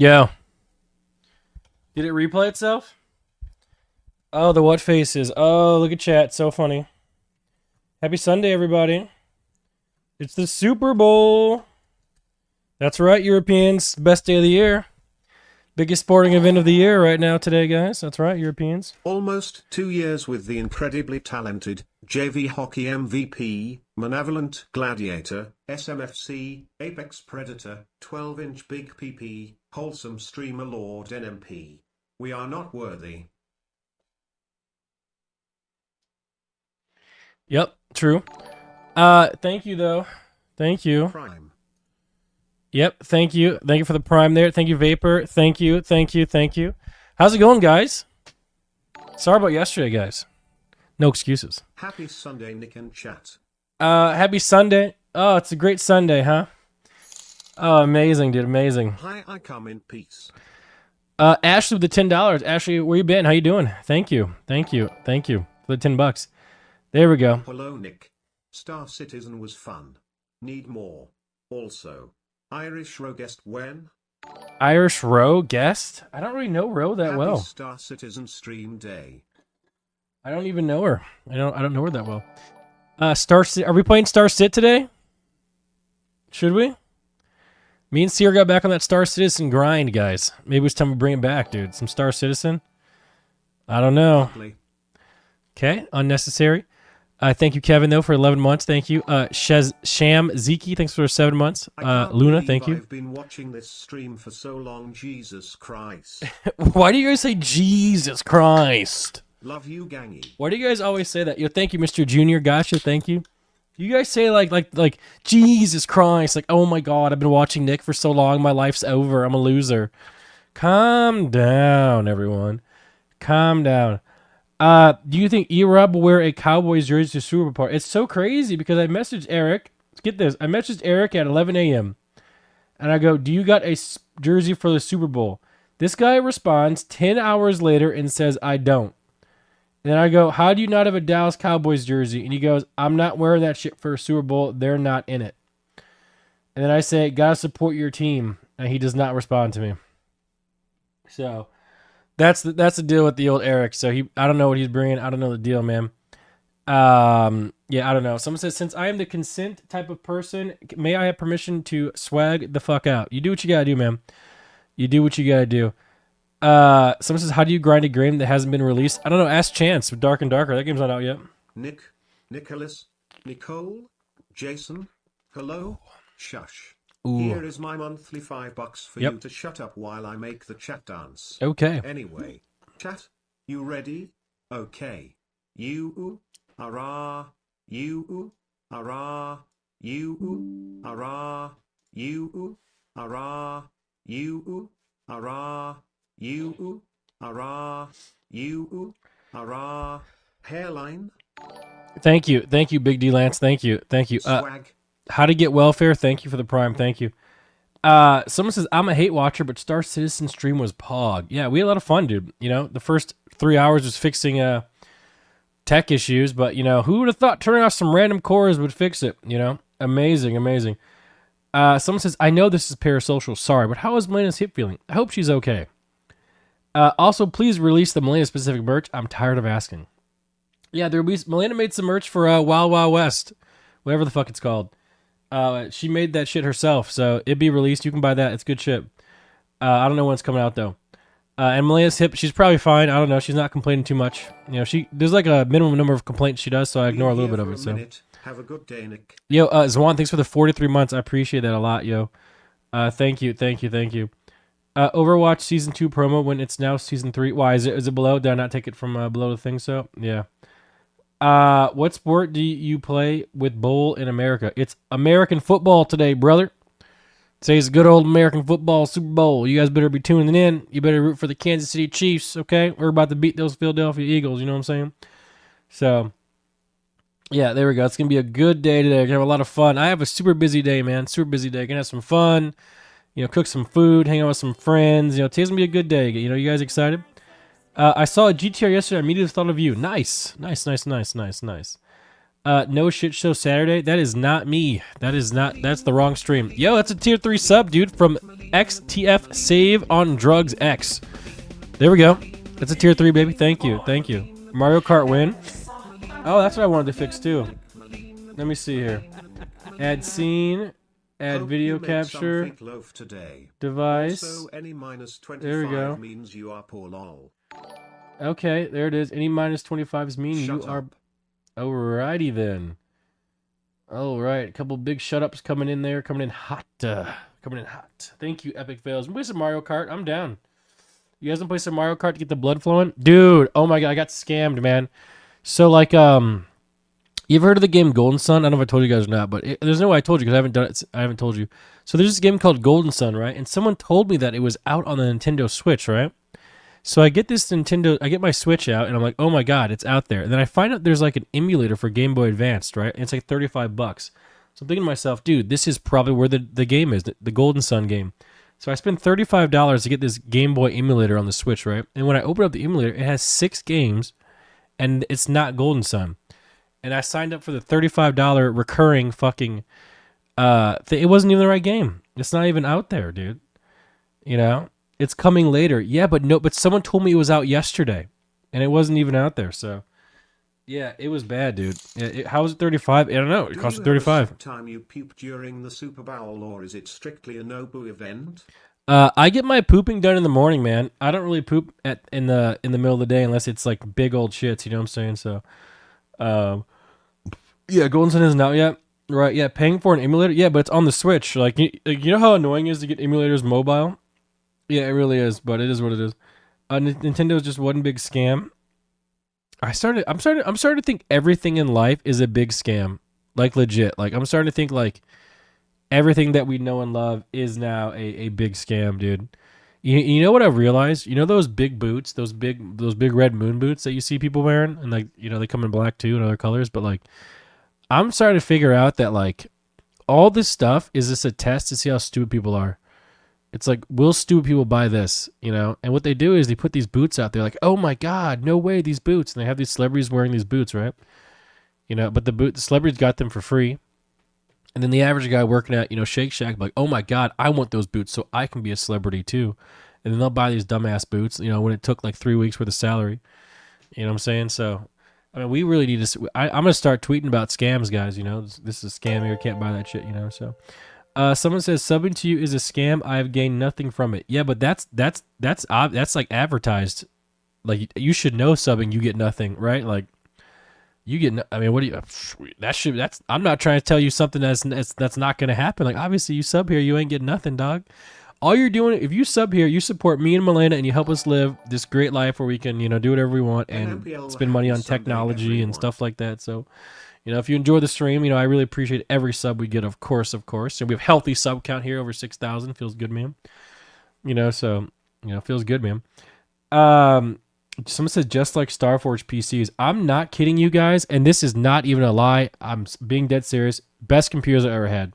Yeah. Did it replay itself? Oh, the what faces. Oh, look at chat. So funny. Happy Sunday, everybody. It's the Super Bowl. That's right, Europeans. Best day of the year. Biggest sporting event of the year right now today, guys. That's right, Europeans. Almost 2 years with the incredibly talented JV Hockey MVP, Malevolent Gladiator, SMFC, Apex Predator, 12-inch Big PP, Wholesome Streamer Lord NMP. We are not worthy. Yep, true. Thank you, though. Thank you. Prime. Yep, thank you. Thank you for the prime there. Thank you, Vapor. Thank you, thank you, thank you. How's it going, guys? Sorry about yesterday, guys. No excuses. Happy Sunday, Nick and chat. Happy Sunday. Oh, it's a great Sunday, huh? Oh, amazing, dude, amazing. Hi, I come in peace. Ashley with the $10. Ashley, where you been? How you doing? Thank you, thank you, thank you for the $10. There we go. Hello, Nick. Star Citizen was fun. Need more. Also, Irish Row guest when? Irish Row guest? I don't really know Row that Happy well. Star Citizen stream day. I don't even know her. I don't know her that well. Star Sit. Are we playing Star Sit today? Should we? Me and Seer got back on that Star Citizen grind, guys. Maybe it's time to bring it back, dude. Some Star Citizen. I don't know. Okay, unnecessary. Thank you, Kevin, though, for 11 months. Thank you. Sham Ziki, thanks for 7 months. Luna, thank you. I've been watching this stream for so long, Jesus Christ. Why do you guys say Jesus Christ? Love you, gangy. Why do you guys always say that? Yo, thank you, Mr. Junior. Gotcha, thank you. You guys say like Jesus Christ, like, oh my God, I've been watching Nick for so long, my life's over, I'm a loser. Calm down, everyone. Calm down. Do you think E-Rob will wear a Cowboys jersey to Super Bowl? It's so crazy because I messaged Eric. Get this. I messaged Eric at 11 a.m. And I go, do you got a jersey for the Super Bowl? This guy responds 10 hours later and says, I don't. And then I go, how do you not have a Dallas Cowboys jersey? And he goes, I'm not wearing that shit for a Super Bowl. They're not in it. And then I say, gotta support your team. And he does not respond to me. So that's the deal with the old Eric. So I don't know what he's bringing. I don't know the deal, man. Yeah, I don't know. Someone says, since I am the consent type of person, may I have permission to swag the fuck out? You do what you gotta do, man. You do what you gotta do. Someone says, how do you grind a game that hasn't been released? I don't know. Ask Chance with Dark and Darker. That game's not out yet. Nick, Nicholas, Nicole, Jason, hello, shush. Ooh. Here is my monthly $5 for you to shut up while I make the chat dance. Okay. Anyway, chat, you ready? Okay. You, ara, you, ara, you, ara, you, ara, you, ara, you, ara, you, ara, hairline. Thank you, Big D Lance. Thank you. Swag. How to get welfare? Thank you for the prime. Thank you. Someone says I'm a hate watcher, but Star Citizen stream was pog. Yeah, we had a lot of fun, dude. You know, the first 3 hours was fixing tech issues, but you know, who would have thought turning off some random cores would fix it? You know, amazing. Someone says I know this is parasocial. Sorry, but how is Malena's hip feeling? I hope she's okay. Also, please release the Malena specific merch. I'm tired of asking. Yeah, Malena made some merch for Wild Wild West, whatever the fuck it's called. She made that shit herself, so it'd be released. You can buy that. It's good shit. I don't know when it's coming out though. And Malena's hip, she's probably fine. I don't know. She's not complaining too much. You know, there's like a minimum number of complaints she does, so I ignore a little bit of it. So, have a good day, Nick. Yo, Zwan, thanks for the 43 months. I appreciate that a lot, yo. Thank you. Overwatch season 2 promo when it's now season 3. Why is it below? Did I not take it from below the thing? So yeah. What sport do you play with bowl in America? It's American football today, brother. Today's good old American football Super Bowl. You guys better be tuning in. You better root for the Kansas City Chiefs, okay? We're about to beat those Philadelphia Eagles, you know what I'm saying? So, yeah, there we go. It's going to be a good day today. We're going to have a lot of fun. I have a super busy day, man. Super busy day. Going to have some fun, you know, cook some food, hang out with some friends. You know, today's going to be a good day. You know, you guys excited? I saw a GTR yesterday. I immediately thought of you. Nice. No shit show Saturday. That is not me. That's the wrong stream. Yo, that's a tier 3 sub, dude, from XTF Save on Drugs X. There we go. That's a tier 3, baby. Thank you. Mario Kart win. Oh, that's what I wanted to fix too. Let me see here. Add scene. Add video capture. Device. Also, any minus 25 there we go. Means you are poor lol. Okay, there it is. Any minus 25s mean you are. Alrighty then. Alright, a couple big shut-ups coming in there. Coming in hot. Thank you, Epic Fails. Play some Mario Kart. I'm down. You guys want to play some Mario Kart to get the blood flowing? Dude, oh my god, I got scammed, man. So, like, you've heard of the game Golden Sun? I don't know if I told you guys or not, but there's no way I told you because I haven't done it. I haven't told you. So there's this game called Golden Sun, right? And someone told me that it was out on the Nintendo Switch, right? So I get I get my Switch out, and I'm like, oh my god, it's out there. And then I find out there's like an emulator for Game Boy Advanced, right? And it's like $35. So I'm thinking to myself, dude, this is probably where the game is, the Golden Sun game. So I spent $35 to get this Game Boy emulator on the Switch, right? And when I open up the emulator, it has 6 games, and it's not Golden Sun. And I signed up for the $35 recurring fucking it wasn't even the right game. It's not even out there, dude. You know? It's coming later. Yeah, but someone told me it was out yesterday, and it wasn't even out there. So, yeah, it was bad, dude. How was it 35? I don't know. It cost 35. Time you poop during the Super Bowl, or is it strictly a Nobu event? I get my pooping done in the morning, man. I don't really poop in the middle of the day unless it's like big old shits. You know what I'm saying? So, yeah, Golden Sun isn't out yet. Right? Yeah, paying for an emulator. Yeah, but it's on the Switch. Like you know how annoying it is to get emulators mobile. Yeah, it really is, but it is what it is. Nintendo is just one big scam. I'm starting to think everything in life is a big scam. Like legit. Like I'm starting to think like everything that we know and love is now a big scam, dude. You know what I've realized? You know those big boots, those big red moon boots that you see people wearing, and like they come in black too and other colors, but like I'm starting to figure out that like all this stuff is just a test to see how stupid people are. It's like, will stupid people buy this, And what they do is they put these boots out there like, oh my God, no way, these boots. And they have these celebrities wearing these boots, right? But the celebrities got them for free. And then the average guy working at, Shake Shack, like, oh my God, I want those boots so I can be a celebrity too. And then they'll buy these dumbass boots, when it took like 3 weeks worth of salary. You know what I'm saying? So, I mean, we really need to, I'm going to start tweeting about scams, guys, This is a scam here, can't buy that shit, so. Someone says subbing to you is a scam. I have gained nothing from it. Yeah, but that's like advertised. Like you should know subbing, you get nothing, right? Like you get. I mean, what do you? That's. I'm not trying to tell you something that's not going to happen. Like obviously, you sub here, you ain't getting nothing, dog. All you're doing, if you sub here, you support me and Malena, and you help us live this great life where we can, do whatever we want and spend money on technology and stuff like that. So. If you enjoy the stream, I really appreciate every sub we get, of course. And we have healthy sub count here, over 6,000. Feels good, man. Feels good, man. Someone says, just like Starforge PCs. I'm not kidding you guys, and this is not even a lie. I'm being dead serious. Best computers I've ever had.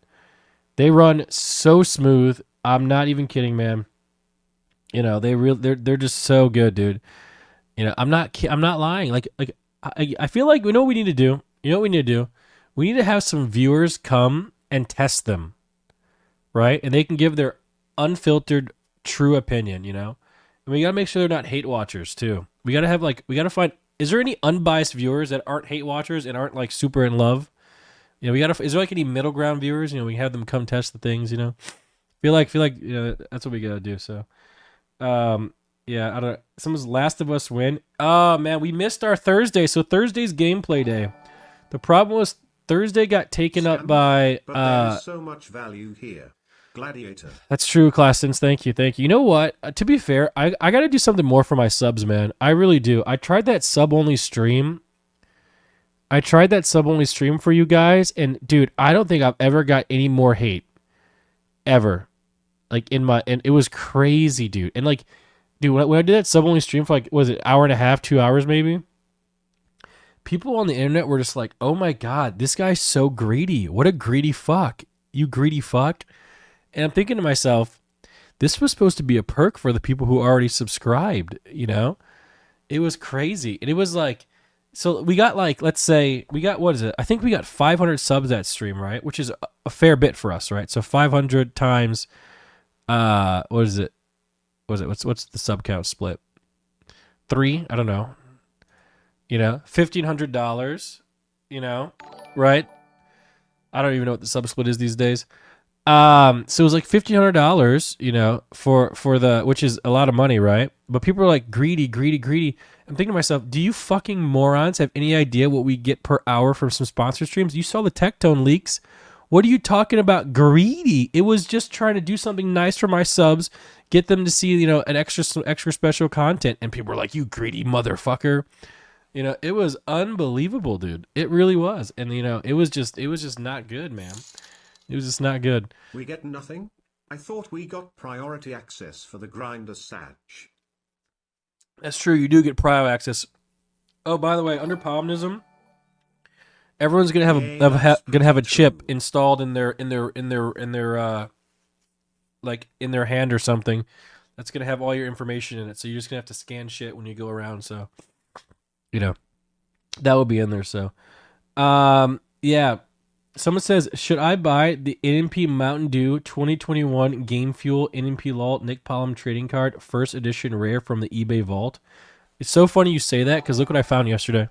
They run so smooth. I'm not even kidding, man. They're just so good, dude. I'm not lying. Like I feel like we know what we need to do. You know what we need to do? We need to have some viewers come and test them, right? And they can give their unfiltered, true opinion, And we got to make sure they're not hate watchers, too. We got to find, is there any unbiased viewers that aren't hate watchers and aren't, like, super in love? Is there, like, any middle ground viewers? We have them come test the things, Feel like, that's what we got to do, so. Yeah, I don't. Someone's Last of Us win. Oh, man, we missed our Thursday, so Thursday's gameplay day. The problem was Thursday got taken up by. But there is so much value here, Gladiator. That's true, Classens. Thank you. You know what? To be fair, I got to do something more for my subs, man. I really do. I tried that sub only stream. For you guys, and dude, I don't think I've ever got any more hate, ever. Like and it was crazy, dude. And like, dude, when I did that sub only stream for like, was it hour and a half, 2 hours maybe? People on the internet were just like, oh my God, this guy's so greedy. What a greedy fuck. You greedy fuck. And I'm thinking to myself, this was supposed to be a perk for the people who already subscribed, It was crazy. And it was like, So we got like, let's say we got, what is it? I think we got 500 subs that stream, right? Which is a fair bit for us, right? So 500 times, what is it? What is it? What's the sub count split? 3? I don't know. $1,500. Right? I don't even know what the sub split is these days. So it was like $1,500, for the, which is a lot of money, right? But people are like greedy, greedy, greedy. I'm thinking to myself, do you fucking morons have any idea what we get per hour from some sponsor streams? You saw the Tectone leaks. What are you talking about greedy? It was just trying to do something nice for my subs, get them to see, an extra special content, and people were like, "You greedy motherfucker." It was unbelievable, dude. It really was. And it was just not good, man. It was just not good. We get nothing? I thought we got priority access for the grinder Sag. That's true. You do get prio access. Oh, by the way, under Palminism, everyone's gonna have a chip installed in their like in their hand or something. That's gonna have all your information in it. So you're just gonna have to scan shit when you go around. So, that will be in there. So, yeah. Someone says, should I buy the NMP Mountain Dew 2021 Game Fuel Nmplol Nmplol trading card, first edition rare from the eBay vault? It's so funny you say that because look what I found yesterday.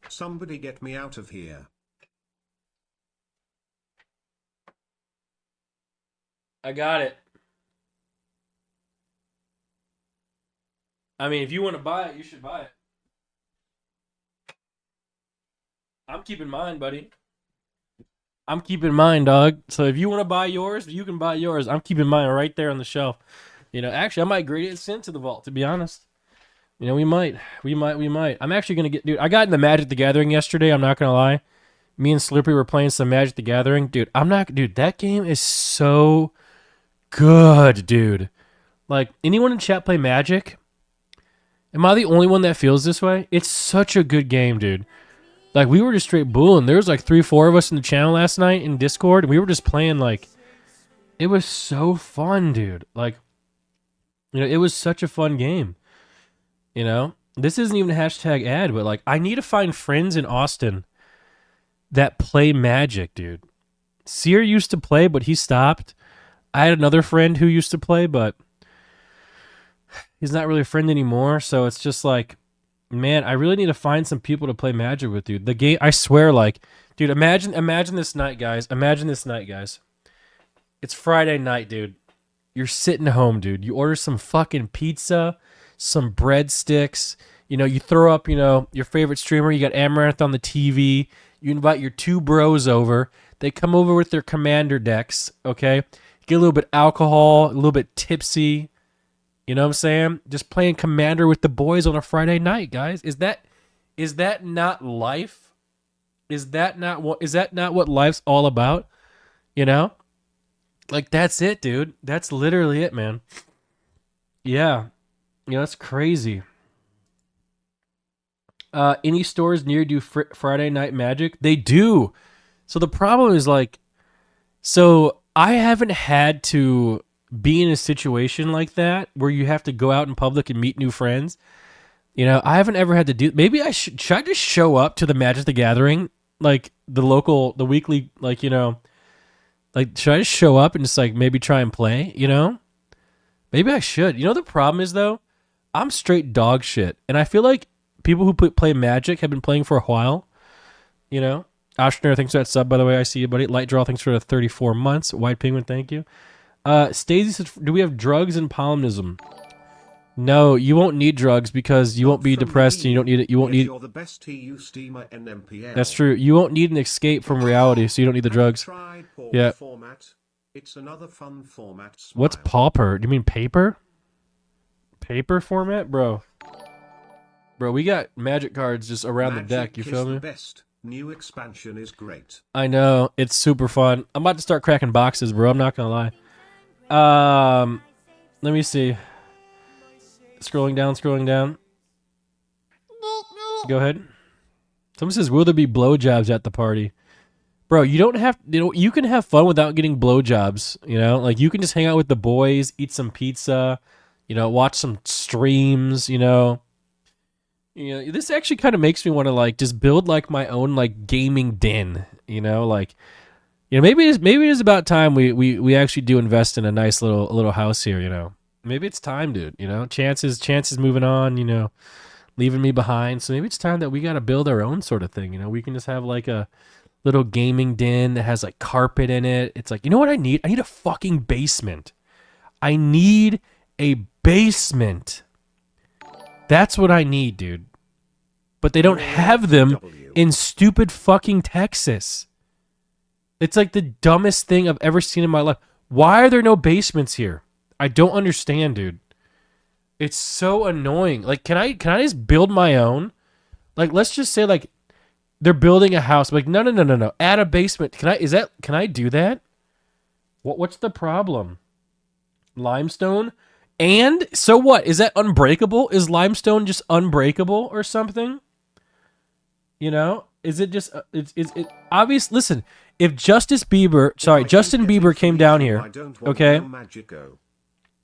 Somebody get me out of here. I got it. I mean, if you want to buy it, you should buy it. I'm keeping mine, buddy. I'm keeping mine, dog. So if you want to buy yours, you can buy yours. I'm keeping mine right there on the shelf. Actually, I might grade it into the vault, to be honest. We might. I'm actually going to dude, I got in the Magic the Gathering yesterday. I'm not going to lie. Me and Slurpee were playing some Magic the Gathering. Dude, that game is so good, dude. Like, anyone in chat play Magic? Am I the only one that feels this way? It's such a good game, dude. Like, we were just straight bulling. There was like 3-4 of us in the channel last night in Discord, and we were just playing, like, it was so fun, dude. Like, it was such a fun game. This isn't even a hashtag ad, but, like, I need to find friends in Austin that play Magic, dude. Sear used to play, but he stopped. I had another friend who used to play, but he's not really a friend anymore, so it's just like, man, I really need to find some people to play Magic with, dude. The game, I swear, like, dude, imagine this night, guys. Imagine this night, guys. It's Friday night, dude. You're sitting home, dude. You order some fucking pizza, some breadsticks. You throw up, your favorite streamer. You got Amaranth on the TV. You invite your 2 bros over. They come over with their commander decks, okay? Get a little bit alcohol, a little bit tipsy. You know what I'm saying? Just playing Commander with the boys on a Friday night, guys. Is that not life? Is that not what life's all about? Like, that's it, dude. That's literally it, man. Yeah. That's crazy. Any stores near do Friday night Magic? They do. So the problem is, like, so I haven't had to be in a situation like that where you have to go out in public and meet new friends. I haven't ever had to do. Maybe I should I just show up to the Magic the Gathering, like the weekly, like, like, should I just show up and just, like, maybe try and play, Maybe I should. The problem is, though, I'm straight dog shit. And I feel like people who play Magic have been playing for a while, Oshner, thanks for that sub, by the way. I see you, buddy. Light Draw, thanks for the 34 months. White Penguin, thank you. Stacey says, do we have drugs in Palminism? No, you won't need drugs because you won't be depressed and you don't need it. You won't need. You're the best TU steamer in NMPL. That's true. You won't need an escape from reality, so you don't need the drugs. Yeah. Format. It's another fun format. Smile. What's pauper? Do you mean paper? Paper format, bro. Bro, we got Magic cards just around the deck. You feel me? The best. New expansion is great. I know, it's super fun. I'm about to start cracking boxes, bro. I'm not gonna lie. Let me see. Scrolling down. Go ahead. Someone says, will there be blowjobs at the party? Bro, you don't have, you can have fun without getting blowjobs, Like, you can just hang out with the boys, eat some pizza, watch some streams, You know, this actually kind of makes me want to like just build like my own like gaming den. You know, like maybe it's about time we actually do invest in a nice little house here. You know, maybe it's time, dude. You know, chances moving on. You know, leaving me behind. So maybe it's time that we got to build our own sort of thing. You know, we can just have like a little gaming den that has like carpet in it. It's like, you know what I need? I need a fucking basement. I need a basement. That's what I need, dude. But they don't have them in stupid fucking Texas. It's like the dumbest thing I've ever seen in my life. Why are there no basements here? I don't understand, dude. It's so annoying. Like, can I just build my own? Like, let's just say like they're building a house. I'm like, no. Add a basement. Can I do that? What's the problem? Limestone? And so what? Is that unbreakable? Is limestone just unbreakable or something? You know? Is it just is it obvious? Listen, if Justin Bieber came down here, okay?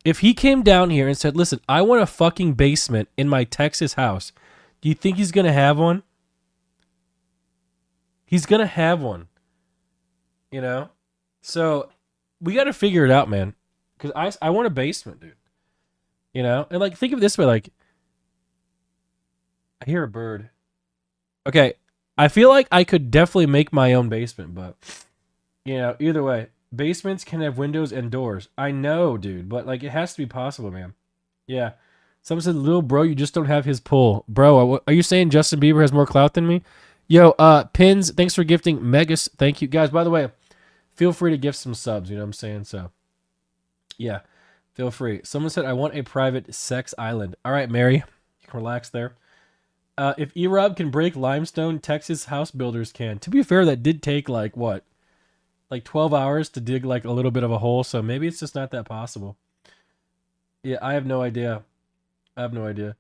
If he came down here and said, "Listen, I want a fucking basement in my Texas house." Do you think he's going to have one? He's going to have one. You know? So, we got to figure it out, man. Cuz I want a basement, dude. You know? And like think of it this way, like I hear a bird. Okay, I feel like I could definitely make my own basement, but you know, either way, basements can have windows and doors. I know, dude, but like it has to be possible, man. Yeah. Someone said, "Little bro, you just don't have his pull." Bro, are you saying Justin Bieber has more clout than me? Yo, Pins, thanks for gifting. Megas, thank you. Guys, by the way, feel free to gift some subs, you know what I'm saying? So, yeah, feel free. Someone said, "I want a private sex island." All right, Mary, you can relax there. If E-Rob can break limestone, Texas house builders can. To be fair, that did take like what? Like 12 hours to dig like a little bit of a hole, so maybe it's just not that possible. Yeah, I have no idea. I have no idea.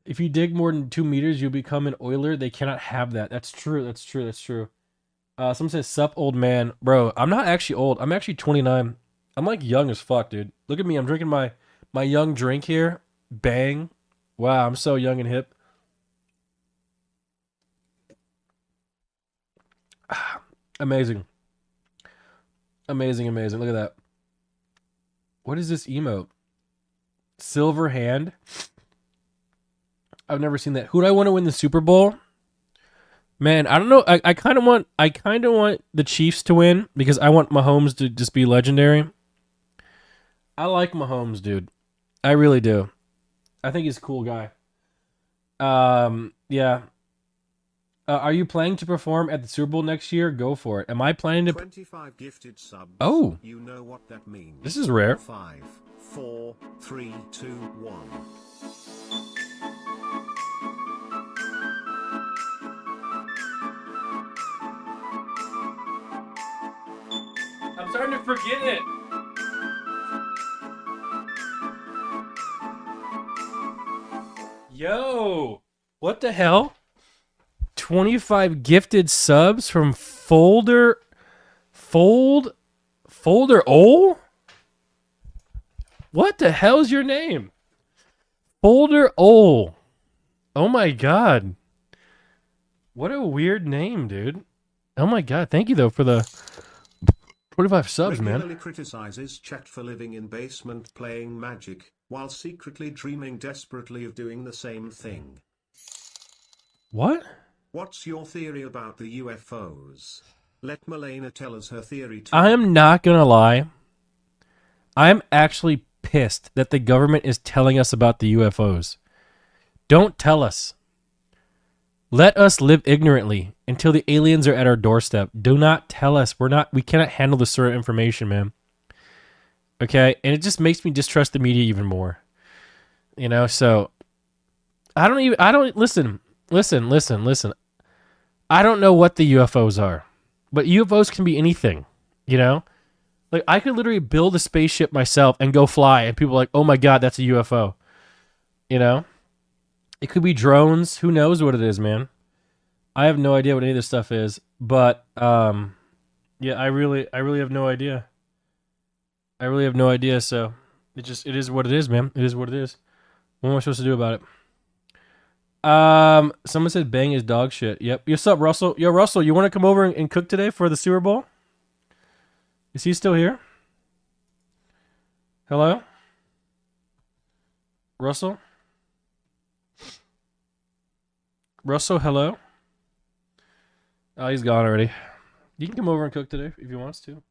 If you dig more than 2 meters, you'll become an oiler. They cannot have that. That's true. That's true. That's true. Someone says, "Sup, old man." Bro, I'm not actually old. I'm actually 29. I'm like young as fuck, dude. Look at me. I'm drinking my young drink here. Bang. Wow, I'm so young and hip. Amazing. Amazing, amazing. Look at that. What is this emote? Silver hand? I've never seen that. Who do I want to win the Super Bowl? Man, I don't know. I kind of want the Chiefs to win because I want Mahomes to just be legendary. I like Mahomes, dude. I really do. I think he's a cool guy. Yeah. Are you planning to perform at the Super Bowl next year? Go for it. Am I planning to? 25 gifted subs. Oh, you know what that means. This is rare. 5, 4, 3, 2, 1. I'm starting to forget it. Yo, what the hell? 25 gifted subs from Folder Ol? What the hell's your name? Folder Ol. Oh my god. What a weird name, dude. Oh my god. Thank you though for the 25 subs, Regularly man. criticizes chat for living in basement playing Magic, while secretly dreaming desperately of doing the same thing. What? What's your theory about the UFOs? Let Malena tell us her theory too. I am not gonna lie. I'm actually pissed that the government is telling us about the UFOs. Don't tell us. Let us live ignorantly until the aliens are at our doorstep. Do not tell us. We cannot handle this sort of information, man. Okay? And it just makes me distrust the media even more. You know, so listen. I don't know what the UFOs are. But UFOs can be anything, you know? Like I could literally build a spaceship myself and go fly and people are like, "Oh my god, that's a UFO." You know? It could be drones. Who knows what it is, man? I have no idea what any of this stuff is, but yeah, I really have no idea. I really have no idea. So it is what it is, man. It is what it is. What am I supposed to do about it? Someone said bang is dog shit. Yep. What's up, Russell? Yo, Russell, you want to come over and cook today for the Super Bowl? Is he still here? Hello? Russell? Russell, hello? Oh, he's gone already. You can come over and cook today if he wants to.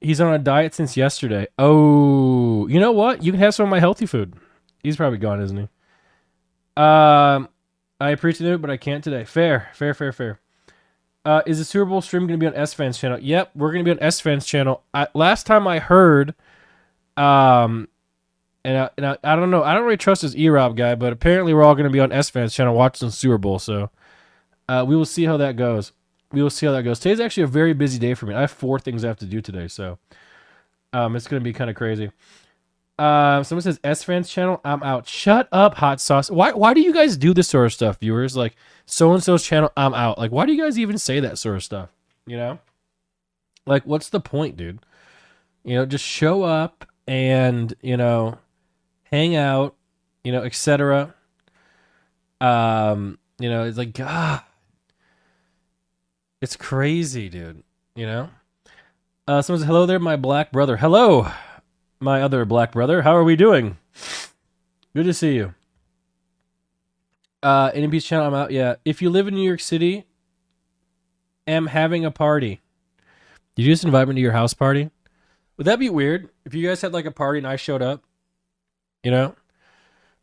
He's on a diet since yesterday. Oh, you know what? You can have some of my healthy food. He's probably gone, isn't he? I appreciate it, but I can't today. Fair. Is the Super Bowl stream going to be on S-Fans channel? Yep, we're going to be on S-Fans channel. Last time I heard, and I don't know. I don't really trust this E-Rob guy, but apparently we're all going to be on S-Fans channel watching the Super Bowl. So we will see how that goes. Today's actually a very busy day for me. I have 4 things I have to do today, so it's going to be kind of crazy. Someone says S-Fans channel, I'm out. Shut up, hot sauce. Why do you guys do this sort of stuff, viewers? Like, so-and-so's channel, I'm out. Like, why do you guys even say that sort of stuff? You know? Like, what's the point, dude? You know, just show up and, you know, hang out, you know, etc. You know, it's like, God. It's crazy, dude. You know? Someone says, hello there, my black brother. Hello, my other black brother. How are we doing? Good to see you. NMP's channel, I'm out. Yeah. If you live in New York City, am having a party. Did you just invite me to your house party? Would that be weird? If you guys had like a party and I showed up? You know?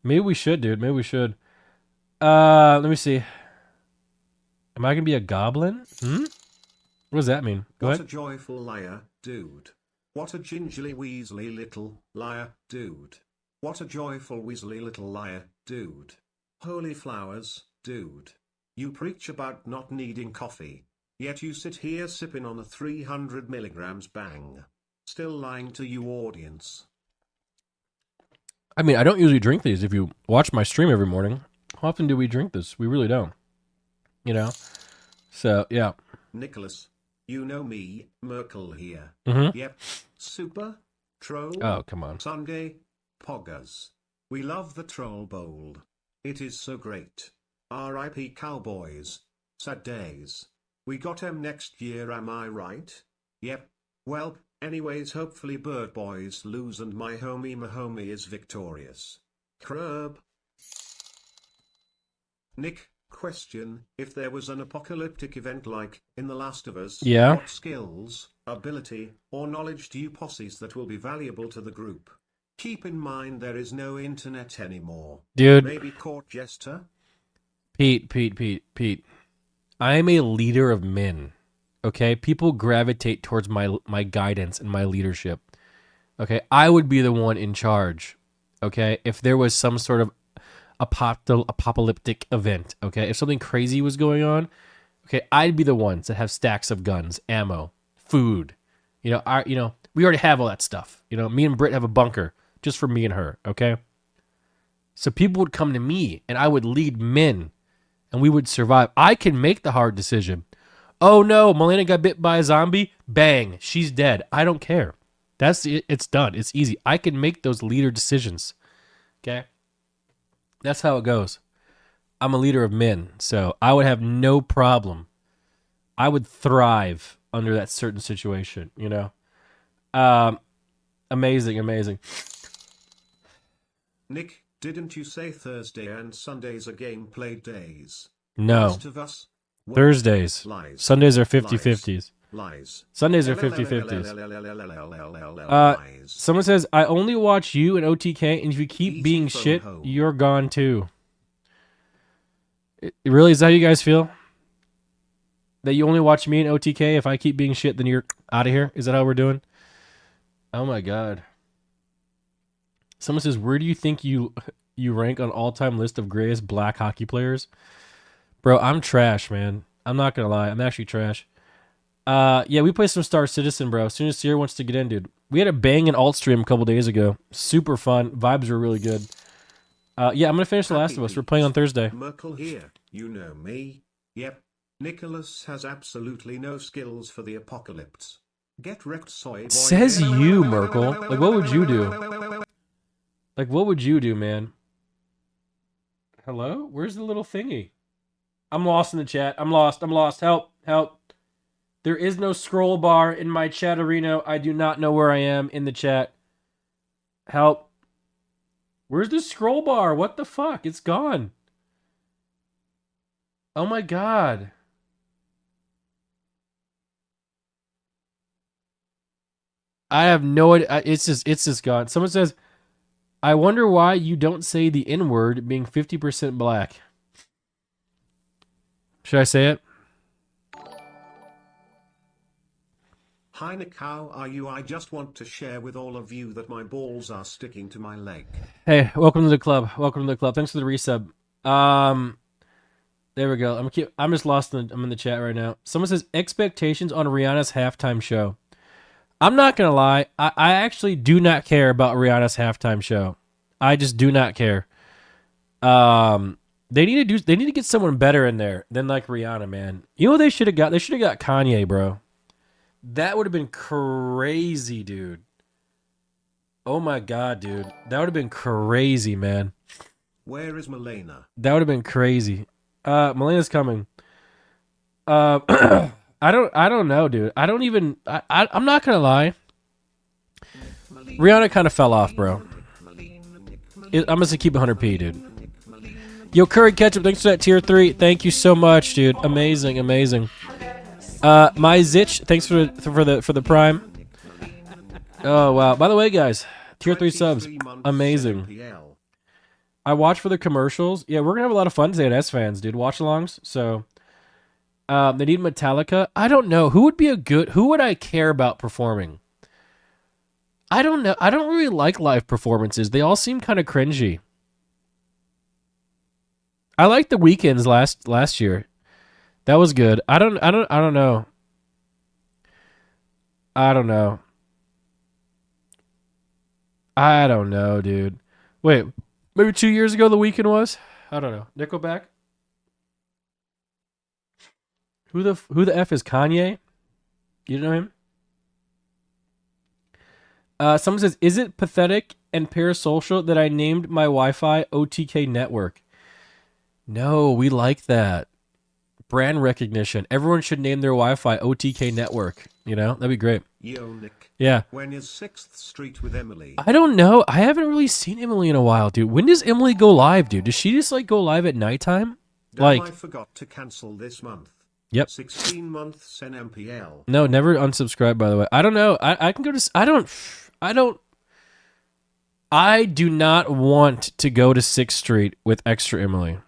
Maybe we should, dude. Maybe we should. Let me see. Am I going to be a goblin? What does that mean? Go ahead. What a joyful liar, dude. What a gingerly weaselly little liar, dude. What a joyful weaselly little liar, dude. Holy flowers, dude. You preach about not needing coffee, yet you sit here sipping on a 300 milligrams bang. Still lying to you, audience. I mean, I don't usually drink these. If you watch my stream every morning, how often do we drink this? We really don't. You know? So, yeah. Nicholas, you know me, Nmplol here. Mm-hmm. Yep. Super. Troll. Oh, come on. Sunday. Poggers. We love the Troll Bowl. It is so great. R.I.P. Cowboys. Sad days. We got 'em next year, am I right? Yep. Well, anyways, hopefully Bird Boys lose and my homie Mahomie is victorious. Crub. Nick, question, if there was an apocalyptic event like, in The Last of Us, yeah, what skills, ability, or knowledge do you possess that will be valuable to the group? Keep in mind there is no internet anymore. Dude. Maybe court jester? Pete. I am a leader of men. Okay? People gravitate towards my guidance and my leadership. Okay? I would be the one in charge. Okay? If there was some sort of apocalyptic event, okay? If something crazy was going on, okay, I'd be the ones that have stacks of guns, ammo, food. We already have all that stuff. You know, me and Britt have a bunker just for me and her, okay? So people would come to me and I would lead men and we would survive. I can make the hard decision. Oh no, Malena got bit by a zombie. Bang, she's dead. I don't care. That's it. It's done. It's easy. I can make those leader decisions. Okay? That's how it goes. I'm a leader of men, so I would have no problem. I would thrive under that certain situation, you know? Amazing. Nick, didn't you say Thursday and Sundays are gameplay days? No. Last of Us? What? Thursdays. Lies. Sundays are 50-50s. Lies. Sundays are 50-50s. Someone says, I only watch you and OTK, and if you keep Easy being phone shit, home. you're gone too. It really, is that how you guys feel? That you only watch me and OTK? If I keep being shit, then you're out of here? Is that how we're doing? Oh my God. Someone says, where do you think you rank on all-time list of greatest black hockey players? Bro, I'm trash, man. I'm not going to lie. I'm actually trash. Yeah, we play some Star Citizen, bro. As soon as Sierra wants to get in, dude. We had a bang and alt stream a couple days ago. Super fun. Vibes were really good. Yeah, I'm going to finish The Last of Us. We're playing on Thursday. Nmplol here. You know me. Yep. Nicholas has absolutely no skills for the apocalypse. Get wrecked, soy boy. Says you, Merkel. Like, what would you do? Like, what would you do, man? Hello? Where's the little thingy? I'm lost in the chat. I'm lost. Help. There is no scroll bar in my chat arena. I do not know where I am in the chat. Help. Where's the scroll bar? What the fuck? It's gone. Oh my god. I have no idea. It's just gone. Someone says, I wonder why you don't say the N-word being 50% black. Should I say it? Hi Nick, how are you? I just want to share with all of you that my balls are sticking to my leg. Hey, welcome to the club. Thanks for the resub. There we go. I'm just lost I'm in the chat right now. Someone says expectations on Rihanna's halftime show. I'm not gonna lie. I actually do not care about Rihanna's halftime show. I just do not care. They need to get someone better in there than like Rihanna, man. You know what they should have got? They should have got Kanye, bro. That would have been crazy, dude. Oh my god, dude. That would have been crazy, man. Where is Malena? That would have been crazy. Malena's coming. I don't know, dude. I'm not gonna lie. Rihanna kind of fell off, bro. I'm just gonna keep 100p, dude. Yo, Curry Ketchup, thanks for that tier 3. Thank you so much, dude. Amazing. My Zitch, thanks for the prime. Oh wow. By the way, guys, tier 3 subs. Amazing. I watch for the commercials. Yeah, we're gonna have a lot of fun today at S-Fans, dude. Watch-alongs. So they need Metallica. I don't know. Who would I care about performing? I don't know. I don't really like live performances. They all seem kind of cringy. I liked the Weeknd's last year. That was good. I don't know. I don't know, dude. Wait, maybe 2 years ago the Weeknd was? I don't know. Nickelback? Who the F is Kanye? You know him? Someone says, is it pathetic and parasocial that I named my Wi-Fi OTK network? No, we like that. Brand recognition. Everyone should name their Wi-Fi OTK network. You know? That'd be great. Yo, Nick. Yeah. When is 6th Street with Emily? I don't know. I haven't really seen Emily in a while, dude. When does Emily go live, dude? Does she just like go live at nighttime? Damn, I forgot to cancel this month. Yep. 16 months Nmplol. No, never unsubscribe, by the way. I don't know. I can go to... I do not want to go to 6th Street with extra Emily.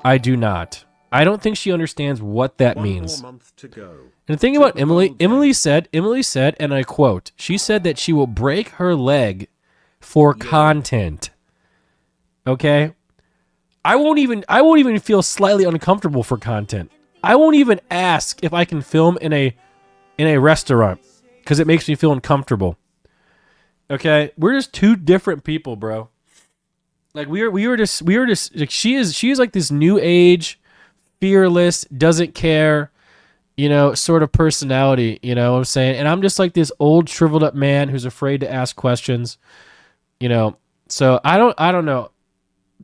I do not. I don't think she understands what that means. 1 more month to go. And the thing about Emily said, and I quote, she said that she will break her leg for content. Okay? I won't even feel slightly uncomfortable for content. I won't even ask if I can film in a restaurant because it makes me feel uncomfortable. Okay? We're just two different people, bro. Like we were just like she is like this new age, fearless, doesn't care, you know, sort of personality, you know what I'm saying? And I'm just like this old shriveled up man who's afraid to ask questions, you know. So I don't know.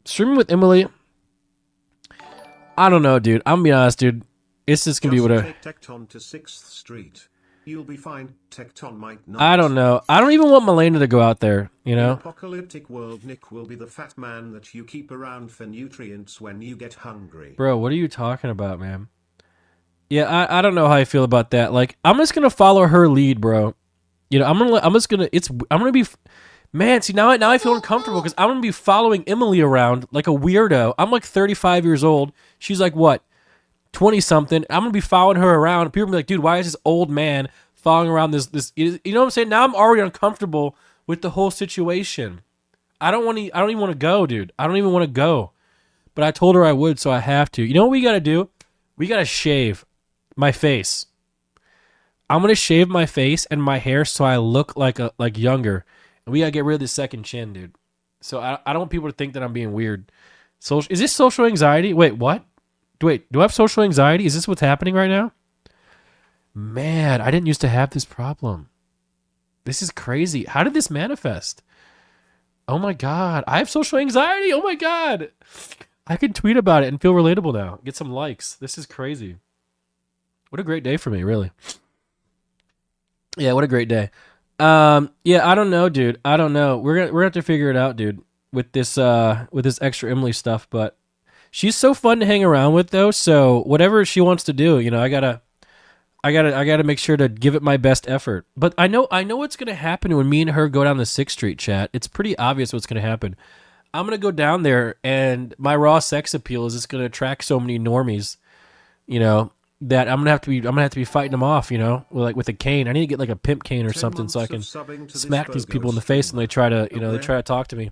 Streaming with Emily, I don't know, dude. I'm gonna be honest, dude. It's just gonna be what take Tecton to 6th Street. You'll be fine. Tecton might not. I don't know. I don't even want Malena to go out there, you know? In apocalyptic world, Nick will be the fat man that you keep around for nutrients when you get hungry. Bro, what are you talking about, man? Yeah, I don't know how I feel about that. Like, I'm just gonna follow her lead, bro. You know, I'm gonna be, man. See, now I feel uncomfortable because I'm gonna be following Emily around like a weirdo. I'm like 35 years old. She's like what, 20 something. I'm gonna be following her around. People be like, dude, why is this old man following around this? You know what I'm saying? Now I'm already uncomfortable with the whole situation. I don't even want to go, dude. I don't even want to go. But I told her I would, so I have to. You know what we gotta do? We gotta shave my face. I'm gonna shave my face and my hair so I look like younger. And we gotta get rid of the second chin, dude. So I don't want people to think that I'm being weird. Is this social anxiety? Wait, what? Wait, do I have social anxiety? Is this what's happening right now? Man, I didn't used to have this problem. This is crazy. How did this manifest? Oh my God. I have social anxiety. Oh my God. I can tweet about it and feel relatable now. Get some likes. This is crazy. What a great day for me, really. Yeah, what a great day. Yeah, I don't know, dude. I don't know. We're gonna have to figure it out, dude, with this extra Emily stuff. But she's so fun to hang around with, though. So whatever she wants to do, I gotta make sure to give it my best effort. But I know what's gonna happen when me and her go down the 6th Street chat. It's pretty obvious what's gonna happen. I'm gonna go down there, and my raw sex appeal is just gonna attract so many normies, you know, that I'm gonna have to be fighting them off, with a cane. I need to get like a pimp cane or 10 something so I months of can subbing to this smack these people in the BOGO face when they try to, streamer. they try to talk to me.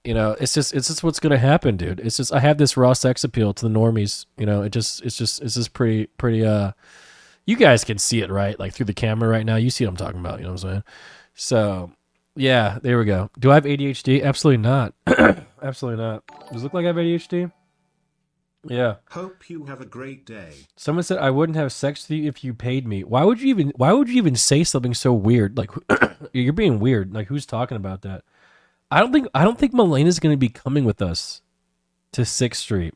It's just what's gonna happen, dude. It's just I have this raw sex appeal to the normies. It's just pretty. You guys can see it, right? Like through the camera right now. You see what I'm talking about. You know what I'm saying? So, yeah, there we go. Do I have ADHD? Absolutely not. Absolutely not. Does it look like I have ADHD? Yeah. Hope you have a great day. Someone said I wouldn't have sex with you if you paid me. Why would you even say something so weird? Like you're being weird. Like who's talking about that? I don't think Malena's going to be coming with us to 6th Street.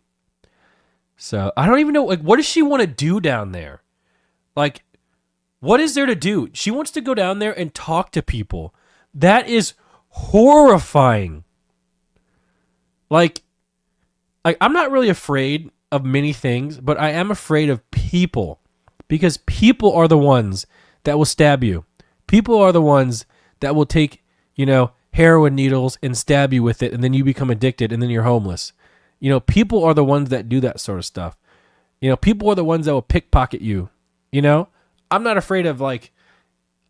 So, I don't even know, like, what does she want to do down there? Like, what is there to do? She wants to go down there and talk to people. That is horrifying. Like I'm not really afraid of many things, but I am afraid of people because people are the ones that will stab you. People are the ones that will take, heroin needles and stab you with it, and then you become addicted, and then you're homeless. People are the ones that do that sort of stuff. People are the ones that will pickpocket you. I'm not afraid of like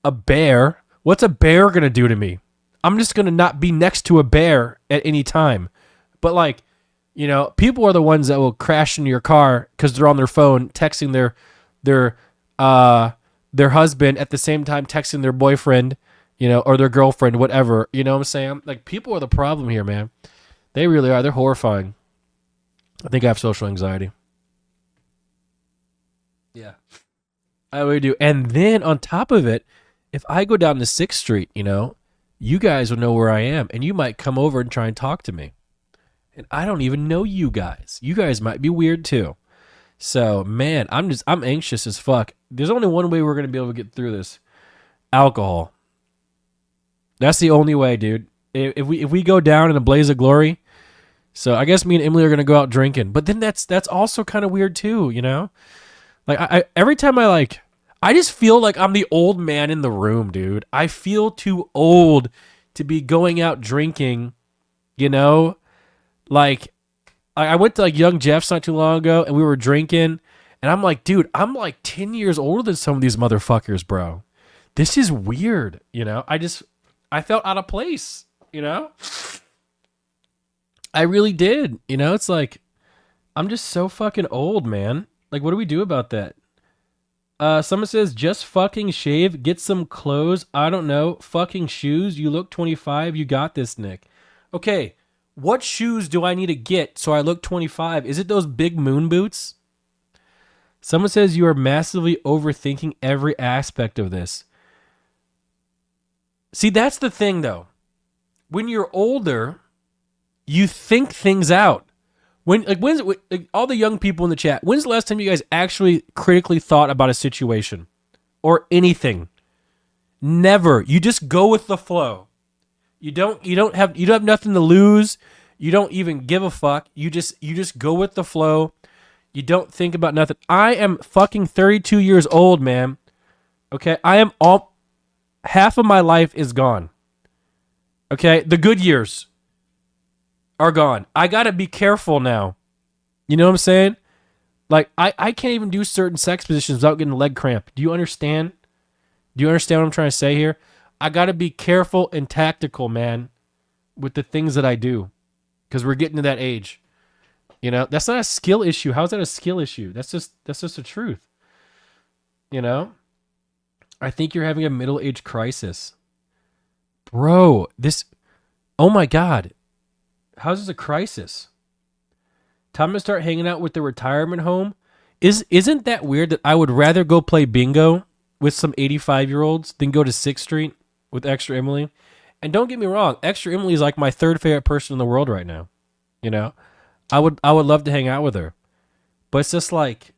a bear. What's a bear gonna do to me? I'm just gonna not be next to a bear at any time. But like, people are the ones that will crash into your car because they're on their phone texting their husband at the same time texting their boyfriend, or their girlfriend, whatever. You know what I'm saying? Like, people are the problem here, man. They really are. They're horrifying. I think I have social anxiety. Yeah. I really do. And then on top of it, if I go down to 6th Street, you guys will know where I am, and you might come over and try and talk to me. And I don't even know you guys. You guys might be weird too. So, man, I'm anxious as fuck. There's only one way we're going to be able to get through this. Alcohol. That's the only way, dude. If we go down in a blaze of glory. So, I guess me and Emily are going to go out drinking. But then that's also kind of weird too, Like I every time I just feel like I'm the old man in the room, dude. I feel too old to be going out drinking, Like, I went to like Young Jeff's not too long ago, and we were drinking, and I'm like, dude, I'm like 10 years older than some of these motherfuckers, bro. This is weird, I felt out of place, I really did, It's like, I'm just so fucking old, man. Like, what do we do about that? Someone says, just fucking shave, get some clothes, I don't know, fucking shoes, you look 25, you got this, Nick. Okay. What shoes do I need to get so I look 25? Is it those big moon boots? Someone says you are massively overthinking every aspect of this. See, that's the thing, though. When you're older, you think things out. All the young people in the chat, when's the last time you guys actually critically thought about a situation or anything? Never. You just go with the flow. You don't have nothing to lose. You don't even give a fuck. You just go with the flow. You don't think about nothing. I am fucking 32 years old, man. Okay? Half of my life is gone. Okay? The good years are gone. I got to be careful now. You know what I'm saying? Like I can't even do certain sex positions without getting a leg cramp. Do you understand? Do you understand what I'm trying to say here? I got to be careful and tactical, man, with the things that I do, because we're getting to that age. That's not a skill issue. How is that a skill issue? That's just the truth. I think you're having a middle-age crisis. Bro, oh my God. How's this a crisis? Time to start hanging out with the retirement home. Isn't that weird that I would rather go play bingo with some 85-year-olds than go to 6th Street with Extra Emily? And don't get me wrong, Extra Emily is like my third favorite person in the world right now. I would love to hang out with her, but it's just like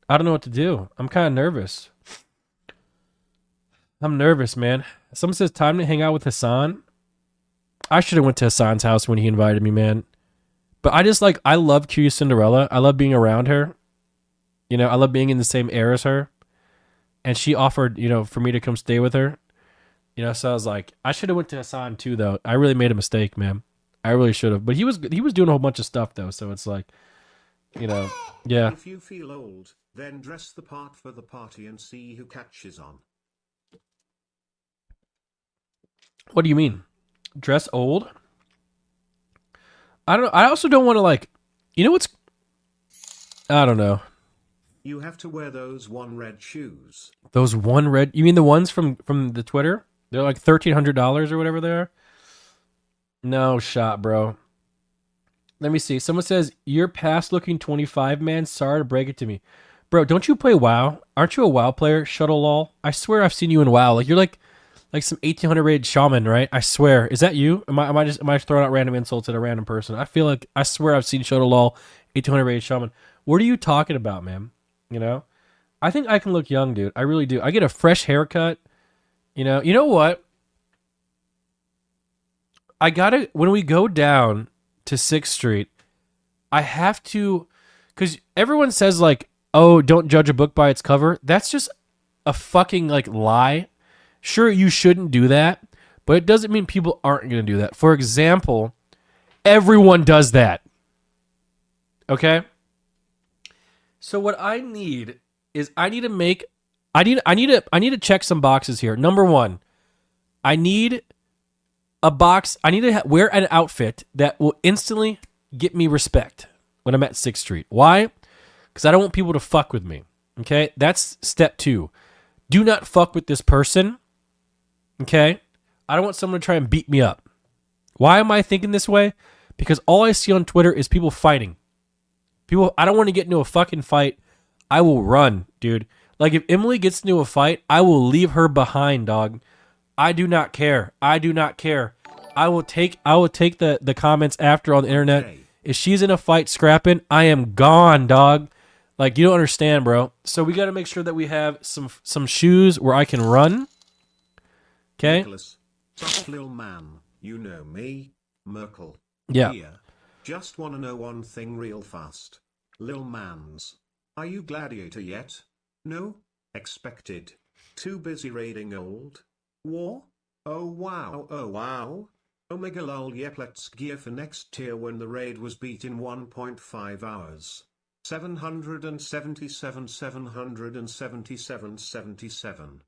I don't know what to do. I'm kind of nervous. I'm nervous, man. Someone says time to hang out with Hassan. I should have went to Hassan's house when he invited me, man. But I just like I love Curious Cinderella. I love being around her. I love being in the same air as her. And she offered, for me to come stay with her. So I was like, I should have went to Hassan too, though. I really made a mistake, man. I really should have. But he was doing a whole bunch of stuff though, so it's like, yeah. If you feel old, then dress the part for the party and see who catches on. What do you mean? Dress old? I don't know. I also don't want to like, what's? I don't know. You have to wear those one red shoes. Those one red? You mean the ones from the Twitter? They're like $1,300 or whatever they are. No shot, bro. Let me see. Someone says you're past looking 25, man. Sorry to break it to me, bro. Don't you play WoW? Aren't you a WoW player? Shuttle lol. I swear I've seen you in WoW. Like you're like some 1800 rated shaman, right? I swear. Is that you? Am I just throwing out random insults at a random person? I swear I've seen Shuttle lol 1800 rated shaman. What are you talking about, man? I think I can look young, dude. I really do. I get a fresh haircut. You know what? When we go down to 6th Street, I have to, because everyone says like, oh, don't judge a book by its cover. That's just a fucking like lie. Sure, you shouldn't do that, but it doesn't mean people aren't going to do that. For example, everyone does that. Okay? So what I need is I need to check some boxes here. Number 1, I need a box. I need to wear an outfit that will instantly get me respect when I'm at 6th Street. Why? Because I don't want people to fuck with me. Okay? That's step 2. Do not fuck with this person. Okay? I don't want someone to try and beat me up. Why am I thinking this way? Because all I see on Twitter is people fighting. I don't want to get into a fucking fight. I will run, dude. Like if Emily gets into a fight, I will leave her behind, dog. I do not care. I do not care. I will take the comments after on the internet. Okay. If she's in a fight scrapping, I am gone, dog. Like you don't understand, bro. So we got to make sure that we have some shoes where I can run. Okay? Nicholas, soft little man, you know me, Merkel. Yeah. Here. Just wanna know one thing real fast. Lil mans. Are you gladiator yet? No? Expected. Too busy raiding old? War? Oh wow, oh wow. Omega lol, yep, let's gear for next tier when the raid was beat in 1.5 hours. 777, 777, 77.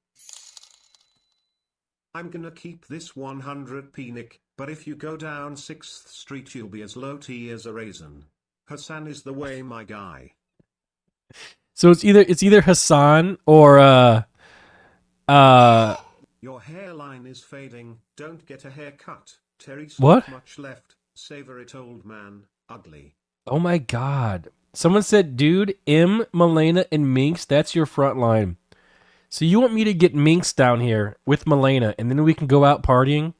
I'm gonna keep this 100p Nick, but if you go down 6th Street you'll be as low T as a raisin. Hassan is the way, my guy. So it's either Hassan or Your hairline is fading, don't get a haircut. Terry's What? not much left, savor it old man, ugly. Oh my god. Someone said, dude, Malena, and Minx, that's your front line. So you want me to get Minx down here with Malena, and then we can go out partying?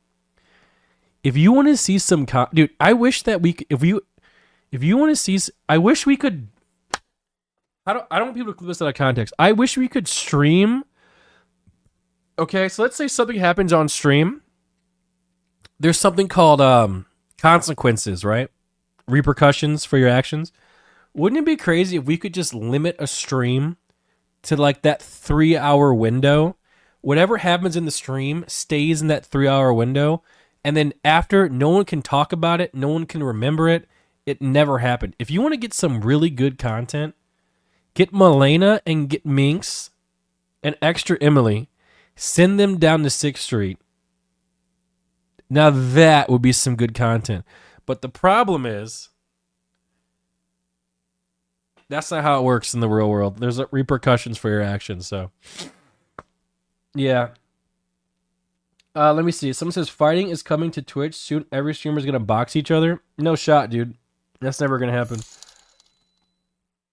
If you want to see some... dude, I wish that we... If you want to see... I wish we could... I don't want people to clip this out of context. I wish we could stream... Okay, so let's say something happens on stream. There's something called consequences, right? Repercussions for your actions. Wouldn't it be crazy if we could just limit a stream to like that 3-hour window? Whatever happens in the stream stays in that 3-hour window. And then after, no one can talk about it. No one can remember it. It never happened. If you want to get some really good content, get Malena and get Minx and extra Emily. Send them down to 6th Street. Now that would be some good content. But the problem is, that's not how it works in the real world. There's repercussions for your actions. So, yeah. Let me see. Someone says fighting is coming to Twitch soon. Every streamer is gonna box each other. No shot, dude. That's never gonna happen.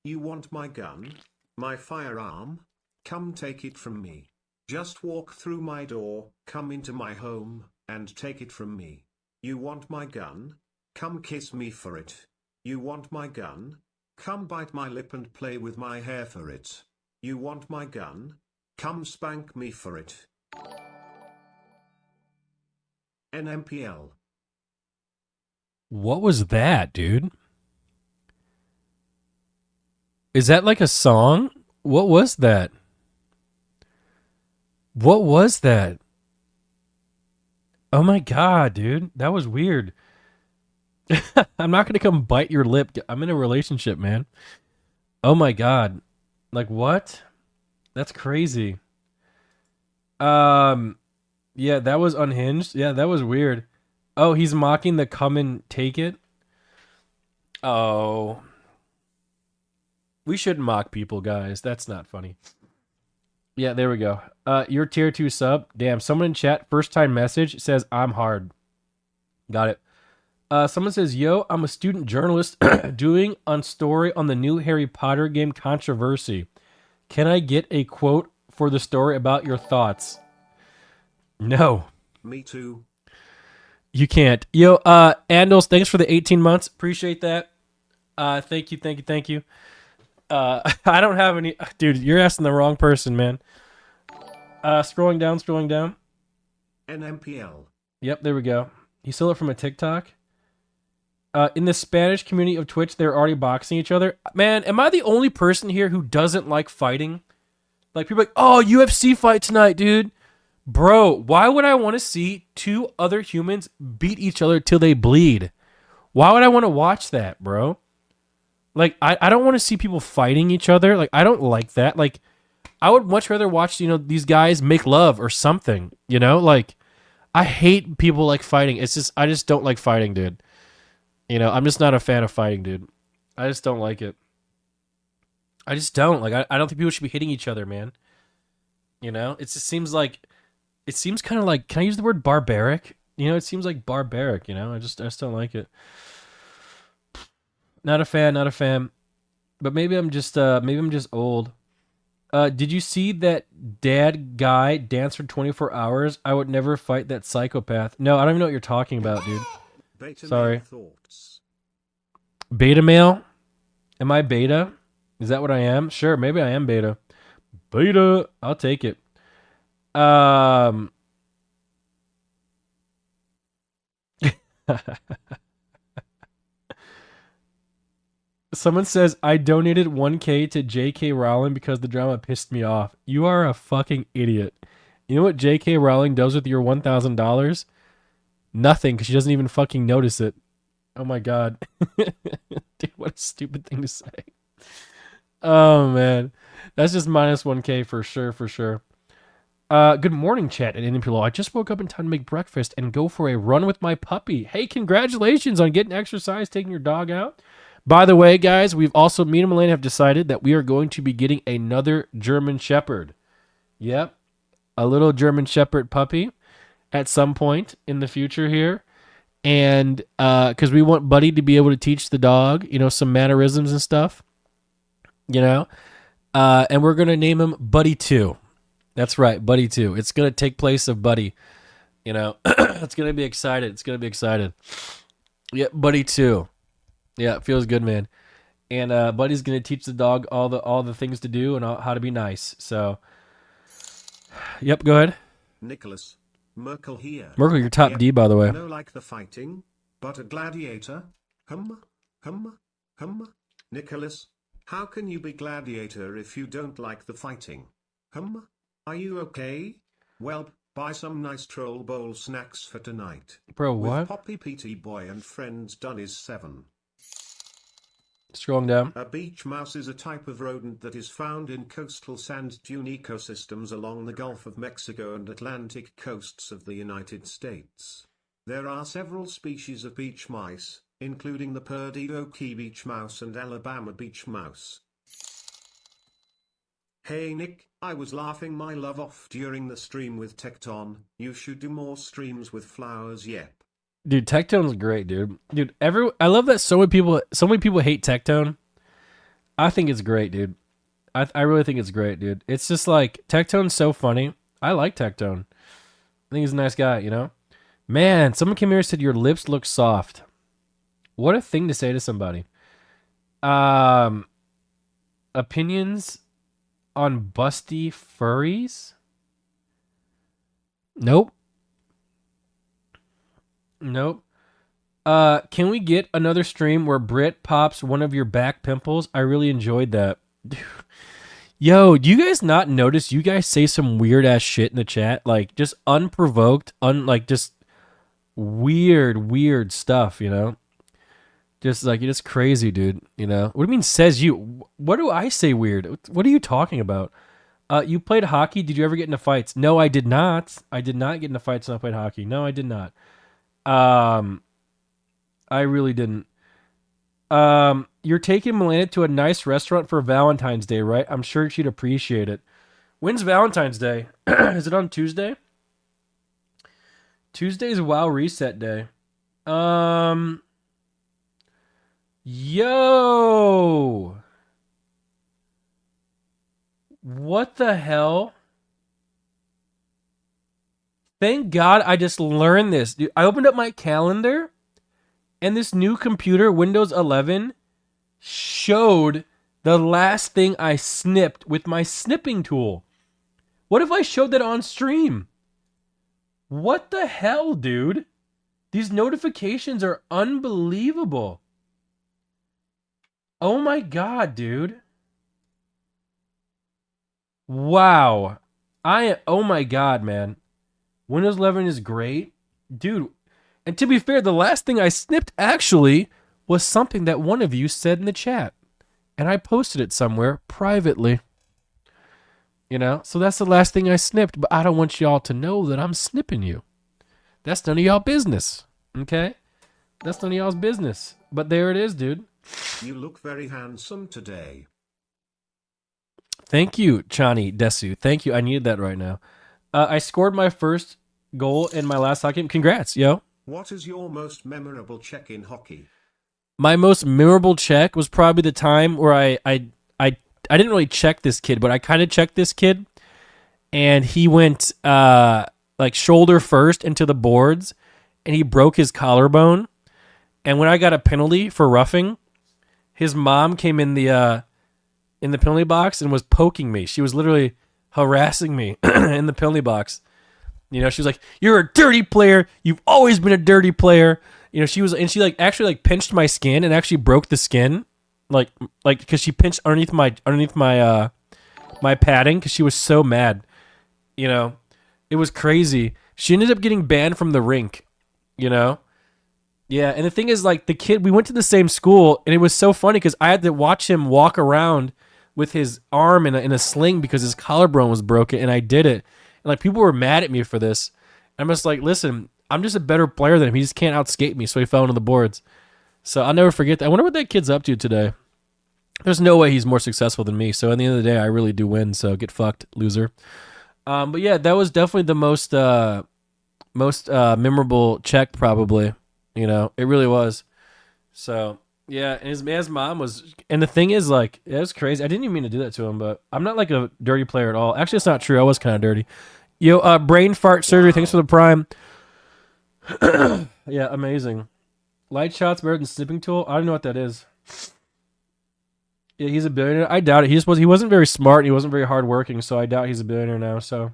You want my gun? My firearm? Come take it from me. Just walk through my door, come into my home, and take it from me. You want my gun? Come kiss me for it. You want my gun? Come bite my lip and play with my hair for it. You want my gun? Come spank me for it. Nmplol. What was that, dude? Is that like a song? What was that? What was that? Oh my god, dude. That was weird. I'm not going to come bite your lip. I'm in a relationship, man. Oh my god. Like what? That's crazy. Yeah, that was unhinged. Yeah, that was weird. Oh, he's mocking the come and take it. Oh. We shouldn't mock people, guys. That's not funny. Yeah, there we go. Your tier 2 sub. Damn, someone in chat, first time message, says I'm hard. Got it. Someone says, yo, I'm a student journalist doing on story on the new Harry Potter game controversy. Can I get a quote for the story about your thoughts? No. Me too. You can't. Yo, Andals, thanks for the 18 months. Appreciate that. Thank you. I don't have any... Dude, you're asking the wrong person, man. Scrolling down. Nmplol. Yep, there we go. He stole it from a TikTok. In the Spanish community of Twitch, they're already boxing each other. Man, am I the only person here who doesn't like fighting? Like, people are like, oh, UFC fight tonight, dude. Bro, why would I want to see two other humans beat each other till they bleed? Why would I want to watch that, bro? Like, I don't want to see people fighting each other. Like, I don't like that. Like, I would much rather watch, these guys make love or something, Like, I hate people like fighting. I just don't like fighting, dude. I'm just not a fan of fighting, dude. I just don't like it. I just don't. Like, I don't think people should be hitting each other, man. It just seems like, it seems kind of like, can I use the word barbaric? It seems like barbaric, I just don't like it. Not a fan. But maybe I'm just old. Did you see that dad guy dance for 24 hours? I would never fight that psychopath. No, I don't even know what you're talking about, dude. Beta Sorry. Thoughts. Beta male? Am I beta? Is that what I am? Sure, maybe I am beta. Beta, I'll take it. Someone says, I donated 1K to J.K. Rowling because the drama pissed me off. You are a fucking idiot. You know what J.K. Rowling does with your $1,000? Nothing, because she doesn't even fucking notice it. Oh my god. Dude, what a stupid thing to say. Oh man. That's just minus 1K for sure. Good morning, chat at Nmplol. I just woke up in time to make breakfast and go for a run with my puppy. Hey, congratulations on getting exercise, taking your dog out. By the way, guys, me and Malena have decided that we are going to be getting another German Shepherd. Yep. A little German Shepherd puppy at some point in the future here. And because we want Buddy to be able to teach the dog, some mannerisms and stuff. And we're going to name him Buddy 2. That's right, Buddy 2. It's going to take place of Buddy. It's going to be excited. Yeah, Buddy 2. Yeah, it feels good, man. And Buddy's going to teach the dog all the things to do and how to be nice. So, yep, go ahead. Nicholas. Merkel here. Merkel, you're top D, by the way. No like the fighting, but a gladiator? Hum. Nicholas, how can you be gladiator if you don't like the fighting? Hum. Are you okay? Well, buy some nice troll bowl snacks for tonight. Bro, what? With Poppy PT Boy and friends done is 7. Scrolling down. A beach mouse is a type of rodent that is found in coastal sand dune ecosystems along the Gulf of Mexico and Atlantic coasts of the United States. There are several species of beach mice, including the Perdido key beach mouse and Alabama beach mouse. Hey Nick, I was laughing my love off during the stream with Tecton. You should do more streams with flowers, yep. Dude, Tectone's great, dude. Dude, I love that so many people hate Tectone. I think it's great, dude. I really think it's great, dude. It's just like, Tectone's so funny. I like Tectone. I think he's a nice guy, Man, someone came here and said, your lips look soft. What a thing to say to somebody. Um, opinions on busty furries? Nope. Nope. Can we get another stream where Brit pops one of your back pimples? I really enjoyed that. Yo, do you guys not notice you guys say some weird ass shit in the chat? Like just unprovoked, like just weird stuff, you know? Just like it's crazy, dude, you know? What do you mean says you? What do I say weird? What are you talking about? You played hockey. Did you ever get into fights? No, I did not. I did not get into fights when I played hockey. No, I did not. Um, I really didn't. You're taking Malena to a nice restaurant for Valentine's Day, right? I'm sure she'd appreciate it. When's Valentine's Day? Is it on Tuesday? Tuesday's WoW reset day. Yo, what the hell? Thank God I just learned this. Dude, I opened up my calendar and this new computer, Windows 11, showed the last thing I snipped with my snipping tool. What if I showed that on stream? What the hell, dude? These notifications are unbelievable. Oh my God, dude. Wow. Oh my God, man. Windows 11 is great. Dude, and to be fair, the last thing I snipped actually was something that one of you said in the chat. And I posted it somewhere privately. You know? So that's the last thing I snipped, but I don't want y'all to know that I'm snipping you. That's none of y'all business. Okay? That's none of y'all's business. But there it is, dude. You look very handsome today. Thank you, Chani Desu. Thank you. I needed that right now. I scored my first goal in my last hockey game. Congrats, yo. What is your most memorable check in hockey? My most memorable check was probably the time where I didn't really check this kid, but I kind of checked this kid, and he went like shoulder first into the boards, and he broke his collarbone. And when I got a penalty for roughing, his mom came in the penalty box and was poking me. She was literally harassing me in the penalty box. You know, she was like, "You're a dirty player. You've always been a dirty player." You know, she like actually like pinched my skin and actually broke the skin, like because she pinched underneath my my padding because she was so mad. You know, it was crazy. She ended up getting banned from the rink. You know, yeah. And the thing is, like the kid, we went to the same school, and it was so funny because I had to watch him walk around with his arm in a sling because his collarbone was broken, and I did it. And like people were mad at me for this. I'm just like, listen, I'm just a better player than him. He just can't outskate me, so he fell into the boards. So I'll never forget that. I wonder what that kid's up to today. There's no way he's more successful than me. So at the end of the day, I really do win. So get fucked, loser. But yeah, that was definitely the most memorable check, probably. You know, it really was. So yeah, and his mom was, and the thing is, like, it was crazy. I didn't even mean to do that to him, but I'm not like a dirty player at all. Actually, it's not true. I was kind of dirty. Yo, brain fart surgery. Thanks for the prime. Yeah, amazing. Light shots better than snipping tool. I don't know what that is. Yeah, he's a billionaire. I doubt it. He wasn't very smart. And he wasn't very hardworking, so I doubt he's a billionaire now. So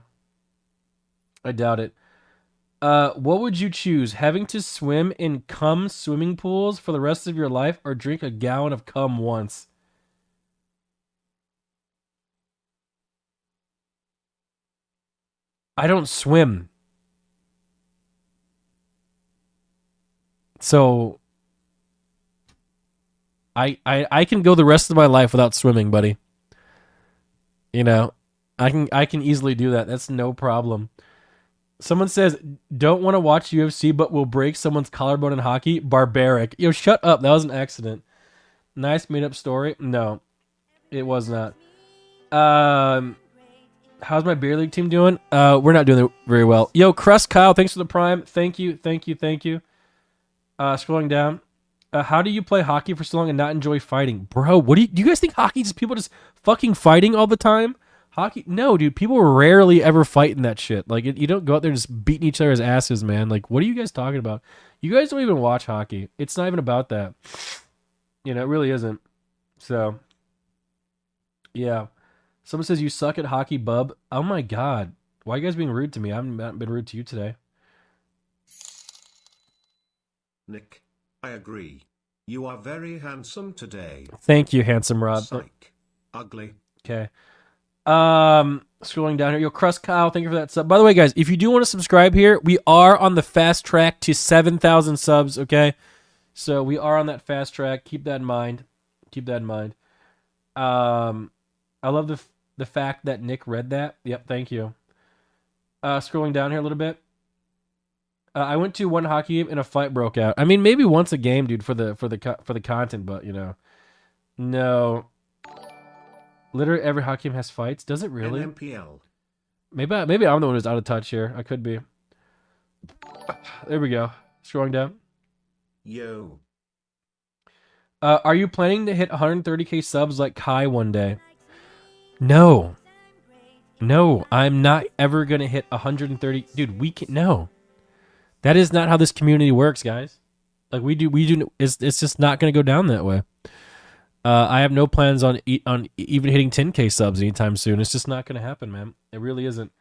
I doubt it. What would you choose? Having to swim in cum swimming pools for the rest of your life, or drink a gallon of cum once? I don't swim. So I can go the rest of my life without swimming, buddy. You know, I can easily do that. That's no problem. Someone says, don't want to watch UFC, but will break someone's collarbone in hockey. Barbaric. Yo, shut up. That was an accident. Nice made up story. No, it was not. How's my beer league team doing? We're not doing it very well. Yo, Crust Kyle, thanks for the prime. Thank you. Scrolling down. How do you play hockey for so long and not enjoy fighting? Bro, do you guys think hockey is people just fucking fighting all the time? Hockey? No, dude. People rarely ever fight in that shit. Like, you don't go out there just beating each other's asses, man. Like, what are you guys talking about? You guys don't even watch hockey. It's not even about that. You know, it really isn't. So, yeah. Someone says you suck at hockey, bub. Oh my god. Why are you guys being rude to me? I haven't been rude to you today. Nick, I agree. You are very handsome today. Thank you, handsome Rob. Psych. Ugly. Okay. Scrolling down here. Yo, Crust Kyle, thank you for that sub. By the way, guys, if you do want to subscribe here, we are on the fast track to 7,000 subs, okay? So we are on that fast track. Keep that in mind. Keep that in mind. I love the fact that Nick read that. Yep, thank you. Scrolling down here a little bit. I went to one hockey game and a fight broke out. I mean, maybe once a game, dude, for the content, but you know, no. Literally every hockey game has fights. Does it really? Nmplol. Maybe I'm the one who's out of touch here. I could be. There we go. Scrolling down. Yo. Are you planning to hit 130k subs like Kai one day? No. No, I'm not ever gonna hit 130. Dude, we can no. That is not how this community works, guys. Like we do. It's just not gonna go down that way. I have no plans on even hitting 10k subs anytime soon. It's just not gonna happen, man. It really isn't.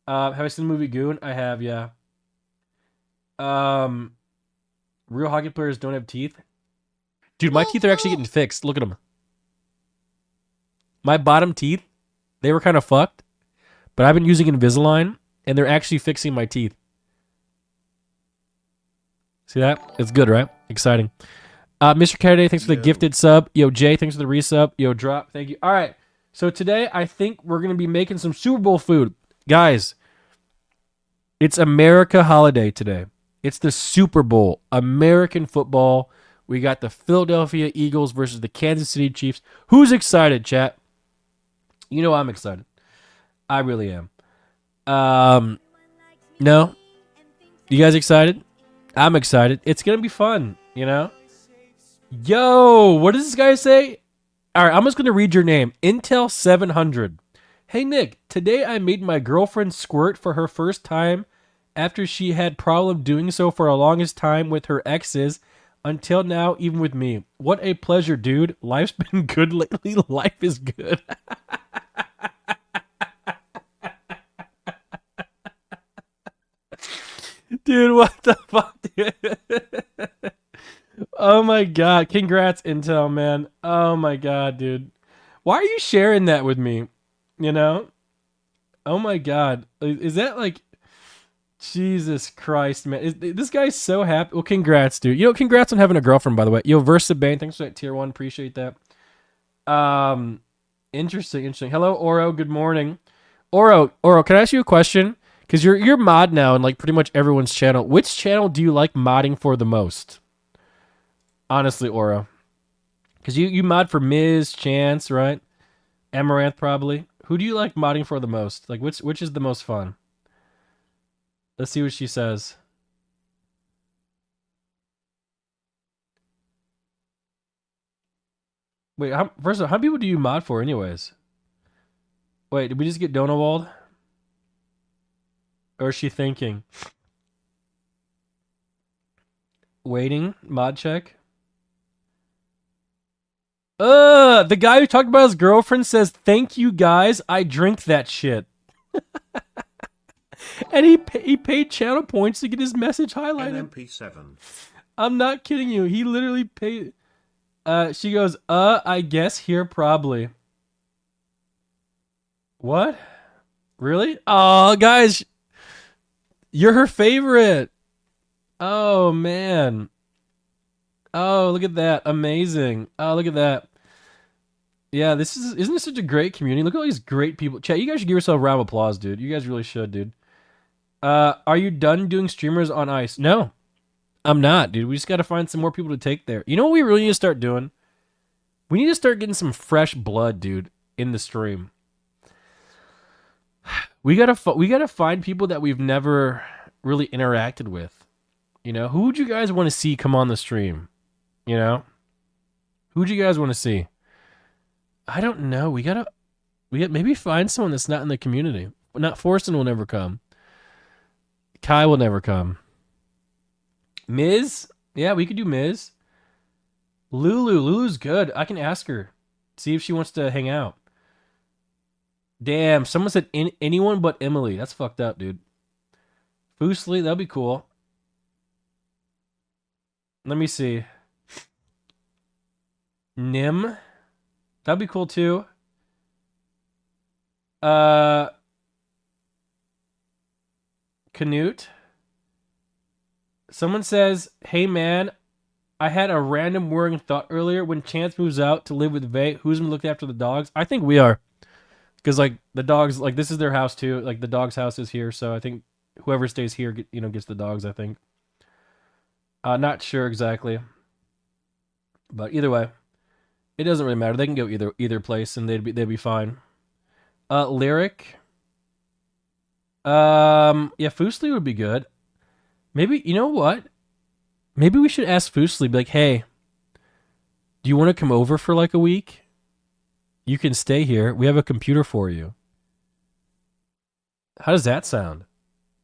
Have I seen the movie Goon? I have, yeah. Real hockey players don't have teeth. Dude, my teeth are actually getting fixed. Look at them. My bottom teeth, they were kind of fucked, but I've been using Invisalign, and they're actually fixing my teeth. See that? It's good, right? Exciting. Mr. Kennedy, thanks for the gifted sub. Yo, Jay, thanks for the resub. Yo, Drop, thank you. All right, so today I think we're going to be making some Super Bowl food. Guys, it's America holiday today. It's the Super Bowl, American football. We got the Philadelphia Eagles versus the Kansas City Chiefs. Who's excited, chat? You know I'm excited. I really am. No? You guys excited? I'm excited. It's going to be fun, you know? Yo, what does this guy say? All right, I'm just going to read your name. Intel 700. Hey, Nick, today I made my girlfriend squirt for her first time after she had problem doing so for a longest time with her exes until now, even with me. What a pleasure, dude. Life's been good lately. Life is good. Dude, what the fuck, dude? Oh my god. Congrats, Intel, man. Oh my god, dude. Why are you sharing that with me? You know? Oh my god. Is that like... Jesus Christ, man. This guy's so happy. Well, congrats, dude. You know, congrats on having a girlfriend, by the way. Yo, Versa Bane, thanks for that tier 1. Appreciate that. Interesting. Hello, Oro. Good morning. Oro, can I ask you a question? Because you're mod now in like pretty much everyone's channel. Which channel do you like modding for the most? Honestly, Oro. Because you mod for Miz, Chance, right? Amaranth, probably. Who do you like modding for the most? Like, which is the most fun? Let's see what she says. Wait, first of all, how many people do you mod for anyways? Wait, did we just get Donowald? Or is she thinking? Waiting, mod check. The guy who talked about his girlfriend says, "Thank you guys, I drink that shit." And he paid channel points to get his message highlighted. MP7. I'm not kidding you. He literally paid. She goes, I guess here probably. What? Really? Oh, guys, you're her favorite. Oh man. Oh, look at that. Amazing. Oh, look at that. Yeah, isn't this such a great community? Look at all these great people. Chat, you guys should give yourself a round of applause, dude. You guys really should, dude. Are you done doing streamers on ice? No, I'm not, dude. We just got to find some more people to take there. You know what we really need to start doing? We need to start getting some fresh blood, dude, in the stream. We gotta find people that we've never really interacted with. You know, who would you guys want to see come on the stream? You know, who would you guys want to see? I don't know. We gotta maybe find someone that's not in the community. Not Forreston will never come. Kai will never come. Miz? Yeah, we could do Miz. Lulu's good. I can ask her. See if she wants to hang out. Damn, someone said anyone but Emily. That's fucked up, dude. Foosly, that'd be cool. Let me see. Nim, that'd be cool too. Uh, Canute. Someone says, "Hey man, I had a random worrying thought earlier. When Chance moves out to live with Vay, who's gonna look after the dogs?" I think we are, because like the dogs, like this is their house too. Like the dog's house is here, so I think whoever stays here, gets the dogs. I think. Not sure exactly, but either way, it doesn't really matter. They can go either place, and they'd be fine. Lyric. Yeah, Foosley would be good. Maybe, you know what? Maybe we should ask Foosley, be like, hey, do you want to come over for like a week? You can stay here. We have a computer for you. How does that sound?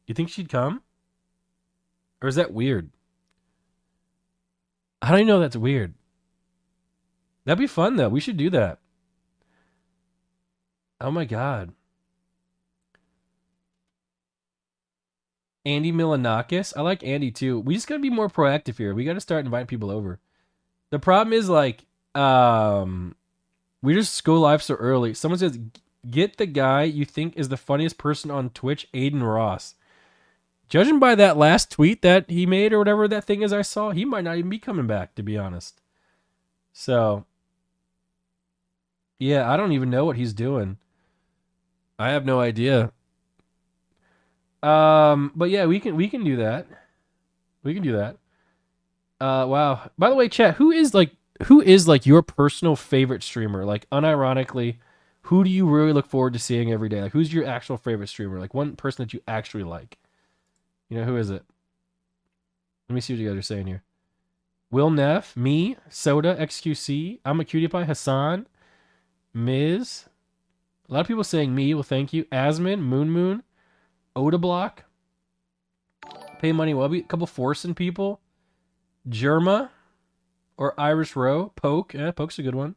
You think she'd come? Or is that weird? How do you know that's weird? That'd be fun though. We should do that. Oh my god. Andy Milanakis. I like Andy too. We just gotta be more proactive here. We gotta start inviting people over. The problem is like, we just go live so early. Someone says, get the guy you think is the funniest person on Twitch, Aiden Ross. Judging by that last tweet that he made or whatever that thing is I saw, he might not even be coming back, to be honest. So, yeah, I don't even know what he's doing. I have no idea. But yeah, we can do that. We can do that. Wow. By the way, chat, who is like your personal favorite streamer? Like unironically, who do you really look forward to seeing every day? Like who's your actual favorite streamer? Like one person that you actually like. Who is it? Let me see what you guys are saying here. Will Neff, me, Soda, XQC, I'm a Cutie Pie, Hassan, Miz. A lot of people saying me. Well, thank you. Asmin, Moon, Oda Block, Pay Money Wubby, a couple Forcing people, Germa, or Irish Row, Poke. Yeah, Poke's a good one.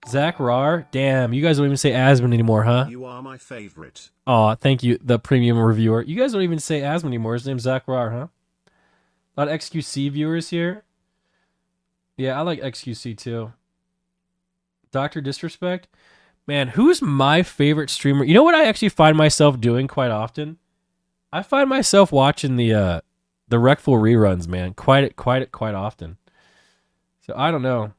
Zach Rar. Damn, you guys don't even say Asmin anymore, huh? You are my favorite. Aw, thank you, the premium reviewer. You guys don't even say Asmin anymore. His name's Zach Rar, huh? A lot of XQC viewers here. Yeah, I like XQC too. Dr. Disrespect. Man, who's my favorite streamer? You know what I actually find myself doing quite often? I find myself watching the Wreckful reruns, man, quite often. So I don't know.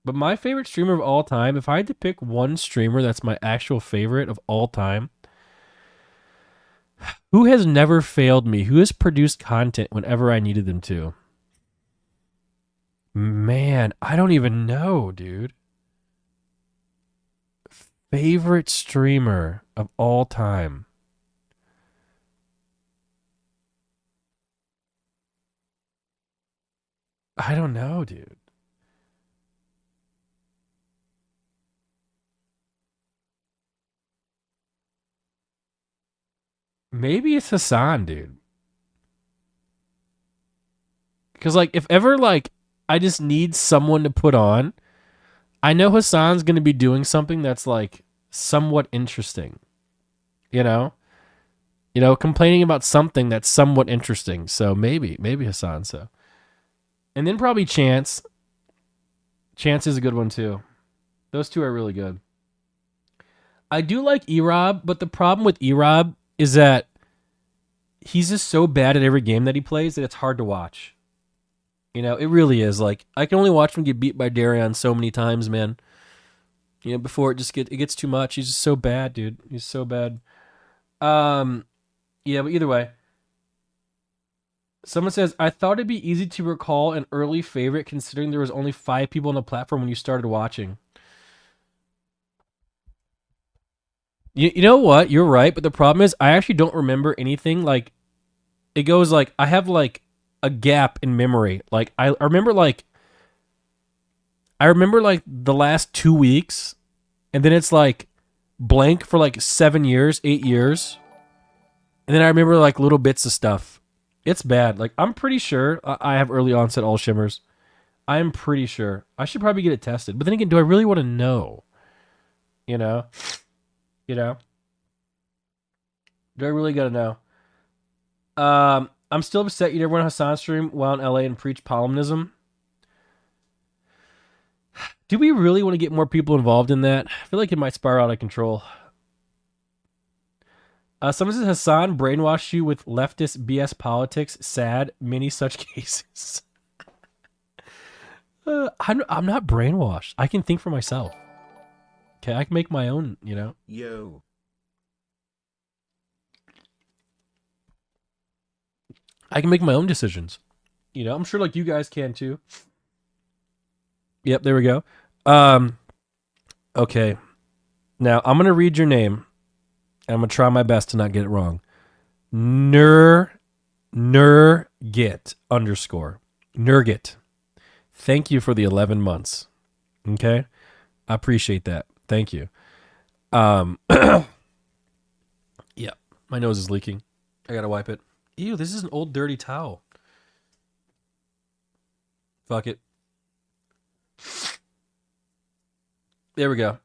But my favorite streamer of all time, if I had to pick one streamer that's my actual favorite of all time, who has never failed me? Who has produced content whenever I needed them to? Man, I don't even know, dude. Favorite streamer of all time. I don't know, dude. Maybe it's Hassan, dude. Because, like, if ever, like, I just need someone to put on, I know Hassan's going to be doing something that's, like, somewhat interesting. You know? Complaining about something that's somewhat interesting. So maybe Hassan, so. And then probably Chance. Chance is a good one, too. Those two are really good. I do like Erob, but the problem with Erob is that he's just so bad at every game that he plays that it's hard to watch. It really is. Like, I can only watch him get beat by Darion so many times, man. Before it gets too much. He's just so bad, dude. He's so bad. Yeah, but either way. Someone says, I thought it'd be easy to recall an early favorite considering there was only 5 people on the platform when you started watching. You know what? You're right, but the problem is I actually don't remember anything. Like, it goes like, I have like a gap in memory. Like, I remember like the last 2 weeks, and then it's like blank for like 7 years, 8 years. And then I remember like little bits of stuff. It's bad. Like, I'm pretty sure I have early onset all shimmers. I'm pretty sure. I should probably get it tested. But then again, do I really want to know? You know? You know? Do I really gotta know? I'm still upset you never went on Hassan stream while in LA and preach Polonism. Do we really want to get more people involved in that? I feel like it might spiral out of control. Someone says Hassan brainwashed you with leftist BS politics. Sad. Many such cases. I'm not brainwashed. I can think for myself. Okay, I can make my own, you know? Yo. I can make my own decisions. You know, I'm sure like you guys can too. Yep, there we go. Okay. Now I'm gonna read your name. And I'm gonna try my best to not get it wrong. Nurgit _ Nurgit. Thank you for the 11 months. Okay? I appreciate that. Thank you. Yeah. My nose is leaking. I gotta wipe it. Ew, this is an old dirty towel. Fuck it. There we go.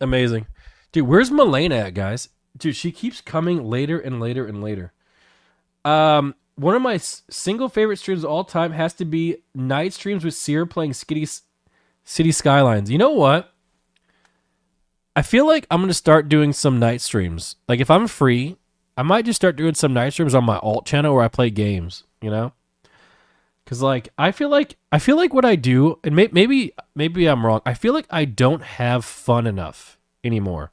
Amazing. Dude, where's Malena at, guys? Dude, she keeps coming later and later and later. One of my single favorite streams of all time has to be night streams with Seer playing City Skylines. You know what? I feel like I'm going to start doing some night streams. Like, if I'm free, I might just start doing some night streams on my alt channel where I play games, you know? Because, like, I feel like what I do, and maybe I'm wrong, I feel like I don't have fun enough anymore.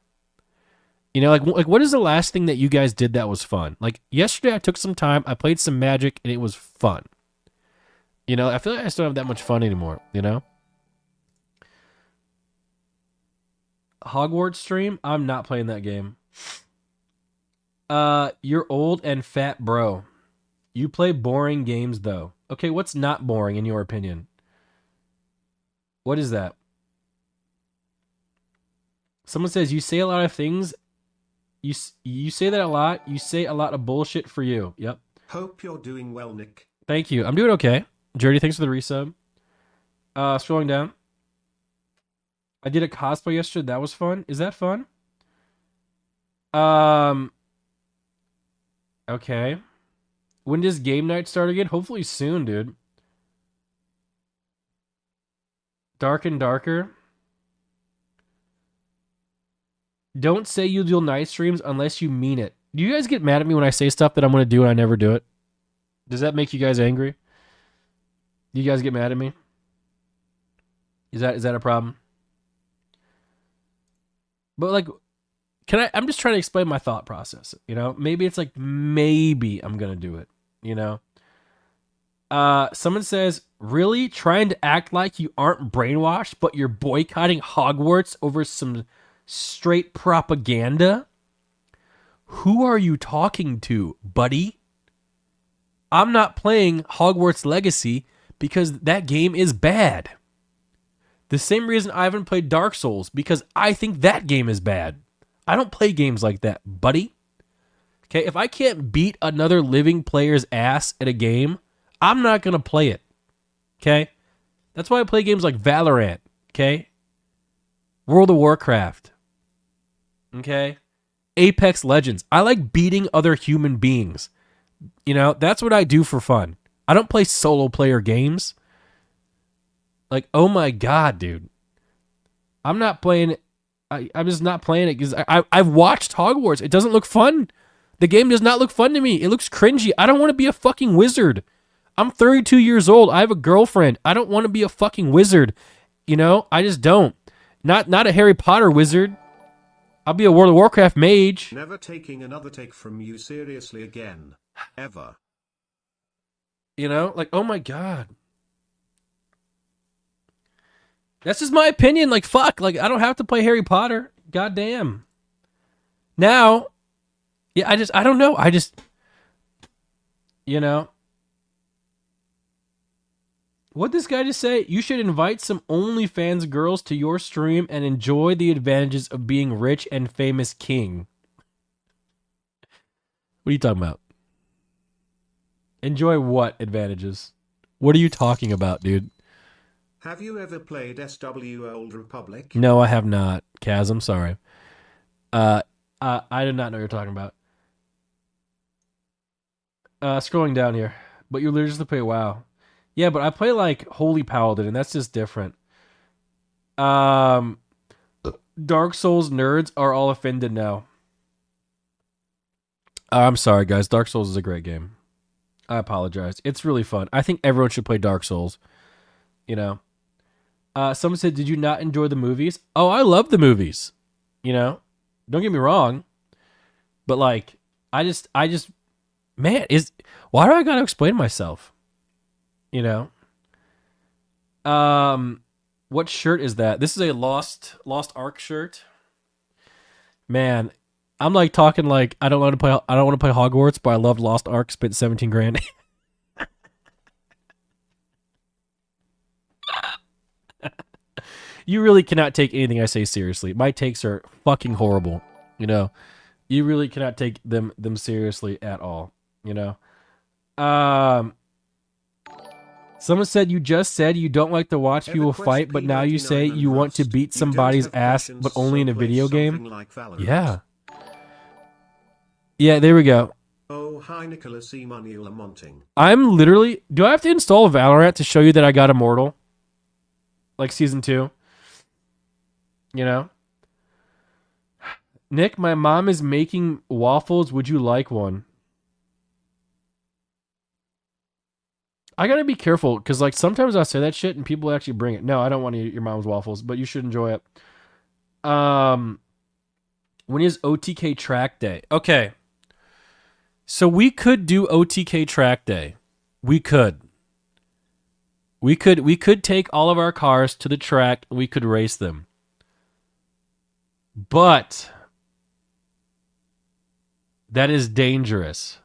You know, like what is the last thing that you guys did that was fun? Like, yesterday I took some time, I played some Magic, and it was fun. You know, I feel like I just don't have that much fun anymore, you know? Hogwarts stream? I'm not playing that game. You're old and fat, bro. You play boring games, though. Okay, what's not boring in your opinion? What is that? Someone says, you say a lot of things. You say that a lot. You say a lot of bullshit for you. Yep. Hope you're doing well, Nick. Thank you. I'm doing okay. Jordy, thanks for the resub. Scrolling down. I did a cosplay yesterday. That was fun. Is that fun? Okay. When does game night start again? Hopefully soon, dude. Dark and darker. Don't say you'll do night streams unless you mean it. Do you guys get mad at me when I say stuff that I'm going to do and I never do it? Does that make you guys angry? Do you guys get mad at me? Is that a problem? But like, I'm just trying to explain my thought process. You know, maybe it's like, maybe I'm going to do it, you know? Someone says, really trying to act like you aren't brainwashed, but you're boycotting Hogwarts over some straight propaganda? Who are you talking to, buddy? I'm not playing Hogwarts Legacy because that game is bad. The same reason I haven't played Dark Souls, because I think that game is bad. I don't play games like that, buddy. Okay, if I can't beat another living player's ass at a game, I'm not going to play it. Okay? That's why I play games like Valorant. Okay? World of Warcraft. Okay? Apex Legends. I like beating other human beings. You know, that's what I do for fun. I don't play solo player games. Like, oh my God, dude. I'm not playing it. I'm just not playing it because I've watched Hogwarts. It doesn't look fun. The game does not look fun to me. It looks cringy. I don't want to be a fucking wizard. I'm 32 years old. I have a girlfriend. I don't want to be a fucking wizard. You know, I just don't. Not a Harry Potter wizard. I'll be a World of Warcraft mage. Never taking another take from you seriously again. Ever. You know, like, oh my God. That's just my opinion. Like, fuck. Like, I don't have to play Harry Potter. God damn. Now, yeah, I don't know. You know. What'd this guy just say? You should invite some OnlyFans girls to your stream and enjoy the advantages of being rich and famous king. What are you talking about? Enjoy what advantages? What are you talking about, dude? Have you ever played SW Old Republic? No, I have not. Kaz, I'm sorry. I did not know what you're talking about. Scrolling down here, but you literally just play WoW. Yeah, but I play like Holy Paladin, and that's just different. Um, Dark Souls nerds are all offended now. I'm sorry, guys. Dark Souls is a great game. I apologize. It's really fun. I think everyone should play Dark Souls. You know. Someone said, "Did you not enjoy the movies?" Oh, I love the movies. You know, don't get me wrong, but like, I just, man, why do I gotta explain myself? You know. What shirt is that? This is a Lost Ark shirt. Man, I'm like talking like I don't want to play. I don't want to play Hogwarts, but I loved Lost Ark. Spent 17 grand. You really cannot take anything I say seriously. My takes are fucking horrible. You know, you really cannot take them seriously at all. You know. Someone said you just said you don't like to watch people fight, but now you say you want to beat somebody's ass, but only in a video game. Yeah. Yeah, there we go. Oh, hi Nicholas Emanuel Monting. I'm literally... Do I have to install Valorant to show you that I got Immortal? Like Season 2? You know? Nick, my mom is making waffles. Would you like one? I gotta be careful, because like sometimes I say that shit and people actually bring it. No, I don't want to eat your mom's waffles, but you should enjoy it. When is OTK track day? Okay. So we could do OTK track day. We could take all of our cars to the track and we could race them. But that is dangerous.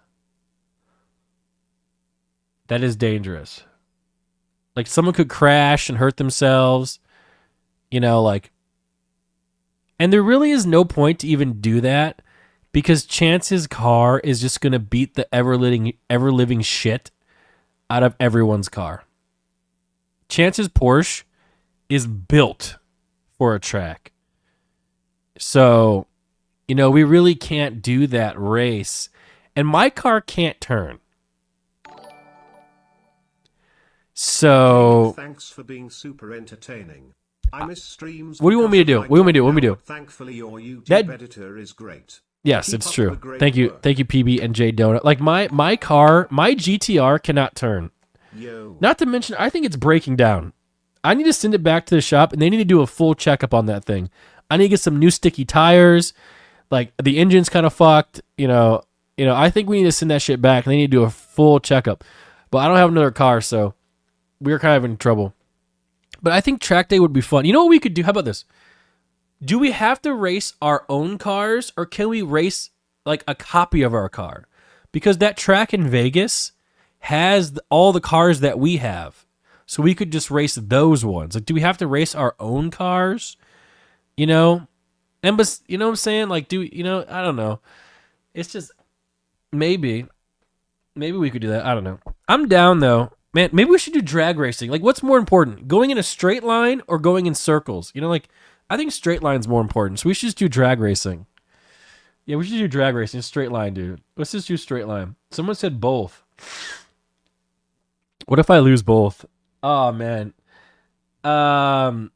That is dangerous. Like someone could crash and hurt themselves, you know, like, and there really is no point to even do that because Chance's car is just going to beat the ever living shit out of everyone's car. Chance's Porsche is built for a track. So, you know, we really can't do that race. And my car can't turn. So, thanks for being super entertaining. I miss streams. What do you want me to do? What do you want me to do? What do you want me to do? Thankfully, your YouTube editor is great. Yes, it's true. Thank you, PB and J Donut. Like my car, my GTR cannot turn. Yo. Not to mention, I think it's breaking down. I need to send it back to the shop, and they need to do a full checkup on that thing. I need to get some new sticky tires. Like the engine's kind of fucked. You know. I think we need to send that shit back, and they need to do a full checkup. But I don't have another car, so we're kind of in trouble. But I think track day would be fun. You know what we could do? How about this? Do we have to race our own cars, or can we race like a copy of our car? Because that track in Vegas has all the cars that we have. So we could just race those ones. Like, do we have to race our own cars? You know? And but you know what I'm saying? Like, I don't know. It's just maybe we could do that. I don't know. I'm down though. Man, maybe we should do drag racing. Like, what's more important? Going in a straight line or going in circles? You know, like, I think straight line's more important. So we should just do drag racing. Yeah, we should do drag racing. Straight line, dude. Let's just do straight line. Someone said both. What if I lose both? Oh, man. You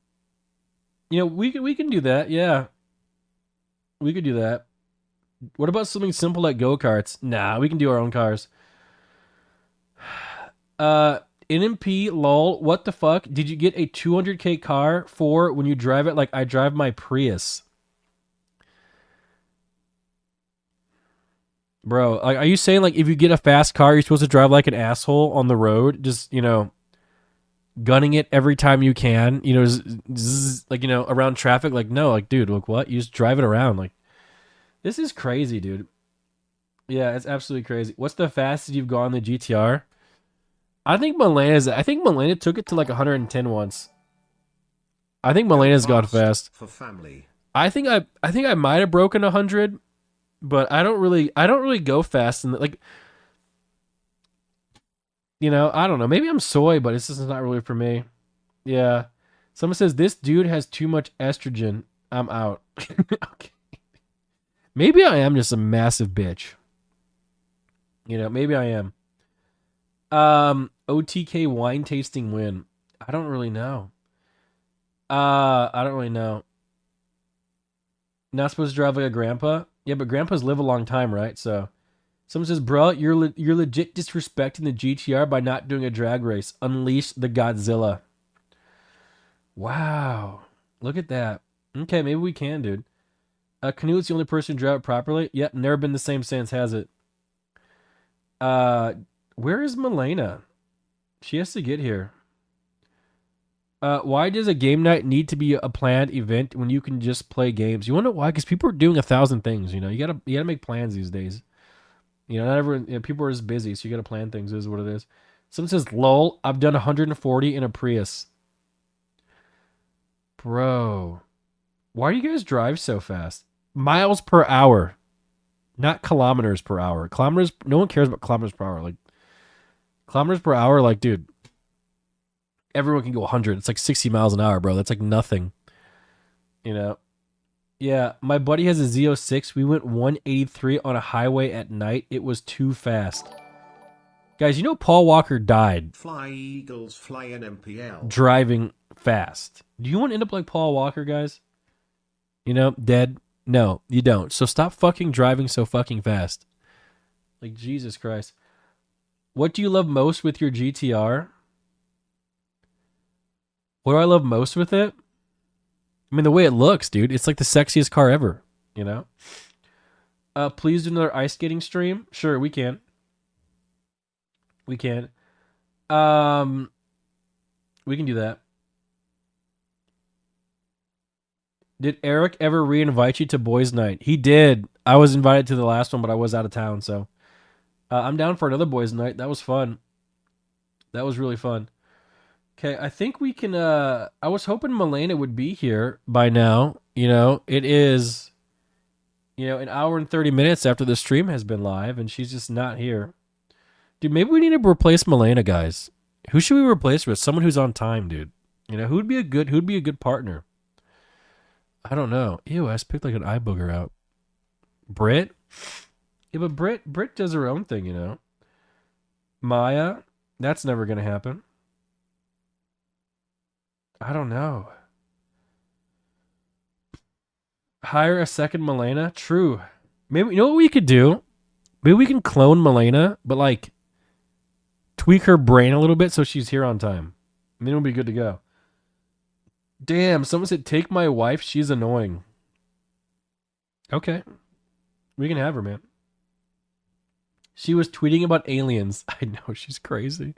know, we can do that. Yeah. We could do that. What about something simple like go-karts? Nah, we can do our own cars. Nmplol, what the fuck? Did you get a 200k car for when you drive it like I drive my Prius? Bro, like, are you saying like if you get a fast car, you're supposed to drive like an asshole on the road? Just, gunning it every time you can, like, around traffic? Like, no, like, dude, look, what? You just drive it around. Like, this is crazy, dude. Yeah, it's absolutely crazy. What's the fastest you've gone in the GTR? I think Malena took it to like 110 once. I think Malena's gone fast. For family. I think I might have broken 100, but I don't really go fast and like, I don't know. Maybe I'm soy, but it's just not really for me. Yeah. Someone says this dude has too much estrogen. I'm out. Okay. Maybe I am just a massive bitch. Maybe I am. OTK wine tasting win. I don't really know. I don't really know. Not supposed to drive like a grandpa? Yeah, but grandpas live a long time, right? So someone says, bro, you're legit disrespecting the GTR by not doing a drag race. Unleash the Godzilla. Wow. Look at that. Okay, maybe we can, dude. Canute's the only person who drove it properly. Yep, never been the same since, has it? Uh, where is Malena? She has to get here. Why does a game night need to be a planned event when you can just play games? You want to know why? Because people are doing 1,000 things. You gotta make plans these days. Not everyone. People are just busy, so you gotta plan things. Is what it is. Someone says, "Lol, I've done 140 in a Prius." Bro, why do you guys drive so fast? Miles per hour, not kilometers per hour. Kilometers. No one cares about kilometers per hour. Like kilometers per hour. Like, dude, everyone can go 100. It's like 60 miles an hour, bro. That's like nothing. You know. Yeah, my buddy has a Z06. We went 183 on a highway at night. It was too fast. Guys, Paul Walker died Fly Eagles, fly Nmplol. driving fast. Do you want to end up like Paul Walker, guys? Dead? No, you don't. So stop fucking driving so fucking fast. Like, Jesus Christ. What do you love most with your GTR? What do I love most with it? I mean, the way it looks, dude. It's like the sexiest car ever, Please do another ice skating stream. Sure, we can. We can. We can do that. Did Eric ever re-invite you to boys' night? He did. I was invited to the last one, but I was out of town, so I'm down for another boys' night. That was fun. That was really fun. Okay, I think we can. I was hoping Malena would be here by now. It is, an hour and 30 minutes after the stream has been live, and she's just not here. Dude, maybe we need to replace Malena, guys. Who should we replace with? Someone who's on time, dude. Who'd be a good partner? I don't know. Ew, I just picked like an eye booger out. Britt? Yeah, but Britt does her own thing, Maya? That's never gonna happen. I don't know. Hire a second Malena? True. Maybe, what we could do? Maybe we can clone Malena, but like tweak her brain a little bit so she's here on time. And then we'll be good to go. Damn, someone said, take my wife. She's annoying. Okay. We can have her, man. She was tweeting about aliens. I know, she's crazy.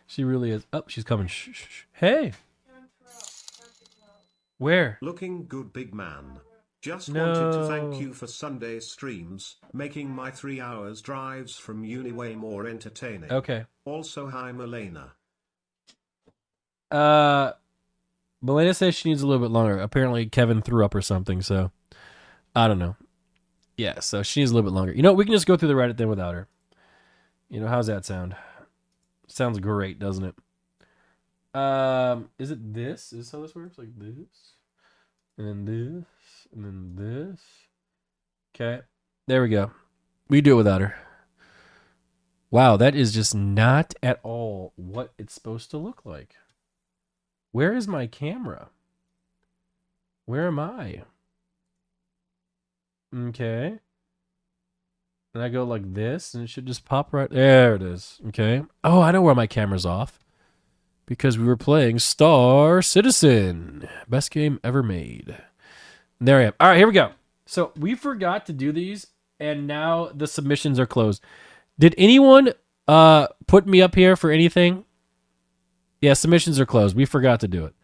She really is. Oh, she's coming. Shh, shh, shh. Hey. Where? Looking good, big man. Just No. wanted to thank you for Sunday streams, making my 3 hours drives from uni way more entertaining. Okay. Also, hi Malena. Malena says she needs a little bit longer. Apparently Kevin threw up or something, so I don't know. Yeah, so she needs a little bit longer. We can just go through the Reddit then without her. How's that sound? Sounds great, doesn't it? Is it this? Is this how this works? Like this? And then this? And then this? Okay. There we go. We do it without her. Wow, that is just not at all what it's supposed to look like. Where is my camera? Where am I? Okay. And I go like this, and it should just pop right there. It is. Okay. Oh, I know where my camera's off. Because we were playing Star Citizen. Best game ever made. There I am. All right, here we go. So we forgot to do these, and now the submissions are closed. Did anyone put me up here for anything? Yeah, submissions are closed. We forgot to do it.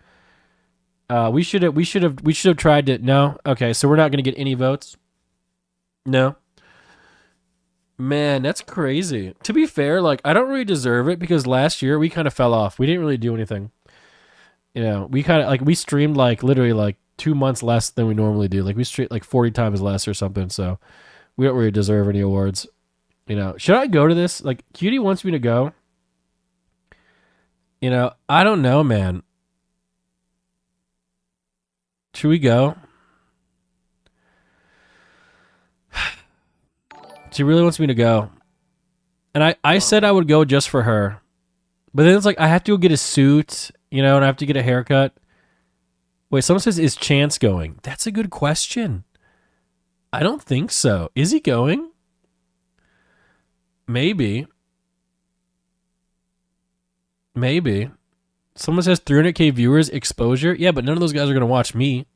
We should have tried to. No? Okay, so we're not going to get any votes? No? Man, that's crazy. To be fair, like, I don't really deserve it because last year we kind of fell off. We didn't really do anything. We kind of, like, we streamed, like, literally, like, 2 months less than we normally do. Like, we streamed, like, 40 times less or something, so we don't really deserve any awards. Should I go to this? Like, Cutie wants me to go. I don't know, man. Should we go? She really wants me to go. And I said I would go just for her. But then it's like I have to go get a suit, you know, and I have to get a haircut. Wait, someone says, is Chance going? That's a good question. I don't think so. Is he going? Maybe. Maybe. Someone says 300K viewers, exposure. Yeah, but none of those guys are going to watch me.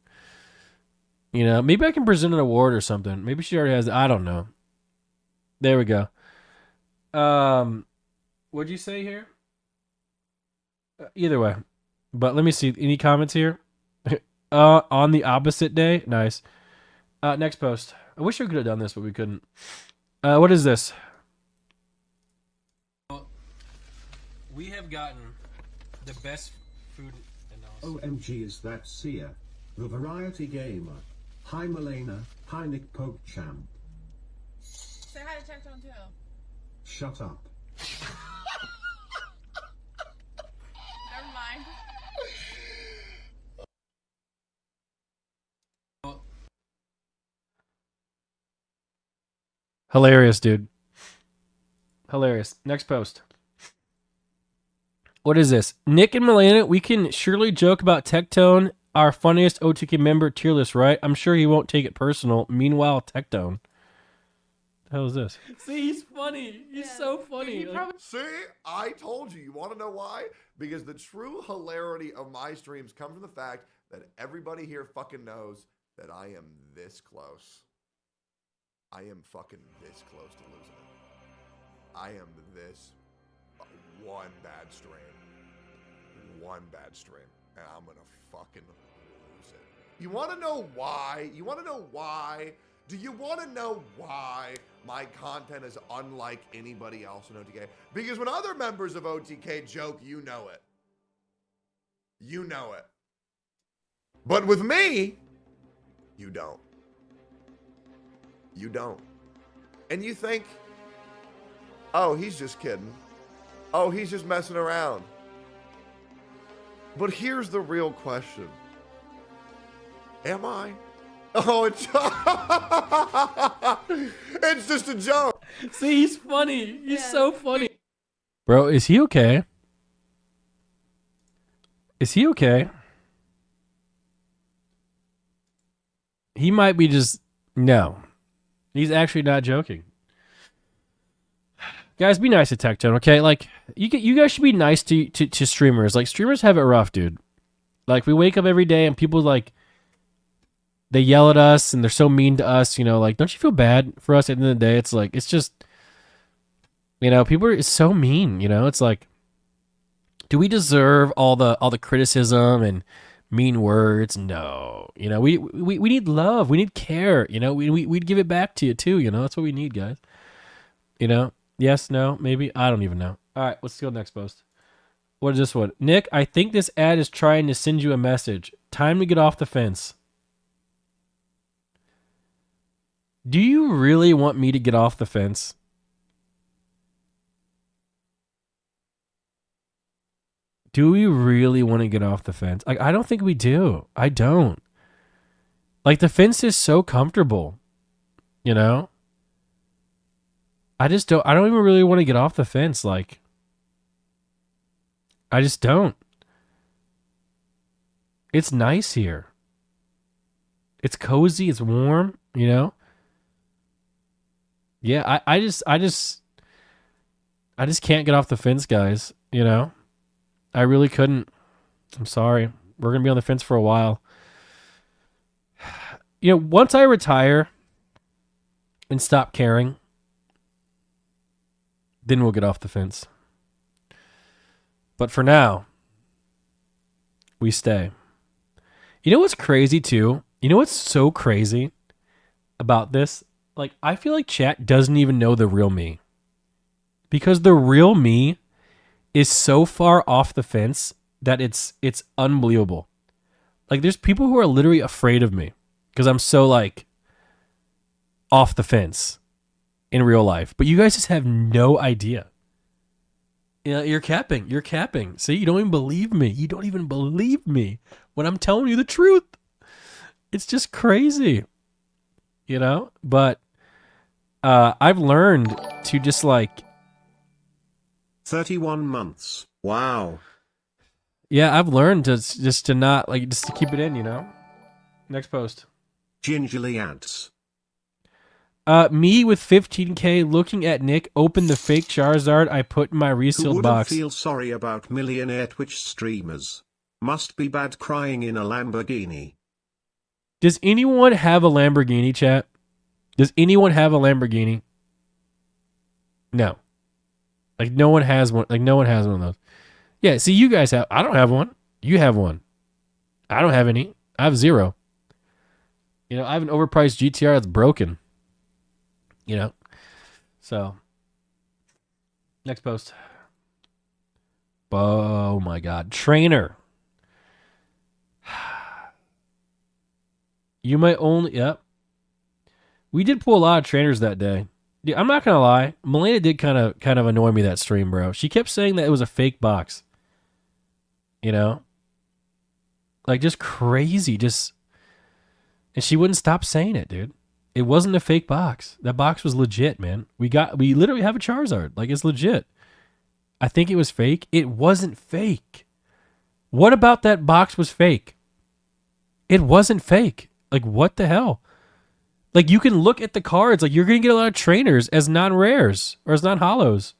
You know, maybe I can present an award or something. Maybe she already has. I don't know. There we go. What'd you say here? Either way. But let me see. Any comments here? On the opposite day? Nice. Next post. I wish I could have done this, but we couldn't. What is this? We have gotten the best food analysis. OMG, is that Sia? The Variety Gamer. Hi Malena, hi Nick Pogchamp. Say hi to Tectone too. Shut up. Never mind. Hilarious, dude. Hilarious. Next post. What is this? Nick and Malena, we can surely joke about Tectone, our funniest OTK member tier list, right? I'm sure he won't take it personal. Meanwhile, Tectone. The hell is this? See, he's funny. He's so funny. See, I told you. You want to know why? Because the true hilarity of my streams comes from the fact that everybody here fucking knows that I am this close. I am fucking this close to losing it. I am this one bad stream. One bad stream. And I'm going to fucking lose it. You want to know why? You want to know why? Do you want to know why my content is unlike anybody else in OTK? Because when other members of OTK joke, you know it. You know it. But with me, you don't. You don't. And you think, oh, he's just kidding. Oh, he's just messing around. But here's the real question. Am I? Oh, it's just a joke. See, he's funny. He's so funny. Bro, is he okay? Is he okay? He might be just... No. He's actually not joking. Guys, be nice to Tectone, okay? Like, you guys should be nice to streamers. Like, streamers have it rough, dude. Like, we wake up every day and people, like, they yell at us and they're so mean to us, you know? Like, don't you feel bad for us at the end of the day? It's like, it's just, you know, people are so mean, you know? It's like, do we deserve all the criticism and mean words? No. You know, we need love. We need care. You know, we'd give it back to you, too, you know? That's what we need, guys. You know? Yes, no, maybe. I don't even know. All right, let's go next post. What is this one? Nick, I think this ad is trying to send you a message. Time to get off the fence. Do you really want me to get off the fence? Do we really want to get off the fence? Like, I don't think we do. I don't. Like, the fence is so comfortable, you know? I don't even really want to get off the fence. Like, I just don't. It's nice here. It's cozy. It's warm, you know? Yeah, I just can't get off the fence, guys, you know? I really couldn't. I'm sorry. We're going to be on the fence for a while. You know, once I retire and stop caring, then we'll get off the fence. But for now, we stay. You know what's crazy too? You know what's so crazy about this? Like, I feel like chat doesn't even know the real me. Because the real me is so far off the fence that it's unbelievable. Like, there's people who are literally afraid of me because I'm so, like, off the fence in real life. But you guys just have no idea. You know, you're capping. You're capping. See, you don't even believe me. You don't even believe me when I'm telling you the truth. It's just crazy, you know? But I've learned to just like 31 months. Wow. yeah, I've learned to just to not like just to keep it in, you know? Next post. Gingerly ads. Me with 15K looking at Nick open the fake Charizard I put in my Who resealed wouldn't box. feel sorry about millionaire Twitch streamers? Must be bad crying in a Lamborghini. Does anyone have a Lamborghini, chat? Does anyone have a Lamborghini? No. Like no one has one. Like no one has one of those. Yeah, see you guys have I don't have one. You have one. I don't have any. I have 0. You know, I have an overpriced GTR that's broken. You know? So next post. Oh my god. Trainer. You might only yep. We did pull a lot of trainers that day. Dude, I'm not gonna lie. Malena did kind of annoy me that stream, bro. She kept saying that it was a fake box. You know? Like just crazy, just and she wouldn't stop saying it, dude. It wasn't a fake box. That box was legit, man. We literally have a Charizard. Like it's legit. I think it was fake. It wasn't fake. What about that box was fake? It wasn't fake. Like what the hell? Like you can look at the cards. Like you're gonna get a lot of trainers as non-rares or as non-hollows.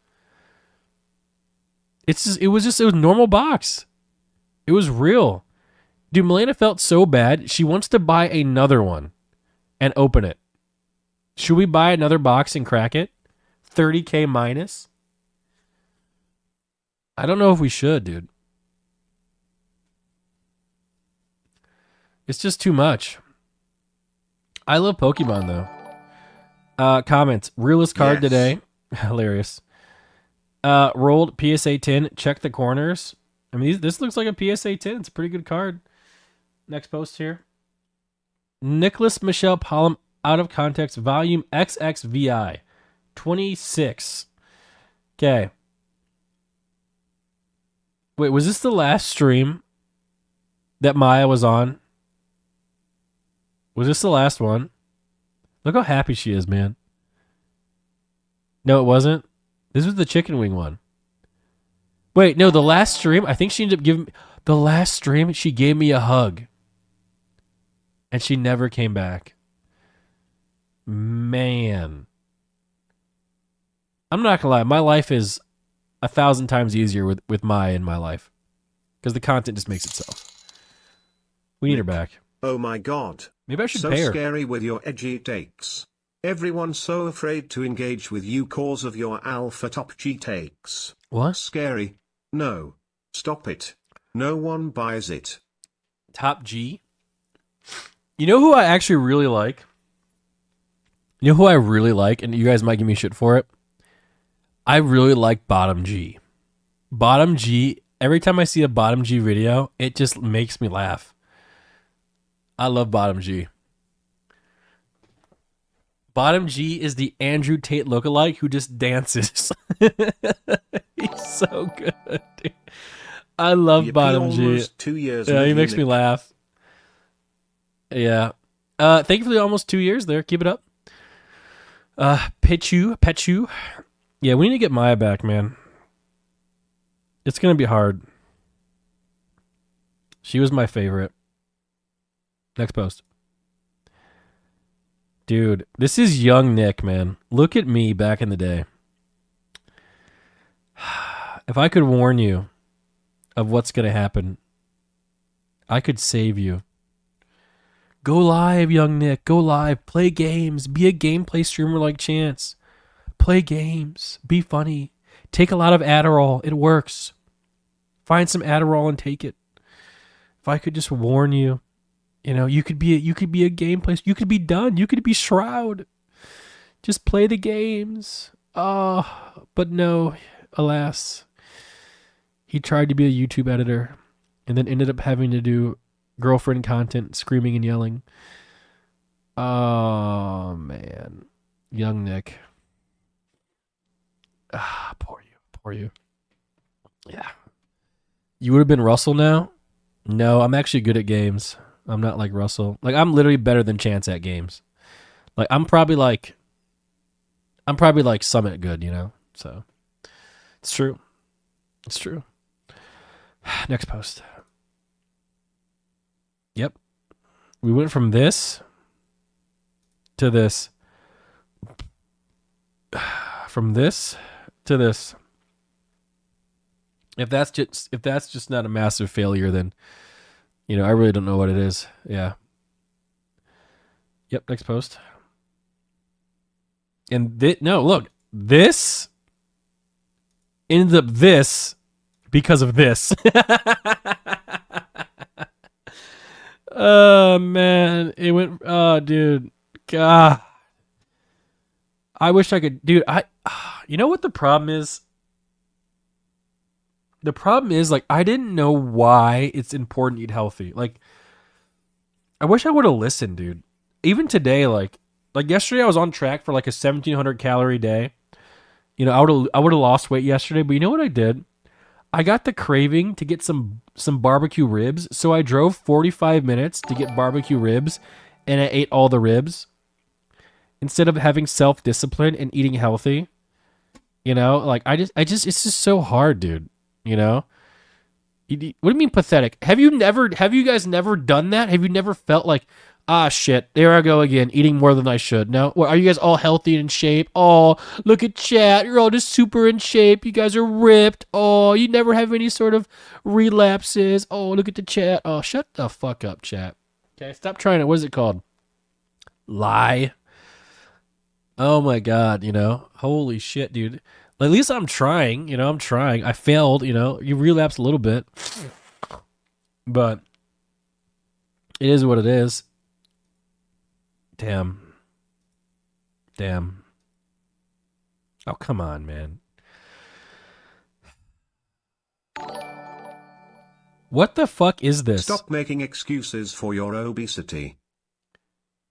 It was a normal box. It was real. Dude, Malena felt so bad. She wants to buy another one and open it. Should we buy another box and crack it? 30K minus? I don't know if we should, dude. It's just too much. I love Pokemon, though. Comments. Realist card Yes. today. Hilarious. Rolled PSA 10. Check the corners. I mean, this looks like a PSA 10. It's a pretty good card. Next post here. Nicholas Michelle Palm, out of context, volume XXVI. 26. Okay. Wait, was this the last stream that Maya was on? Was this the last one? Look how happy she is, man. No, it wasn't. This was the chicken wing one. Wait, no, the last stream, I think she ended up giving... The last stream, she gave me a hug. And she never came back. Man. I'm not gonna lie, my life is 1,000 times easier with Maya in my life. Because the content just makes itself. We need her back. Oh my god. Maybe I should So pay her. scary with your edgy takes. Everyone's so afraid to engage with you cause of your alpha top G takes. What? Scary. No. Stop it. No one buys it. Top G? You know who I actually really like? You know who I really like? And you guys might give me shit for it. I really like Bottom G. Bottom G, every time I see a Bottom G video, it just makes me laugh. I love Bottom G. Bottom G is the Andrew Tate lookalike who just dances. He's so good, dude. I love You're Bottom G. almost 2 years Yeah, with he makes me Nick. laugh. Yeah. Thank you for the almost 2 years there. Keep it up. Petchu. Yeah, we need to get Maya back, man. It's gonna be hard. She was my favorite. Next post. Dude, this is young Nick, man. Look at me back in the day. If I could warn you of what's gonna happen, I could save you. Go live, young Nick. Go live. Play games. Be a gameplay streamer like Chance. Play games. Be funny. Take a lot of Adderall. It works. Find some Adderall and take it. If I could just warn you, you know, you could be a gameplay. You could be done. You could be Shroud. Just play the games. Oh, but no, alas. He tried to be a YouTube editor and then ended up having to do girlfriend content, screaming and yelling. Oh, man. Young Nick. Ah, poor you. Yeah. You would have been Russell now? No, I'm actually good at games. I'm not like Russell. Like I'm literally better than Chance at games. Like I'm probably like Summit good, you know? So it's true. It's true. Next post. Yep. We went from this to this. From this to this. If that's just not a massive failure, then you know, I really don't know what it is. Yeah. Yep, next post. And no, look, this ends up this because of this. Oh man, it went. Oh, dude, God, I wish I could, dude. You know what the problem is? The problem is like I didn't know why it's important to eat healthy. Like, I wish I would have listened, dude. Even today, like yesterday, I was on track for like a 1,700 calorie day. You know, I would have lost weight yesterday, but you know what I did? I got the craving to get some barbecue ribs, so I drove 45 minutes to get barbecue ribs, and I ate all the ribs instead of having self-discipline and eating healthy. You know, like I just it's just so hard, dude. You know, what do you mean pathetic? Have you guys never done that? Have you never felt like, ah, shit, there I go again, eating more than I should? No? Well, are you guys all healthy and in shape? Oh, look at chat. You're all just super in shape. You guys are ripped. Oh, you never have any sort of relapses. Oh, look at the chat. Oh, shut the fuck up, chat. Okay, stop trying to, what is it called? Lie. Oh my God, you know? Holy shit, dude. At least I'm trying, you know, I'm trying. I failed, you know. You relapsed a little bit. But it is what it is. Damn. Oh, come on, man. What the fuck is this? Stop making excuses for your obesity.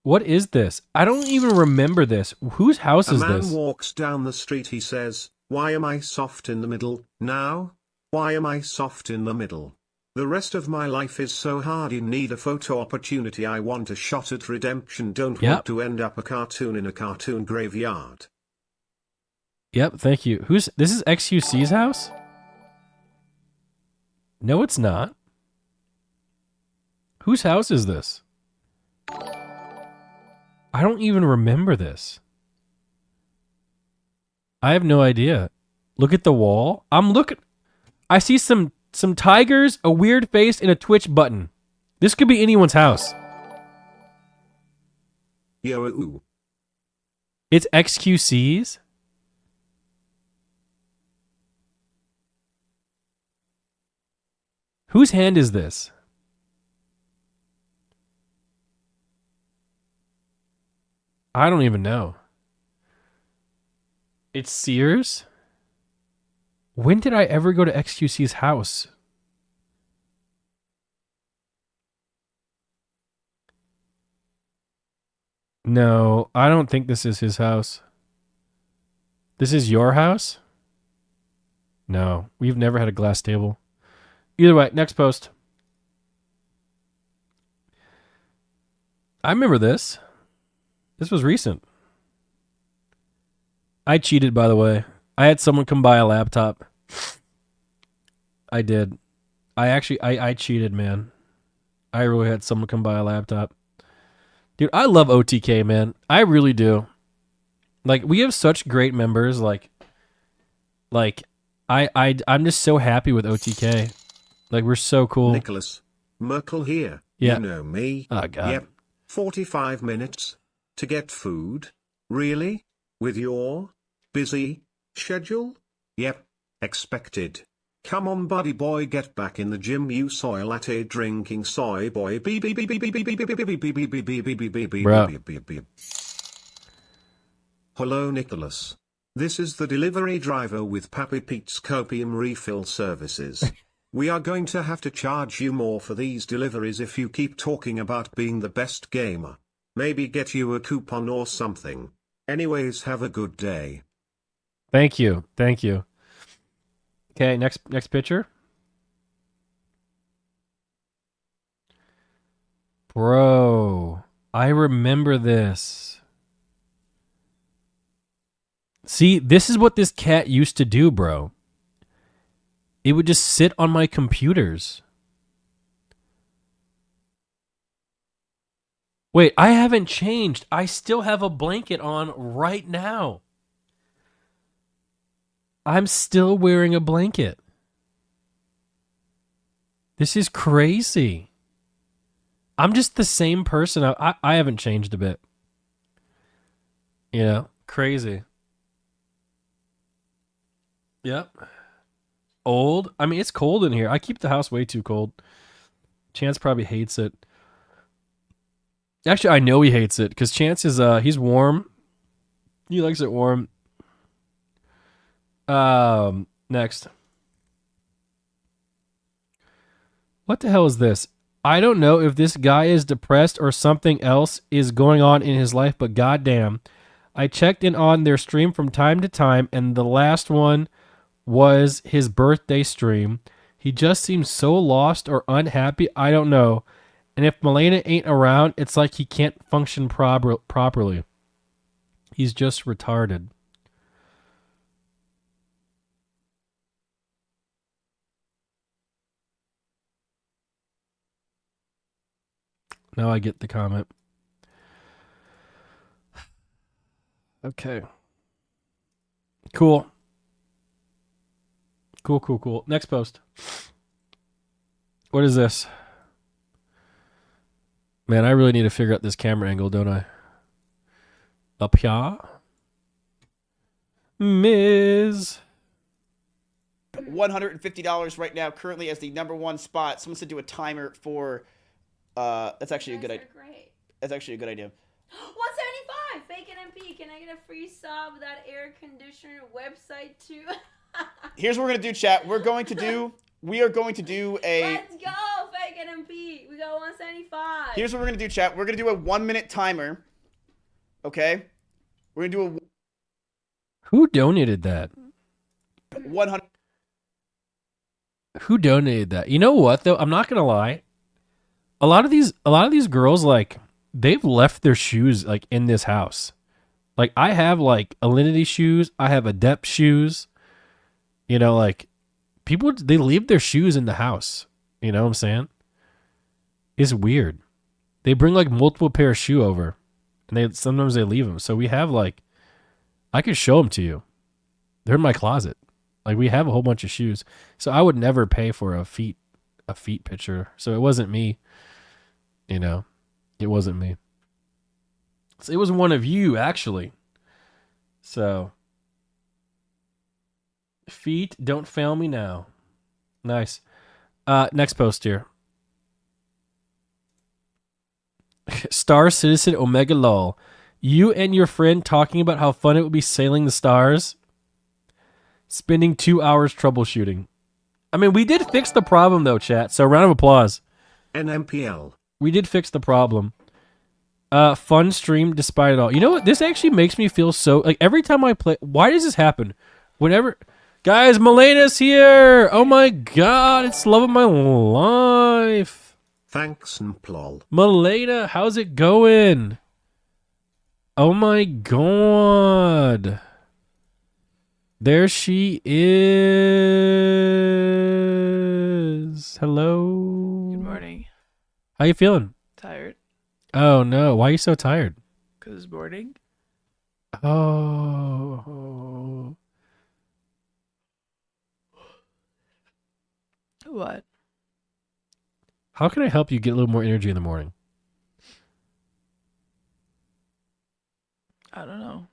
What is this? I don't even remember this. Whose house is A man this? walks down the street, he says, "Why am I soft in the middle, now? Why am I soft in the middle? The rest of my life is so hard, in need a photo opportunity, I want a shot at redemption, don't Yep. want to end up a cartoon in a cartoon graveyard." Yep, thank you. This is XUC's house? No, it's not. Whose house is this? I don't even remember this. I have no idea. Look at the wall. I see some tigers, a weird face, and a Twitch button. This could be anyone's house. Yo, ooh. It's XQC's? Whose hand is this? I don't even know. It's Sears? When did I ever go to XQC's house? No, I don't think this is his house. This is your house? No, we've never had a glass table. Either way, next post. I remember this. This was recent. I cheated, by the way. I had someone come buy a laptop. I did. I cheated, man. I really had someone come buy a laptop. Dude, I love OTK, man. I really do. Like, we have such great members. I'm just so happy with OTK. Like, we're so cool. Nicholas. Merkel here. Yeah. You know me. Oh, God. Yep. 45 minutes. To get food? Really? With your busy schedule? Yep. Expected. Come on, buddy boy, get back in the gym, you soy latte drinking soy boy. Hello, Nicholas. This is the delivery driver with Pappy Pete's copium refill services. We are going to have to charge you more for these deliveries if you keep talking about being the best gamer. Maybe get you a coupon or something. Anyways, have a good day. Thank you. Thank you. Okay, next picture. Bro, I remember this. See, this is what this cat used to do, bro. It would just sit on my computers. Wait, I haven't changed. I still have a blanket on right now. I'm still wearing a blanket. This is crazy. I'm just the same person. I haven't changed a bit. You know, crazy. Yep. Old. I mean, it's cold in here. I keep the house way too cold. Chance probably hates it. Actually, I know he hates it because Chance is he's warm. He likes it warm. Next. What the hell is this? I don't know if this guy is depressed or something else is going on in his life, but goddamn. I checked in on their stream from time to time, and the last one was his birthday stream. He just seems so lost or unhappy. I don't know. And if Malena ain't around, it's like he can't function properly. He's just retarded. Now I get the comment. Okay. Cool. Cool. Next post. What is this? Man, I really need to figure out this camera angle, don't I? Up here. Ms. $150 right now, currently as the #1 spot. Someone said do a timer for. That's actually a good idea. Great. That's actually a good idea. 175. Fake NMP. Can I get a free sub with that air conditioner website too? Here's what we're gonna do, chat. We are going to do a. Let's go, fake NMP. We got 175. Here's what we're gonna do, chat. We're gonna do a 1-minute timer. Okay. We're gonna do Who donated that? a 100. Who donated that? You know what though? I'm not gonna lie. A lot of these girls, like, they've left their shoes like in this house. Like, I have like Alinity shoes, I have Adept shoes. You know, like, people, they leave their shoes in the house. You know what I'm saying? It's weird. They bring like multiple pair of shoe over, and sometimes they leave them. So we have like, I could show them to you. They're in my closet. Like, we have a whole bunch of shoes. So I would never pay for a feet picture. So it wasn't me. You know, it wasn't me. So it was one of you, actually. So, feet, don't fail me now. Nice. Next post here. Star Citizen Omega Lol. You and your friend talking about how fun it would be sailing the stars. Spending 2 hours troubleshooting. I mean, we did fix the problem though, chat. So round of applause. Nmplol. We did fix the problem. Fun stream despite it all. You know what? This actually makes me feel so, like, every time I play. Why does this happen? Whenever, guys, Malena's here. Oh my god, it's the love of my life. Thanks, Nmplol. Malena, how's it going? Oh my god. There she is. Hello. Good morning. How you feeling? Tired? Oh no, why are you so tired? Because it's morning. Oh. What? How can I help you get a little more energy in the morning? I don't know.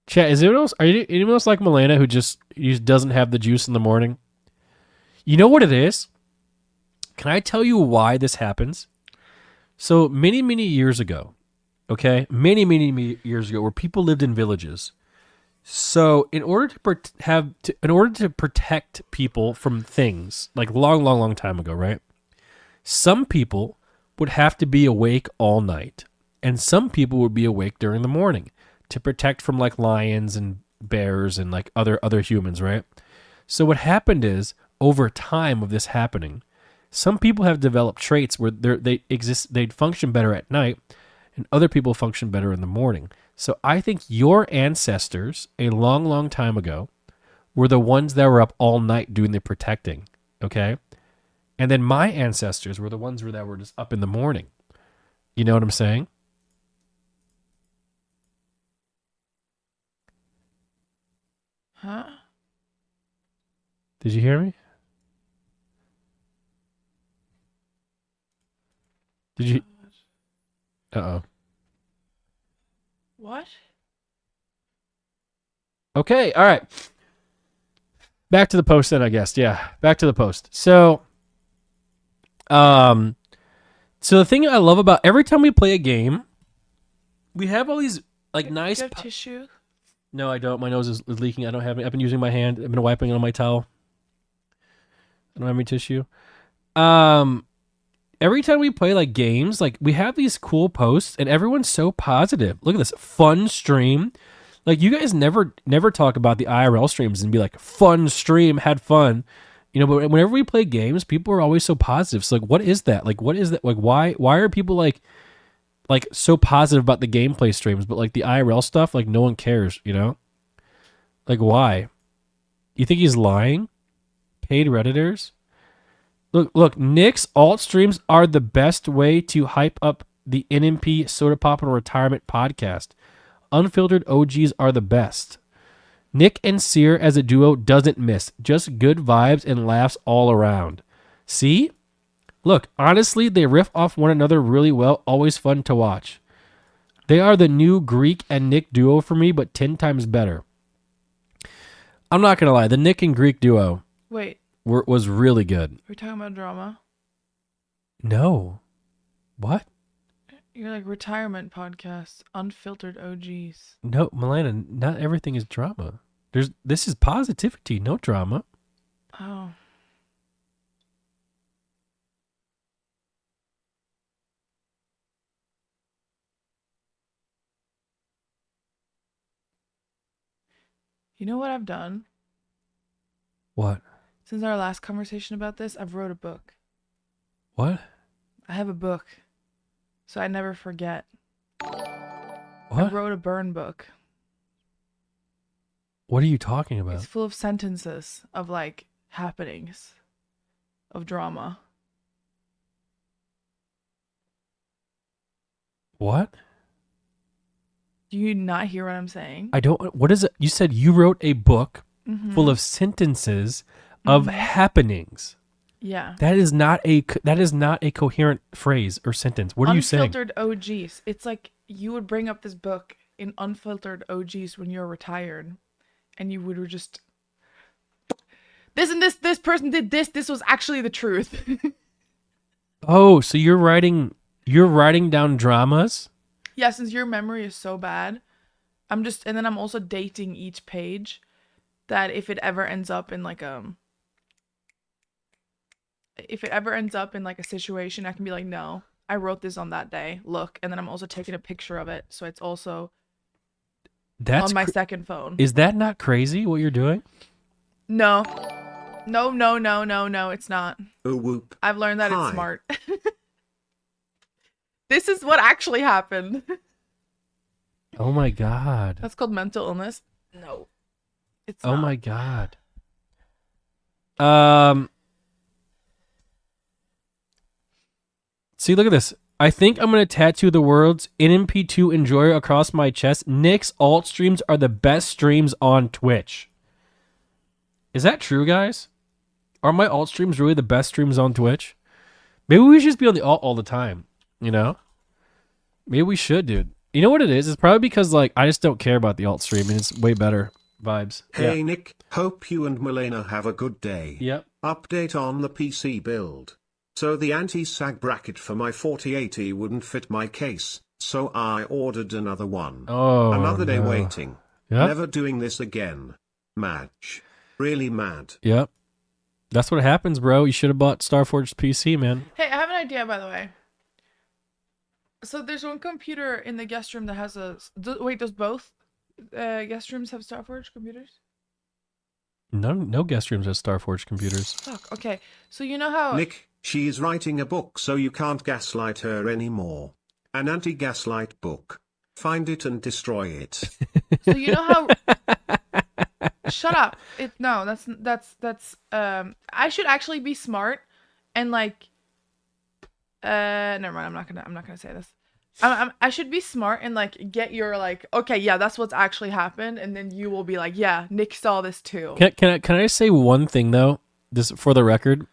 Chat, is anyone else, anyone else like Malena who just doesn't have the juice in the morning? You know what it is? Can I tell you why this happens? So many years ago, okay? Many years ago, where people lived in villages. So in order to protect people from things, like long time ago, right? Some people would have to be awake all night, and some people would be awake during the morning to protect from like lions and bears and like other humans, right? So what happened is, over time of this happening, Some people have developed traits where they function better at night, and other people function better in the morning. So I think your ancestors a long, long time ago were the ones that were up all night doing the protecting, okay? And then my ancestors were the ones that were just up in the morning. You know what I'm saying? Huh? Did you hear me? Did you? Uh-oh. What? Okay, all right. Back to the post then, I guess. Yeah, back to the post. So the thing I love about every time we play a game, we have all these like nice. Do you have tissue? No, I don't. My nose is leaking. I don't have it. I've been using my hand. I've been wiping it on my towel. I don't have any tissue. Every time we play like games, like we have these cool posts, and everyone's so positive. Look at this fun stream. Like you guys never talk about the IRL streams and be like, fun stream, had fun. You know, but whenever we play games, people are always so positive. So like, what is that? Like, what is that? Like, why are people like so positive about the gameplay streams, but like the IRL stuff, like no one cares, you know? Like why? You think he's lying? Paid Redditors? Look, Nick's alt streams are the best way to hype up the NMP Soda Pop and Retirement podcast. Unfiltered OGs are the best. Nick and Sear as a duo doesn't miss. Just good vibes and laughs all around. See? Look, honestly, they riff off one another really well. Always fun to watch. They are the new Greek and Nick duo for me, but 10 times better. I'm not going to lie. The Nick and Greek duo Wait, was really good. are we talking about drama? No. What? You're like retirement podcasts, unfiltered OGs. No, Malena, not everything is drama. This is positivity, no drama. Oh. You know what I've done? What? Since our last conversation about this, I've wrote a book. What? I have a book, so I never forget. I What? wrote a burn book. What are you talking about? It's full of sentences of like happenings of drama. What? Do you not hear what I'm saying? I don't. What is it? You said you wrote a book Mhm. full of sentences of Mhm. happenings. Yeah. That is not a coherent phrase or sentence. What are you saying? Unfiltered OGs. It's like you would bring up this book in unfiltered OGs when you're retired, and you would just this and this person did this. This was actually the truth. Oh, so you're writing down dramas? Yeah, since your memory is so bad, and then I'm also dating each page, that if it ever ends up in like a situation, I can be like, no, I wrote this on that day. Look, and then I'm also taking a picture of it, so it's also That's on my second phone. Is that not crazy what you're doing? No, it's not. Oh whoop. I've learned that Hi. it's smart. This is what actually happened. Oh my god. That's called mental illness. No, it's Oh not. my god. See, look at this. I think I'm gonna tattoo the words NMP2 enjoyer across my chest. Nick's alt streams are the best streams on Twitch. Is that true, guys? Are my alt streams really the best streams on Twitch? Maybe we should just be on the alt all the time. You know? Maybe we should, dude. You know what it is? It's probably because like I just don't care about the alt stream and it's way better vibes. Hey Yeah. Nick, hope you and Malena have a good day. Yep. Update on the PC build. So the anti-sag bracket for my 4080 wouldn't fit my case, so I ordered another one. Oh. Another day no. waiting. Yep. Never doing this again. Madge. Really mad. Yep. That's what happens, bro. You should have bought Starforge's PC, man. Hey, I have an idea, by the way. So there's one computer in the guest room that has a. Wait, does both guest rooms have Starforge computers? No guest rooms at Starforge computers. Fuck. Okay. So you know how Nick, she is writing a book so you can't gaslight her anymore. An anti-gaslight book. Find it and destroy it. So you know how shut up. That's I should actually be smart and like never mind, I'm not gonna say this. I should be smart and like get your like, okay, yeah, that's what's actually happened, and then you will be like, yeah, Nick saw this too. Can I say one thing though? This for the record.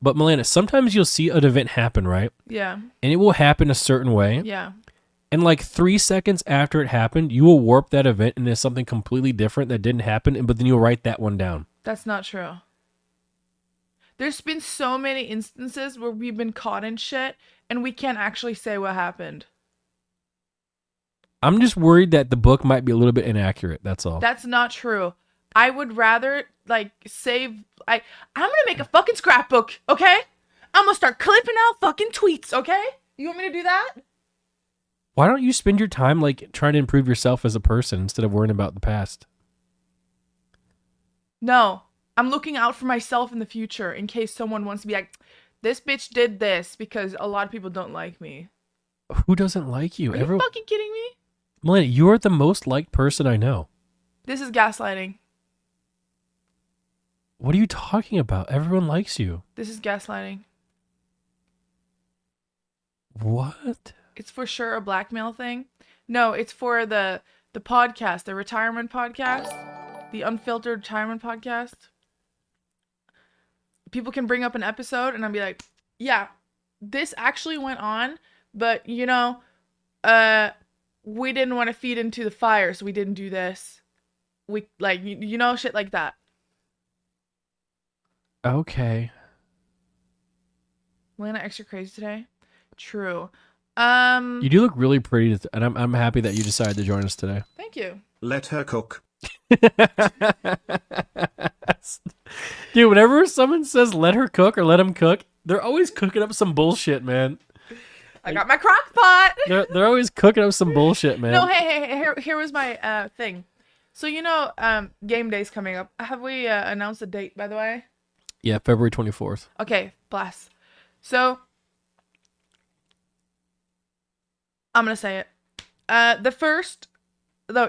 But Malena, sometimes you'll see an event happen, right? Yeah. And it will happen a certain way. Yeah. And like 3 seconds after it happened, you will warp that event into something completely different that didn't happen, but then you'll write that one down. That's not true. There's been so many instances where we've been caught in shit and we can't actually say what happened. I'm just worried that the book might be a little bit inaccurate. That's all. That's not true. I would rather like save. I'm gonna make a fucking scrapbook, okay? I'm gonna start clipping out fucking tweets, okay? You want me to do that? Why don't you spend your time like trying to improve yourself as a person instead of worrying about the past? No, I'm looking out for myself in the future in case someone wants to be like, this bitch did this, because a lot of people don't like me. Who doesn't like you? Are you fucking kidding me? Malena, you're the most liked person I know. This is gaslighting. What are you talking about? Everyone likes you. This is gaslighting. What? It's for sure a blackmail thing. No, it's for the podcast, the retirement podcast, the unfiltered retirement podcast. People can bring up an episode and I'll be like, yeah, this actually went on, but you know, we didn't want to feed into the fire, so we didn't do this. We like, you know, shit like that. Okay. Malena extra crazy today. True. You do look really pretty, and I'm happy that you decided to join us today. Thank you. Let her cook. Dude, whenever someone says let her cook or let him cook, they're always cooking up some bullshit, man. I got my crock pot. They're always cooking up some bullshit, man. No, hey, here was my thing. So you know, game day's coming up. Have we announced the date, by the way? Yeah, February 24th. Okay, bless. So I'm gonna say it.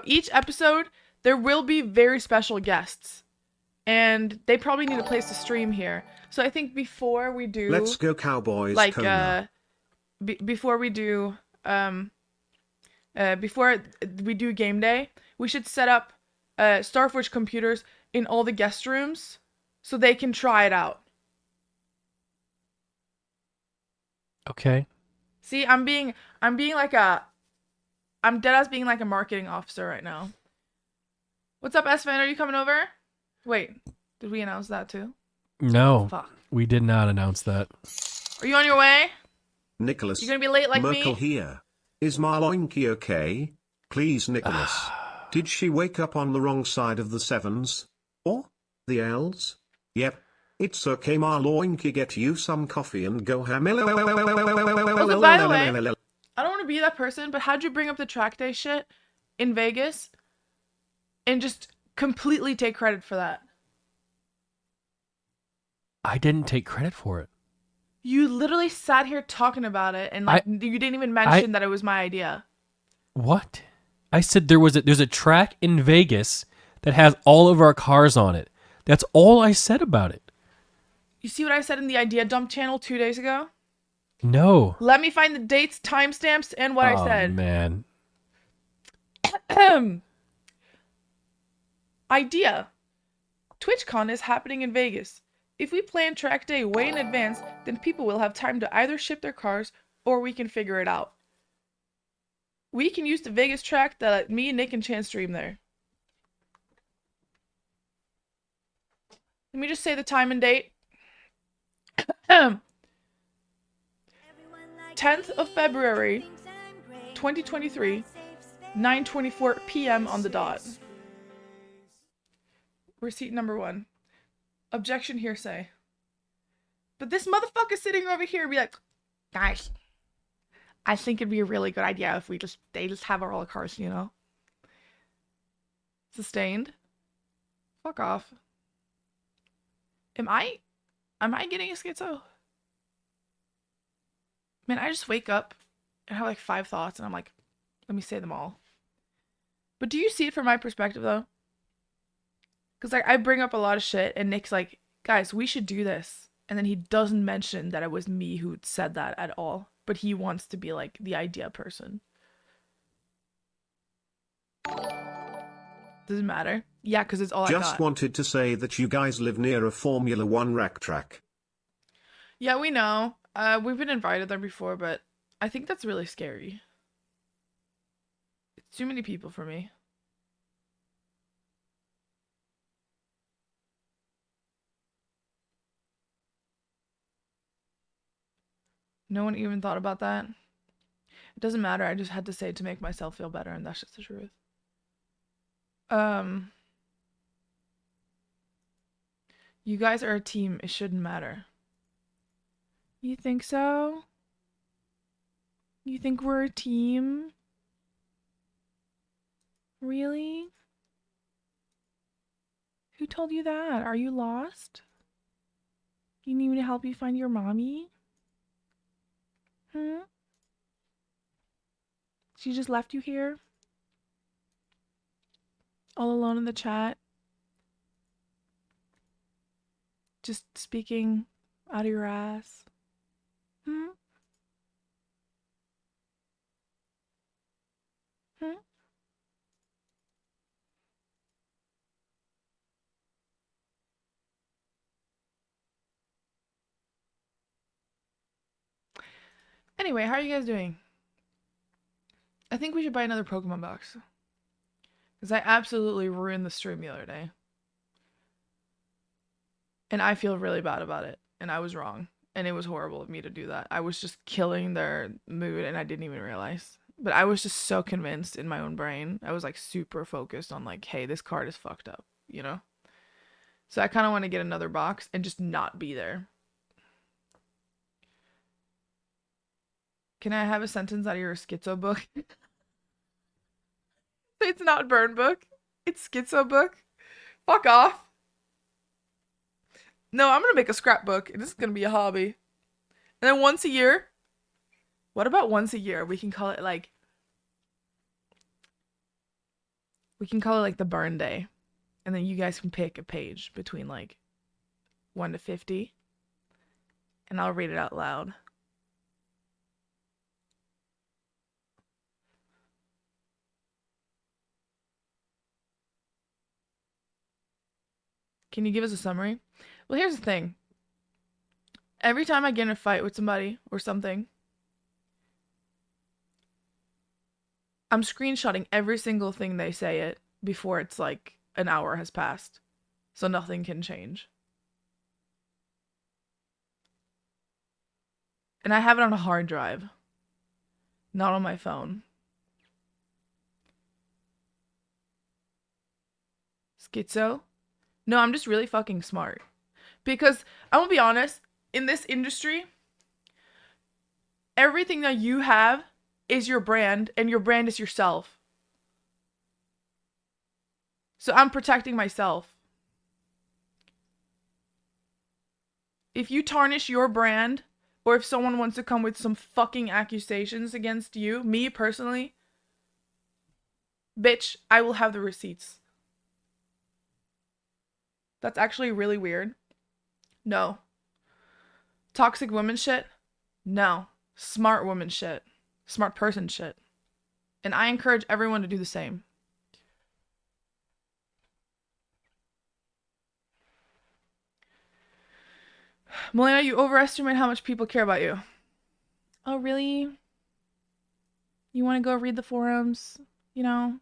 Each episode there will be very special guests, and they probably need a place to stream here. So I think before we do, Let's go Cowboys. like Kona. before we do before we do game day, we should set up Starforge computers in all the guest rooms so they can try it out. Okay. See, I'm dead ass being like a marketing officer right now. What's up, S-Fan? Are you coming over? Wait, did we announce that too? No, Fuck. we did not announce that. Are you on your way? Nicholas. You gonna be late like Merkel me? here. Is Marloinky okay? Please, Nicholas. Did she wake up on the wrong side of the sevens? Or the L's? Yep. It's okay, Marloinky. Get you some coffee and go ham. Also, by the way, I don't want to be that person, but how'd you bring up the track day shit in Vegas and just completely take credit for that? I didn't take credit for it. You literally sat here talking about it, and like you didn't even mention that it was my idea. What? I said there's a track in Vegas that has all of our cars on it. That's all I said about it. You see what I said in the idea dump channel 2 days ago? No. Let me find the dates, timestamps, and what I said. Oh, man. Idea. TwitchCon is happening in Vegas. If we plan track day way in advance, then people will have time to either ship their cars or we can figure it out. We can use the Vegas track that me, Nick, and Chan stream there. Let me just say the time and date. 10th of February, 2023, 9:24 p.m. on the dot. Receipt number 1. Objection hearsay. But this motherfucker sitting over here be like, guys, I think it'd be a really good idea if they just have all the cars, you know? Sustained. Fuck off. Am I getting a schizo? Man, I just wake up and have like 5 thoughts and I'm like, let me say them all. But do you see it from my perspective though? Because like I bring up a lot of shit and Nick's like, guys, we should do this. And then he doesn't mention that it was me who said that at all. But he wants to be like the idea person. Doesn't matter. Yeah, because it's all I got. Just wanted to say that you guys live near a Formula One rack track. Yeah, we know. We've been invited there before, but I think that's really scary. It's too many people for me. No one even thought about that. It doesn't matter. I just had to say it to make myself feel better, and that's just the truth. You guys are a team. It shouldn't matter. You think so? You think we're a team? Really? Who told you that? Are you lost? You need me to help you find your mommy? She just left you here? All alone in the chat? Just speaking out of your ass? Anyway, how are you guys doing? I think we should buy another Pokemon box. Because I absolutely ruined the stream the other day. And I feel really bad about it. And I was wrong. And it was horrible of me to do that. I was just killing their mood and I didn't even realize. But I was just so convinced in my own brain. I was like super focused on like, hey, this card is fucked up, you know? So I kind of want to get another box and just not be there. Can I have a sentence out of your schizo book? It's not burn book. It's schizo book. Fuck off. No, I'm gonna make a scrapbook and this is gonna be a hobby. And then once a year. What about once a year? We can call it like the burn day. And then you guys can pick a page between like 1 to 50. And I'll read it out loud. Can you give us a summary? Well, here's the thing. Every time I get in a fight with somebody or something, I'm screenshotting every single thing they say it before it's like an hour has passed. So nothing can change. And I have it on a hard drive, not on my phone. Schizo? No, I'm just really fucking smart. Because, I'm gonna be honest, in this industry, everything that you have is your brand, and your brand is yourself. So I'm protecting myself. If you tarnish your brand, or if someone wants to come with some fucking accusations against you, me personally, bitch, I will have the receipts. That's actually really weird. No. Toxic woman shit? No. Smart woman shit. Smart person shit. And I encourage everyone to do the same. Malena, you overestimate how much people care about you. Oh, really? You want to go read the forums? You know,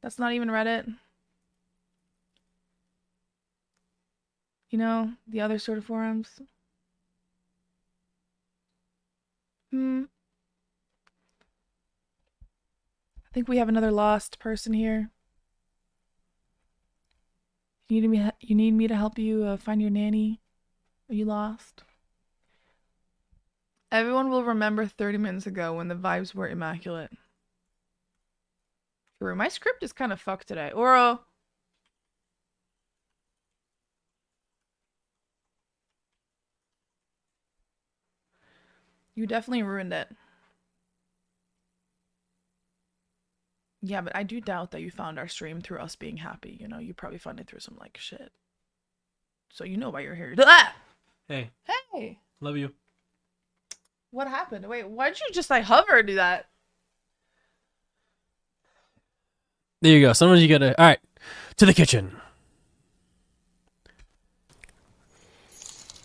that's not even Reddit. You know, the other sort of forums. I think we have another lost person here. You need me to help you find your nanny? Are you lost? Everyone will remember 30 minutes ago when the vibes were immaculate. True. My script is kind of fucked today. Oro. You definitely ruined it. Yeah, but I do doubt that you found our stream through us being happy. You know, you probably found it through some like shit. So you know why you're here. Ah! Hey, Hey, love you. what happened? Wait, why did you just like hover and do that? There you go. Sometimes you gotta. All right, to the kitchen.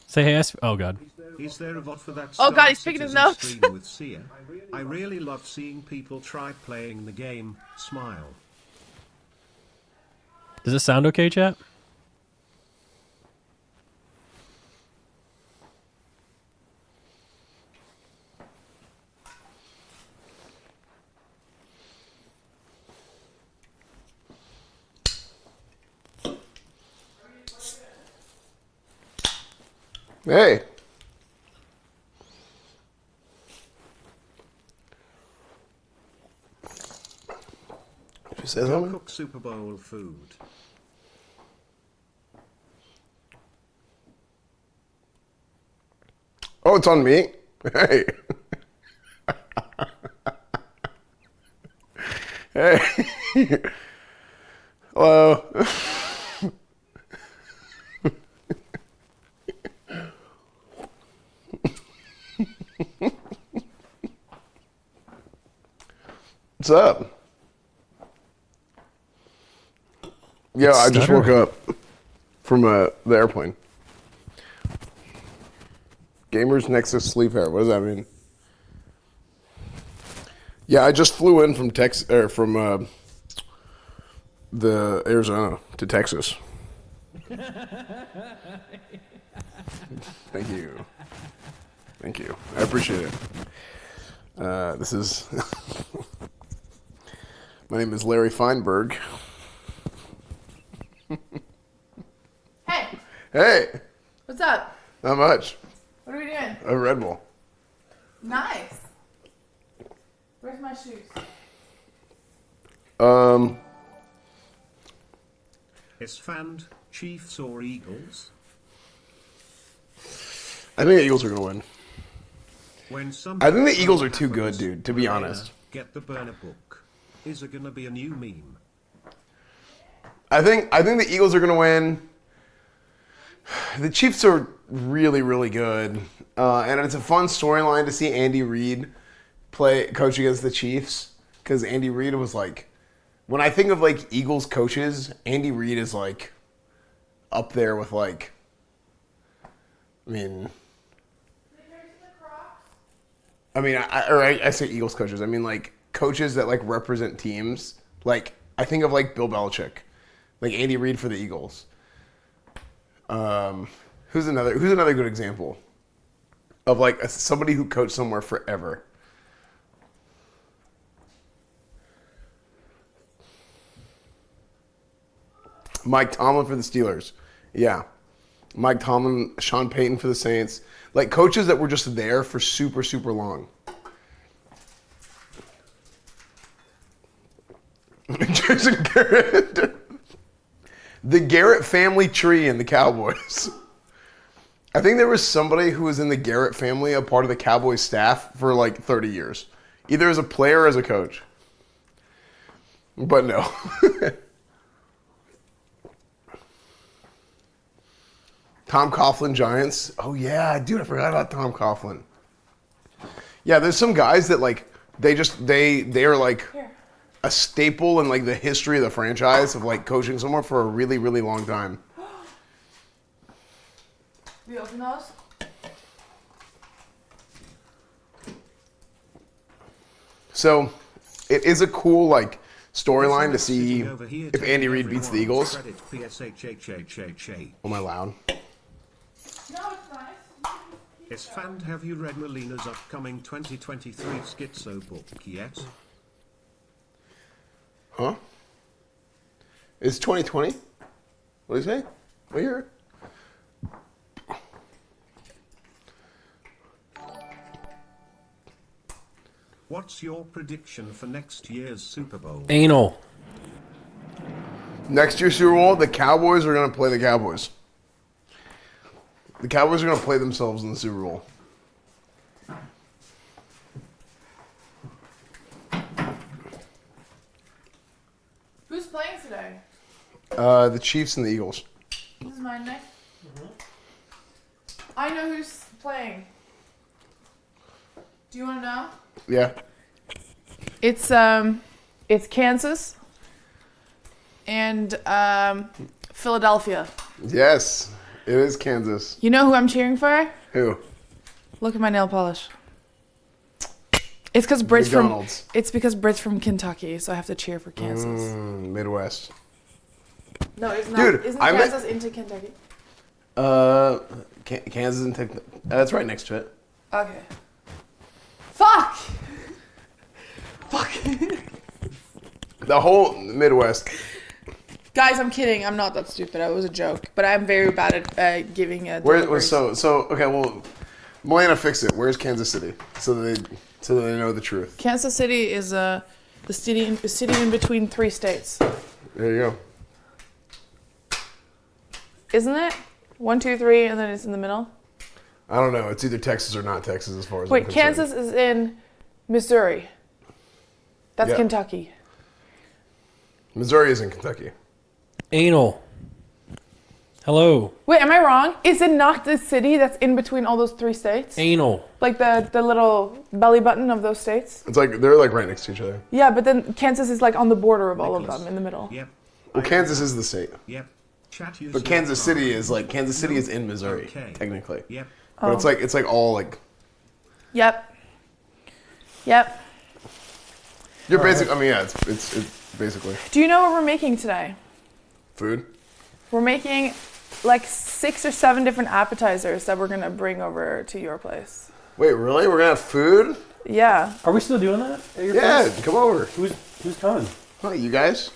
Say hey. Oh God. Is there a VOD for that? Oh God, he's Star picking his Citizen notes. stream with Sia? I really love seeing people try playing the game. Smile. Does it sound okay, chat? Hey. Did you say Go something? cook Super Bowl food. Oh, it's on me. Hey. Hey. Hello. What's up? Yeah, I just woke up from the airplane. Gamers Nexus Sleep Hair. What does that mean? Yeah, I just flew in from from the Arizona to Texas. Thank you. Thank you. I appreciate it. This is my name is Larry Feinberg. Hey, Hey, what's up? not much. What are we doing? A Red Bull. Nice. Where's my shoes? Is fanned Chiefs or Eagles? I think the Eagles are gonna win. When I think the Eagles are too good, dude, to be honest. Get the burner book. Is it gonna be a new meme? I think the Eagles are gonna win. The Chiefs are really, really good, and it's a fun storyline to see Andy Reid coach against the Chiefs, because Andy Reid was like, when I think of like Eagles coaches, Andy Reid is like up there with like, I say Eagles coaches. I mean like coaches that like represent teams. Like I think of like Bill Belichick, like Andy Reid for the Eagles. Who's another good example of like somebody who coached somewhere forever? Mike Tomlin for the Steelers. Yeah. Mike Tomlin, Sean Payton for the Saints. Like coaches that were just there for super, super long. Jason Garrett. The Garrett family tree in the Cowboys. I think there was somebody who was in the Garrett family, a part of the Cowboys staff for like 30 years. Either as a player or as a coach. But no. Tom Coughlin, Giants. Oh yeah, dude, I forgot about Tom Coughlin. Yeah, there's some guys that like they are like a staple in like the history of the franchise of like coaching somewhere for a really, really long time. We open those? So it is a cool like storyline to see if Andy Reid beats the Eagles. Am I loud? No, it's nice. Is fanned, have you read Malena's upcoming 2023 Schizo book yet? Huh? It's 2020? What do you say? What year? What's your prediction for next year's Super Bowl? Anal. Next year's Super Bowl, the Cowboys are going to play the Cowboys. The Cowboys are going to play themselves in the Super Bowl. The Chiefs and the Eagles. This is mine, Nick. I know who's playing. Do you want to know? Yeah. It's Kansas and Philadelphia. Yes, it is Kansas. You know who I'm cheering for? Who? Look at my nail polish. It's because Brit's from. McDonald's. It's because Brit's from Kentucky, so I have to cheer for Kansas. Midwest. No, it's not. Dude, Isn't I Kansas into Kentucky? Kansas and that's right next to it. Okay. Fuck. Fuck. The whole Midwest. Guys, I'm kidding. I'm not that stupid. It was a joke, but I'm very bad at giving a. So okay, well, Malena, fix it. Where's Kansas City? So that they know the truth. Kansas City is the city in between 3 states. There you go. Isn't it? 1, 2, 3, and then it's in the middle. I don't know. It's either Texas or not Texas as far as Wait, I'm concerned. Kansas is in Missouri. That's Yeah. Kentucky. Missouri is in Kentucky. Anal. Hello. Wait, am I wrong? Is it not the city that's in between all those 3 states? Anal. Like the little belly button of those states? It's like they're like right next to each other. Yeah, but then Kansas is like on the border of all of them in the middle. Yep. Well, Kansas is the state, Yep. Chat user but Kansas City is prime. like Kansas City is in Missouri Okay. technically. Yep. But it's like all like Yep. Yep. you're basic. I mean, yeah, it's basically Do you know what we're making today? food. We're making like 6 or 7 different appetizers that we're gonna bring over to your place. Wait, really? We're gonna have food? Yeah. Are we still doing that? At your Yeah, place? come over. Who's coming? Hi, you guys.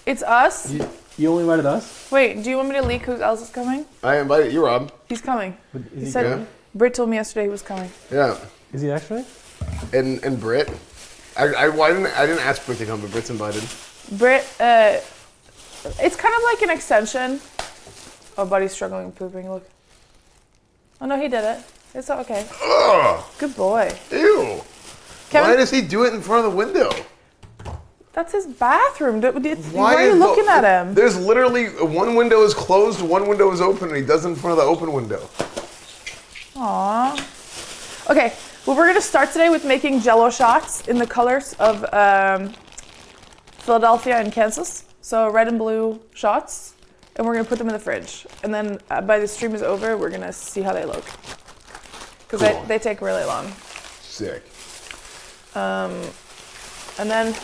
It's us. You only invited us? Wait, do you want me to leak who else is coming? I invited you, Rob. He's coming. Is He he, said Yeah. Britt told me yesterday he was coming. Yeah, is he actually? and Britt. I didn't ask Britt to come, but Britt's invited. Britt, it's kind of like an extension. Oh, buddy's struggling with pooping. Look. Oh no, he did it. It's okay. Ugh! Good boy. Ew! Kevin, Why does he do it in front of the window? that's his bathroom. Why are you looking at him? There's literally one window is closed, one window is open, and he does it in front of the open window. Aww. Okay, well, we're gonna start today with making Jello shots in the colors of Philadelphia and Kansas. So red and blue shots, and we're gonna put them in the fridge. And then by the stream is over, we're gonna see how they look. Because Cool. they take really long. Sick. And then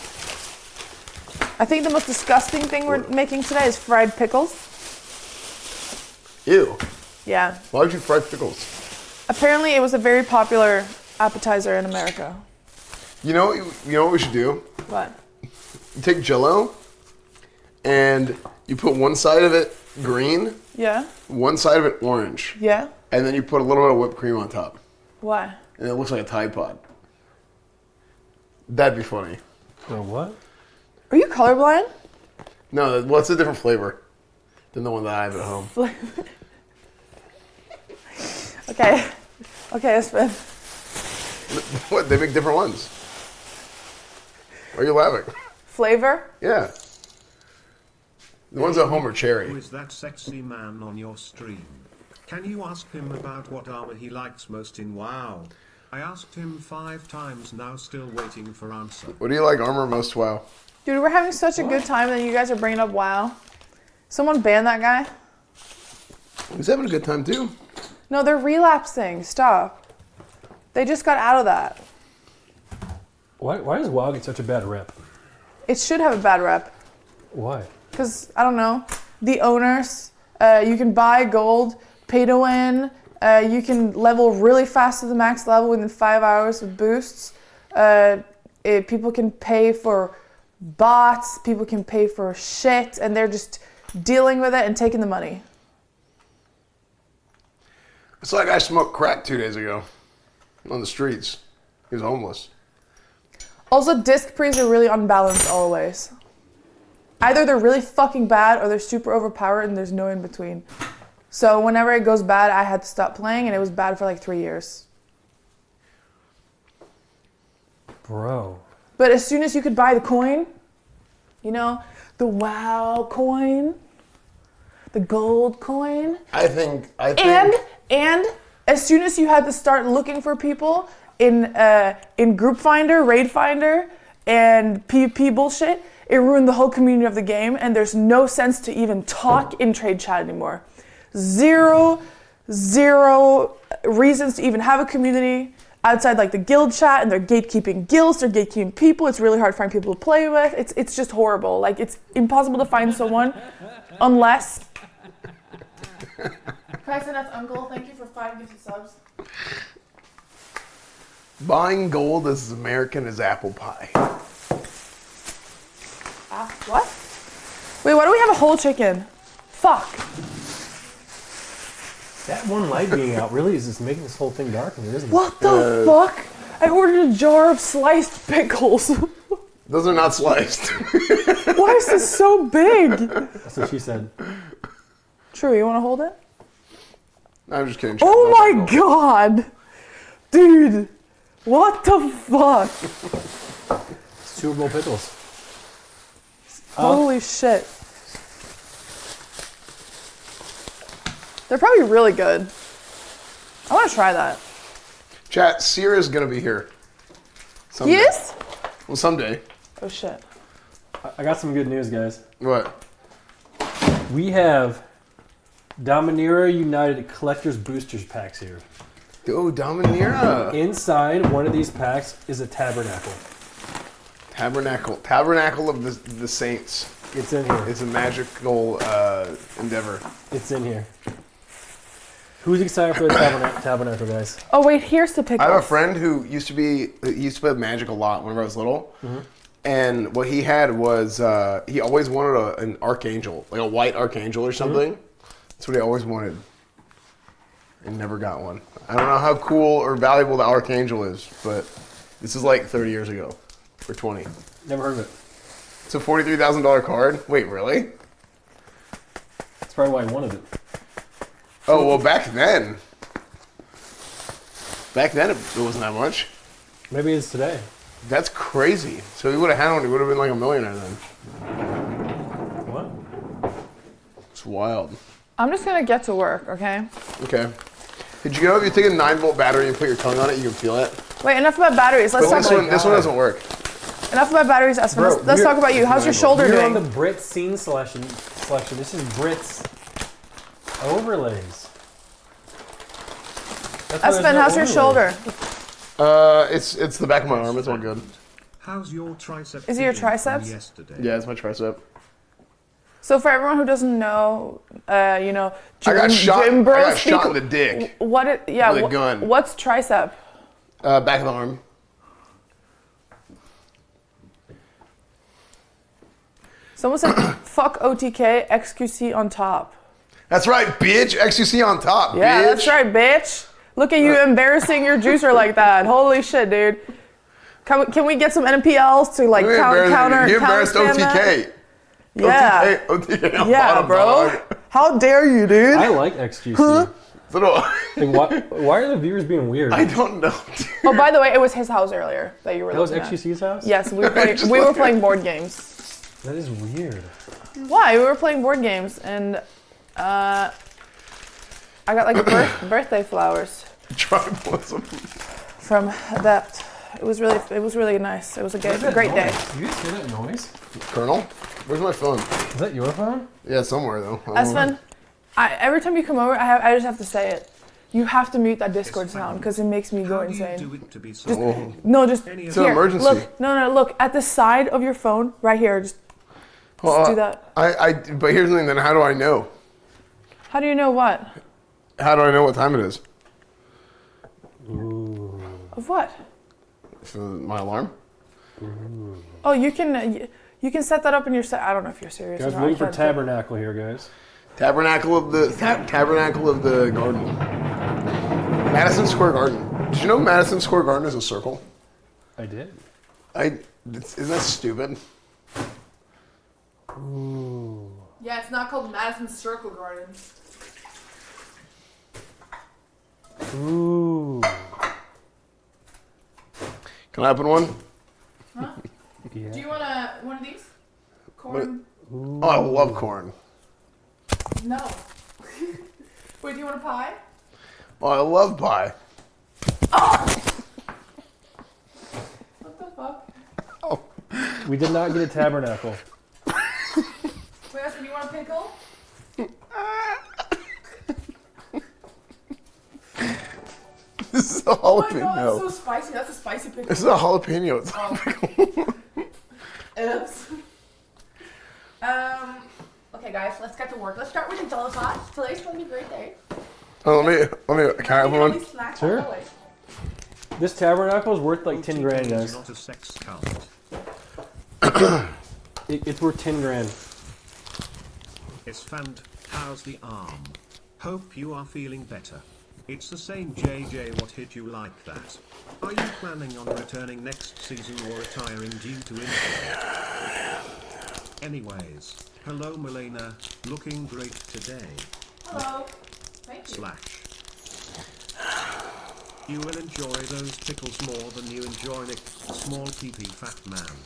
I think the most disgusting thing we're making today is fried pickles. Ew. Yeah. Why would you fry pickles? Apparently it was a very popular appetizer in America. You know what we should do? What? You take Jell-O, and you put one side of it green, Yeah? one side of it orange, Yeah? and then you put a little bit of whipped cream on top, Why? and it looks like a Tide Pod. That'd be funny. Or what? Are you colorblind? No, well, it's a different flavor than the one that I have at home. Okay. Okay, Espen. What? They make different ones. Why are you laughing? Flavor? Yeah. The ones at home are Who cherry. is that sexy man on your stream? Can you ask him about what armor he likes most in WoW? I asked him 5 times now, still waiting for answer. What do you like armor most? WoW. Dude, we're having such a good time that you guys are bringing up WoW. Someone ban that guy? He's having a good time too. No, they're relapsing. Stop. They just got out of that. Why does WoW get such a bad rep? It should have a bad rep. Why? Because, I don't know, the owners, you can buy gold, pay to win, you can level really fast to the max level within 5 hours with boosts. People can pay for bots, people can pay for shit, and they're just dealing with it and taking the money. I saw a guy smoke crack 2 days ago on the streets. He was homeless. Also, disc pre's are really unbalanced always. Either they're really fucking bad or they're super overpowered and there's no in between. So whenever it goes bad, I had to stop playing and it was bad for like 3 years. Bro. But as soon as you could buy the coin, you know, The WoW coin. The gold coin. I think. And as soon as you had to start looking for people in Group Finder, Raid Finder, and PvP bullshit, it ruined the whole community of the game, and there's no sense to even talk in trade chat anymore. Zero reasons to even have a community outside like the guild chat, and they're gatekeeping guilds, they're gatekeeping people. It's really hard to find people to play with. It's just horrible. Like, it's impossible to find someone unless... President's uncle, thank you for 5 gifted subs. Buying gold is as American as apple pie. What? Wait, why do we have a whole chicken? Fuck. That one light being out really is just making this whole thing dark in here, isn't it? What the fuck? I ordered a jar of sliced pickles. Those are not sliced. Why is this so big? That's what she said. True, you want to hold it? I'm just kidding. Oh my god! Dude, what the fuck? It's Super Bowl pickles. Holy shit. They're probably really good. I want to try that. Chat, Sierra's gonna be here. Someday. He is? Well, someday. Oh shit. I got some good news, guys. What? We have Dominaria United Collector's Boosters packs here. Oh, Dominaria. Inside one of these packs is a tabernacle. Tabernacle of the Saints. It's in here. It's a magical endeavor. It's in here. Who's excited for the tabernacle, guys? Oh wait, here's the pickles. I have a friend who used to play Magic a lot whenever I was little. Mm-hmm. And what he had was, he always wanted an archangel, like a white archangel or something. Mm-hmm. That's what he always wanted. And never got one. I don't know how cool or valuable the archangel is, but this is like 30 years ago. Or 20. Never heard of it. It's a $43,000 card? Wait, really? That's probably why I wanted it. Oh, well, back then it wasn't that much. Maybe it's today. That's crazy. So he would have had one, he would have been like a millionaire then. What? It's wild. I'm just gonna get to work, okay? Okay. Did you know if you take a 9-volt battery and put your tongue on it, you can feel it? Wait, enough about batteries. Let's talk about this one doesn't work. Enough about batteries, Espen. Let's talk about you. How's your shoulder We're doing? on the Brit scene selection. This is Brit's overlays. Espen, how's your shoulder? It's the back of my arm. It's all good. How's your tricep? Is it your triceps? Yesterday. Yeah, it's my tricep. So for everyone who doesn't know, you know, I got shot in the dick. With a gun. What's tricep? Back of the arm. Someone said, "Fuck OTK, XQC on top." That's right, bitch. XUC on top, Yeah, bitch. that's right, bitch. Look at you embarrassing your juicer like that. Holy shit, dude. Can we get some NPLs to like counter? You embarrassed OTK. Yeah. OTK on Yeah, bottom, bro. dog. How dare you, dude? I like XQC. Like, why are the viewers being weird? I don't know. Dude. Oh, by the way, it was his house earlier that you were That was looking at. XQC's house? Yes, we were playing board games. That is weird. Why? We were playing board games, and I got like birthday flowers Tribalism. from that. It was really nice. It was a great day. You guys hear that noise? Colonel? Where's my phone? Is that your phone? Yeah, somewhere though. I don't know. Espen, every time you come over, I just have to say it. You have to mute that Discord sound because it makes me go How do you insane. do it to be so Just, cool? no, just It's an here, emergency. Look, no, look at the side of your phone right here. Just do that. But here's the thing. Then how do I know? How do you know what? How do I know what time it is? Of what? For my alarm. Oh, you can set that up in your set. I don't know if you're serious. Guys, or not. looking for tabernacle here, guys. Tabernacle of the Garden. Madison Square Garden. Did you know Madison Square Garden is a circle? I did. Isn't that stupid? Ooh. Yeah, it's not called Madison Circle Garden. Ooh. Can I open one? Huh? Yeah. Do you want one of these? Corn? Oh, I love corn. No. Wait, do you want a pie? Oh, I love pie. What the fuck? Oh. We did not get a tabernacle. Wait, Oscar, do you want a pickle? This is a Oh my god, jalapeno. that's so spicy. That's a spicy pickle. This is a jalapeno. It's not a pickle. Oops. Okay, guys, let's get to work. Let's start with the jello shots. Today's gonna be a great day. Oh, let me. Can I have All one? these snacks Sure. on the way. This tabernacle is worth like 10 grand, guys. Not a sex cult. It's worth 10 grand. It's fand. How's the arm? Hope you are feeling better. It's the same JJ. What hit you like that? Are you planning on returning next season or retiring due to injury? Anyways, hello Malena, looking great today. Hello. Thank you. Slash. You will enjoy those pickles more than you enjoy Nick, small PP fat man.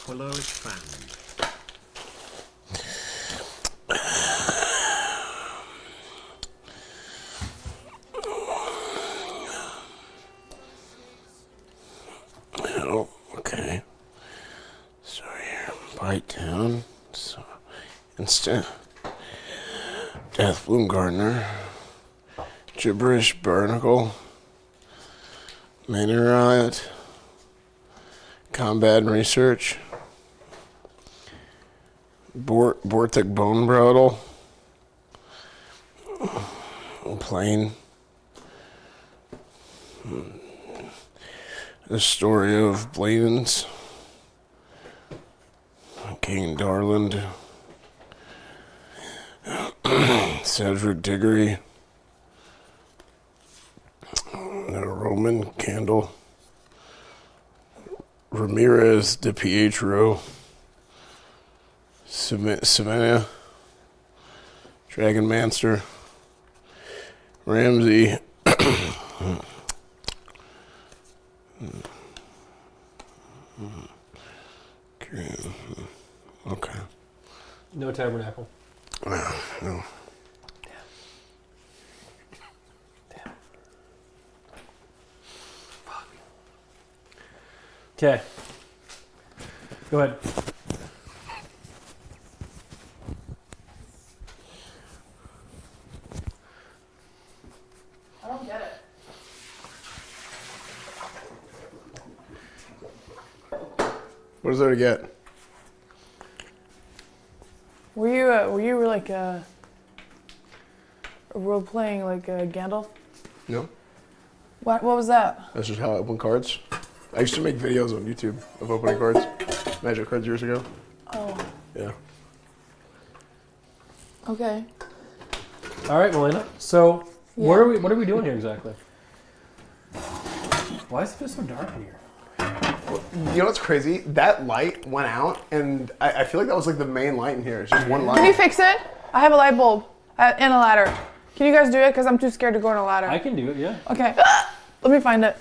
Hello, it's fan. Oh, okay. So here, bite down. So instant Death Bloom Gardener. Gibberish Barnacle. Mania Riot. Combat and Research. Bortic Bone Brattle. Plain. The Story of Bladens. King Darland. Cedric Diggory. The Roman Candle. Ramirez de Pietro. Savannah. Dragon Manster. Ramsey. Okay. No tabernacle. No. Okay. Go ahead. I don't get it. What is there to get? Were you like role playing like Gandalf? No. What was that? That's just how I open cards. I used to make videos on YouTube of opening cards. Magic cards years ago. Oh, Yeah. okay. All right, Malena. So, Yeah. what are we doing here exactly? Why is it so dark in here? You know what's crazy? That light went out, and I feel like that was like the main light in here. It's just one Can you light. fix it? I have a light bulb and a ladder. Can you guys do it? Because I'm too scared to go on a ladder. I can do it, yeah. Okay. Let me find it.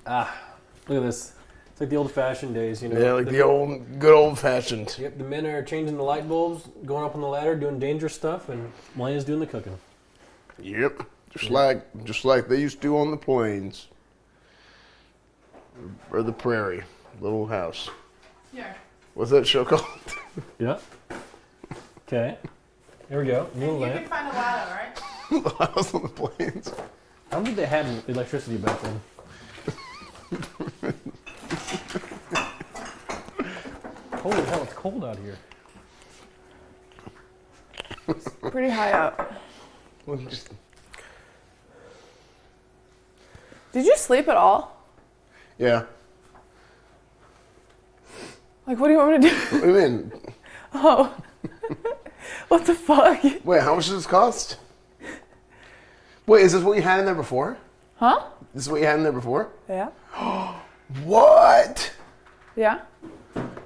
Look at this. It's like the old-fashioned days, you know. Yeah, like the old, good old-fashioned. Yep, the men are changing the light bulbs, going up on the ladder, doing dangerous stuff, and Malena's doing the cooking. Yep. Just like they used to do on the plains. Or the prairie. Little house. Yeah. What's that show called? Yep. Okay. Here we go. New You lamp. can find a ladder, right? The house on the plains. I don't think they had electricity back then. Holy hell, it's cold out here. Pretty high up. Well, just- Did you sleep at all? yeah. Like, what do you want me to do? What do you mean? Oh. What the fuck? Wait, how much does this cost? Wait, is this what you had in there before? Huh? This is what you had in there before? Yeah. What? Yeah.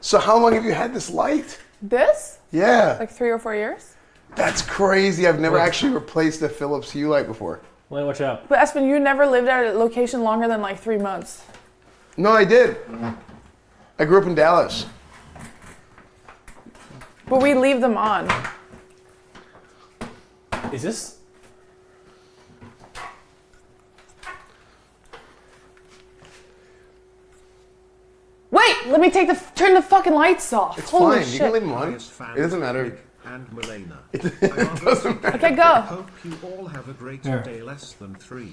So how long have you had this light? This? Yeah. Like 3 or 4 years? That's crazy. I've never actually replaced a Philips Hue light before. Malena, watch out. But Espen, you never lived at a location longer than like 3 months. No, I did. I grew up in Dallas. But we leave them on. Is this? Wait, let me turn the fucking lights off. It's Holy fine. shit. You can leave them on. Highest fan, It doesn't matter. Nick and Malena. It doesn't matter. Okay, go. Hope you all have a great Here. day less than 3.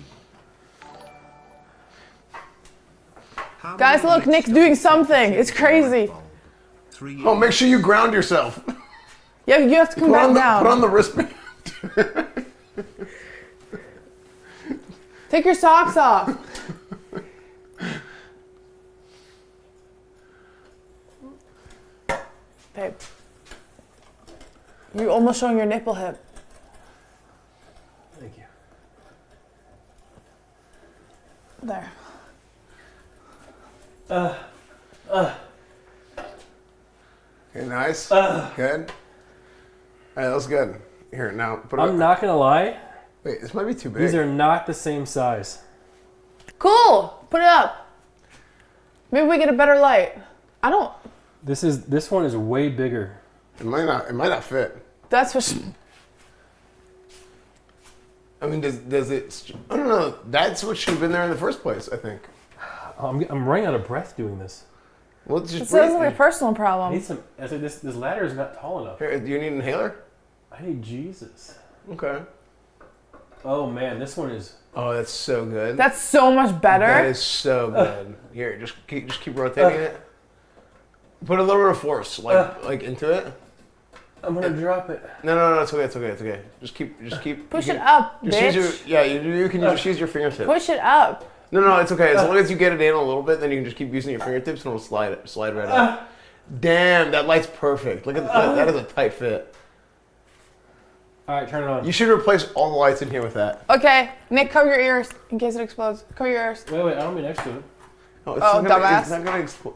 How Guys, many look, Nick's weeks doing does it take something. to It's change a light crazy. bulb? 3 Oh, make sure you ground yourself. Yeah, you have to come back down. Put on the wristband. Take your socks off. Babe. You're almost showing your nipple hip. Thank you. There. Okay, nice. Good. All right, that was good. Here, now put it I'm up. not gonna lie. Wait, this might be too big. These are not the same size. Cool. Put it up. Maybe we get a better light. I don't. This one is way bigger. It might not fit. That's what. I mean, does it? I don't know. That's what should have been there in the first place. I think. I'm running out of breath doing this. Well, It just sounds like breathe. a personal I problem. need some. I think this ladder is not tall enough. Here, do you need an inhaler? I need Jesus. Okay. Oh man, this one is. Oh, that's so good. That's so much better. That is so good. Here, just keep rotating it. Put a little bit of force, like into it. I'm gonna drop it. No, it's okay. Just keep. Push you it can- up, Just bitch. use your you can just use your fingertips. Push it up. No, it's okay. As long as you get it in a little bit, then you can just keep using your fingertips and it'll slide right up. Damn, that light's perfect. Look at that. That is a tight fit. All right, turn it on. You should replace all the lights in here with that. Okay, Nick, cover your ears in case it explodes. Cover your ears. Wait, I don't be next to it. Oh, it's Oh, not gonna, dumbass. It's not gonna explode.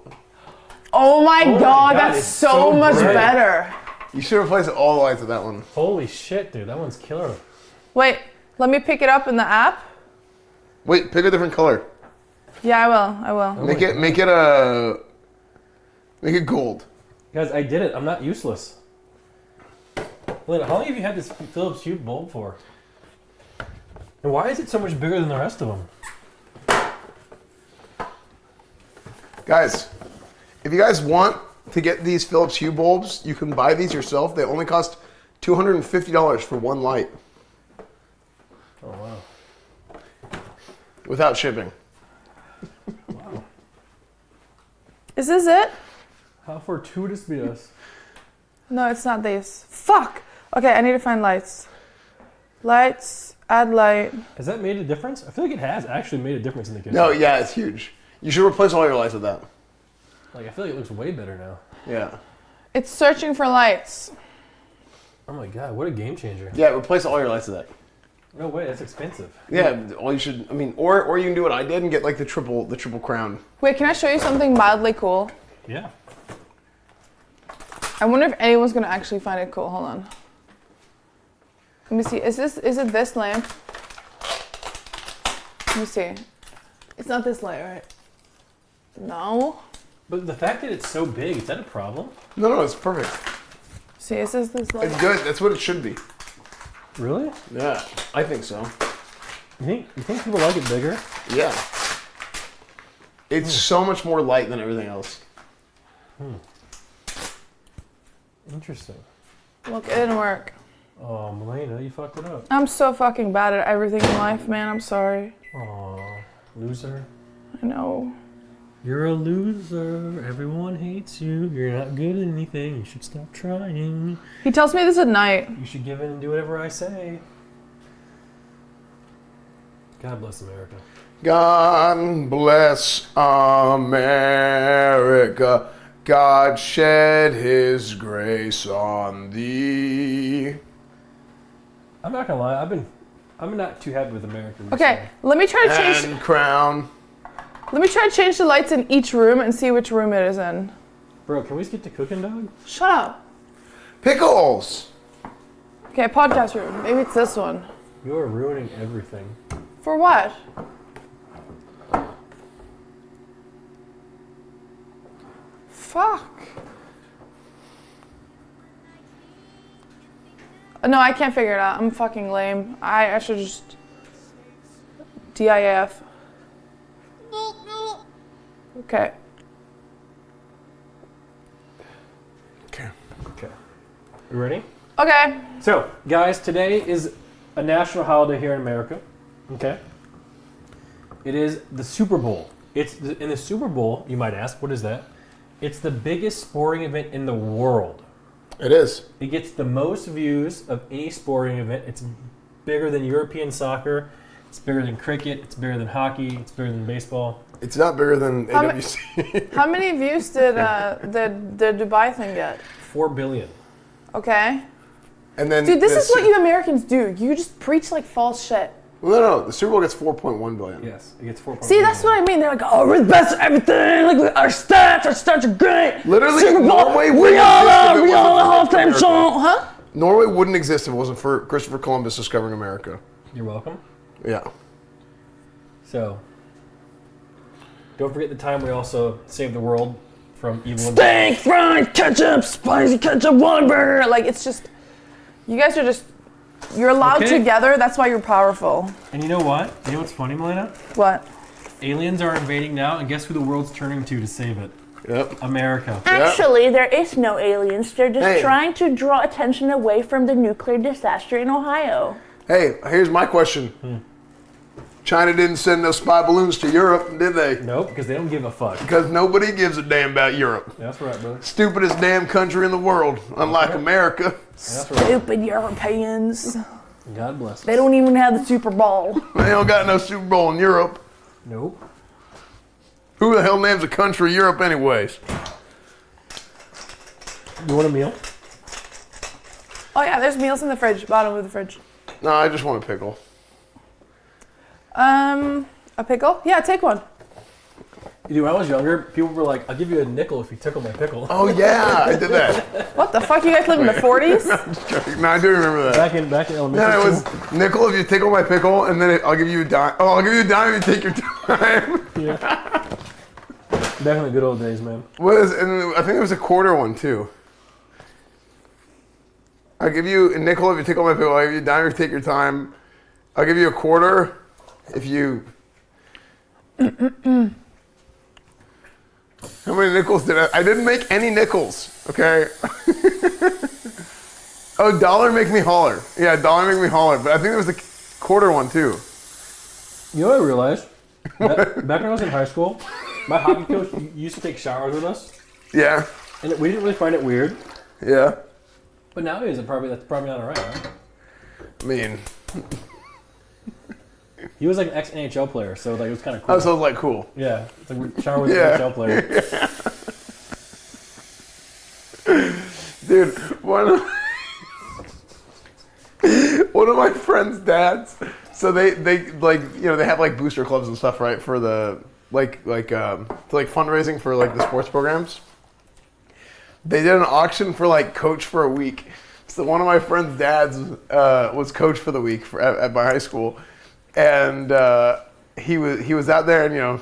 Oh my my god, God, that's it's so so much bright. better. You should replace all the lights with that one. Holy shit, dude, that one's killer. Wait, let me pick it up in the app. Wait, pick a different color. Yeah, I will. Make it gold. Guys, I did it. I'm not useless. Malena, how long have you had this Philips Hue bulb for? And why is it so much bigger than the rest of them? Guys, if you guys want to get these Philips Hue bulbs, you can buy these yourself. They only cost $250 for one light. Oh wow. Without shipping. Is this it? How fortuitous be us. No, it's not this. Fuck. Okay, I need to find lights. Lights, add light. Has that made a difference? I feel like it has actually made a difference in the kitchen. No, yeah, it's huge. You should replace all your lights with that. Like, I feel like it looks way better now. Yeah. It's searching for lights. Oh my god, what a game changer. Yeah, replace all your lights with that. No way, that's expensive. Yeah, all you should, I mean, or you can do what I did and get like the triple crown. Wait, can I show you something mildly cool? Yeah. I wonder if anyone's gonna actually find it cool. Hold on. Let me see. Is it this lamp? Let me see. It's not this light, right? No. But the fact that it's so big, is that a problem? No, it's perfect. See, is this light? It's good. That's what it should be. Really? Yeah, I think so. You think people like it bigger? Yeah. It's so much more light than everything else. Interesting. Look, it didn't work. Oh, Malena, you fucked it up. I'm so fucking bad at everything in life, man. I'm sorry. Aw, loser. I know. You're a loser. Everyone hates you. You're not good at anything. You should stop trying. He tells me this at night. You should give in and do whatever I say. God bless America. God bless America. God shed his grace on thee. I'm not gonna lie. I'm not too happy with America recently. Okay, let me try to change. And crown. Let me try to change the lights in each room and see which room it is in. Bro, can we skip to Cookin, dog? Shut up. Pickles. Okay, podcast room. Maybe it's this one. You are ruining everything. For what? Fuck. No, I can't figure it out. I'm fucking lame. I should just... DIF. Okay. Okay. Okay. You ready? Okay. So, guys, today is a national holiday here in America. Okay. It is the Super Bowl. In the Super Bowl, you might ask, what is that? It's the biggest sporting event in the world. It is. It gets the most views of any sporting event. It's bigger than European soccer. It's bigger than cricket. It's bigger than hockey. It's bigger than baseball. It's not bigger than AWC. How many views did the Dubai thing get? 4 billion. Okay. And then Dude, this is what you Americans do. You just preach like false shit. Well, no. The Super Bowl gets 4.1 billion. Yes, it gets 4.1 See, that's what I mean. They're like, oh, we're the best at everything. Like, our stats are great. Literally, Super Bowl, Norway we wouldn't all exist if it are, we all wasn't the Hall for of Fame America. song, huh? Norway wouldn't exist if it wasn't for Christopher Columbus discovering America. You're welcome. Yeah. So, don't forget the time we also saved the world from evil. Steak, fried ketchup, spicy ketchup, Whataburger. Like, it's just, you guys are just, you're allowed Okay. together. That's why you're powerful. And you know what? You know what's funny, Malena? What? Aliens are invading now, and guess who the world's turning to save it? Yep. America. Actually, there is no aliens. They're just Hey. trying to draw attention away from the nuclear disaster in Ohio. Hey, here's my question. China didn't send no spy balloons to Europe, did they? Nope, because they don't give a fuck. Because nobody gives a damn about Europe. That's right, brother. Stupidest damn country in the world, unlike America. That's right. Stupid Europeans. God bless us. They don't even have the Super Bowl. They don't got no Super Bowl in Europe. Nope. Who the hell names a country Europe anyways? You want a meal? Oh, yeah, there's meals in the fridge, bottom of the fridge. No, I just want a pickle. A pickle? Yeah, take one. Dude, when I was younger, people were like, I'll give you a nickel if you tickle my pickle. Oh yeah, I did that. What the fuck? You guys live in the 40s? No, I do remember that. Back in elementary Yeah, it school. was nickel if you tickle my pickle, and then I'll give you a dime. Oh, I'll give you a dime if you take your time. Yeah. Back in the good old days, man. And I think there was a quarter one too. I'll give you a nickel if you tickle my pickle. I'll give you a dime if you take your time. I'll give you a quarter if you... How many nickels did I didn't make any nickels, okay? Oh, dollar make me holler. Yeah, dollar make me holler. But I think there was a quarter one too. You know what I realized? Back when I was in high school, my hockey coach used to take showers with us, Yeah, and we didn't really find it weird. yeah. But nowadays, that's probably not alright, right? I mean, He was like an ex-NHL player, so like it was kind of cool. oh, so it was like cool. Yeah, it's like we shower with an Yeah. NHL player. Dude, one of my friend's dads. So they like, you know, they have like booster clubs and stuff, right? For the fundraising for like the sports programs. They did an auction for like coach for a week. So one of my friend's dads was coach for the week at my high school, and he was out there and, you know,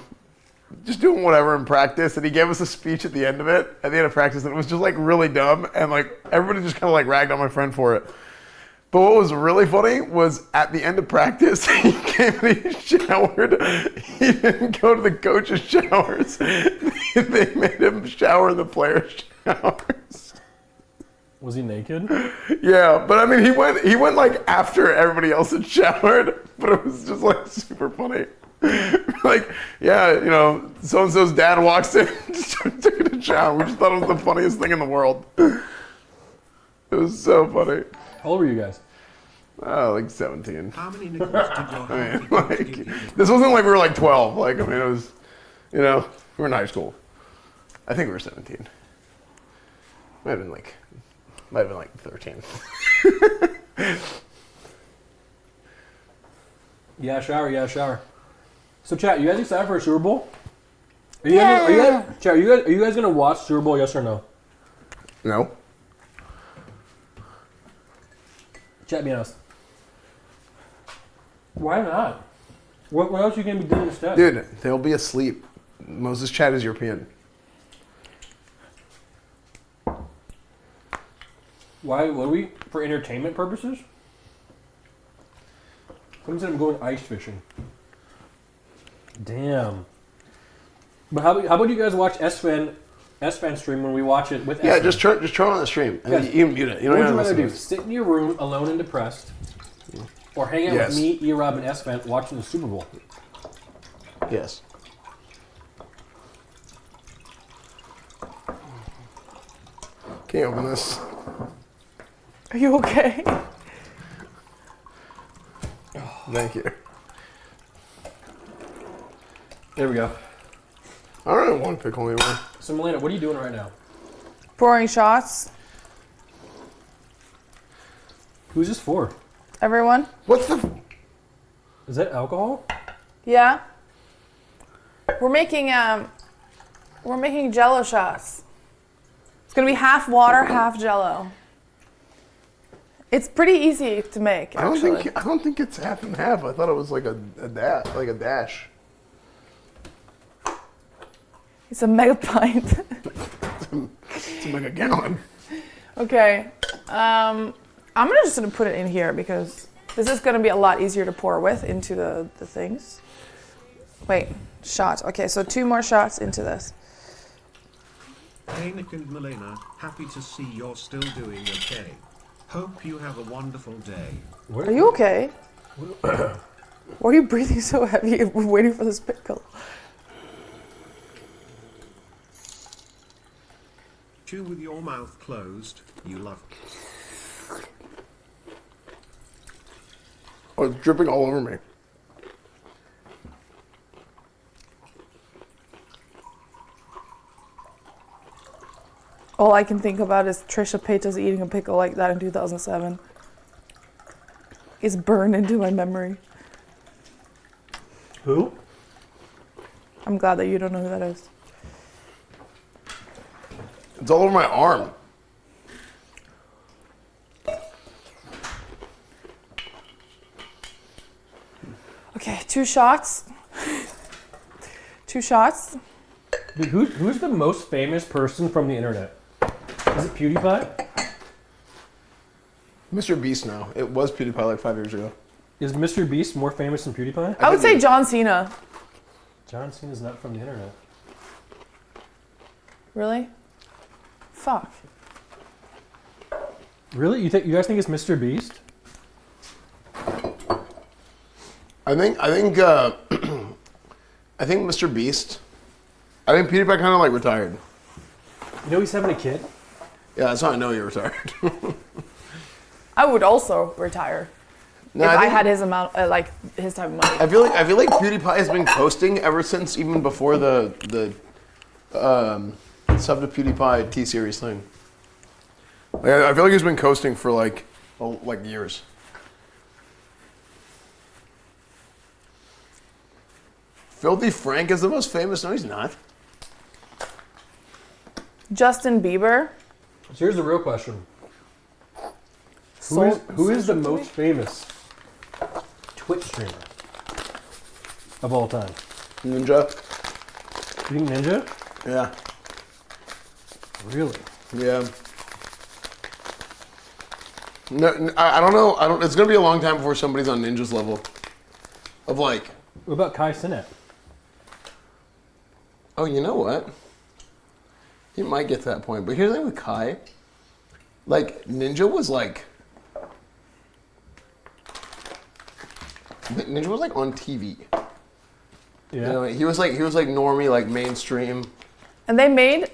just doing whatever in practice, and he gave us a speech at the end of it, at the end of practice, and it was just like really dumb, and like everybody just kind of like ragged on my friend for it. But what was really funny was at the end of practice, he came and he showered. He didn't go to the coach's showers. They made him shower in the players' showers. Was he naked? Yeah, but I mean, he went like after everybody else had showered, but it was just like super funny. Like, yeah, you know, so and so's dad walks in, just took a shower. We just thought it was the funniest thing in the world. It was so funny. How old were you guys? Oh, like 17. How many nickels did your I mean, hockey coach like, give you? this wasn't like we were like 12. Like, I mean, it was, you know, we were in high school. I think we were 17. Might have been like 13. Yeah, shower. So, chat, you guys excited for a Super Bowl? Are you guys gonna watch Super Bowl? Yes or no? No. Chat me honest. Why not? What else are you gonna be doing instead? Dude, they'll be asleep. Moses' chat is European. Why would we? For entertainment purposes? Someone said I'm going ice fishing. Damn. But how about you guys watch S-Fan stream when we watch it with Yeah, S-Fan? just turn on the stream. And Yes. you can mute it. You What don't would you have rather to do? listen Sit in your room alone and depressed? Or hang out Yes. with me, E-Rob, and S-Fan watching the Super Bowl? to it. Yes. Can you open this? Are you okay? Thank you. There we go. I don't really want to pickle anymore. So, Malena, what are you doing right now? Pouring shots. Who's this for? Everyone? What's the... Is that alcohol? Yeah. We're making Jello shots. It's gonna be half water, half Jello. It's pretty easy to make. I don't think it's half and half. I thought it was like a dash. It's a mega pint. It's like a gallon. Okay. I'm just gonna put it in here because this is gonna be a lot easier to pour with into the things. Wait, shot. Okay, so 2 more shots into this. Hey Nick and Malena, happy to see you're still doing okay. Hope you have a wonderful day. Are you okay? Why are you breathing so heavy? We're waiting for this pickle. Chew with your mouth closed, you love. Oh, it's dripping all over me. All I can think about is Trisha Paytas eating a pickle like that in 2007. It's burned into my memory. Who? I'm glad that you don't know who that is. It's all over my arm. Okay, 2 shots. 2 shots. Dude, who's the most famous person from the internet? Is it PewDiePie? Mr. Beast now. It was PewDiePie like 5 years ago. Is Mr. Beast more famous than PewDiePie? I would say John Cena. John Cena's not from the internet. Really? Fuck. Really? You guys think it's Mr. Beast? I think Mr. Beast. I think PewDiePie kind of like retired. You know he's having a kid? Yeah, that's how I know he retired. I would also retire No, if I think- had his amount, his type of money. I feel like PewDiePie has been coasting ever since even before the sub to PewDiePie T-Series thing. Like, I feel like he's been coasting for like years. Filthy Frank is the most famous. No, he's not. Justin Bieber. So here's the real question. Sold- Who is the most famous Twitch streamer of all time? Ninja. You think Ninja? Yeah. Really? Yeah. No, I don't know. It's gonna be a long time before somebody's on Ninja's level. Of like, What about Kai Cenat? oh, you know what? He might get to that point. But here's the thing with Kai. Like, Ninja was like on TV. Yeah. You know, he was like normie, like mainstream. And they made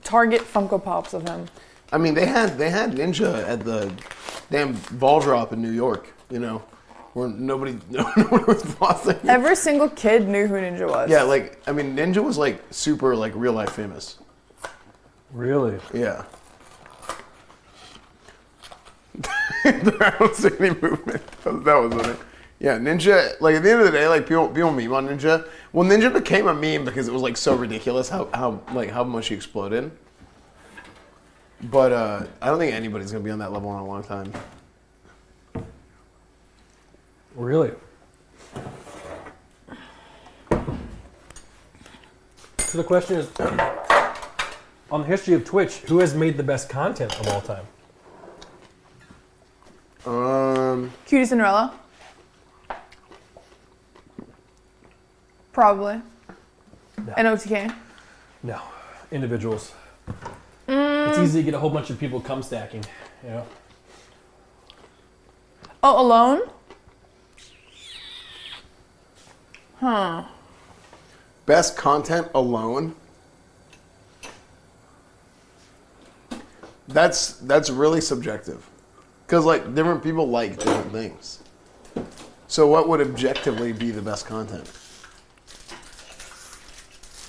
Target Funko Pops of him. I mean, they had Ninja at the damn ball drop in New York, you know, where nobody was bossing. Every single kid knew who Ninja was. Yeah, I mean, Ninja was super real life famous. Really? Yeah. I don't see any movement. That was it. Yeah, Ninja. At the end of the day, people meme on Ninja. Well, Ninja became a meme because it was so ridiculous how much he exploded. But I don't think anybody's gonna be on that level in a long time. Really? So the question is, on the history of Twitch, who has made the best content of all time? Cutie Cinderella. Probably. No. And OTK. No, individuals. It's easy to get a whole bunch of people cum stacking, you know? Oh, Alone? Huh. Best content alone. That's really subjective. Because like different people like different things. So what would objectively be the best content?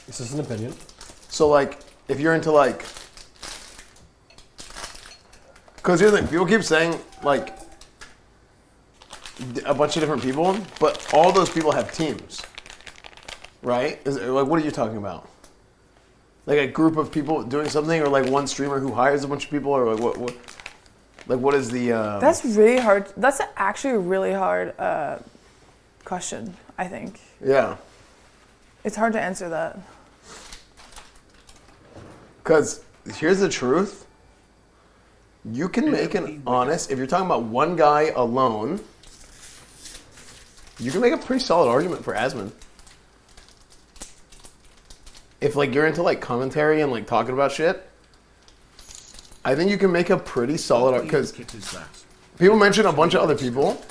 This is an opinion. So like if you're into like, because here's the thing, people keep saying like a bunch of different people, but all those people have teams, right? Like what are you talking about? Like a group of people doing something, or like one streamer who hires a bunch of people, or like what like what is the? That's really hard. That's actually a really hard question, I think. Yeah. It's hard to answer that. Because here's the truth. You can make an honest, if you're talking about one guy alone, you can make a pretty solid argument for Asmund. If like you're into like commentary and like talking about shit, I think you can make a pretty solid, because people mention a bunch of other people.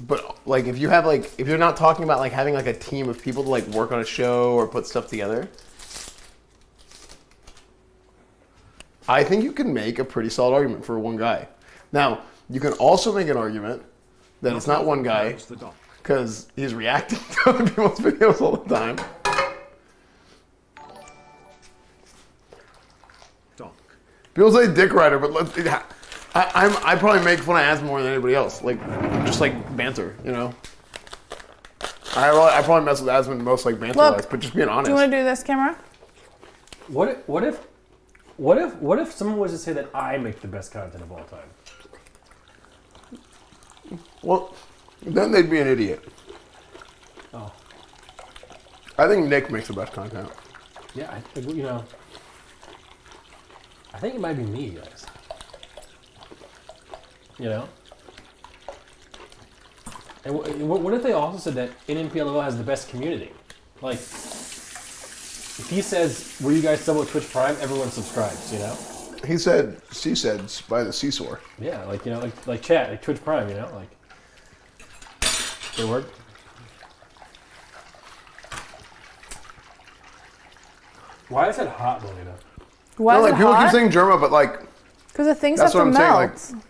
But like if you have like, if you're not talking about like having like a team of people to like work on a show or put stuff together, I think you can make a pretty solid argument for one guy. Now, you can also make an argument that it's not one guy because he's reacting to other people's videos all the time. People say dick rider, but I probably make fun of Asmund more than anybody else. Like, just like banter, you know? I probably mess with Asmund most like banter-wise, but just being honest. Do you want to do this, camera? What if someone was to say that I make the best content of all time? Well, then they'd be an idiot. Oh. I think Nick makes the best content. Yeah, you know, I think it might be me, guys. You know? And what if they also said that Nmplol has the best community? Like, if he says, "Were you guys sub with Twitch Prime?" everyone subscribes, you know? He said, by the seesaw. Yeah, like, you know, like chat, like Twitch Prime, you know? Like, they work. Why is it hot, Malena? Why is like it people hot? keep saying Germa, but like Because the things that's have what to I'm melt. saying.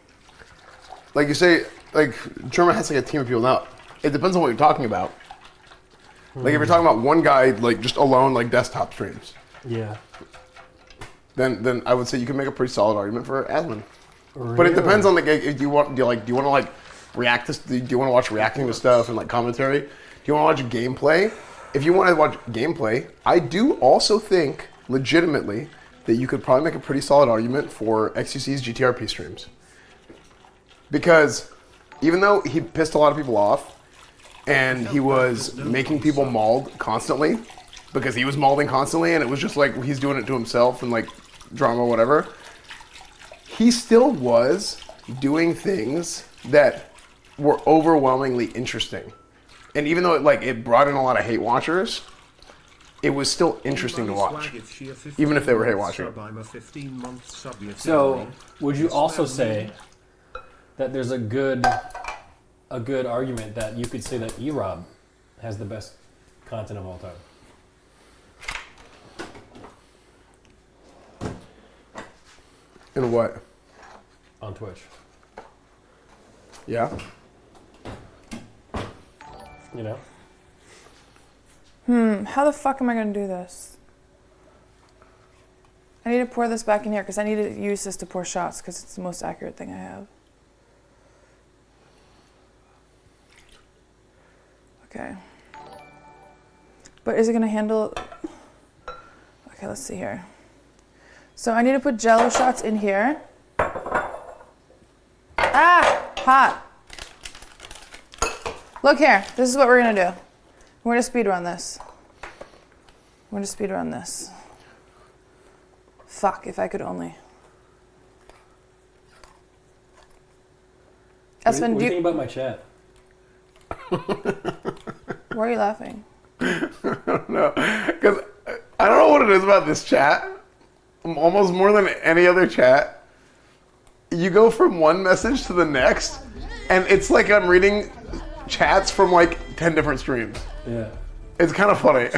Like you say, like Germa has like a team of people. Now it depends on what you're talking about. Like if you're talking about one guy, like just alone, like desktop streams. Yeah. Then I would say you can make a pretty solid argument for Asmund. Really? But it depends on the game. Do you want to like react to? Do you want to watch reacting to stuff and like commentary? Do you want to watch gameplay? If you want to watch gameplay, I do also think legitimately that you could probably make a pretty solid argument for XQC's GTRP streams. Because even though he pissed a lot of people off and he was making people mauled constantly, because he was mauling constantly and it was just like he's doing it to himself and like drama, whatever, he still was doing things that were overwhelmingly interesting. And even though it brought in a lot of hate watchers, it was still interesting to watch, even if they were hate watching. So, would you also say that there's a good argument that you could say that E-Rob has the best content of all time? In what? On Twitch. Yeah. You know? How the fuck am I going to do this? I need to pour this back in here because I need to use this to pour shots because it's the most accurate thing I have. Okay. But is it going to handle... Okay, let's see here. So I need to put Jello shots in here. Ah! Hot. Look here. This is what we're gonna do. We're gonna speedrun this. We're gonna speedrun this. Fuck, if I could only. Espen, What do you think about my chat? why are you laughing? No, because I don't know what it is about this chat. Almost more than any other chat, you go from one message to the next, and it's like I'm reading chats from like 10 different streams. Yeah. It's kind of funny.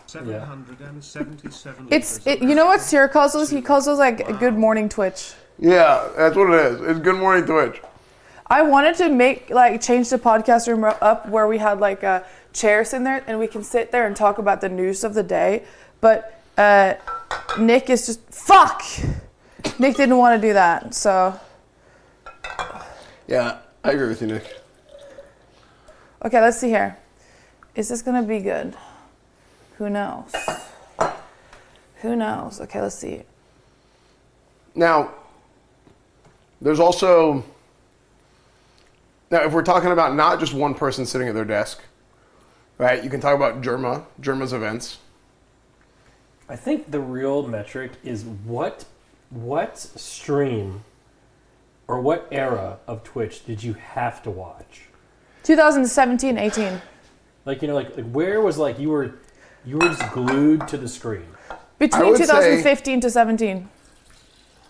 777 You know what Sir calls those? He calls those like a good morning Twitch. Yeah, that's what it is. It's Good Morning Twitch. I wanted to change the podcast room up where we had like chairs in there and we can sit there and talk about the news of the day. But Nick is just, fuck! Nick didn't want to do that, so. Yeah, I agree with you, Nick. Okay, let's see here. Is this gonna be good? Who knows? Who knows? Okay, let's see. Now, there's also... Now, if we're talking about not just one person sitting at their desk, right? You can talk about Germa's events. I think the real metric is what stream or what era of Twitch did you have to watch? 2017, 18. Like, you know, like where was like you were just glued to the screen? Between 2015 to 17.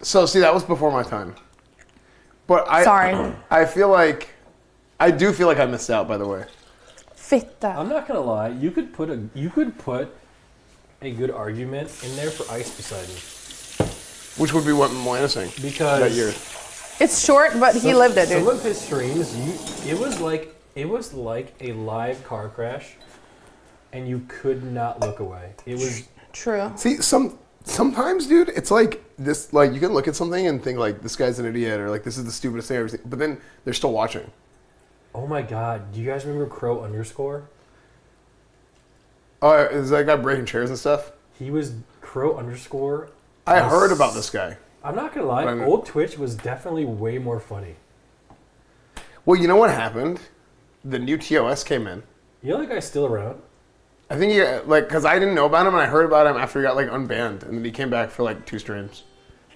So, see, that was before my time. But Sorry. I do feel like I missed out, by the way. Fitta. I'm not gonna lie. You could put a good argument in there for Ice Poseidon. Which would be what Malena saying. Because that year. It's short, but he lived it, dude. Some of his streams, it was like a live car crash, and you could not look away. It was true. See, sometimes, dude, it's like this. Like you can look at something and think like this guy's an idiot or like this is the stupidest thing I've ever seen. But then they're still watching. Oh my God! Do you guys remember Crow _? Oh, is that guy breaking chairs and stuff? He was Crow _. I heard about this guy. I'm not gonna lie. Old Twitch was definitely way more funny. Well, you know what happened? The new TOS came in. You know that guy's still around? I think because I didn't know about him and I heard about him after he got like unbanned, and then he came back for like 2 streams.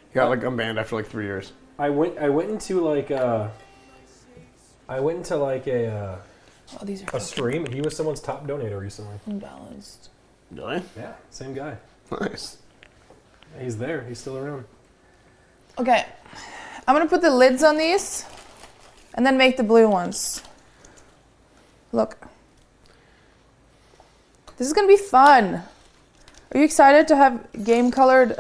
He got like unbanned after like 3 years. I went into a stream, and he was someone's top donator recently. Unbalanced. Really? Yeah, same guy. Nice. He's there. He's still around. Okay. I'm going to put the lids on these and then make the blue ones. Look. This is going to be fun. Are you excited to have game-colored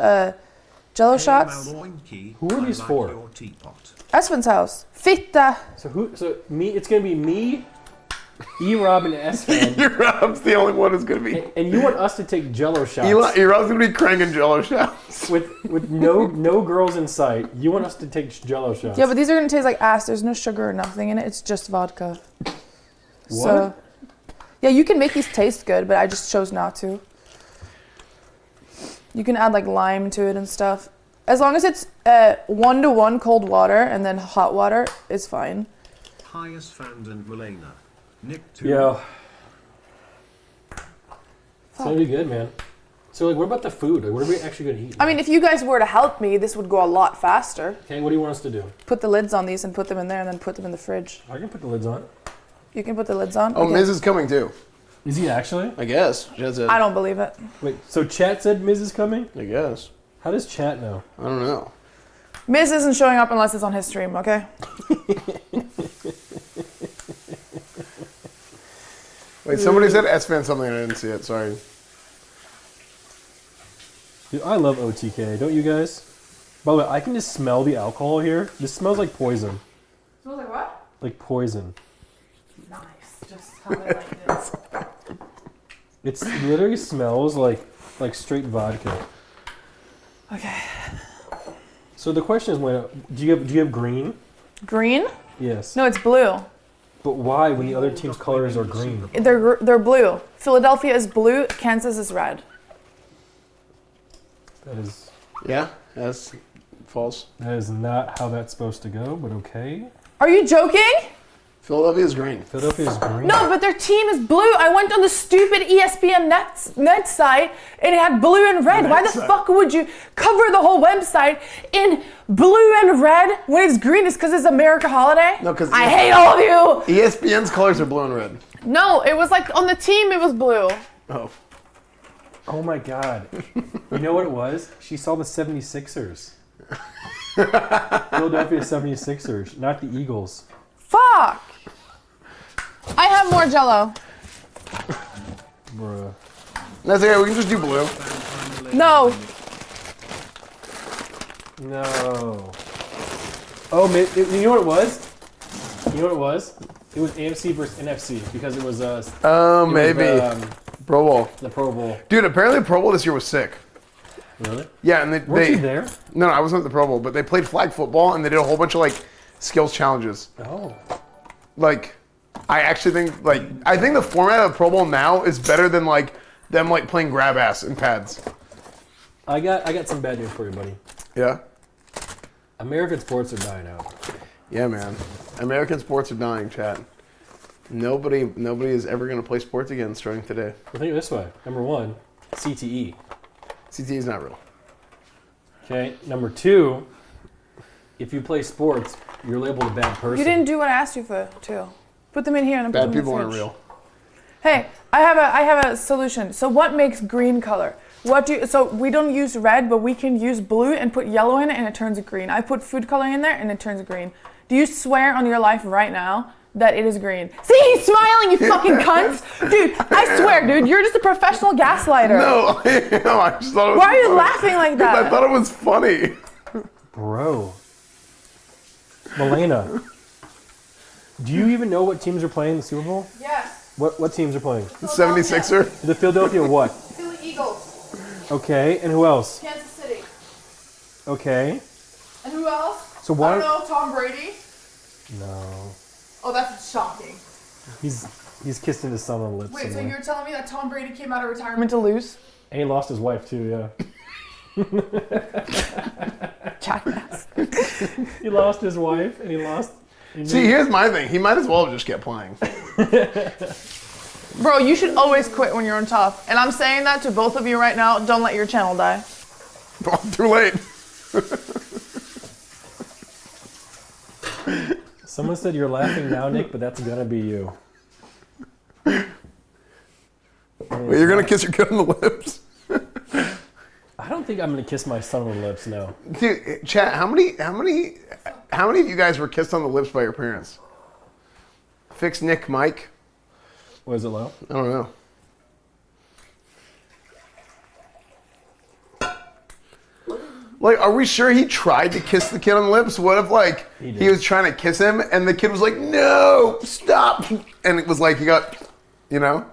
Jello shots? Who are these for? Espen's house. Fitta. So me. It's gonna be me, E-Rob, and Espen. E-Rob's the only one who's gonna be. And you want us to take Jello shots? E-Rob's gonna be cranking Jello shots with no girls in sight. You want us to take Jello shots? Yeah, but these are going to taste like ass. There's no sugar or nothing in it. It's just vodka. What? So, yeah, you can make these taste good, but I just chose not to. You can add like lime to it and stuff. As long as it's 1-to-1 cold water and then hot water, it's fine. Highest fan and Malena. Nick too. Yeah. It's gonna be good, man. So, like, what about the food? Like, what are we actually gonna eat? I mean, if you guys were to help me, this would go a lot faster. Okay, what do you want us to do? Put the lids on these and put them in there and then put them in the fridge. I can put the lids on. You can put the lids on? Oh, Okay. Miz is coming too. Is he actually? I guess. I don't believe it. Wait, so chat said Miz is coming? I guess. How does chat know? I don't know. Miz isn't showing up unless it's on his stream, okay? Wait, somebody said S-Fan something and I didn't see it. Sorry. Dude, I love OTK. Don't you guys? By the way, I can just smell the alcohol here. This smells like poison. Smells like what? Like poison. Nice. Just how I like this. It literally smells like straight vodka. Okay. So the question is, do you have green? Green? Yes. No, it's blue. But why when the other team's colors are green? They're blue. Philadelphia is blue. Kansas is red. That is... Yeah, that's false. That is not how that's supposed to go, but okay. Are you joking? Philadelphia's green. Philadelphia's green. No, but their team is blue. I went on the stupid ESPN net site and it had blue and red. Why the fuck would you cover the whole website in blue and red when it's green? It's because it's America holiday? No, because I hate all of you. ESPN's colors are blue and red. No, it was like on the team it was blue. Oh. Oh my God. You know what it was? She saw the 76ers. Philadelphia 76ers, not the Eagles. Fuck. I have more Jello. Bruh. That's okay, we can just do blue. No. No. Oh, you know what it was? You know what it was? It was AFC versus NFC because it was Maybe. Pro Bowl. The Pro Bowl. Dude, apparently the Pro Bowl this year was sick. Really? Yeah, and Weren't you there? No, I wasn't at the Pro Bowl, but they played flag football and they did a whole bunch of like skills challenges. Oh. Like, I actually think I think the format of the Pro Bowl now is better than like them like playing grab ass in pads. I got some bad news for you, buddy. Yeah. American sports are dying out. Yeah, man. American sports are dying, chat. Nobody is ever going to play sports again starting today. Well, think of it this way. Number one, CTE. CTE is not real. Okay. Number two, if you play sports, you're labeled a bad person. You didn't do what I asked you for, too. Put them in here and put Bad them in the people aren't fridge. real. Hey, I have a solution. So what makes green color? So we don't use red, but we can use blue and put yellow in it and it turns green. I put food coloring in there and it turns green. Do you swear on your life right now that it is green? See, he's smiling, you fucking cunt! Dude, I swear, dude, you're just a professional gaslighter. No, I just thought it was Why are you funny. laughing like that? I thought it was funny. Bro. Malena. Do you even know what teams are playing in the Super Bowl? Yes. What teams are playing? The 76er. The Philadelphia what? Philly Eagles. Okay, and who else? Kansas City. Okay. And who else? So why? I don't know, Tom Brady. No. Oh, that's shocking. He's kissing his son on the lips. Wait, so somewhere. you're telling me that Tom Brady came out of retirement to lose? And he lost his wife too, yeah. Jackass. He lost his wife and he lost. See, here's my thing. He might as well have just kept playing. Bro, you should always quit when you're on top. And I'm saying that to both of you right now. Don't let your channel die. Well, too late. Someone said you're laughing now, Nick, but that's gonna be you. Well, you're gonna kiss your kid on the lips. I don't think I'm gonna kiss my son on the lips now. Dude, chat. How many of you guys were kissed on the lips by your parents? Fix Nick, Mike. Was it low? I don't know. Like, are we sure he tried to kiss the kid on the lips? What if, like, he was trying to kiss him and the kid was like, no, stop. And it was like he got, you know?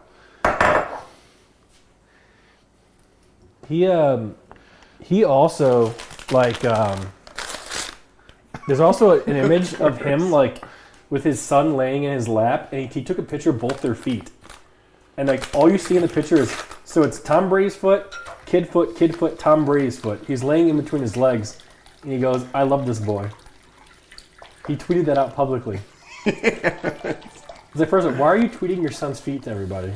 He also, like, there's also an image of him, like, with his son laying in his lap, and he took a picture of both their feet. And, like, all you see in the picture is, so it's Tom Brady's foot, kid foot, Tom Brady's foot. He's laying in between his legs, and he goes, I love this boy. He tweeted that out publicly. He's like, first of all, why are you tweeting your son's feet to everybody?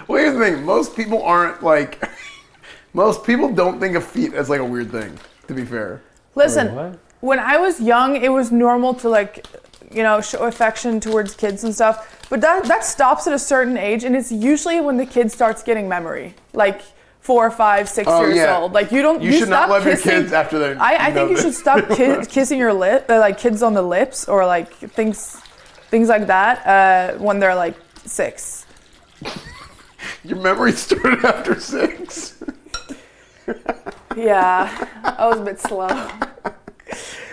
Well, here's the thing. Most people aren't, like, most people don't think of feet as, like, a weird thing, to be fair. Listen, Wait, what? when I was young, it was normal to, like, you know, show affection towards kids and stuff. But that stops at a certain age, and it's usually when the kid starts getting memory, like 4, 5, 6 years yeah. old. Like you should not stop love your kissing- kids after they're. I think you should stop kissing your like kids on the lips or like things like that when they're like 6. Your memory started after 6. Yeah, I was a bit slow.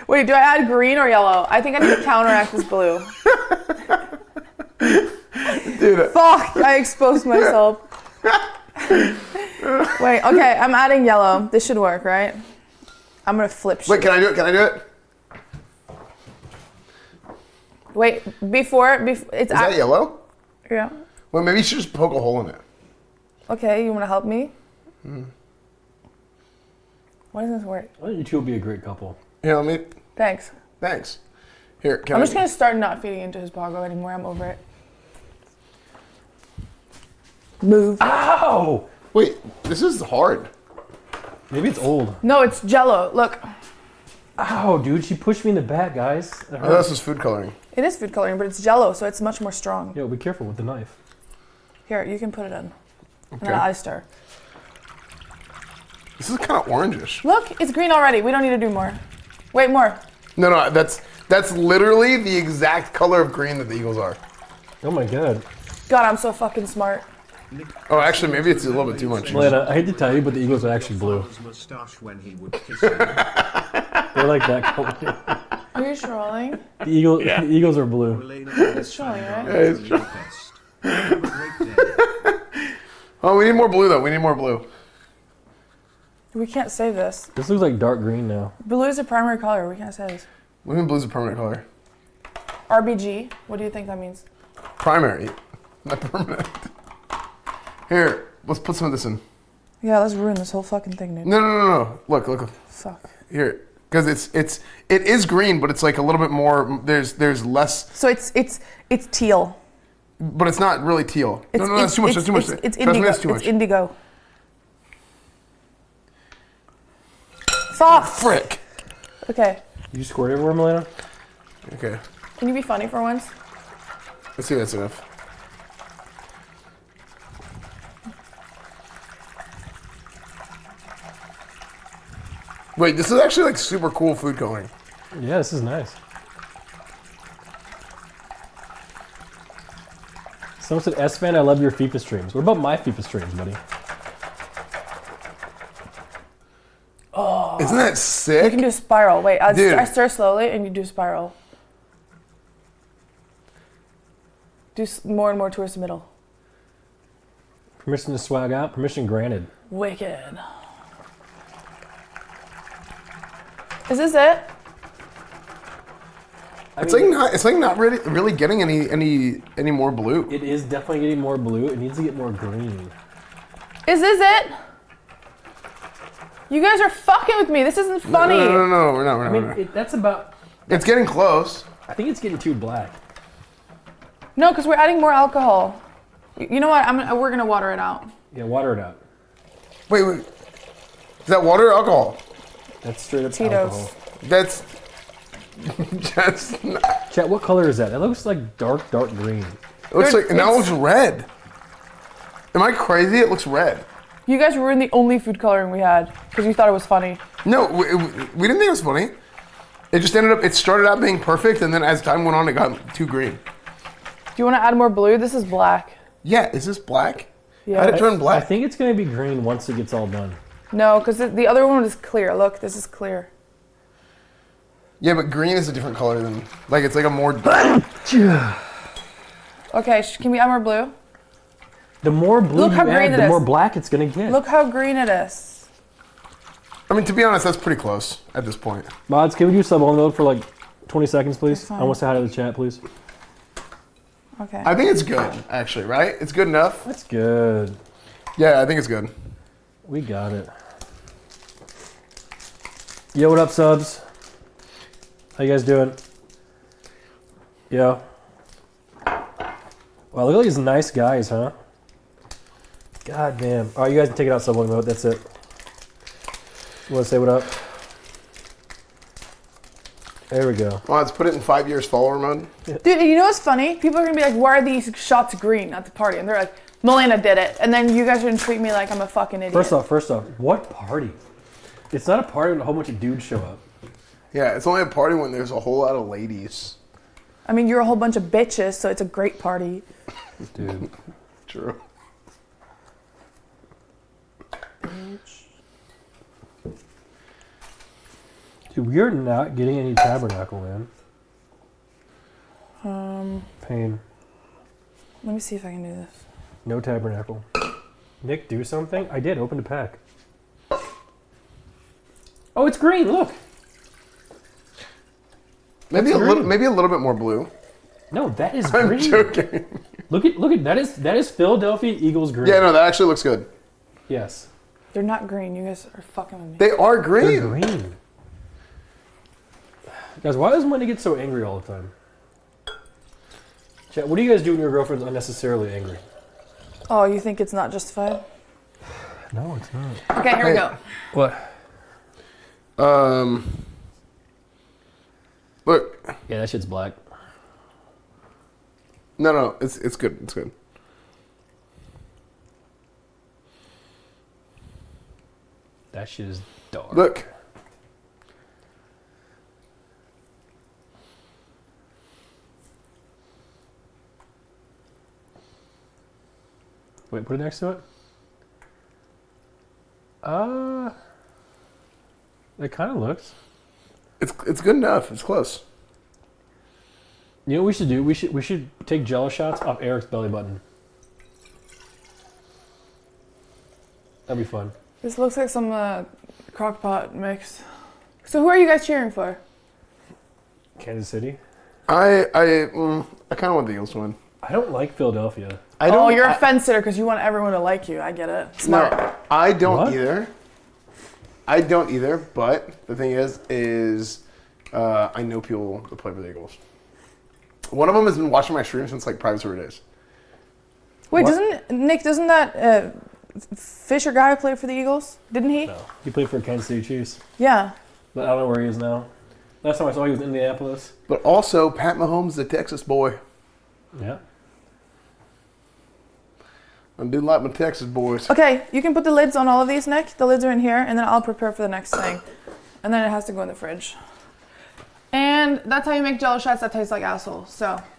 Wait, do I add green or yellow? I think I need to counteract this blue. Dude. Fuck, I exposed myself. Wait, okay, I'm adding yellow. This should work, right? I'm gonna flip shit. Wait, can I do it? Can I do it? Wait, before it's Is that yellow? Yeah. Well, maybe you should just poke a hole in it. Okay, you wanna help me? Why doesn't this work? I think you two will be a great couple. You know what I mean? Thanks. Thanks. Here, I'm just gonna start not feeding into his pogo anymore. I'm over it. Move. Ow! Wait, this is hard. Maybe it's old. No, it's Jello. Look, Ow, dude, she pushed me in the back, guys. That Oh, hurts. this is food coloring. it is food coloring, but it's Jello, so it's much more strong. Yo, be careful with the knife. Here, you can put it in. And Okay. then I stir. This is kind of orangish. Look, it's green already. We don't need to do more. Wait, more. No, that's literally the exact color of green that the Eagles are. Oh my god. God, I'm so fucking smart. Oh, actually, maybe it's a little bit too much. Malena, I hate to tell you, but the Eagles are actually blue. His mustache when he would kiss him. They're like that color. Are you trolling? The Eagles are blue. Malena It's trolling, right? it's your best. Have a great day. Oh, we need more blue though. We need more blue. We can't save this. This looks like dark green now. Blue is a primary color. We can't say this. What do you mean blue's a permanent color? RBG. What do you think that means? Primary, not permanent. Here, let's put some of this in. Yeah, let's ruin this whole fucking thing, dude. No. Look. Fuck. Here, because it is green, but it's like a little bit more. There's less, So it's teal. but it's not really teal. It's, No, that's too much. That's too much. It's Trust me, indigo. that's too much. It's indigo. Fuck. Frick. Okay. You squirt everywhere, Malena? Okay, Can you be funny for once? let's see if that's enough. Wait, this is actually like super cool food coloring. Yeah, this is nice. Someone said, S-Fan, I love your FIFA streams. What about my FIFA streams, buddy? Isn't that You sick? can do a spiral. Wait, Dude. I stir slowly and you do a spiral. Do more and more towards the middle. Permission to swag out? Permission granted. Wicked. Is this it? It's like not really getting any more blue. It is definitely getting more blue. It needs to get more green. Is this it? You guys are fucking with me. This isn't funny. No, we're not. I mean, that's about... It's getting close. I think it's getting too black. No, because we're adding more alcohol. You know what? We're gonna water it out. Yeah, water it out. Wait. Is that water or alcohol? That's straight up Tito's. alcohol. That's just not, Chat, what color is that? That looks like dark green. it looks like, and now it looks red. Am I crazy? It looks red. You guys ruined the only food coloring we had because you thought it was funny. No, we didn't think it was funny. It just it started out being perfect, and then as time went on, it got too green. Do you want to add more blue? This is black. Yeah, is this black? Yeah. How did it turn I black? think it's going to be green once it gets all done. No, because the other one is clear. Look, this is clear. Yeah, but green is a different color than, like, it's like a more... Okay, can we add more blue? The more blue Look you how green add, it the is. more black it's going to get. Look how green it is. I mean, to be honest, that's pretty close at this point. Mods, can we do sub on mode for like 20 seconds, please? That's fine. I want to say hi to the chat, please. Okay. I think it's good, actually, right? It's good enough. That's good. Yeah, I think it's good. We got it. Yo, what up, subs? How you guys doing? Yo. Wow, look at these nice guys, huh? God damn. All right, you guys can take it out sub on mode. That's it. You want to say what up? There we go. Well, let's put it in 5 years follower mode. Dude, you know what's funny? People are going to be like, why are these shots green at the party? And they're like, Malena did it. And then you guys are going to treat me like I'm a fucking idiot. First off, what party? It's not a party when a whole bunch of dudes show up. Yeah, it's only a party when there's a whole lot of ladies. I mean, you're a whole bunch of bitches, so it's a great party. Dude. True. Dude, we are not getting any tabernacle, man. Pain. Let me see if I can do this. No tabernacle. Nick, do something? I did. Open the pack. Oh, it's green. Look. Maybe That's a little, green. maybe a little bit more blue. No, that is I'm green. joking. Look at that is Philadelphia Eagles green. Yeah, no, that actually looks good. Yes. They're not green. You guys are fucking with me. They are green. They're green. Guys, why does Malena get so angry all the time? Chat, what do you guys do when your girlfriend's unnecessarily angry? Oh, you think it's not justified? No, it's not. Okay, here we go. What? Look. Yeah, that shit's black. No, it's good. It's good. That shit is dark. Look. Wait, put it next to it. It kind of looks. It's good enough. It's close. You know what we should do? We should take Jello shots off Eric's belly button. That'd be fun. This looks like some crockpot mix. So who are you guys cheering for? Kansas City. I kind of want the Eagles to win. I don't like Philadelphia. Oh, you're a fence sitter because you want everyone to like you. I get it. Smart. No, I don't What? either. I don't either. But the thing is, I know people that play for the Eagles. One of them has been watching my stream since like private server days. Wait, What? doesn't that Fisher guy play for the Eagles? Didn't he? No, he played for Kansas City Chiefs. Yeah. But I don't know where he is now. Last time I saw him, he was in Indianapolis. But also, Pat Mahomes, the Texas boy. Yeah. I do like my Texas boys. Okay, you can put the lids on all of these, Nick. The lids are in here, and then I'll prepare for the next thing. And then it has to go in the fridge. And that's how you make Jello shots that taste like assholes.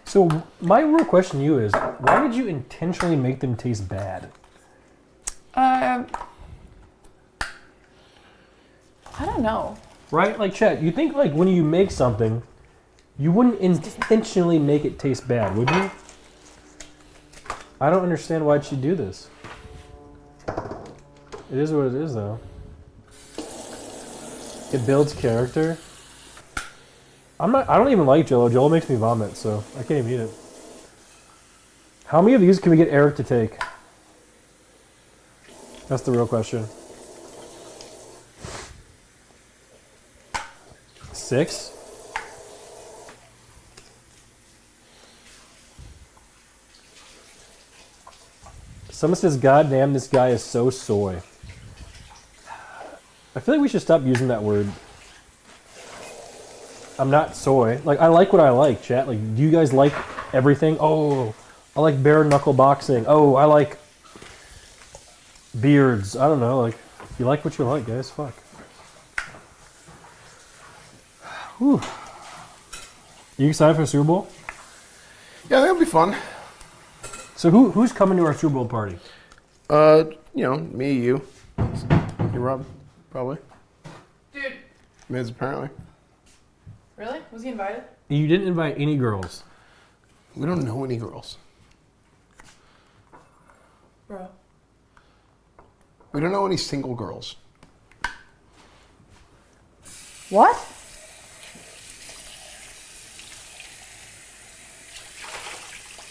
So my real question to you is, why did you intentionally make them taste bad? I don't know. Right? Like, Chet, you think like when you make something, you wouldn't intentionally make it taste bad, would you? I don't understand why'd she do this. It is what it is, though. It builds character. I don't even like Jello. Jello makes me vomit, so I can't even eat it. How many of these can we get Eric to take? That's the real question. 6? Someone says, "God damn, this guy is so soy." I feel like we should stop using that word. I'm not soy. Like, I like what I like, chat. Like, do you guys like everything? Oh, I like bare knuckle boxing. Oh, I like beards. I don't know. Like, you like what you like, guys. Fuck. Whew. You excited for the Super Bowl? Yeah, that'll be fun. So who's coming to our Super Bowl party? Me, you, Rob, probably. Dude. Miz, apparently. Really? Was he invited? You didn't invite any girls. We don't know any girls. Bro. We don't know any single girls. What?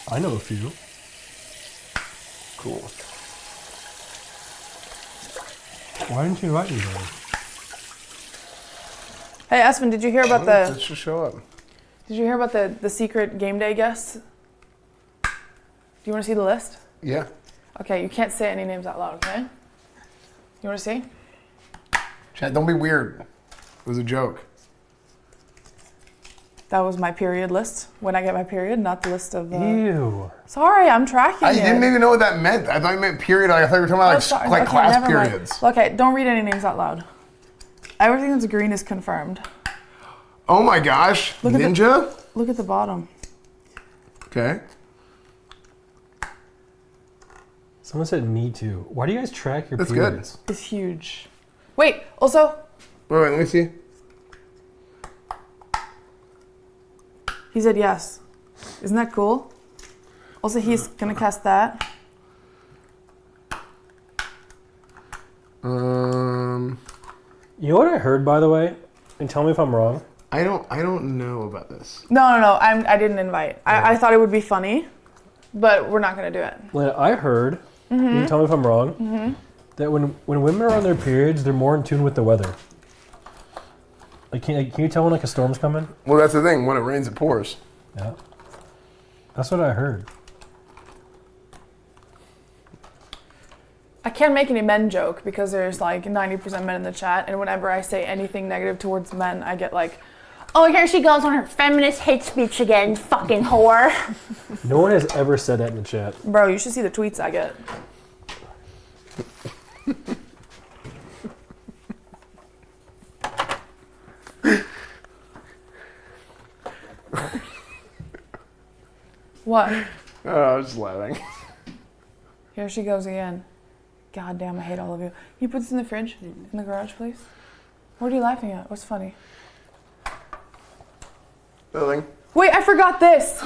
I know a few. Cool. Why didn't you invite me, though? Hey, Aspen, did you hear about Let's just show up. Did you hear about the secret game day guests? Do you want to see the list? Yeah. Okay, you can't say any names out loud, okay? You want to see? Chad, don't be weird. It was a joke. That was my period list. When I get my period, not the list of. Ew. Sorry, I'm tracking I it. didn't even know what that meant. I thought you meant period. I thought you were talking about sorry. like Okay, class never mind. periods. Okay, don't read any names out loud. Everything that's green is confirmed. Oh my gosh. Look at Ninja? Look at the bottom. Okay. Someone said me too. Why do you guys track your That's periods? It's huge. Wait, also, Wait, let me see. he said yes. Isn't that cool? Also, he's gonna cast that. You know what I heard, by the way? And tell me if I'm wrong. I don't know about this. No, I didn't invite. I thought it would be funny, but we're not gonna do it. Well, I heard, you can tell me if I'm wrong, that when women are on their periods, they're more in tune with the weather. Like, can you tell when like a storm's coming? Well, that's the thing. When it rains, it pours. Yeah. That's what I heard. I can't make any men joke because there's like 90% men in the chat, and whenever I say anything negative towards men, I get like, oh, here she goes on her feminist hate speech again, fucking whore. No one has ever said that in the chat. Bro, you should see the tweets I get. What? Oh, I was just laughing. Here she goes again. God damn, I hate all of you. Can you put this in the fridge? In the garage, please? What are you laughing at? What's funny? Nothing. Wait, I forgot this!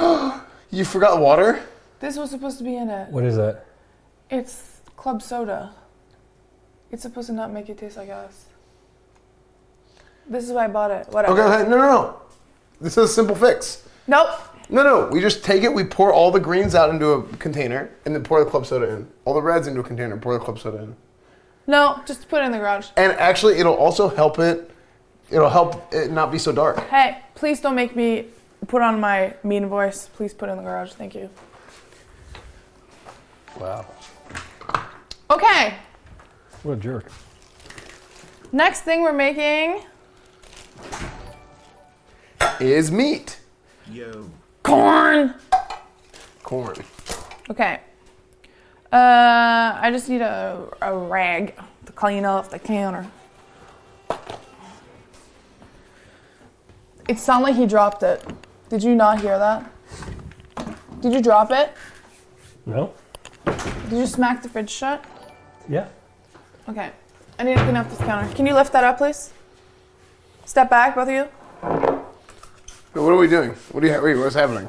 You forgot water? This was supposed to be in it. What is that? It's club soda. It's supposed to not make it taste like us. This is why I bought it. Whatever. Okay, no. This is a simple fix. Nope. No. We just take it, we pour all the greens out into a container, and then pour the club soda in. All the reds into a container, pour the club soda in. No, just put it in the garage. And actually, it'll also help it not be so dark. Hey, please don't make me put on my mean voice. Please put it in the garage. Thank you. Wow. Okay. What a jerk. Next thing we're making... Is meat. Yo. corn. Corn. Okay. I just need a rag to clean off the counter. It sounded like he dropped it. Did you not hear that? Did you drop it? No? Did you smack the fridge shut? Yeah. Okay. I need to clean up this counter. Can you lift that up, please? Step back, both of you. What are we doing? What's happening?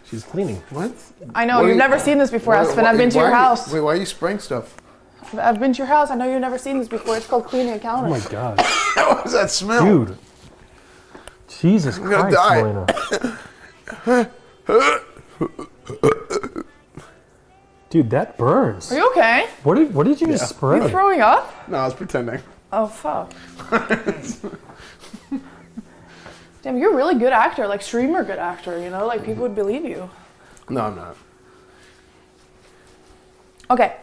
She's cleaning. What? I know, What are you've you- never seen this before, Espen. I've been to your house. Wait, why are you spraying stuff? I've been to your house. I know you've never seen this before. It's called cleaning a counter. Oh my god. What was that smell? Dude. Jesus I'm gonna Christ, die. Malena. Dude, that burns. Are you okay? What did you just spray? Are you throwing up? No, I was pretending. Oh, fuck. Damn, you're a really good actor, like streamer good actor, you know? Like, people would believe you. No, I'm not. Okay.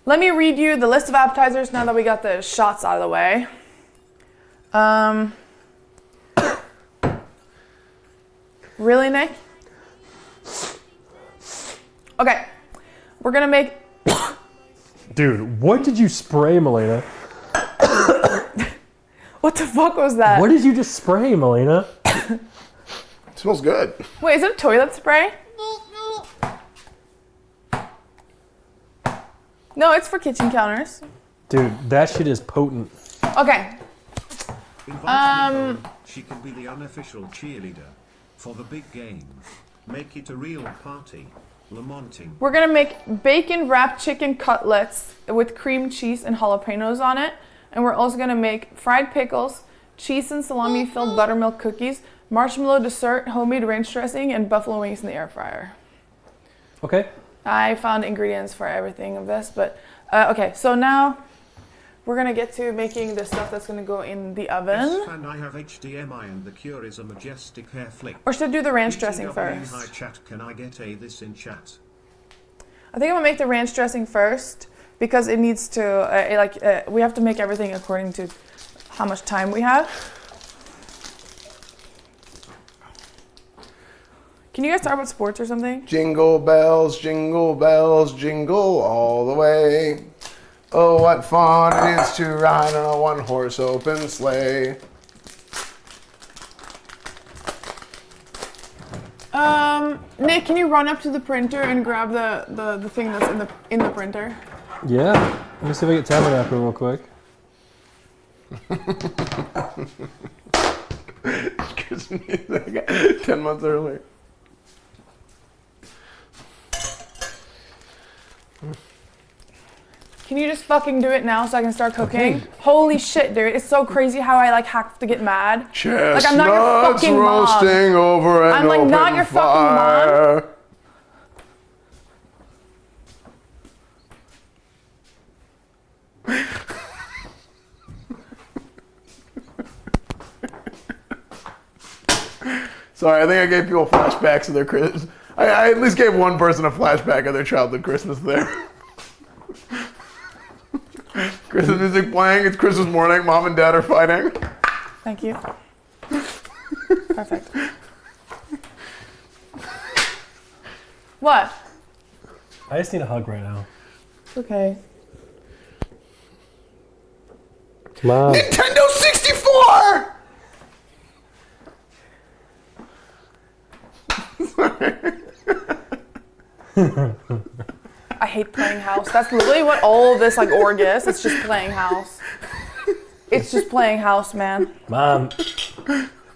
Let me read you the list of appetizers now that we got the shots out of the way. Really, Nick? Okay. We're gonna make... Dude, what did you spray, Malena? What the fuck was that? What did you just spray, Malena? It smells good. Wait, is it a toilet spray? No, it's for kitchen counters. Dude, that shit is potent. Okay. Invite Nicole. She can be the unofficial cheerleader for the big game. Make it a real party. Lamenting. We're gonna make bacon wrapped chicken cutlets with cream cheese and jalapenos on it. And we're also gonna make fried pickles, cheese and salami filled buttermilk cookies, marshmallow dessert, homemade ranch dressing, and buffalo wings in the air fryer. Okay. I found ingredients for everything of this, but okay, so now we're gonna get to making the stuff that's gonna go in the oven. Fan, I have HDMI and the cure is a majestic hair flick. Or should I do the ranch dressing BTW first? Hi chat, can I get a this in chat? I think I'm gonna make the ranch dressing first because it needs to, we have to make everything according to how much time we have. Can you guys talk about sports or something? Jingle bells, jingle all the way. Oh, what fun it is to ride on a one-horse open sleigh. Nick, can you run up to the printer and grab the thing that's in the printer? Yeah. Let me see if I get Tabernacle real quick. Gives me like 10 months earlier. Can you just fucking do it now so I can start cooking? Okay. Holy shit, dude. It's so crazy how I like have to get mad. Chestnuts like I'm not your fucking roasting mom. over an I'm like open not your fire. fucking mom. Sorry, I think I gave people flashbacks of their Christmas. I at least gave one person a flashback of their childhood Christmas there. Christmas music playing. It's Christmas morning. Mom and Dad are fighting. Thank you. Perfect. What? I just need a hug right now. Okay. Come on. Nintendo 64! I hate playing house. That's literally what all of this like org is. It's just playing house. It's just playing house, man. Mom.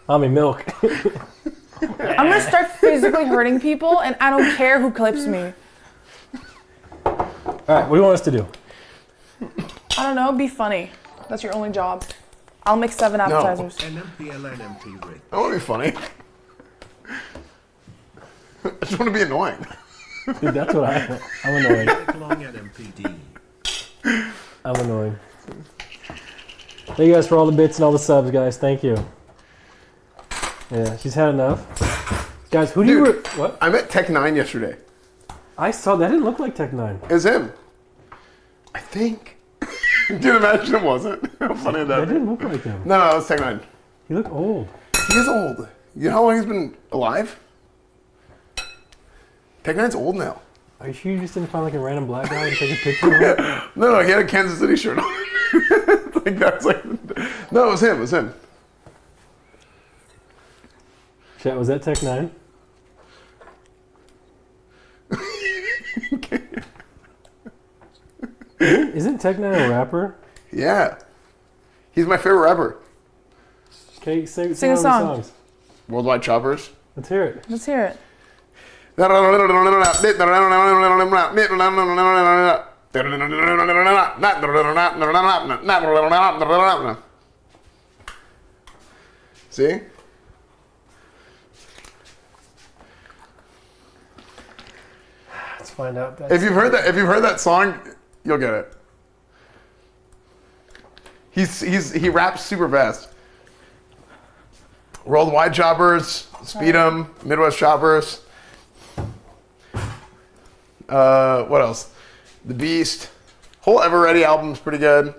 Mommy, milk. I'm gonna start physically hurting people, and I don't care who clips me. All right, what do you want us to do? I don't know. Be funny. That's your only job. I'll make 7 appetizers. Nmplol NMP I want to be funny. I just want to be annoying. Dude, that's what I'm annoying. Long NMPD. I'm annoying. Thank you guys for all the bits and all the subs, guys. Thank you. Yeah, she's had enough. Guys, who do you... What? I met Tech 9 yesterday. I saw... That didn't look like Tech 9. It was him. I think. Dude, imagine it wasn't. How funny is that? That didn't look like him. No, it was Tech 9. He looked old. He is old. You know how long he's been alive? Tech 9's old now. Are you sure you just didn't find like a random black guy and take a picture of him? No, he had a Kansas City shirt on. Like that's like... No, it was him. It was him. Chat, was that Tech 9? Isn't Tech 9 a rapper? Yeah. He's my favorite rapper. Okay, sing a one of the song. songs. Worldwide Choppers. Let's hear it. Let's hear it. See? Let's find out. If you've heard that song, you'll get it. He raps super fast. Worldwide Choppers, Speed 'em, Midwest Choppers. What else? The Beast. Whole Ever Ready album's pretty good.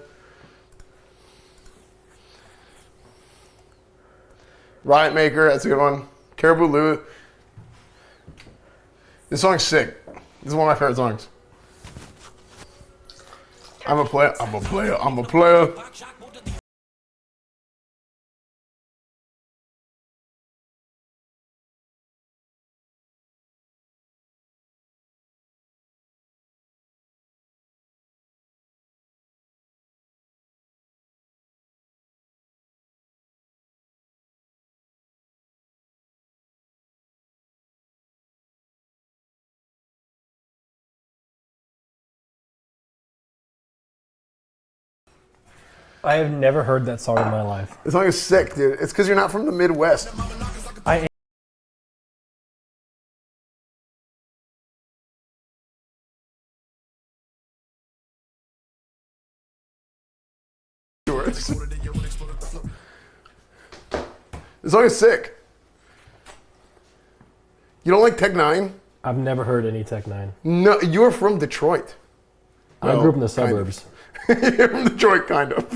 Riot Maker, that's a good one. Caribou Lou. This song's sick. This is one of my favorite songs. I'm a player. I'm a player. I'm a player. I have never heard that song in my life. This song is sick, dude. It's because you're not from the Midwest. I am. This song is sick. You don't like Tech 9? I've never heard any Tech 9. No, you're from Detroit. I grew up in the kind of. suburbs. You're from Detroit, kind of.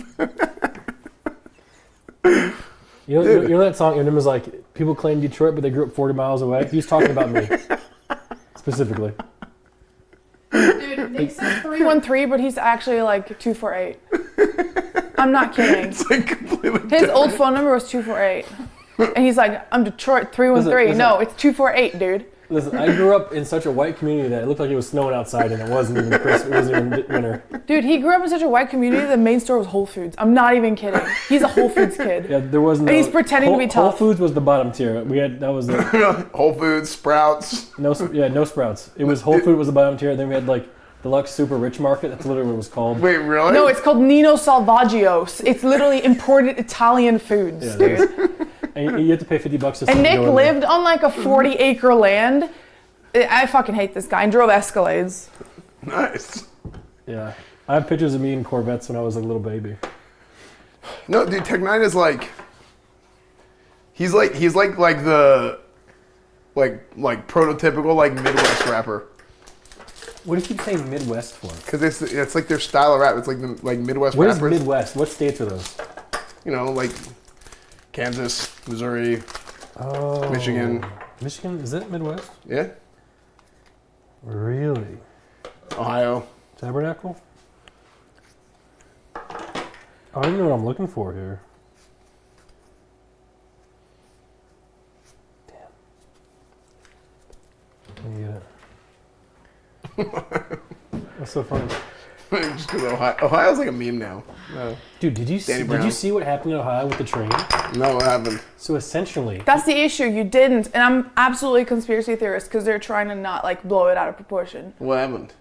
You know that song? Your name was like, people claim Detroit, but they grew up 40 miles away. He was talking about me. Specifically. Dude, they said 313, but he's actually like 248. I'm not kidding. It's like completely His different. old phone number was 248. And he's like, I'm Detroit 313. Listen. No, it's 248, dude. Listen, I grew up in such a white community that it looked like it was snowing outside and it wasn't even Christmas. It wasn't even winter. Dude, he grew up in such a white community, the main store was Whole Foods. I'm not even kidding. He's a Whole Foods kid. Yeah, there was no. And he's pretending to be Whole tough. Foods was the bottom tier. That was the Whole Foods, Sprouts. no Sprouts. It was Whole Food was the bottom tier. Then we had like Deluxe Super Rich Market. That's literally what it was called. Wait, really? No, it's called Nino Salvaggios. It's literally imported Italian foods, Yeah, dude. And you have to pay $50 to. And Nick go in there. lived on like a 40-acre land. I fucking hate this guy. And drove Escalades. Nice. Yeah, I have pictures of me in Corvettes when I was a little baby. No, dude, Tech 9 is like... He's like the prototypical like Midwest rapper. What do you keep saying Midwest for? Because it's like their style of rap. It's like the Midwest What rappers. is Midwest? What states are those? You know, like Kansas, Missouri, Oh. Michigan. Michigan? Is it Midwest? Yeah. Really? Ohio. Tabernacle? I don't even know what I'm looking for here. Damn. Let me get it. That's so funny. Just because Ohio's like a meme now. Dude, did you see what happened in Ohio with the train? No, what happened? So essentially, That's the issue. You didn't, and I'm absolutely a conspiracy theorist because they're trying to not like blow it out of proportion. What happened?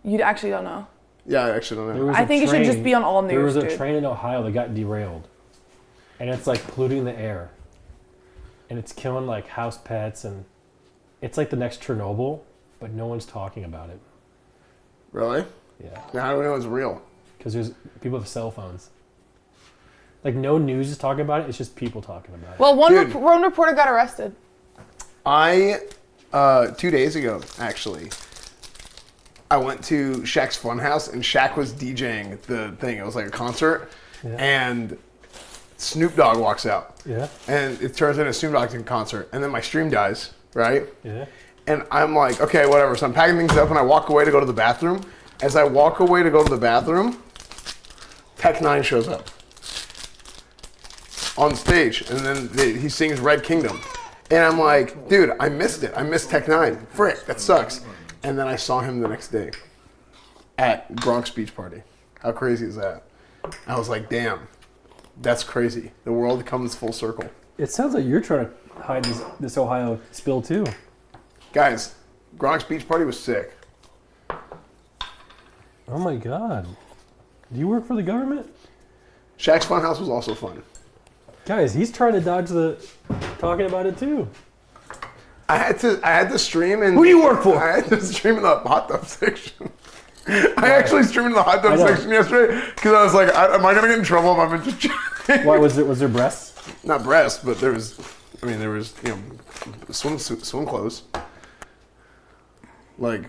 You actually don't know. Yeah, I actually don't know. I think it should just be on all news. There was a dude. train in Ohio that got derailed, and it's like polluting the air, and it's killing like house pets, and it's like the next Chernobyl, but no one's talking about it. Really? Yeah, Now, how do we know it's real? because there's people with cell phones. Like no news is talking about it; it's just people talking about it. Well, Dude. one reporter got arrested. I 2 days ago actually, I went to Shaq's Funhouse and Shaq was DJing the thing. It was like a concert, and Snoop Dogg walks out. Yeah. And it turns into a Snoop Dogg concert, and then my stream dies, right? Yeah. And I'm like, okay, whatever. So I'm packing things up, and I walk away to go to the bathroom. As I walk away to go to the bathroom, Tech Nine shows up on stage, and then he sings Red Kingdom. And I'm like, dude, I missed it. I missed Tech Nine. Frick, that sucks. And then I saw him the next day at Gronk's beach party. How crazy is that? I was like, damn, that's crazy. The world comes full circle. It sounds like you're trying to hide this Ohio spill too. Guys, Gronk's beach party was sick. Oh my God. Do you work for the government? Shaq's Funhouse was also fun. Guys, he's trying to dodge the talking about it too. I had to stream in. Who do you work for? I had to stream in the hot tub section. I actually streamed in the hot tub section yesterday because I was like, am I gonna get in trouble if I'm in just Why was there breasts? Not breasts, but there was swim clothes. Like,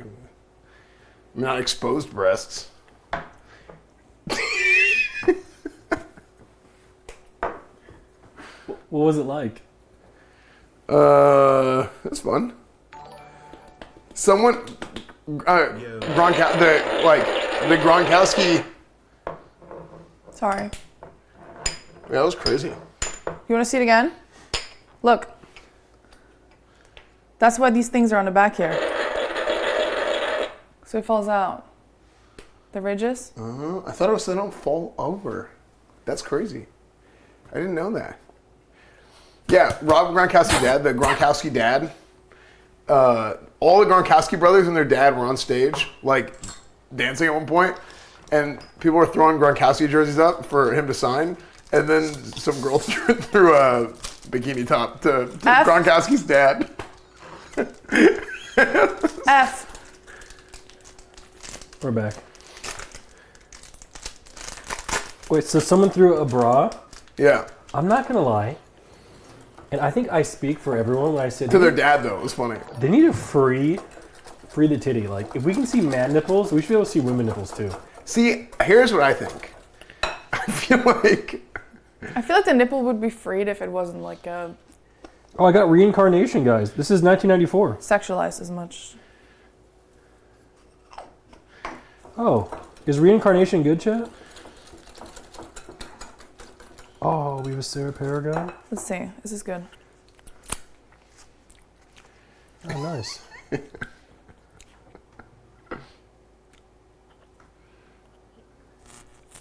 not exposed breasts. What was it like? It's fun. Someone, the Gronkowski. Sorry. Yeah, that was crazy. You want to see it again? Look. That's why these things are on the back here. So it falls out. The ridges. I thought it was so they don't fall over. That's crazy. I didn't know that. Yeah, Rob Gronkowski dad, the Gronkowski dad. All the Gronkowski brothers and their dad were on stage, like dancing at one point, and people were throwing Gronkowski jerseys up for him to sign, and then some girl threw a bikini top to Gronkowski's dad. F. We're back. Wait, so someone threw a bra? Yeah. I'm not gonna lie, and I think I speak for everyone when I say To their dad, though, it was funny. they need to free the titty. Like, if we can see man nipples, we should be able to see women nipples too. See, here's what I think. I feel like the nipple would be freed if it wasn't like Oh, I got reincarnation, guys. This is 1994. sexualized as much. Oh, is reincarnation good, chat? Oh, we have a Sarah Paragon. Let's see. Is this good? Oh, nice.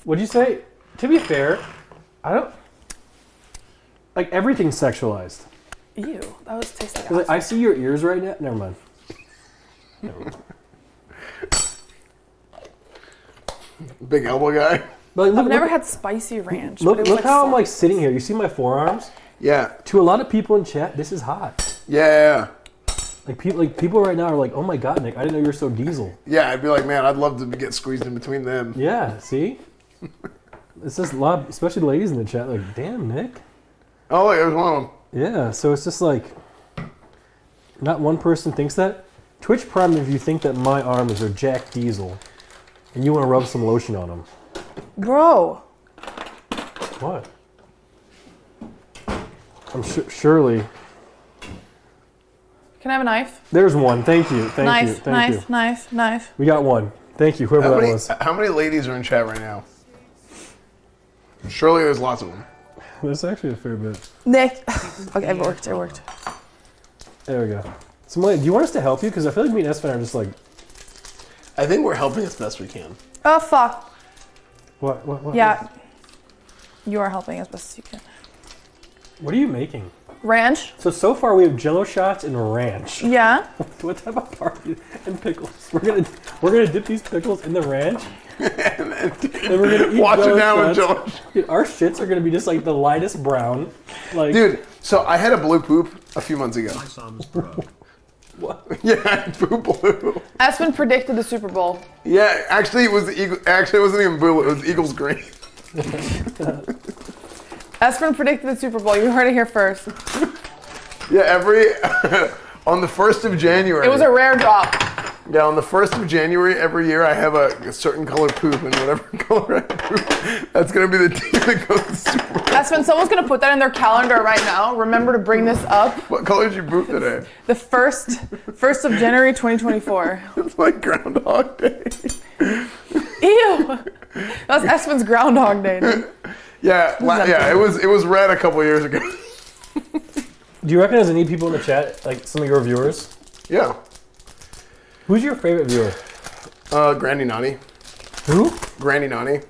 What'd you say? To be fair, I don't like everything's sexualized. Ew, that was tasty. 'Cause, like, I see your ears right now. Never mind. big elbow guy. But look, I've never had spicy ranch. Look, but it was look like how I'm like sauce. sitting here. You see my forearms? Yeah. To a lot of people in chat, this is hot. Yeah. Like people right now are like, "Oh my God, Nick, I didn't know you were so diesel." Yeah, I'd be like, man, I'd love to get squeezed in between them. Yeah, see? It's just a lot, especially the ladies in the chat. Like, damn, Nick. Oh, look, there's one of them. Yeah, so it's just like, not one person thinks that. Twitch Prime, if you think that my arms are Jack Diesel, and you want to rub some lotion on them. Bro. What? I'm surely. Can I have a knife? There's one. Thank you. Thank you. Thank you. Knife. We got one. Thank you, whoever that was. How many ladies are in chat right now? Surely there's lots of them. There's actually a fair bit. Nick. Okay, it worked. There we go. So, Malena, do you want us to help you? Because I feel like me and Espen are just like... I think we're helping as best we can. Oh, fuck. What? Yeah. You are helping as best as you can. What are you making? Ranch? So far we have Jello shots and ranch. Yeah. What type of party? And pickles. We're gonna dip these pickles in the ranch. and we're gonna eat Wash it Jell-O down with shots. Jello. Dude, our shits are gonna be just like the lightest brown. Like, Dude, so I had a blue poop a few months ago. My son's broke. what? Yeah, poop blue. Espen predicted the Super Bowl. Yeah, actually it was the Eagle. Actually, it wasn't even blue. It was Eagles green. Espen predicted the Super Bowl. You heard it here first. Yeah, on the 1st of January. It was a rare drop. Yeah, on the 1st of January every year I have a certain color poop, and whatever color I poop, that's gonna be the team that goes to the Super Bowl. Espen, someone's gonna put that in their calendar right now. Remember to bring this up. What color did you poop today? The first of January 2024. It's like Groundhog Day. Ew. That's Espen's Groundhog Day. Dude. Yeah, it was red a couple years ago. Do you recognize any people in the chat, like some of your viewers? Yeah. Who's your favorite viewer? Granny Nani. Who? Granny Nani.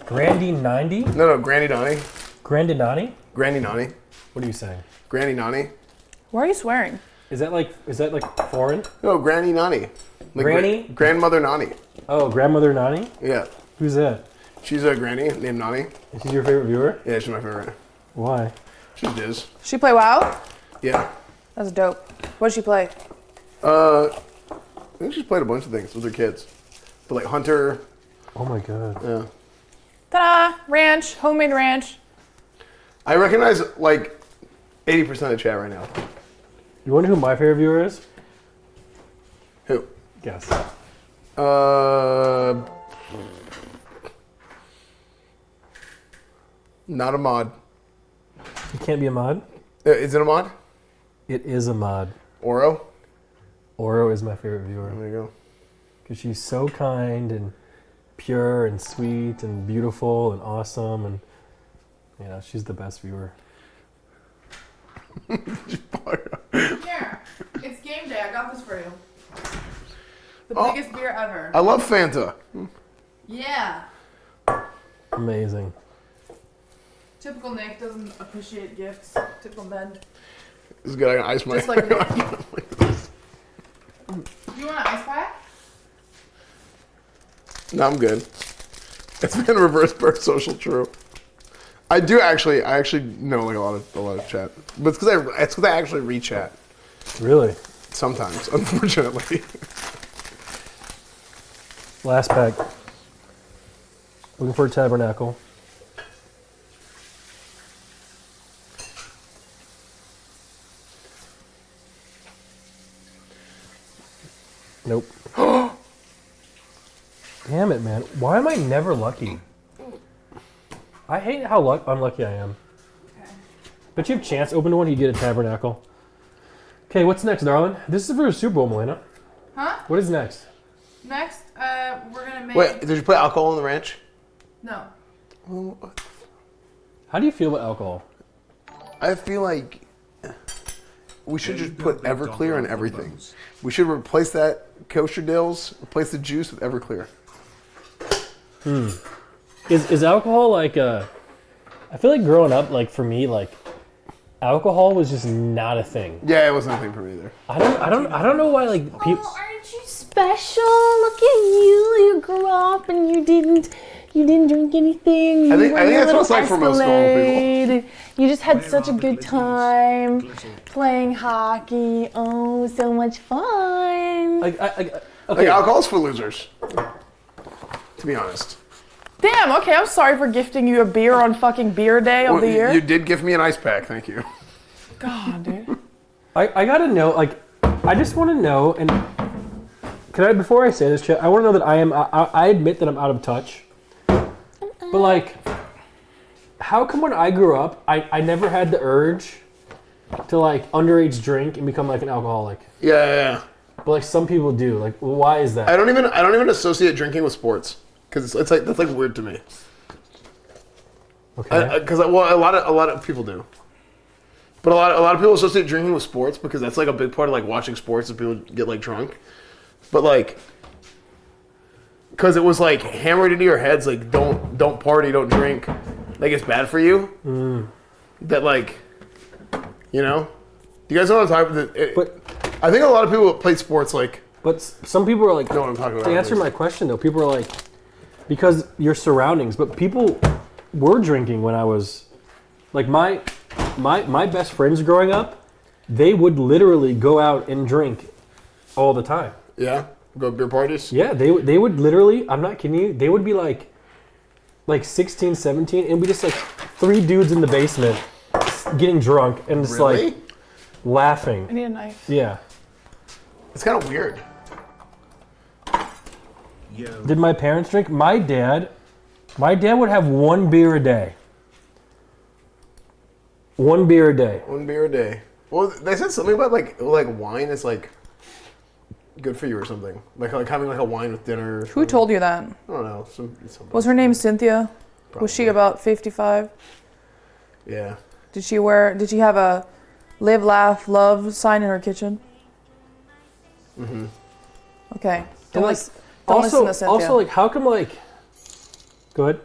Grandy 90? No, Granny Nani. Grandinani? Granny Nani. What are you saying? Granny Nani. Why are you swearing? Is that like foreign? No, Granny Nani. Like Granny? Grandmother Nani. Oh, grandmother Nani? Yeah. Who's that? She's a granny named Nani. Is she your favorite viewer? Yeah, she's my favorite. Why? She is. She play WoW? Yeah. That's dope. What does she play? I think she's played a bunch of things with her kids. But like Hunter. Oh my god. Yeah. Ta-da! Ranch. Homemade ranch. I recognize like 80% of chat right now. You wonder who my favorite viewer is? Who? Guess. Not a mod. You can't be a mod? Is it a mod? It is a mod. Oro? Oro is my favorite viewer. There you go. Because she's so kind and pure and sweet and beautiful and awesome, and you know, she's the best viewer. Here. It's game day. I got this for you. The biggest beer ever. I love Fanta. Yeah. Amazing. Typical Nick doesn't appreciate gifts. Typical men. This is good. I can ice my. Just like Nick. Do you want an ice pack? No, I'm good. It's been reverse birth social true. I actually know like a lot of chat, but it's because I actually read chat Really? sometimes, unfortunately. Last pack. Looking for a tabernacle. Nope. Damn it, man. Why am I never lucky? I hate how unlucky I am. Okay. But you have chance. Open one, you get a tabernacle. Okay, what's next, darling? This is for the Super Bowl, Malena. Huh? What is next? Next, we're gonna make. Wait, did you put alcohol in the ranch? No. How do you feel about alcohol? I feel like we should There just you go, put big Everclear dog in on everything. bones. We should replace that kosher dills, replace the juice with Everclear. Is alcohol like a... I feel like growing up, like for me, like alcohol was just not a thing. Yeah, it wasn't a thing for me either. I don't know why like people... Oh, aren't you special? Look at you. You grew up and you didn't drink anything. I think were that's a what it's like for most normal people. Escalade. You just had Where such a are the good glizzies? time Glizzle. playing hockey. Oh, so much fun. Like, okay. Like alcohol's for losers. To be honest. Damn. Okay, I'm sorry for gifting you a beer on fucking beer day of Well, the year. you did give me an ice pack, thank you. God, dude. I gotta know, like, I just want to know, and can I, before I say this, Chet, I want to know that I admit that I'm out of touch. But, like, how come when I grew up, I never had the urge to, like, underage drink and become, like, an alcoholic? Yeah. But, like, some people do. Like, why is that? I don't even associate drinking with sports because it's like that's like weird to me. Okay. Because a lot of people do, but a lot of people associate drinking with sports because that's like a big part of like watching sports and people get like drunk, but like because it was like hammered into your heads like don't party, don't drink, like it's bad for you. That like, you know, you guys know what I'm talking about. But I think a lot of people that play sports like. But some people are like, know what I'm talking about. To answer my question though, people are like, because your surroundings, but people were drinking when I was, like my best friends growing up, they would literally go out and drink all the time. Yeah? Go to beer parties? Yeah, they would literally, I'm not kidding you, they would be like 16, 17, and we just like 3 dudes in the basement getting drunk and just Really? like laughing. I need a knife. Yeah. It's kind of weird. Yo. Did my parents drink? My dad would have 1 beer a day. 1 beer a day. 1 beer a day. Well, they said something about like wine is like good for you or something. Like having like a wine with dinner. Or Who told you that? I don't know. Some Was her name Cynthia? Was she Probably. about 55? Yeah. Did she have a live, laugh, love sign in her kitchen? Mm-hmm. Okay. And like, Don't also, listen to Cynthia. like, how come like? Go ahead.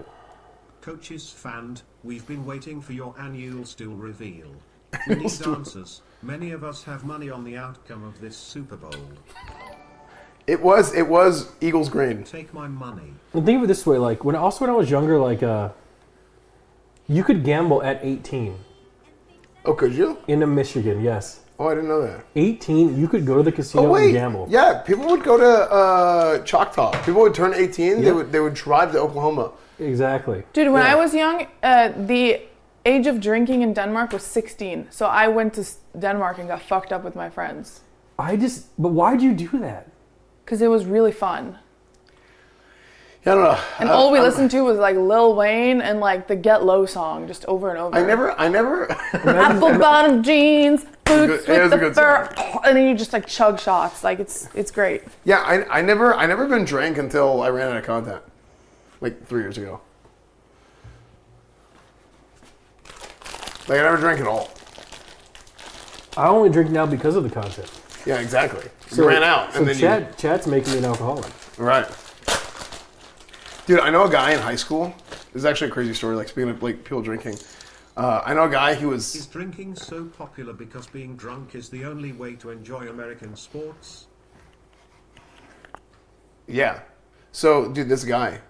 Coaches fanned, we've been waiting for your annual still reveal. We need answers. Many of us have money on the outcome of this Super Bowl. It was Eagles green. Take my money. And think of it this way: like when I was younger, like you could gamble at 18 Oh, could you? in Michigan. Yes, Oh, I didn't know that. 18. You could go to the casino Oh wait, and gamble. yeah. People would go to Choctaw. People would turn 18. Yeah. They would drive to Oklahoma. Exactly. Dude, when Yeah. I was young, the age of drinking in Denmark was 16. So I went to Denmark and got fucked up with my friends. But why'd you do that? Because it was really fun. Yeah, I don't know. And all we listened to was like Lil Wayne and like the Get Low song just over and over. I never. Apple bottom jeans, boots It was with a the good fur, and then you just like chug shots. Like it's great. Yeah, I never been drank until I ran out of content, like 3 years ago. Like I never drank at all. I only drink now because of the content. Yeah, exactly. You ran out, So and then Chad's making me an alcoholic. right. Dude, I know a guy in high school. This is actually a crazy story. Like speaking of like people drinking, I know a guy. He Is was drinking so popular because being drunk is the only way to enjoy American sports? yeah. So, dude, this guy,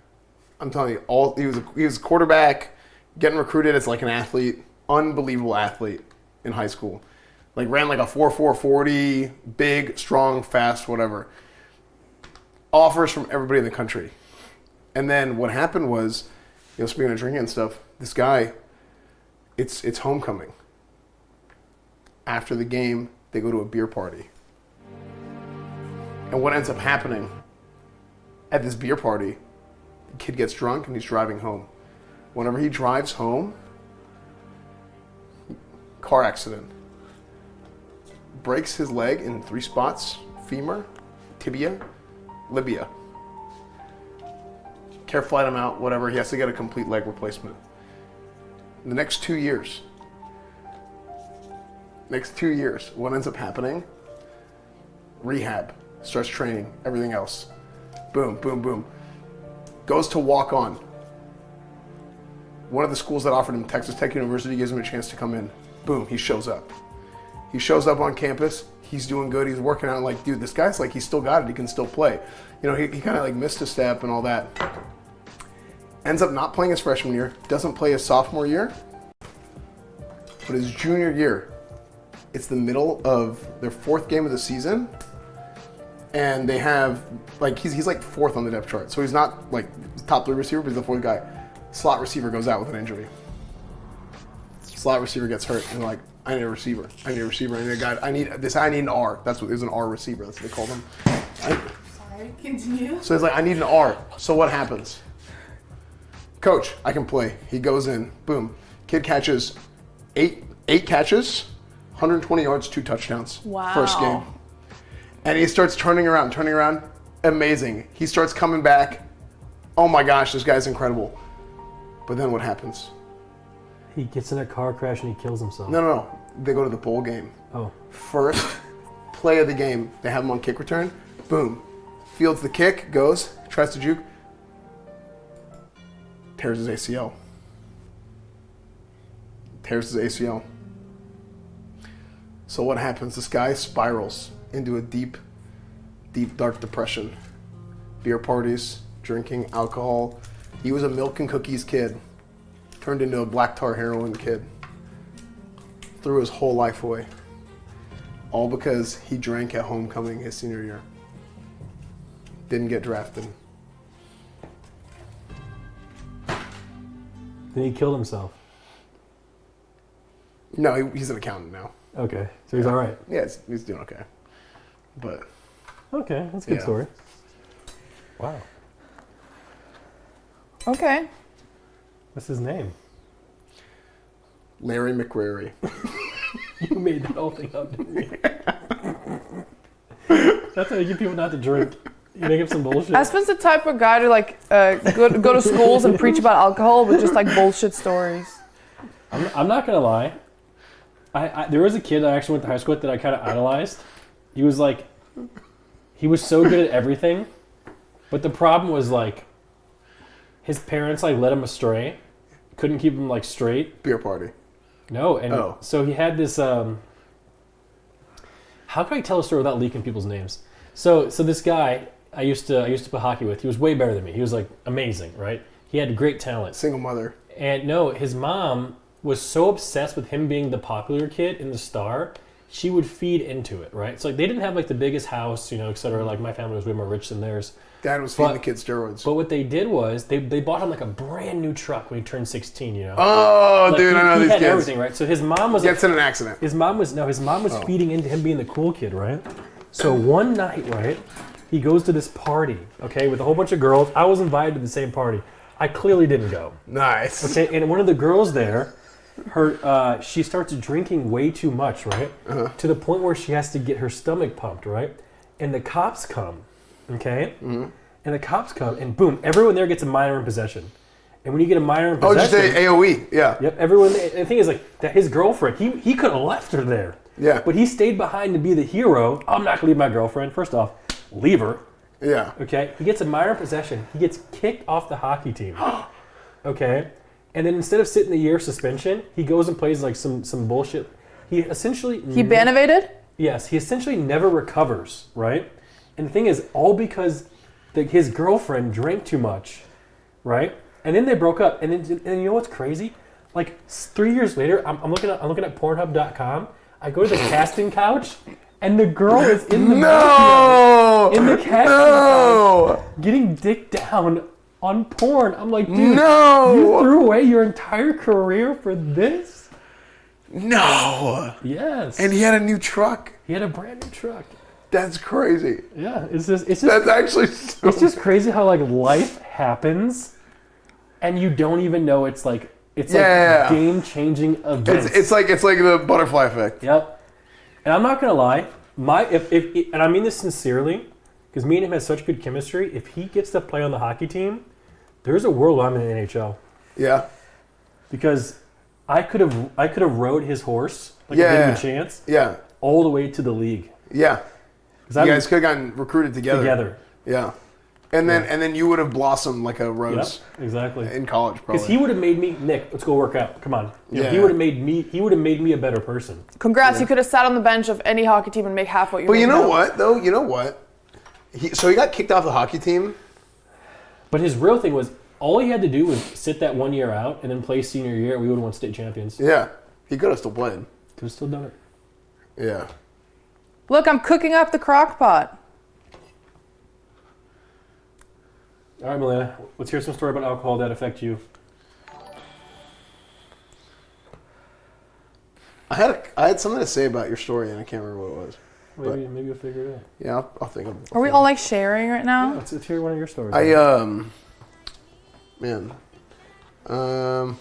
I'm telling you, he was a quarterback, getting recruited as like an athlete, unbelievable athlete in high school. Like ran like a 4.4 40, big, strong, fast, whatever. Offers from everybody in the country. And then what happened was, speaking of drinking and stuff, this guy, it's homecoming. After the game, they go to a beer party. And what ends up happening at this beer party, the kid gets drunk and he's driving home. Whenever he drives home, car accident. Breaks his leg in 3 spots: femur, tibia, labia. Care flight him out, whatever. He has to get a complete leg replacement. In the next 2 years, what ends up happening? Rehab, starts training, everything else. Boom, boom, boom. Goes to walk on. One of the schools that offered him, Texas Tech University, gives him a chance to come in. Boom, he shows up. He shows up on campus. He's doing good. He's working out. Like, dude, this guy's like, he's still got it. He can still play. He kind of like missed a step and all that. Ends up not playing his freshman year. Doesn't play his sophomore year. But his junior year, it's the middle of their 4th game of the season. And they have, like, he's like 4th on the depth chart. So he's not like top 3 receiver, but he's the 4th guy. Slot receiver goes out with an injury. Slot receiver gets hurt. And like, I need a receiver. I need a receiver. I need a guy. I need an R. That's what there's an R receiver. That's what they call them. Sorry, continue. So he's like, I need an R. So what happens? Coach, I can play. He goes in. Boom. Kid catches eight catches, 120 yards, 2 touchdowns. Wow. First game. And he starts turning around. Amazing. He starts coming back. Oh my gosh, this guy's incredible. But then what happens? He gets in a car crash and he kills himself. No. They go to the bowl game. Oh. First play of the game, they have him on kick return. Boom. Fields the kick, goes, tries to juke. Tears his ACL. So what happens? This guy spirals into a deep, dark depression. Beer parties, drinking, alcohol. He was a milk and cookies kid. Turned into a black tar heroin kid. Threw his whole life away. All because he drank at homecoming his senior year. Didn't get drafted. Then he killed himself. No, he's an accountant now. Okay, so he's all right. Yeah, he's doing okay. But Okay, that's a good Yeah. story. Wow. Okay. What's his name? Larry McRary. You made that whole thing up, didn't you? That's how you get people not to drink. You make up some bullshit. Aspen's the type of guy to like go to schools and preach about alcohol with just like bullshit stories. I'm not gonna lie. There was a kid I actually went to high school with that I kind of idolized. He was so good at everything, but the problem was like, his parents like led him astray, couldn't keep him like straight. Beer party. No, and so he had this. How can I tell a story without leaking people's names? So this guy I used to play hockey with. He was way better than me. He was like amazing, right? He had great talent. Single mother. And no, his mom was so obsessed with him being the popular kid and the star, she would feed into it, right? So like they didn't have like the biggest house, et cetera. Like my family was way more rich than theirs. Dad was feeding the kid steroids. But what they did was they bought him like a brand new truck when he turned 16, Oh, like, dude, I know he these had kids. everything, right? So his mom was Gets in an accident. His mom was feeding into him being the cool kid, right? So one night, right, he goes to this party, okay, with a whole bunch of girls. I was invited to the same party. I clearly didn't go. Nice. Okay, and one of the girls there, she starts drinking way too much, right? To the point where she has to get her stomach pumped, right? And the cops come, okay? Mm-hmm. And the cops come, and boom, everyone there gets a minor in possession. And when you get a minor in possession... Oh, just AOE, yeah. Yep, everyone... And the thing is, like, that his girlfriend, he could have left her there. Yeah. But he stayed behind to be the hero. I'm not going to leave my girlfriend. First off, leave her. Yeah. Okay? He gets a minor in possession. He gets kicked off the hockey team. Okay? And then instead of sitting the year suspension, he goes and plays, like, some bullshit. He essentially... He banivated? Yes, he essentially never recovers, right? And the thing is, all because his girlfriend drank too much, right? And then they broke up. And you know what's crazy? Like 3 years later, I'm looking at Pornhub.com. I go to the casting couch, and the girl is in the in the casting couch, getting dick down on porn. I'm like, dude, you threw away your entire career for this? No. Yes. And he had a new truck. He had a brand new truck. That's crazy. Yeah, it's just That's actually so... It's just crazy how like life happens, and you don't even know it's like game-changing events. It's like the butterfly effect. Yep. And I'm not gonna lie, and I mean this sincerely, because me and him have such good chemistry. If he gets to play on the hockey team, there's a world where I'm in the NHL. Yeah. Because I could have rode his horse like a bit of a chance. Yeah. All the way to the league. Yeah. You guys could have gotten recruited together. Yeah. And then you would have blossomed like a rose. Yep, exactly. In college, probably. Because he would have made me, Nick, let's go work out. Come on. He would have made me a better person. Congrats, you could have sat on the bench of any hockey team and make half what you're But you know now. what, though? You know what? So he got kicked off the hockey team. But his real thing was, all he had to do was sit that 1 year out and then play senior year, and we would have won state champions. Yeah. He could have still played. Could have still done it. Yeah. Look, I'm cooking up the crock pot. All right, Malena, let's hear some story about alcohol that affect you. I had something to say about your story, and I can't remember what it was. Maybe you'll figure it out. Yeah, I'll think of it. Are we all like sharing right now? Yeah, let's hear one of your stories.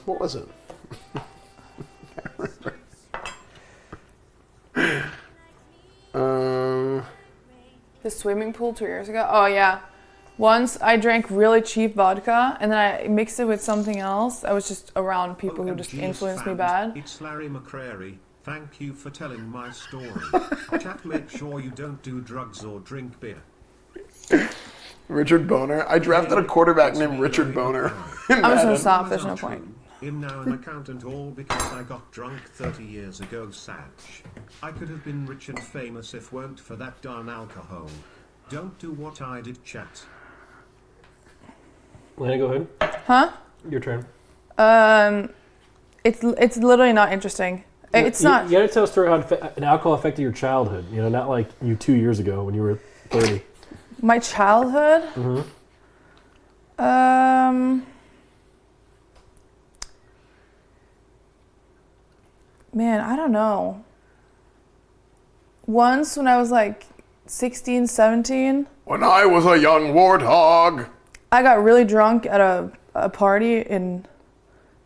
What was it? The swimming pool 2 years ago? Oh, yeah. Once I drank really cheap vodka and then I mixed it with something else. I was just around people who just influenced me bad. It's Larry McCrary. Thank you for telling my story. Chat, make sure you don't do drugs or drink beer. Richard Boner. I drafted a quarterback named Richard Boner. I'm just gonna stop. There's no point. I'm now an accountant, all because I got drunk 30 years ago, Satch. I could have been rich and famous if weren't for that darn alcohol. Don't do what I did, chat. Lena, go ahead. Huh? Your turn. It's literally not interesting. It's not. You gotta tell a story how an alcohol affected your childhood. You know, not like you 2 years ago when you were 30. My childhood? Man, I don't know. Once when I was like 16, 17, When I was a young warthog. I got really drunk at a party in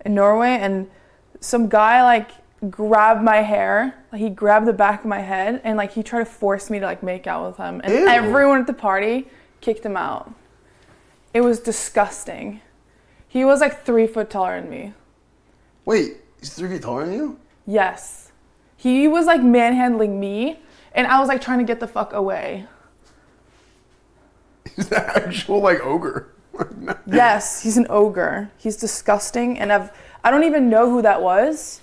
Norway, and some guy like grabbed my hair. Like, he grabbed the back of my head and like he tried to force me to like make out with him. And Ew. everyone at the party kicked him out. It was disgusting. He was like 3 foot taller than me. Wait, he's 3 feet taller than you? Yes. He was like manhandling me and I was like trying to get the fuck away. He's an actual like ogre. Yes, he's an ogre. He's disgusting, and I don't even know who that was.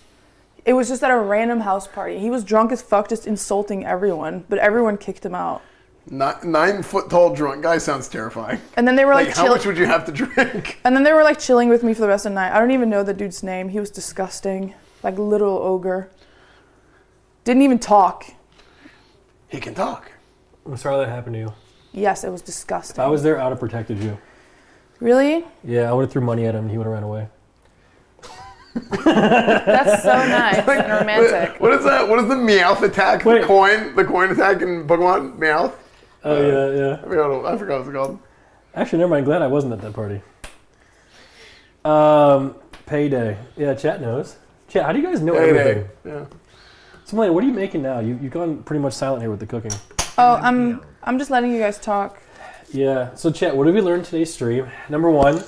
It was just at a random house party. He was drunk as fuck, just insulting everyone, but everyone kicked him out. 9 foot tall drunk guy sounds terrifying. And then they were like how much would you have to drink? And then they were like chilling with me for the rest of the night. I don't even know the dude's name. He was disgusting, like little ogre. Didn't even talk. He can talk. I'm sorry that happened to you. Yes, it was disgusting. If I was there, I would have protected you. Really? Yeah, I would have threw money at him and he would have ran away. That's so nice and romantic. What is that? What is the Meowth attack? Wait. The coin attack in Pokemon? Meowth? Oh, yeah. I forgot what it's called. Actually, never mind. Glad I wasn't at that party. Payday. Yeah, chat knows. Chat, how do you guys know everything? Yeah. So, Malena, what are you making now? You've gone pretty much silent here with the cooking. Oh, I'm just letting you guys talk. Yeah. So, chat, what have we learned today's stream? Number one.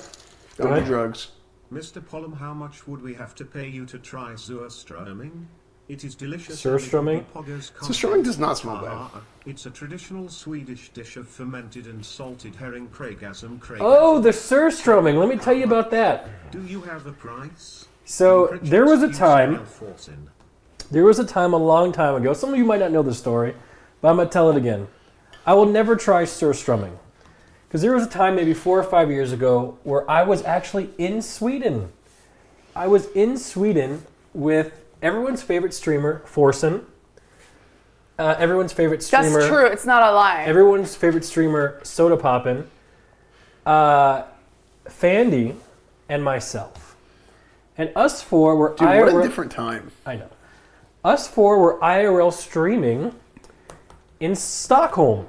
Don't do drugs. Mr. Pollum, how much would we have to pay you to try Surströmming? It is delicious. Surströmming? Surströmming does not smell bad. It's a traditional Swedish dish of fermented and salted herring Kragasm. Oh, the Surströmming. Let me tell you about that. Do you have a price? So, there was a time a long time ago. Some of you might not know this story, but I'm going to tell it again. I will never try Surströmming. Because there was a time maybe 4 or 5 years ago where I was actually in Sweden. I was in Sweden with everyone's favorite streamer, Forsen. Everyone's favorite streamer. That's true. It's not a lie. Everyone's favorite streamer, Soda Poppin'. Fandy, and myself. And us four were Dude, IRL. what a different time. I know. Us four were IRL streaming in Stockholm.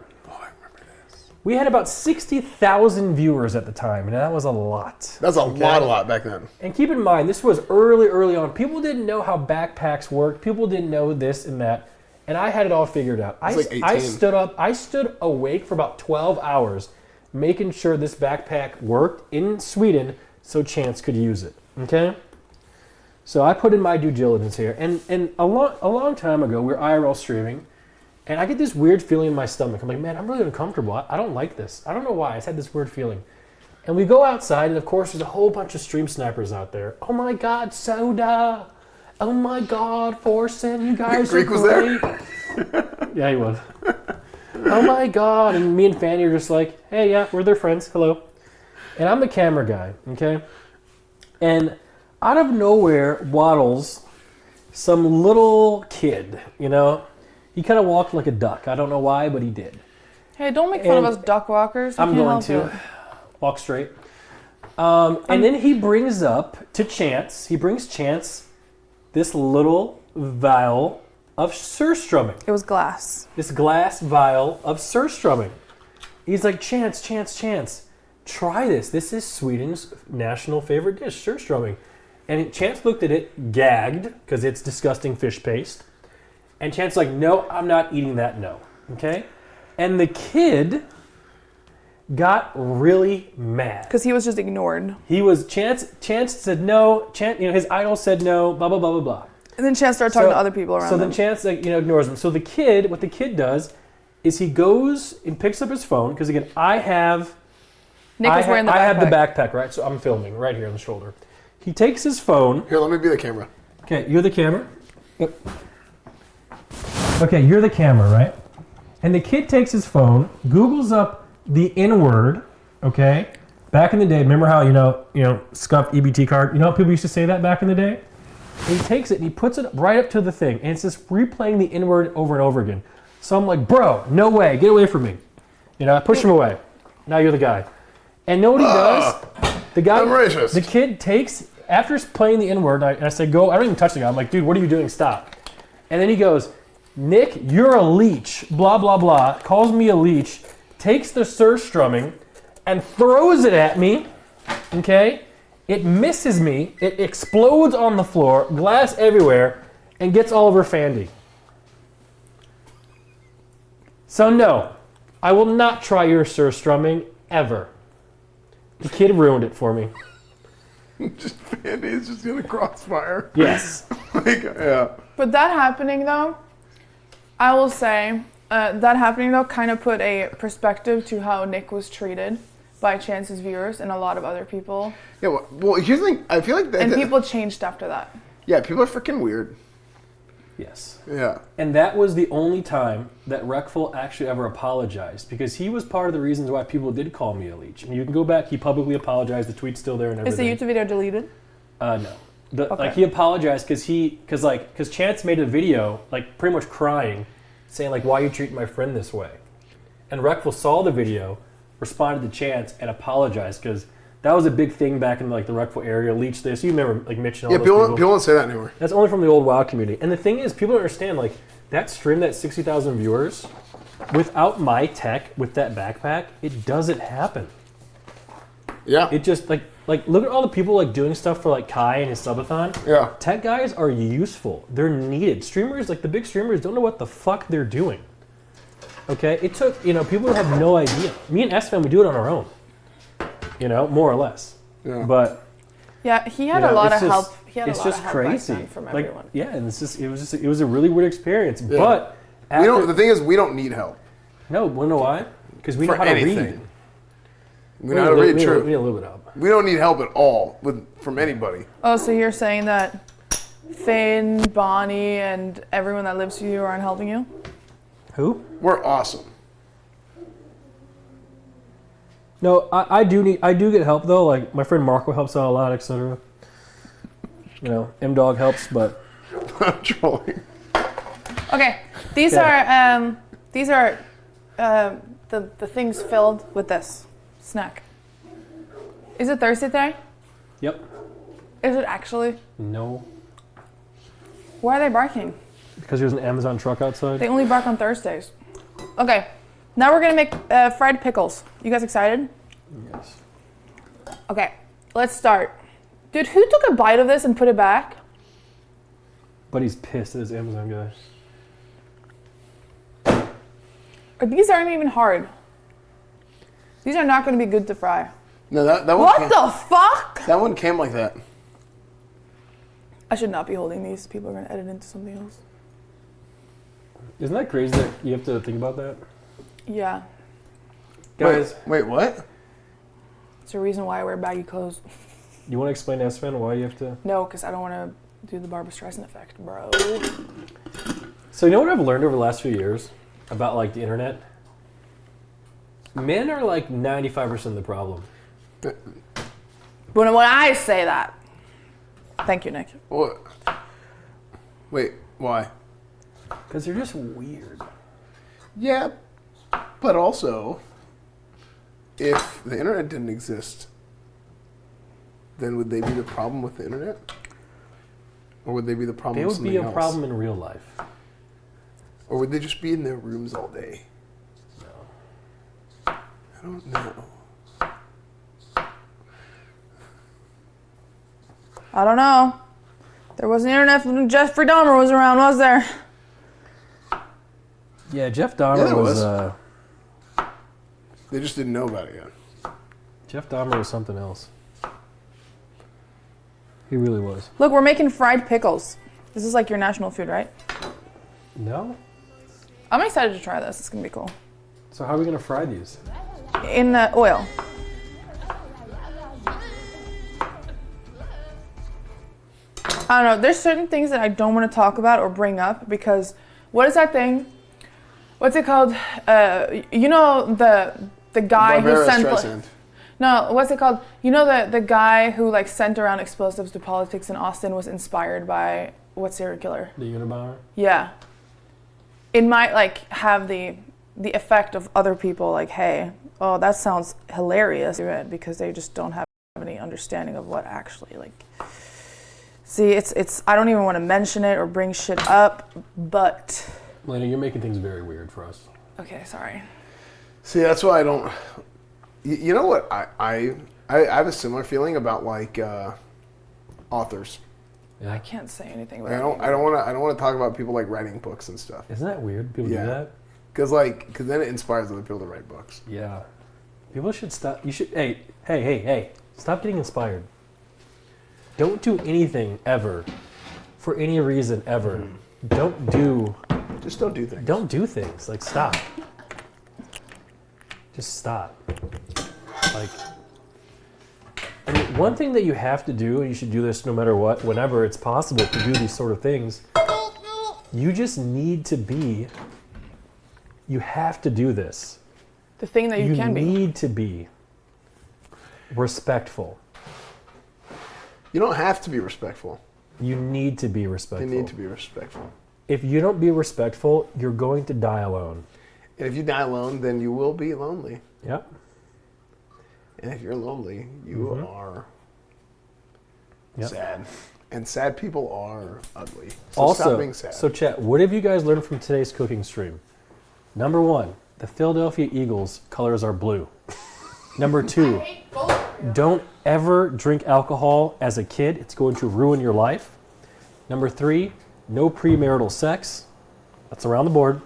We had about 60,000 viewers at the time, and that was a lot. That's a lot back then. And keep in mind, this was early on. People didn't know how backpacks worked. People didn't know this and that. And I had it all figured out. I stood awake for about 12 hours making sure this backpack worked in Sweden so Chance could use it. Okay? So I put in my due diligence here. And a long time ago, we were IRL streaming. And I get this weird feeling in my stomach. I'm like, man, I'm really uncomfortable. I don't like this. I don't know why. I just had this weird feeling. And we go outside, and of course, there's a whole bunch of stream snipers out there. Oh my God, Soda. Oh my God, Forsen. You guys Greek are was great. there? Yeah, he was. Oh my God. And me and Fanny are just like, hey, yeah, we're their friends. Hello. And I'm the camera guy, okay? And out of nowhere waddles some little kid, you know? He kind of walked like a duck. I don't know why, but he did. Hey, don't make fun of us duck walkers. I'm going to. Walk straight. And then he brings Chance this little vial of surstrumming. It was glass. This glass vial of surstrumming. He's like, Chance, try this. This is Sweden's national favorite dish, surstrumming. And Chance looked at it, gagged, because it's disgusting fish paste. And Chance's like, no, I'm not eating that, no. Okay? And the kid got really mad. Because he was just ignored. Chance said no, his idol said no, blah, blah, blah, blah, blah. And then Chance started talking to other people around So him. then Chance ignores him. So what the kid does is he goes and picks up his phone, because again, Nick was wearing the backpack. I have the backpack, right? So I'm filming right here on the shoulder. He takes his phone. Here, let me be the camera. Okay, you're the camera? Yep. Okay, you're the camera, right? And the kid takes his phone, Googles up the N-word, okay? Back in the day, remember how, scuffed EBT card? You know how people used to say that back in the day? And he takes it and he puts it right up to the thing, and it's just replaying the N-word over and over again. So I'm like, bro, no way, get away from me. I push him away. Now you're the guy. And know what he does? The guy, I'm racist. The kid takes, after playing the N-word, and I say, go, I don't even touch the guy. I'm like, dude, what are you doing? Stop. And then he goes, Nick, you're a leech, blah, blah, blah, calls me a leech, takes the surstrumming and throws it at me, okay? It misses me, it explodes on the floor, glass everywhere, and gets all over Fandy. So no, I will not try your surstrumming ever. The kid ruined it for me. Fandy is just gonna crossfire. Yes. Yeah. But that happening, though, I will say, kind of put a perspective to how Nick was treated by Chance's viewers and a lot of other people. Yeah, well, here's the thing. I feel like And people changed after that. Yeah, people are freaking weird. Yes. Yeah. And that was the only time that Reckful actually ever apologized, because he was part of the reasons why people did call me a leech. And you can go back, he publicly apologized, the tweet's still there and everything. Is the YouTube video deleted? No. Okay. Like, he apologized because Chance made a video, like, pretty much crying, saying, like, why are you treating my friend this way? And Reckful saw the video, responded to Chance, and apologized, because that was a big thing back in, like, the Reckful area. Leech this. You remember, like, Mitch and all those people. People don't say that anymore. That's only from the old WoW community. And the thing is, people don't understand, like, that stream, that 60,000 viewers, without my tech, with that backpack, it doesn't happen. Yeah. It just, like look at all the people, like, doing stuff for, like, Kai and his subathon. Yeah. Tech guys are useful. They're needed. Streamers, like, the big streamers, don't know what the fuck they're doing. Okay? It took, people have no idea. Me and SFM, we do it on our own. More or less. Yeah. But Yeah, he had a lot of help. He had it's a lot just of help crazy. back then from Like, everyone. yeah, and it was a really weird experience. Yeah. But The thing is, we don't need help. No, wanna know why? Because we know For how to anything. read. We know how to read, We true. need a little bit of help. We don't need help at all from anybody. Oh, so you're saying that Finn, Bonnie, and everyone that lives with you aren't helping you? Who? We're awesome. No, I do get help though. Like, my friend Marco helps out a lot, etc. M-Dog helps, but I'm trolling. Okay, these are the things filled with this snack. Is it Thursday today? yep. Is it actually? No, Why are they barking? because there's an Amazon truck outside. They only bark on Thursdays. Okay, now we're gonna make fried pickles. You guys excited? Yes. Okay, let's start. Dude, who took a bite of this and put it back? But he's pissed at his Amazon guy. These aren't even hard. These are not gonna be good to fry. No, that one. What the fuck? That one came like that. I should not be holding these. People are gonna edit into something else. Isn't that crazy that you have to think about that? Yeah, Guys, Wait, what? it's a reason why I wear baggy clothes. you want to explain to SFN why you have to... No, because I don't want to do the Barbra Streisand effect, bro. So you know what I've learned over the last few years about, like, the internet? Men are, like, 95% of the problem. When I say that. Thank you, Nick. What? Wait, why? Because they're just weird. Yeah, but also, if the internet didn't exist, then would they be the problem with the internet? Or would they be the problem They of would something be a else? problem in real life. Or would they just be in their rooms all day? No. I don't know. I don't know. There wasn't internet when Jeffrey Dahmer was around, was there? Yeah, Jeff Dahmer there was. was. They just didn't know about it yet. Jeff Dahmer was something else. He really was. Look, we're making fried pickles. This is like your national food, right? No? I'm excited to try this. It's gonna be cool. So how are we going to fry these? In the oil. I don't know. There's certain things that I don't want to talk about or bring up because what is that thing? What's it called? You know the guy who Barbara sent. Streisand. No, what's it called? You know the guy who like sent around explosives to politics in Austin was inspired by what serial killer? The Unabomber? Yeah. It might like have the effect of other people like, hey, oh, that sounds hilarious, because they just don't have any understanding of what actually like. See, it's I don't even want to mention it or bring shit up, but. Malena, you're making things very weird for us. Okay, sorry. See, that's why I don't. You know what? I have a similar feeling about like authors. Yeah. I can't say anything Like, about I don't want to talk about people like writing books and stuff. Isn't that weird? People Yeah. do that? Because then it inspires other people to write books. Yeah. People should stop. You should. Hey. Stop getting inspired. Don't do anything ever for any reason ever. Don't do Just don't do things. Don't do things. Like, stop. Just stop. Like, I mean, one thing that you have to do, and you should do this no matter what, whenever it's possible to do these sort of things, you just need to be, you have to do this. the thing that you can be. You need to be respectful. You don't have to be respectful. You need to be respectful. You need to be respectful. If you don't be respectful, you're going to die alone. And if you die alone, then you will be lonely. Yep. And if you're lonely, you are Yep. sad. And sad people are ugly. So Also, stop being sad. so chat, what have you guys learned from today's cooking stream? Number one, the Philadelphia Eagles colors are blue. Number two, don't ever drink alcohol as a kid. It's going to ruin your life. Number three, no premarital sex. That's around the board.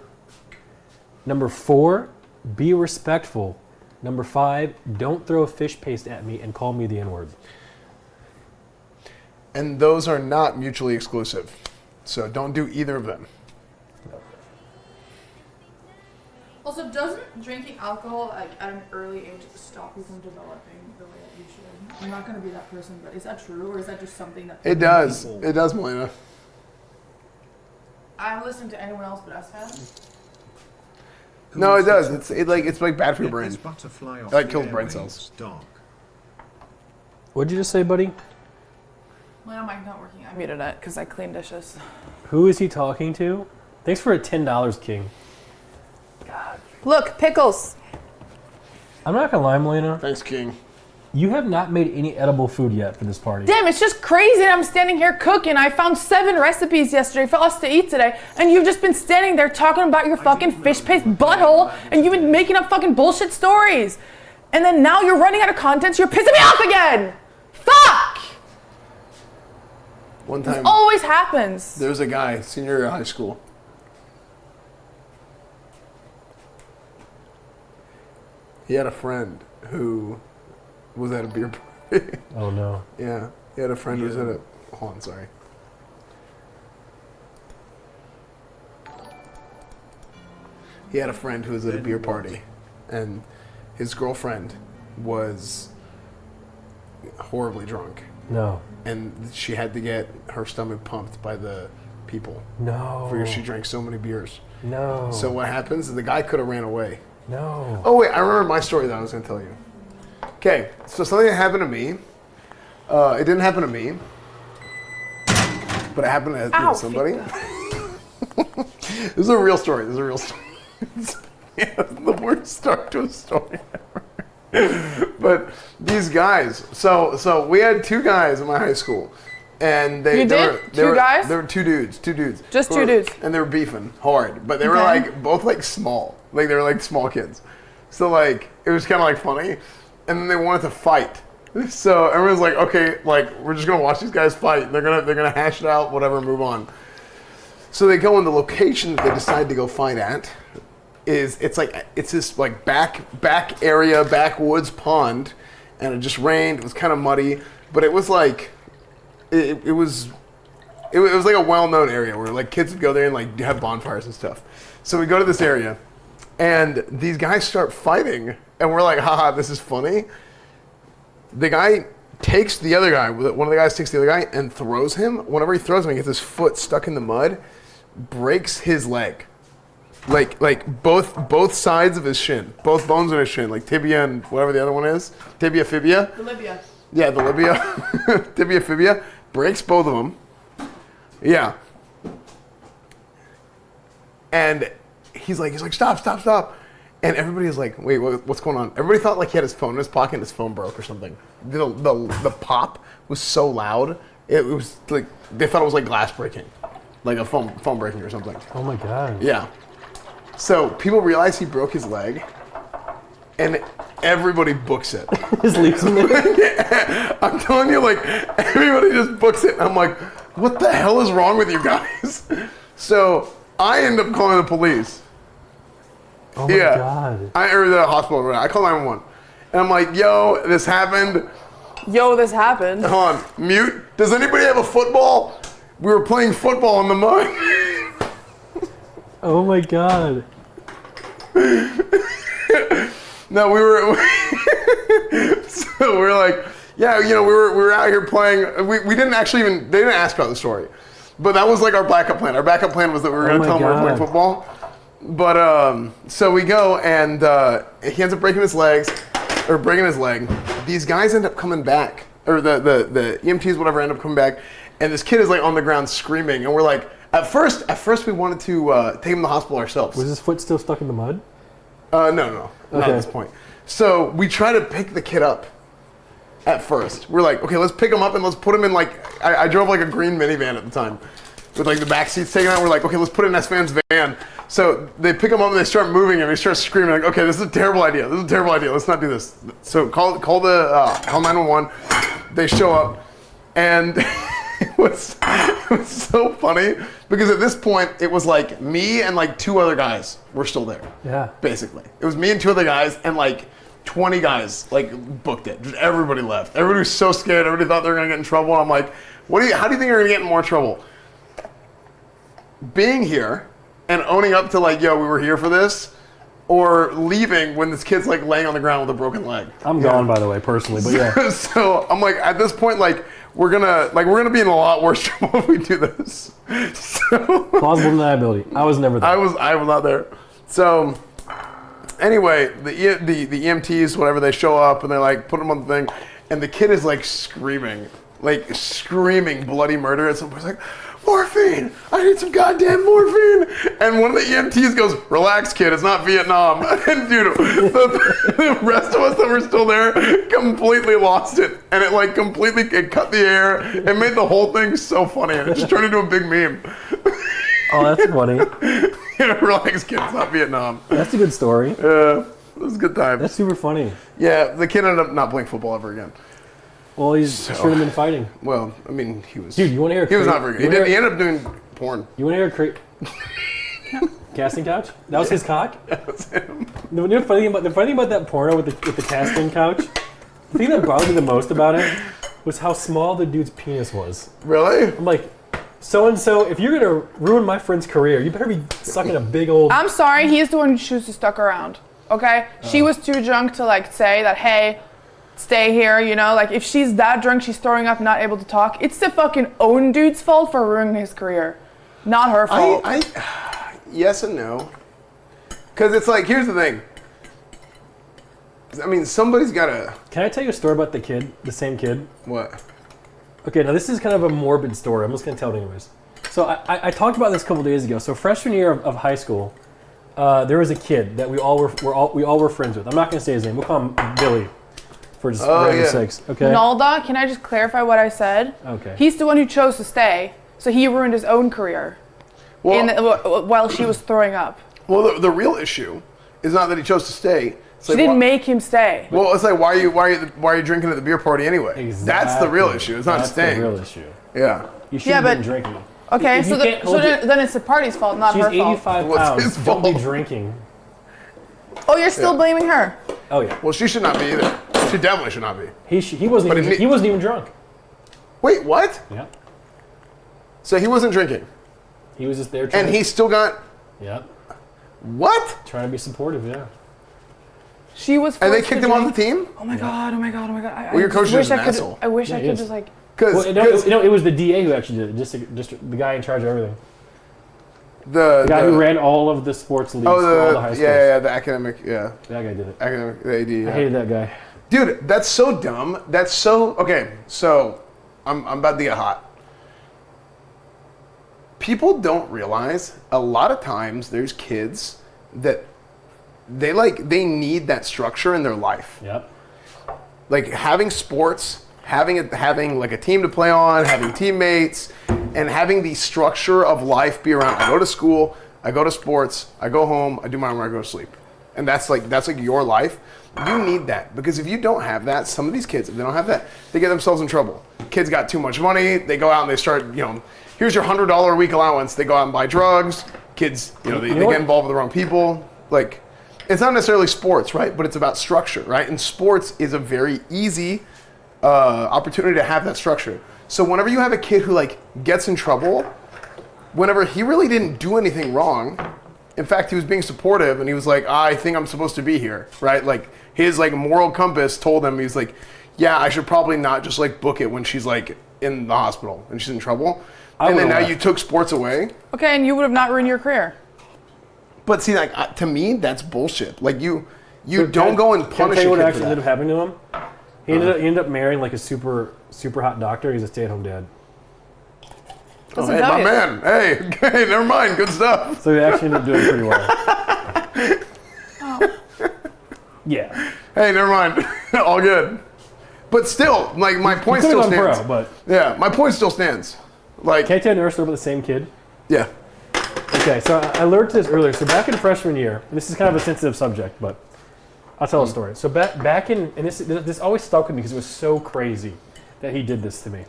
Number four, be respectful. Number five, don't throw fish paste at me and call me the N-word. And those are not mutually exclusive. So don't do either of them. Also, doesn't drinking alcohol like at an early age stop you from developing the way that you should? I'm not gonna be that person, but is that true, or is that just something that It does. people- It does, Malena. I haven't listened to anyone else but us. No, it does. It's like bad for your brain. Butterfly off Like the kills brain airwaves, cells. dog. What'd you just say, buddy? My mic's not working. I muted it because I clean dishes. Who is he talking to? Thanks for a $10, King. Look, pickles. I'm not gonna lie, Malena. Thanks, King. You have not made any edible food yet for this party. Damn, it's just crazy that I'm standing here cooking. I found 7 recipes yesterday for us to eat today, and you've just been standing there talking about your fucking fish paste butthole, and you've been making up fucking bullshit stories. And then now you're running out of content, so you're pissing me off again. Fuck! One This time, always happens. there was a guy, senior year of high school. He had a friend who was at a beer party. Oh no. Yeah, he had a friend who was at a. Hold on, sorry. He had a friend who was at a beer party, and his girlfriend was horribly drunk, No. and she had to get her stomach pumped by the people No. because she drank so many beers. No. So what happens is the guy could have ran away. No. Oh wait, I remember my story that I was going to tell you. Okay, so something that happened to me. It didn't happen to me, but it happened to Ow, somebody. This is a real story. This is a real story. Yeah, the worst start to a story ever. But these guys, so we had 2 guys in my high school, You did? Two guys? There were two dudes. Just two dudes. And they were beefing hard, but they were like both like small, like they were like small kids. So like it was kind of like funny, and then they wanted to fight. So everyone's like, okay, like we're just gonna watch these guys fight. They're gonna hash it out, whatever, move on. So they go in the location that they decide to go fight at. It's this like back area, backwoods pond, and it just rained. It was kind of muddy, but it was like. It was like a well-known area where like kids would go there and like have bonfires and stuff. So we go to this area, and these guys start fighting, and we're like, haha, this is funny. The guy takes the other guy. One of the guys takes the other guy and throws him. Whenever he throws him, he gets his foot stuck in the mud, breaks his leg, like both sides of his shin, both bones in his shin, like tibia and whatever the other one is, tibia fibia. The Libya. Yeah, the Libya, tibia fibia. Breaks both of them. Yeah. And he's like, stop. And everybody is like, wait, what's going on? Everybody thought like he had his phone in his pocket and his phone broke or something. The pop was so loud, it was like, they thought it was like glass breaking. Like a phone breaking or something. Oh my God. Yeah. So people realize he broke his leg, and everybody books it. Just leaves him there. I'm telling you, like, everybody just books it. I'm like, what the hell is wrong with you guys? So I end up calling the police. Oh my God. Or the hospital. I call 911. And I'm like, yo, this happened. This happened. Hold on, mute. Does anybody have a football? We were playing football in the mud. Oh my God. No, we were. So we're like, yeah, we were out here playing. We didn't actually they didn't ask about the story, but that was like our backup plan. Our backup plan was that we were going to tell them we were playing football. But so we go, and he ends up breaking his leg. These guys end up coming back, or the EMTs, whatever, end up coming back, and this kid is like on the ground screaming, and we're like, at first we wanted to take him to the hospital ourselves. Was his foot still stuck in the mud? No, not at this point. So we try to pick the kid up at first. We're like, okay, let's pick him up and let's put him in like, I drove like a green minivan at the time with like the back seats taken out. We're like, okay, let's put it in S-Van's van. So they pick him up and they start moving and they start screaming like, okay, this is a terrible idea. Let's not do this. So call 911. They show up, and it was so funny because at this point it was like me and like two other guys were still there. Yeah. Basically, it was me and two other guys, and like 20 guys like booked it. Just everybody left. Everybody was so scared. Everybody thought they were gonna get in trouble. And I'm like, how do you think you're gonna get in more trouble? Being here and owning up to like, yo, we were here for this, or leaving when this kid's like laying on the ground with a broken leg. I'm gone, by the way, personally, but yeah. So I'm like, at this point, like, we're gonna be in a lot worse trouble if we do this. So, plausible deniability. I was never there. I was not there. So anyway, the EMTs, whatever, they show up and they like put him on the thing, and the kid is like screaming bloody murder, and somebody's like, morphine! I need some goddamn morphine! And one of the EMTs goes, relax, kid, it's not Vietnam. And dude, the rest of us that were still there completely lost it. And it like it cut the air. It made the whole thing so funny. And it just turned into a big meme. Oh, that's funny. Yeah, relax, kid, it's not Vietnam. That's a good story. Yeah, it was a good time. That's super funny. Yeah, the kid ended up not playing football ever again. Well, he's should have been fighting. Well, I mean, he was. Dude, you want to hear? He was not very good. He ended up doing porn. You want to hear casting couch? That was his cock. That was him. The funny thing about that porno with the casting couch, the thing that bothered me the most about it was how small the dude's penis was. Really? I'm like, so and so, if you're gonna ruin my friend's career, you better be sucking a big old. I'm sorry, he's the one who chooses to stuck around. Okay, she was too drunk to like say that. Hey. Stay here, like if she's that drunk, she's throwing up, not able to talk. It's the fucking own dude's fault for ruining his career, not her fault. Yes and no, because it's like, here's the thing. I mean, somebody's gotta. Can I tell you a story about the same kid? What? Okay, now this is kind of a morbid story. I'm just gonna tell it anyways. So I talked about this a couple days ago. So freshman year of high school, there was a kid that we all were friends with. I'm not gonna say his name. We'll call him Billy. for just Oh, random yeah. sakes. Okay. Nalda, can I just clarify what I said? Okay. He's the one who chose to stay, so he ruined his own career while she was throwing up. Well, the real issue is not that he chose to stay. It's She like, didn't make him stay. Well, it's like why are you drinking at the beer party anyway? Exactly. That's the real issue. It's not That's staying. the real issue. Yeah. You should Yeah, have but- been drinking. Okay, If so, you can't hold then it's the party's fault, not She's her fault. 85 What's pounds. his Don't be fault? drinking. Oh, you're still blaming her. Oh yeah. Well, she should not be either. She definitely should not be. He wasn't But even, it- he wasn't even drunk. Wait, what? Yeah. So he wasn't drinking, He was just there trying. and he still got Yeah. what? Trying to be supportive. Yeah. She was. And they forced to kicked him off drink. the team Oh my god! Oh my god! Oh my god! Well, your I coach just wish is an I could. asshole. I wish Yeah, I he could is. just like. because Well, it was the DA who actually did it. Just the guy in charge of everything. the The guy who ran all of the sports leagues for all the high schools. the academic That guy did it. academic the AD. I Yeah. hated that guy. Dude, that's so dumb. That's so okay. So I'm about to get hot. People don't realize a lot of times there's kids that they need that structure in their life. Yep. Like having sports, having like a team to play on, having teammates, and having the structure of life be around. I go to school, I go to sports, I go home, I do my homework, I go to sleep, and that's like your life. You need that because if you don't have that, some of these kids, if they don't have that, they get themselves in trouble. Kids got too much money, they go out and they start, here's your $100 a week allowance. They go out and buy drugs. Kids, they know get what? involved with the wrong people. Like, it's not necessarily sports, right? But it's about structure, right? And sports is a very easy opportunity to have that structure. So whenever you have a kid who gets in trouble, whenever he really didn't do anything wrong, in fact, he was being supportive and he was like, I think I'm supposed to be here, right? Like his moral compass told him, he's like, yeah, I should probably not just book it when she's in the hospital and she's in trouble. And then now you took sports away. Okay, and you would have not ruined your career. But see, to me, that's bullshit. Like you don't go and Can I punish tell you a what kid for actually ended up that. happening to him? He ended up marrying a super hot doctor. He's a stay-at-home dad. Oh, Doesn't hey, tell my you. man. Hey, never mind. Good stuff. So he actually ended up doing pretty well. Yeah. Hey, never mind. All good. But still, my point He still could have gone stands. pro, but Yeah, my point still stands. can I tell you another story about the same kid? Yeah. Okay, so I learned this earlier. So back in freshman year, and this is kind of a sensitive subject, but I'll tell a story. So back in, and this always stuck with me because it was so crazy that he did this to me.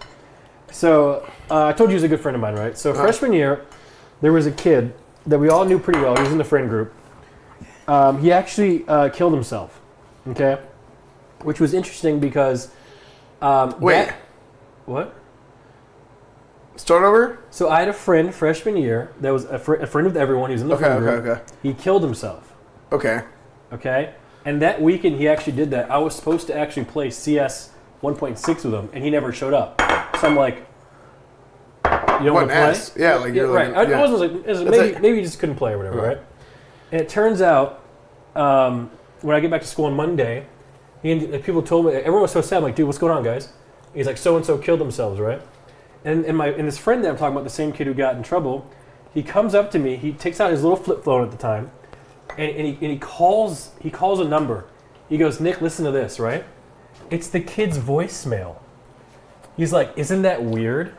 So I told you he was a good friend of mine, right? So freshman year, there was a kid that we all knew pretty well. He was in the friend group. He actually killed himself, okay? Which was interesting because... Wait. What? Start over? So I had a friend freshman year that was a friend of everyone. He was in the friend group. Okay. He killed himself. Okay. Okay, and that weekend he actually did that. I was supposed to actually play CS 1.6 with him, and he never showed up. So I'm like, you don't What want an to play? ass. Yeah, you're right. I wasn't like, it was maybe he just couldn't play or whatever, right? And it turns out when I get back to school on Monday, people told me, everyone was so sad. I'm like, dude, what's going on, guys? He's like, so and so killed themselves, right? And this friend that I'm talking about, the same kid who got in trouble, he comes up to me. He takes out his little flip phone at the time, and he calls a number. He goes, Nick, listen to this, right? It's the kid's voicemail. He's like, isn't that weird?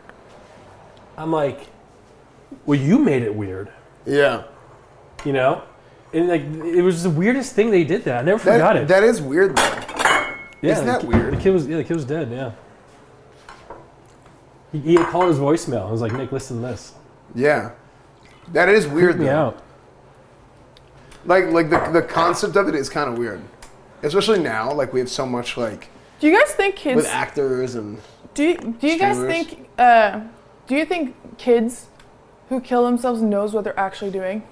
I'm like, well, you made it weird, Yeah. And it was the weirdest thing they did that. I never forgot it. That is weird, though. Yeah, Isn't that weird? The kid was dead. Yeah. He had called his voicemail. I was like, Nick, listen to this. Yeah. That is weird, Freaked me though. out. Like the concept of it is kind of weird. Especially now, we have so much, Do you guys think kids? with actors and... Do you guys streamers. think? Do you think kids who kill themselves knows what they're actually doing?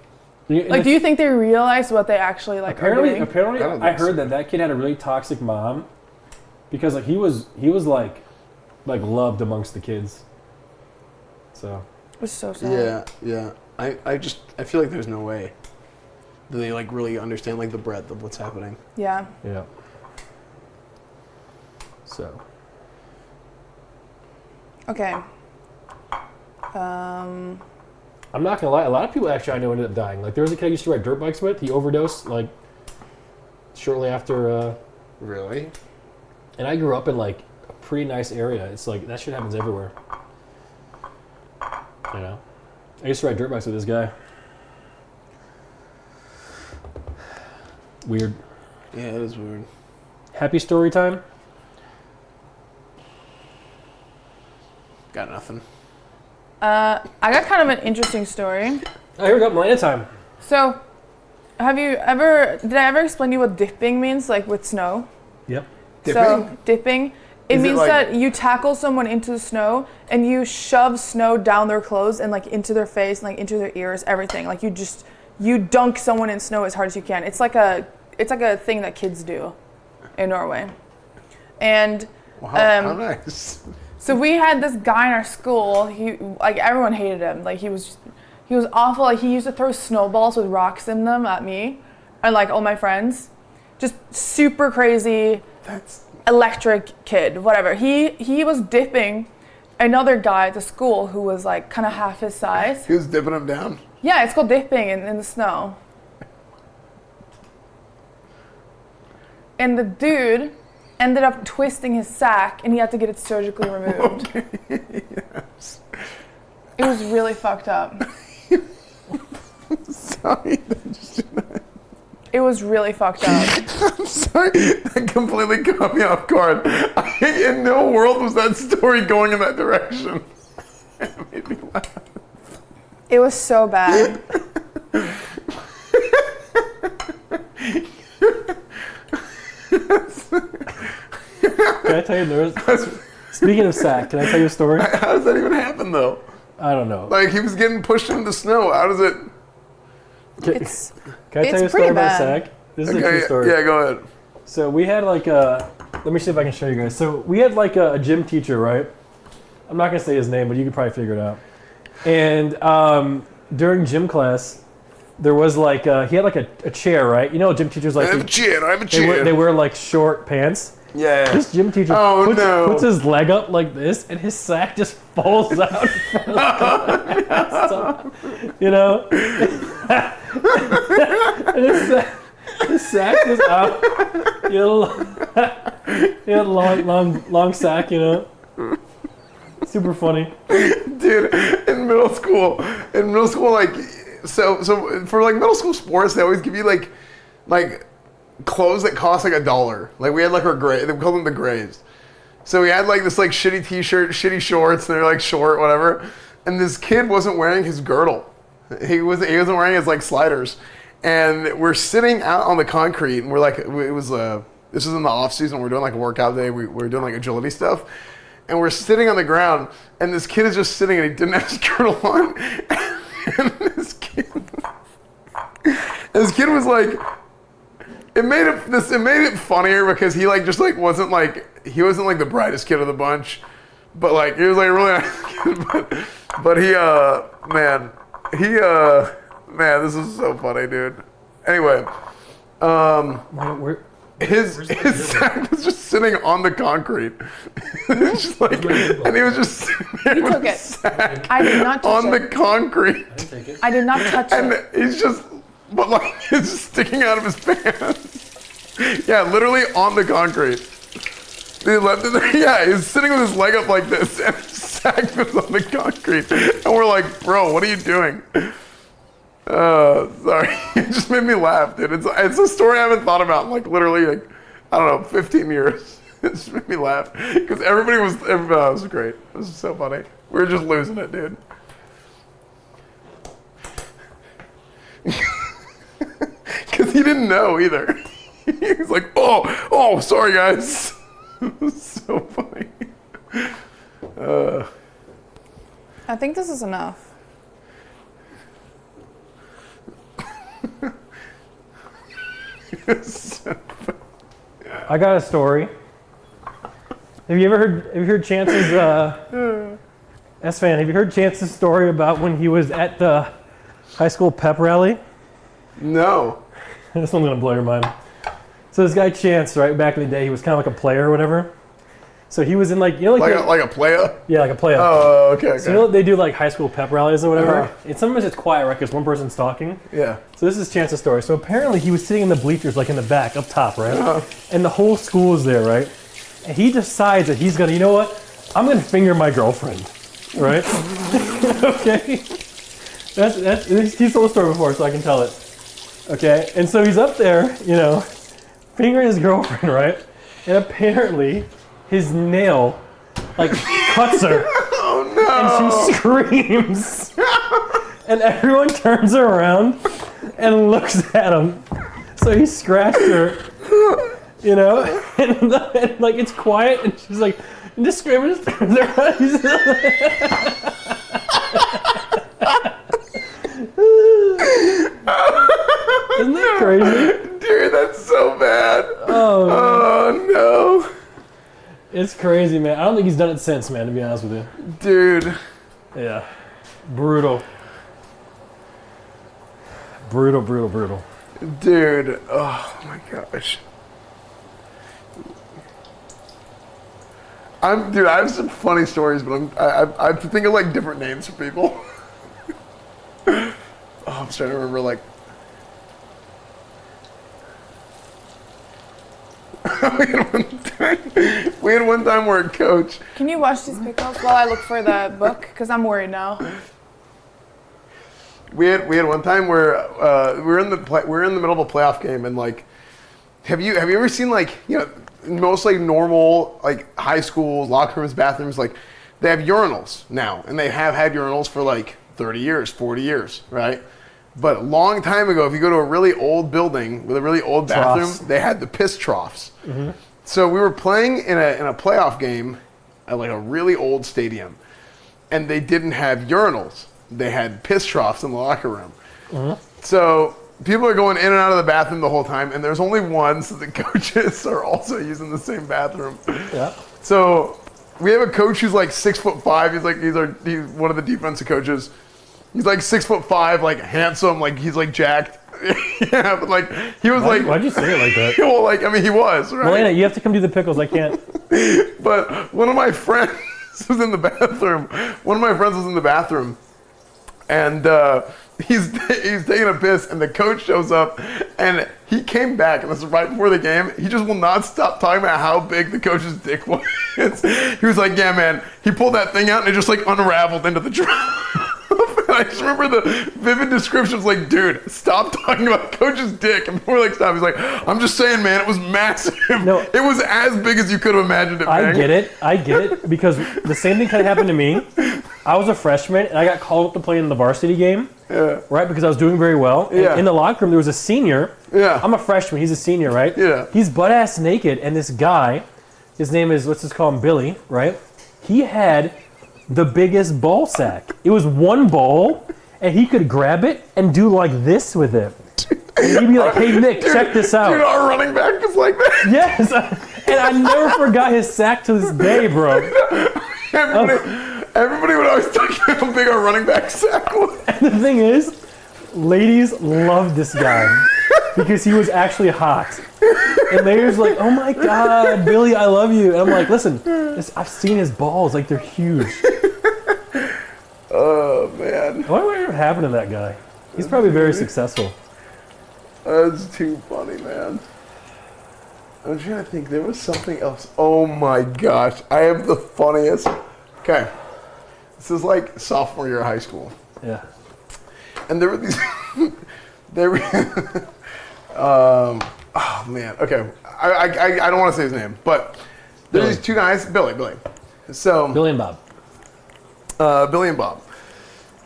Do you think they realize what they actually are doing? Apparently, I don't I think heard so. that kid had a really toxic mom, because he was loved amongst the kids. So It was so sad. Yeah. I feel like there's no way that they really understand the breadth of what's happening. Yeah. yeah. So Okay. I'm not gonna lie. A lot of people actually I know ended up dying. There was a kid I used to ride dirt bikes with. He overdosed shortly after. Really? And I grew up in like a pretty nice area. It's like that shit happens everywhere. You know, I used to ride dirt bikes with this guy. Weird. Yeah, it is weird. Happy story time. Got nothing. I got kind of an interesting story. Oh, here we go, Malena time. So, did I ever explain to you what dipping means, like with snow? Yep. So, dipping, it Is it means like- that you tackle someone into the snow and you shove snow down their clothes and like into their face, and, like into their ears, everything. Like you dunk someone in snow as hard as you can. It's like a thing that kids do in Norway. And Wow, how nice. so we had this guy in our school. He like everyone hated him. Like he was awful. Like he used to throw snowballs with rocks in them at me and like all my friends. Just super crazy, electric kid. Whatever. He was dipping another guy at the school who was like kind of half his size. He was dipping him down. Yeah, it's called dipping in the snow. And the dude ended up twisting his sack and he had to get it surgically removed. Yes. It was really fucked up. Sorry. It was really fucked up. I'm sorry. That completely caught me off guard. In no world was that story going in that direction. It made me laugh. It was so bad. Can I tell you there was, speaking of sack, can I tell you a story? How does that even happen, though? I don't know. Like, he was getting pushed into the snow. How does it... It's Can I tell you a it's story pretty about bad. sack? This is a true story. Yeah, go ahead. So we had like a, let me see if I can show you guys. So we had like a gym teacher, right? I'm not gonna say his name, but you could probably figure it out. And during gym class, there was like he had like a chair, right? You know, gym teachers like I have a chair. they wear like short pants. Yeah. This gym teacher puts his leg up like this, and his sack just falls out. You know, and his sack was out. You know, long sack. You know, super funny. Dude, in middle school, like, so for like middle school sports, they always give you like clothes that cost like $1. Like we had like our gray, they called them the grays. So we had like this like shitty t-shirt, shitty shorts, and they're like short, whatever. And this kid wasn't wearing his girdle. He wasn't wearing his like sliders. And we're sitting out on the concrete, and we're like, this was in the off season. We're doing like a workout day. We're doing like agility stuff. And we're sitting on the ground, and this kid is just sitting, and he didn't have his girdle on. And this kid was like, it made it funnier because he like just like wasn't like the brightest kid of the bunch, but like he was like a really nice kid. But he man, this is so funny, dude. Anyway, his sack was just sitting on the concrete. Just like, and he was just sitting there You with took his it. sack I did not touch on it. the concrete. I did not touch And it. he's just, but like, it's just sticking out of his pants. Yeah, literally on the concrete. He left it there. Yeah, he's sitting with his leg up like this, and his sack was on the concrete. And we're like, bro, what are you doing? Sorry. It just made me laugh, dude. It's a story I haven't thought about in like literally like, I don't know, 15 years. It just made me laugh. Because everybody was great. It was so funny. We were just losing it, dude. Because he didn't know either. He was like, oh, sorry guys. It was so funny. I think this is enough. I got a story. Have you heard Chance's S-Fan, have you heard Chance's story about when he was at the high school pep rally? No. This one's gonna blow your mind. So this guy Chance, right, back in the day, he was kind of like a player or whatever. So he was in like, you know, Like a playa? yeah, like a player. Oh, okay. So you know they do like high school pep rallies or whatever? Uh-huh. And sometimes it's quiet, right, because one person's talking. Yeah. So this is Chance's story. So apparently he was sitting in the bleachers, like in the back, up top, right? Uh-huh. And the whole school is there, right? and he decides that he's gonna, you know what? I'm gonna finger my girlfriend, right? Okay. He's told the story before, so I can tell it. Okay, and so he's up there, fingering his girlfriend, right? And apparently, his nail, cuts her. Oh no! And she screams. And everyone turns around and looks at him. So he scratched her, and it's quiet, and she's like, just screaming, just turns around. Isn't that crazy? Dude, that's so bad. Oh no. It's crazy, man. I don't think he's done it since, man, to be honest with you. Dude. Yeah. Brutal. Brutal. Dude. Oh my gosh. I have some funny stories, but I think of different names for people. I'm trying to remember we had one time where a coach. Can you watch these pickles while I look for the book? Because I'm worried now. We had one time where we were in the middle of a playoff game, and have you ever seen most normal high schools, locker rooms, bathrooms, they have urinals now, and they have had urinals for 30 years, 40 years, right? But a long time ago, if you go to a really old building with a really old bathroom, Troughs. they had the piss troughs. Mm-hmm. So we were playing in a playoff game at a really old stadium, and they didn't have urinals. They had piss troughs in the locker room. Mm-hmm. So people are going in and out of the bathroom the whole time, and there's only one, so the coaches are also using the same bathroom. Yeah. So we have a coach who's 6'5". He's one of the defensive coaches. He's 6'5", handsome, he's jacked. Yeah, but he was Why'd you say it like that? Well, he was, right? Malena, you have to come do the pickles. I can't. But one of my friends was in the bathroom. And he's taking a piss, and the coach shows up, and he came back, and this is right before the game. He just will not stop talking about how big the coach's dick was. He was like, yeah, man, he pulled that thing out, and it just unraveled into the drop. I just remember the vivid descriptions, dude, stop talking about coach's dick. And people were stop. He's like, I'm just saying, man, it was massive. No. It was as big as you could have imagined it being. I get it, because the same thing kind of happened to me. I was a freshman, and I got called up to play in the varsity game, right, because I was doing very well. And in the locker room, there was a senior. Yeah. I'm a freshman. He's a senior, right? Yeah. He's butt-ass naked, and this guy, his name is, let's just call him Billy, right? He had the biggest ball sack. It was one ball, and he could grab it and do this with it. And he'd be like, hey, Nick, check this out. Dude, our running back was like that. Yes. And I never forgot his sack to this day, bro. Everybody would always talk about how big our running back sack was. And the thing is, ladies loved this guy because he was actually hot. And they was like, oh my God, Billy, I love you. And I'm like, listen, I've seen his balls. They're huge. Oh, man. I wonder what happened to that guy. He's probably very successful. That's too funny, man. I'm trying to think. There was something else. Oh, my gosh. I have the funniest. Okay. This is sophomore year of high school. Yeah. And there were these... oh, man. Okay. I don't want to say his name, but there's these two guys. Billy. So... Billy and Bob. Billy and Bob.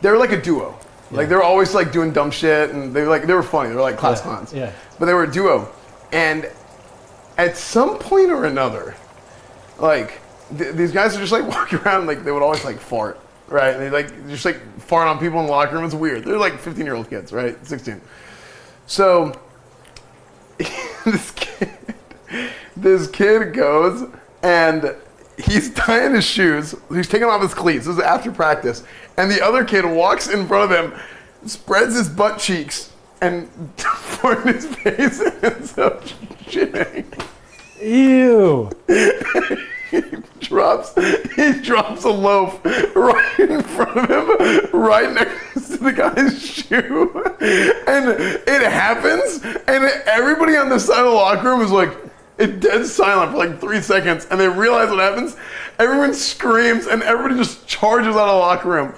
They were a duo. Yeah. They were always doing dumb shit, and they were funny. They were class clowns. Yeah. But they were a duo. And at some point or another, these guys would just walk around, they would always fart, right? And they just fart on people in the locker room. It's weird. They're 15-year-old kids, right? 16. So this kid goes and he's tying his shoes. He's taking off his cleats. This is after practice. And the other kid walks in front of him, spreads his butt cheeks, and farts in his face and ends up shitting. Ew. He drops a loaf right in front of him, right next to the guy's shoe. And it happens, and everybody on the side of the locker room is like, It's dead silent for like 3 seconds, and they realize what happens. Everyone screams, and everybody just charges out of the locker room.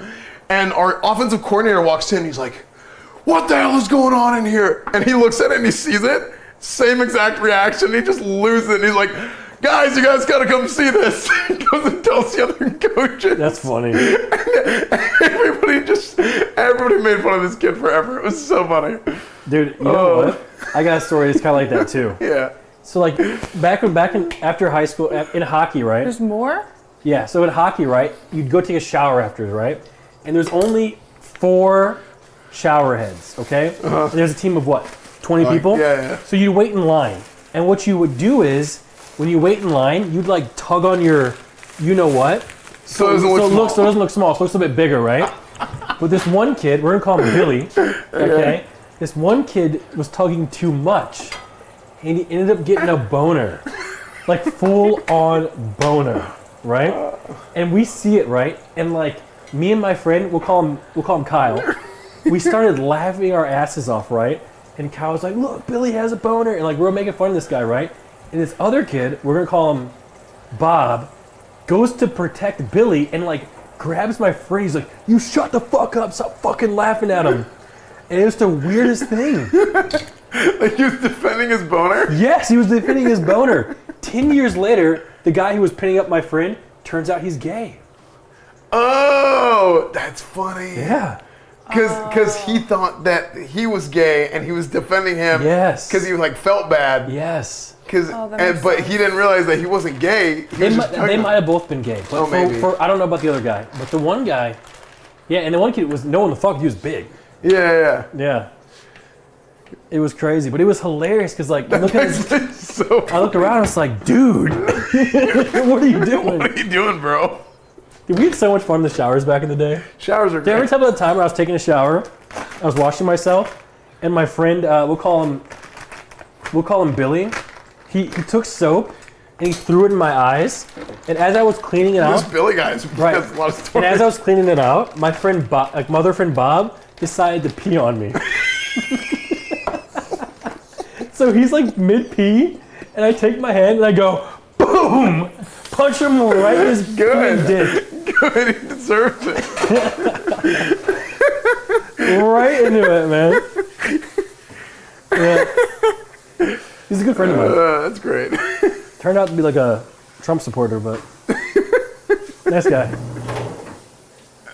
And our offensive coordinator walks in. He's like, "What the hell is going on in here?" And he looks at it and he sees it. Same exact reaction. He just loses it. And he's like, "Guys, you guys gotta come see this." He goes and tells the other coaches. That's funny. Everybody made fun of this kid forever. It was so funny. Dude, you know what? I got a story that's kind of like that too. Yeah. So like after high school in hockey, right? There's more? Yeah. So in hockey, right? You'd go take a shower after, right? And there's only 4 shower heads. Okay. And there's a team of what? 20 people. Yeah. So you'd wait in line, and what you would do is when you wait in line, you'd like tug on your, you know what? So it doesn't look small. So it looks a bit bigger, right? But this one kid, we're gonna call him Billy. Okay. This one kid was tugging too much, and he ended up getting a boner, like full on boner, right? And we see it, right? And like me and my friend, we'll call him Kyle. We started laughing our asses off, right? And Kyle was like, "Look, Billy has a boner," and like we're making fun of this guy, right? And this other kid, we're gonna call him Bob, goes to protect Billy and like grabs my friend. He's like, "You shut the fuck up! Stop fucking laughing at him!" And it was the weirdest thing. Like he was defending his boner? Yes, he was defending his boner. 10 years later, the guy who was pinning up my friend, turns out he's gay. Oh, that's funny. Yeah. Because he thought that he was gay and he was defending him. Yes. Because he like felt bad. Yes. But he didn't realize that he wasn't gay. They might have both been gay. But maybe. I don't know about the other guy. But the one guy, yeah, and the one kid was knowing the fuck he was big. Yeah. It was crazy, but it was hilarious because like I looked around and I was like, "Dude, what are you doing? What are you doing, bro?" Dude, we had so much fun in the showers back in the day. Showers are great. Every time of the time where I was taking a shower, I was washing myself, and my friend, we'll call him Billy. He took soap and he threw it in my eyes, and as I was cleaning it out, This Billy guy's right, has a lot of stories. and as I was cleaning it out, my friend Bob, like my other friend Bob, decided to pee on me. So he's like mid pee, and I take my hand and I go, boom, punch him right in his Good. dick. Good, he deserved it. Right into it, man. Yeah. He's a good friend of mine. That's great. Turned out to be like a Trump supporter, but nice guy.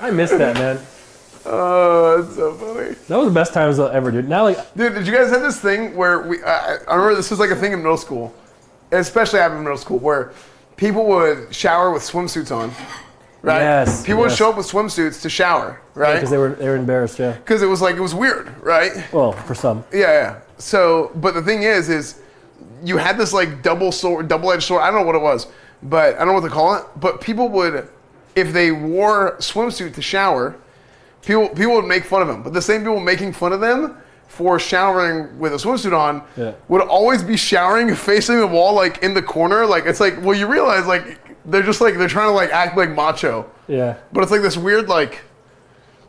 I missed that, man. Oh, that's so funny. That was the best times I'll ever do. Now, like, Dude, did you guys have this thing where I remember this was like a thing in middle school, especially happened in middle school, where people would shower with swimsuits on, right? Yes. People would show up with swimsuits to shower, right? because they were embarrassed, yeah. Because it was weird, right? Well, for some. Yeah. So, but the thing is you had this like double-edged sword. I don't know what it was, but I don't know what to call it. But people would, if they wore a swimsuit to shower, people would make fun of them. But the same people making fun of them for showering with a swimsuit on would always be showering facing the wall, like in the corner. Like it's like, well, you realize like they're trying to like act like macho. Yeah. But it's like this weird like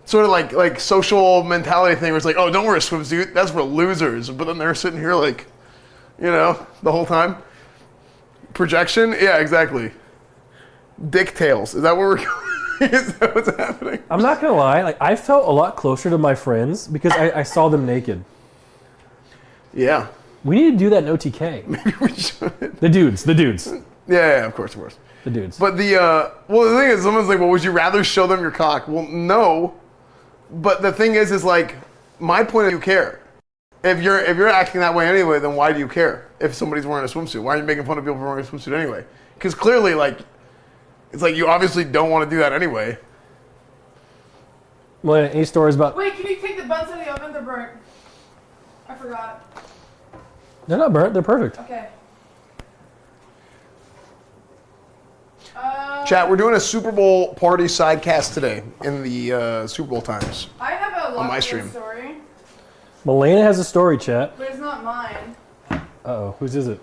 sort of like social mentality thing where it's like, oh, don't wear a swimsuit, that's for losers. But then they're sitting here like, you know, the whole time. Projection? Yeah, exactly. Dick tails. Is that where we're going? Is that what's happening? I'm not gonna lie, like I felt a lot closer to my friends because I saw them naked. Yeah. We need to do that in OTK. Maybe we should. The dudes. Yeah, of course. The dudes. But the thing is, someone's like, well, would you rather show them your cock? Well, no. But the thing is like, my point of view, you care. If you're acting that way anyway, then why do you care? If somebody's wearing a swimsuit, why are you making fun of people for wearing a swimsuit anyway? Because clearly, like, it's like you obviously don't want to do that anyway. Malena, any stories about... Wait, can you take the buns out of the oven? They're burnt. I forgot. They're not burnt, they're perfect. Okay. Chat, we're doing a Super Bowl party sidecast today in the Super Bowl times. I have a on my lot stream. story, Malena has a story, chat. but it's not mine. Uh-oh, whose is it?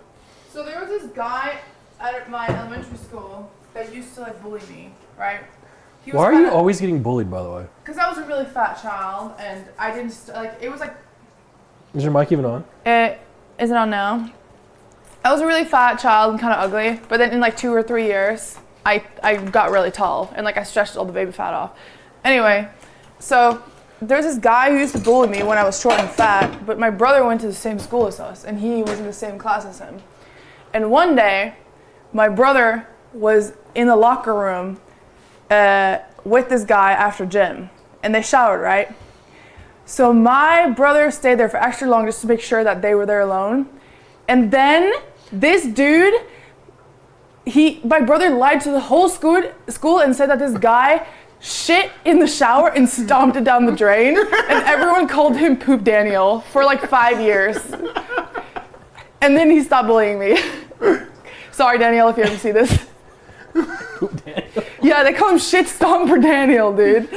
So there was this guy at my elementary school that used to like bully me, right? Why are you always getting bullied, by the way? Because I was a really fat child, and I didn't like. It was like. Is your mic even on? Is it on now? I was a really fat child and kind of ugly, but then in like 2 or 3 years, I got really tall and like I stretched all the baby fat off. Anyway, so there's this guy who used to bully me when I was short and fat, but my brother went to the same school as us and he was in the same class as him. And one day, my brother was in the locker room with this guy after gym and they showered, right? So my brother stayed there for extra long just to make sure that they were there alone. And then this dude, my brother lied to the whole school and said that this guy shit in the shower and stomped it down the drain. And everyone called him Poop Daniel for like 5 years. And then he stopped bullying me. Sorry, Daniel, if you ever see this. Poop Daniel. Yeah, they call him Shit Stomper Daniel, dude.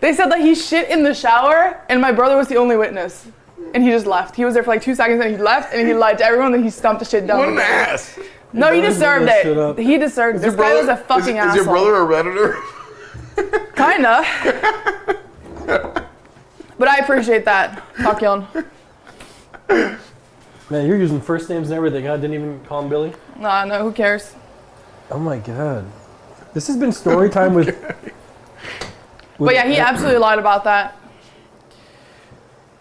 They said that he shit in the shower and my brother was the only witness. And he just left. He was there for like 2 seconds and he left and he lied to everyone that he stomped the shit down. What an ass. No, he deserved it. He deserved it. This guy was a fucking asshole. Is your brother a Redditor? Kinda. But I appreciate that. Fuck Yon. Man, you're using first names and everything. I didn't even call him Billy. Nah, no, who cares? Oh my god. This has been story time with But yeah, he absolutely lied about that.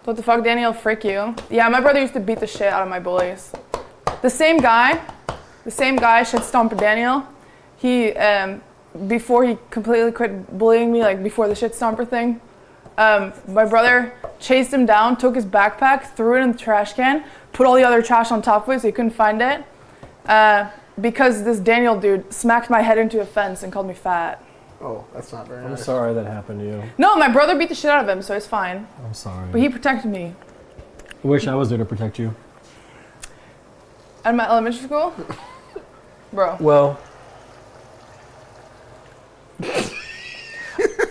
What the fuck, Daniel? Frick you. Yeah, my brother used to beat the shit out of my bullies. The same guy, Shit Stomper Daniel, he, before he completely quit bullying me, like before the Shit Stomper thing, my brother chased him down, took his backpack, threw it in the trash can, put all the other trash on top of it so he couldn't find it, because this Daniel dude smacked my head into a fence and called me fat. Oh, that's not very I'm nice. sorry that happened to you. No, my brother beat the shit out of him, so it's fine. I'm sorry. But he protected me. I wish I was there to protect you. At my elementary school? Bro. Well.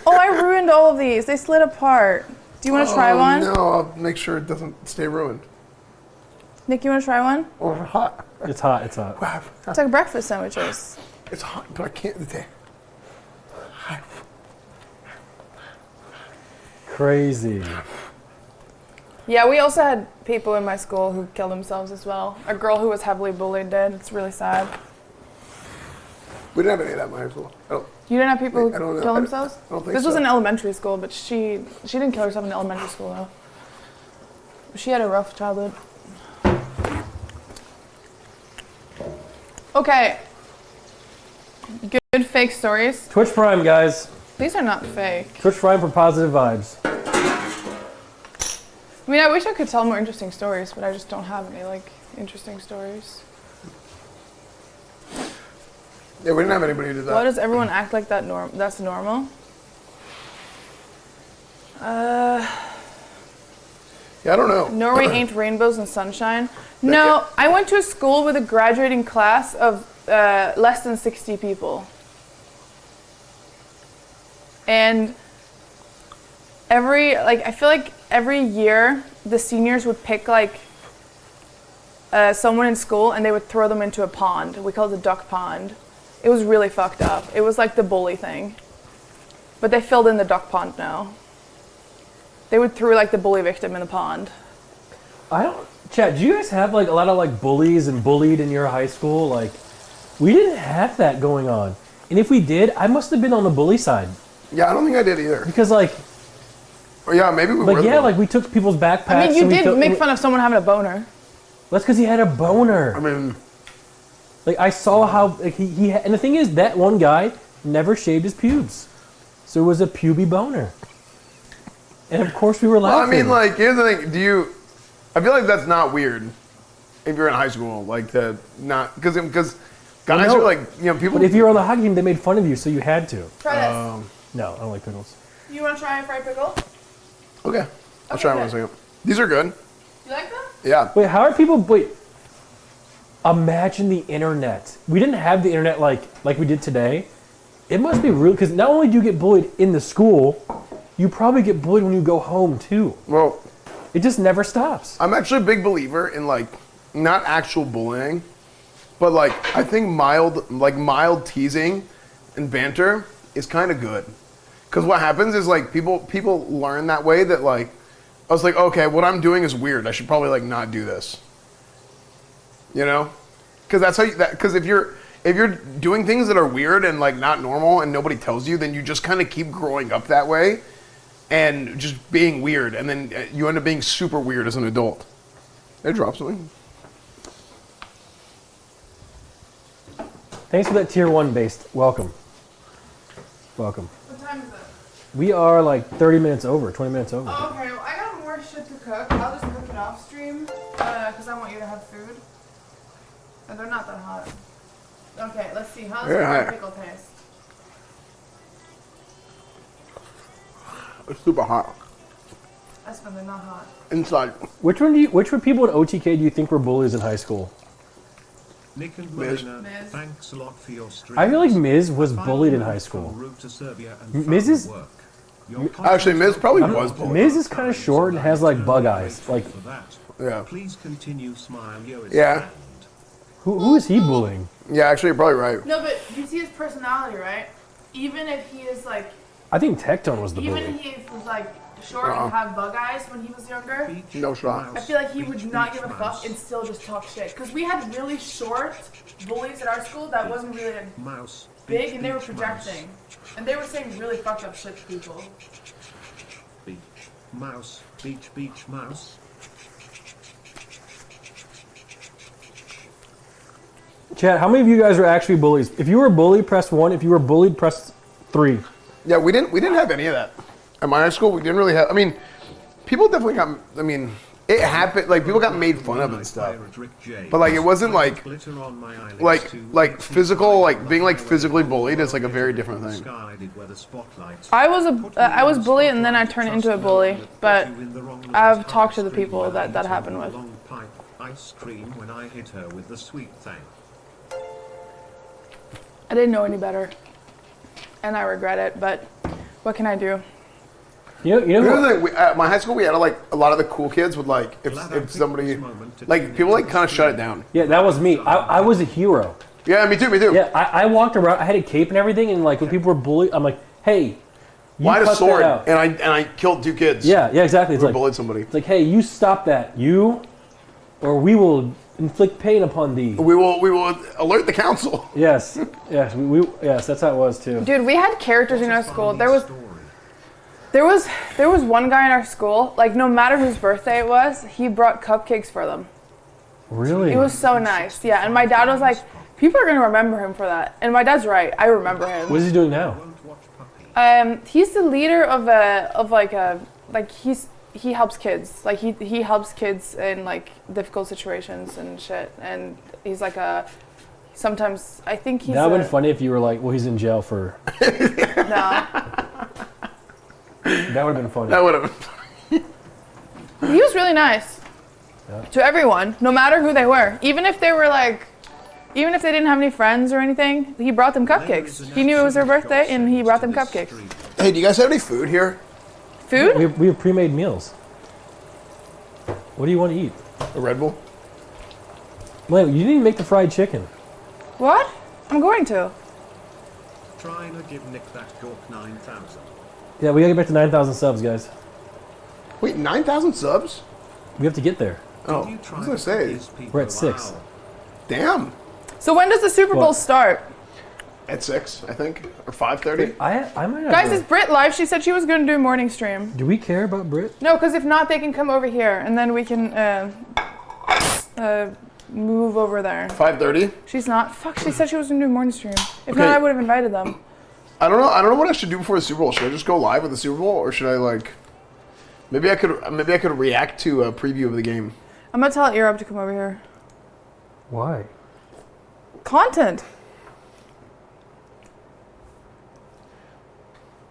Oh, I ruined all of these. They slid apart. Do you want to try one? No, I'll make sure it doesn't stay ruined. Nick, you want to try one? Or hot. It's hot, it's hot. It's like breakfast sandwiches. It's hot, but I can't. Crazy. Yeah, we also had people in my school who killed themselves as well. A girl who was heavily bullied did. It's really sad. We didn't have any of that in my high school. You didn't have people I don't who know. kill themselves? I don't think This was so. in elementary school, but she didn't kill herself in elementary school though. She had a rough childhood. Okay. Good fake stories. Twitch Prime, guys. These are not fake. Twitch Prime for positive vibes. I mean, I wish I could tell more interesting stories, but I just don't have any, like, interesting stories. Yeah, we didn't have anybody who did that. Why does everyone act like that that's normal? Yeah, I don't know. Norway ain't rainbows and sunshine. No, I went to a school with a graduating class of less than 60 people. And I feel like every year the seniors would pick like someone in school and they would throw them into a pond. We called it a duck pond. It was really fucked up. It was like the bully thing. But they filled in the duck pond now. They would throw like the bully victim in the pond. Chat, do you guys have like a lot of like bullies and bullied in your high school? Like, we didn't have that going on. And if we did, I must have been on the bully side. Yeah, I don't think I did either. Because like, oh yeah, maybe we were. like yeah, like we took people's backpacks. I mean, you and we did make fun of someone having a boner. That's because he had a boner. I mean, Like I saw how like, he and the thing is that one guy never shaved his pubes, so it was a puby boner. And of course we were well, I laughing. mean, like, here's the thing. I feel like that's not weird if you're in high school, like to not because guys no. are like, you know, people. But if you were on the hockey team, they made fun of you, so you had to. Try this. No, I don't like pickles. You want to try a fried pickle? Okay, I'll try one second. These are good. You like them? Yeah. Wait, how are people? Wait. Imagine the internet. We didn't have the internet like we did today. It must be real because not only do you get bullied in the school, you probably get bullied when you go home too. Well, it just never stops. I'm actually a big believer in like not actual bullying, but like I think mild teasing and banter is kind of good. Because what happens is like people learn that way that like I was like, okay, what I'm doing is weird. I should probably like not do this. You know? because that's how. Because if you're doing things that are weird and like not normal and nobody tells you, then you just kind of keep growing up that way, and just being weird, and then you end up being super weird as an adult. They drop something. Thanks for that tier 1 based. Welcome. What time is it? We are like 30 minutes over, 20 minutes over. Oh, okay, well, I got more shit to cook. I'll just cook it off stream because I want you to have food. And they're not that hot. Okay, let's see. How does the pickle taste? It's super hot That's when they're not hot. inside. Which people in OTK do you think were bullies in high school? Nick and Miz. Malena, Miz. thanks a lot for your stream. I feel like Miz was bullied in high school. Miz is- Actually, Miz probably was bullied. Miz is kind of short and has like bug eyes. Like, Yeah. Please continue, smile. Yeah. who is he bullying? Yeah, actually, you're probably right. No, but you see his personality, right? Even if he is like, I think Tectone was the even bully. if he was like short and have bug eyes when he was younger, No shot. I feel like he would not give a fuck and still just talk shit. Because we had really short bullies at our school that wasn't really like, Mouse. big and they were projecting. And they were saying really fucked up shit to people. Beach. Mouse. Beach. Mouse. Chad, how many of you guys are actually bullies? If you were a bully, press 1. If you were bullied, press 3. Yeah, we didn't have any of that. At my high school, we didn't really have. I mean, people definitely got. I mean, it happened. Like people got made fun of and stuff. But like, it wasn't like physical. Like being like physically bullied is like a very different thing. I was bullied and then I turned into a bully, but I've talked to the people that happened with. Ice cream when I hit her with the sweet thing. I didn't know any better, and I regret it. But what can I do? You know Here's what? the thing, at my high school, we had like a lot of the cool kids would like if somebody like people like kind of shut it down. Yeah, that was me. I was a hero. Yeah, me too. Yeah, I walked around. I had a cape and everything, and like when people were bullied, I'm like, hey, you I had a cut sword that out. and I killed 2 kids. Yeah, exactly. It's Who like bullied somebody. It's like, hey, you stop that, or we will inflict pain upon thee. We will alert the council. Yes, yes, that's how it was too. Dude, we had characters in our school. There was one guy in our school. Like no matter whose birthday it was, he brought cupcakes for them. Really? It was so nice. Yeah, and my dad was like, people are gonna remember him for that. And my dad's right. I remember him. What is he doing now? He's the leader he helps kids. Like he helps kids in like difficult situations and shit. And he's like sometimes I think he's That would have been funny if you were like, well, he's in jail for. No. That would have been funny. That would have. He was really nice to everyone, no matter who they were. Even if they didn't have any friends or anything, he brought them cupcakes. He knew it was their birthday, and he brought them cupcakes. Hey, do you guys have any food here? Food? We have pre-made meals. What do you want to eat? A Red Bull? Wait, you didn't even make the fried chicken. What? I'm going to. Trying to give Nick that Gork 9,000. Yeah, we gotta get back to 9,000 subs, guys. Wait, 9,000 subs? We have to get there. Oh, I was gonna say. We're at 6. Damn. So when does the Super Bowl start? At 6, I think, or 5:30. I might have Guys, is Brit live? She said she was going to do a morning stream. Do we care about Brit? No, because if not, they can come over here, and then we can move over there. 5:30. She's not. Fuck, she said she was going to do a morning stream. If not, I would have invited them. I don't know what I should do before the Super Bowl. Should I just go live with the Super Bowl, or should I like? Maybe I could react to a preview of the game. I'm going to tell Erob to come over here. Why? Content.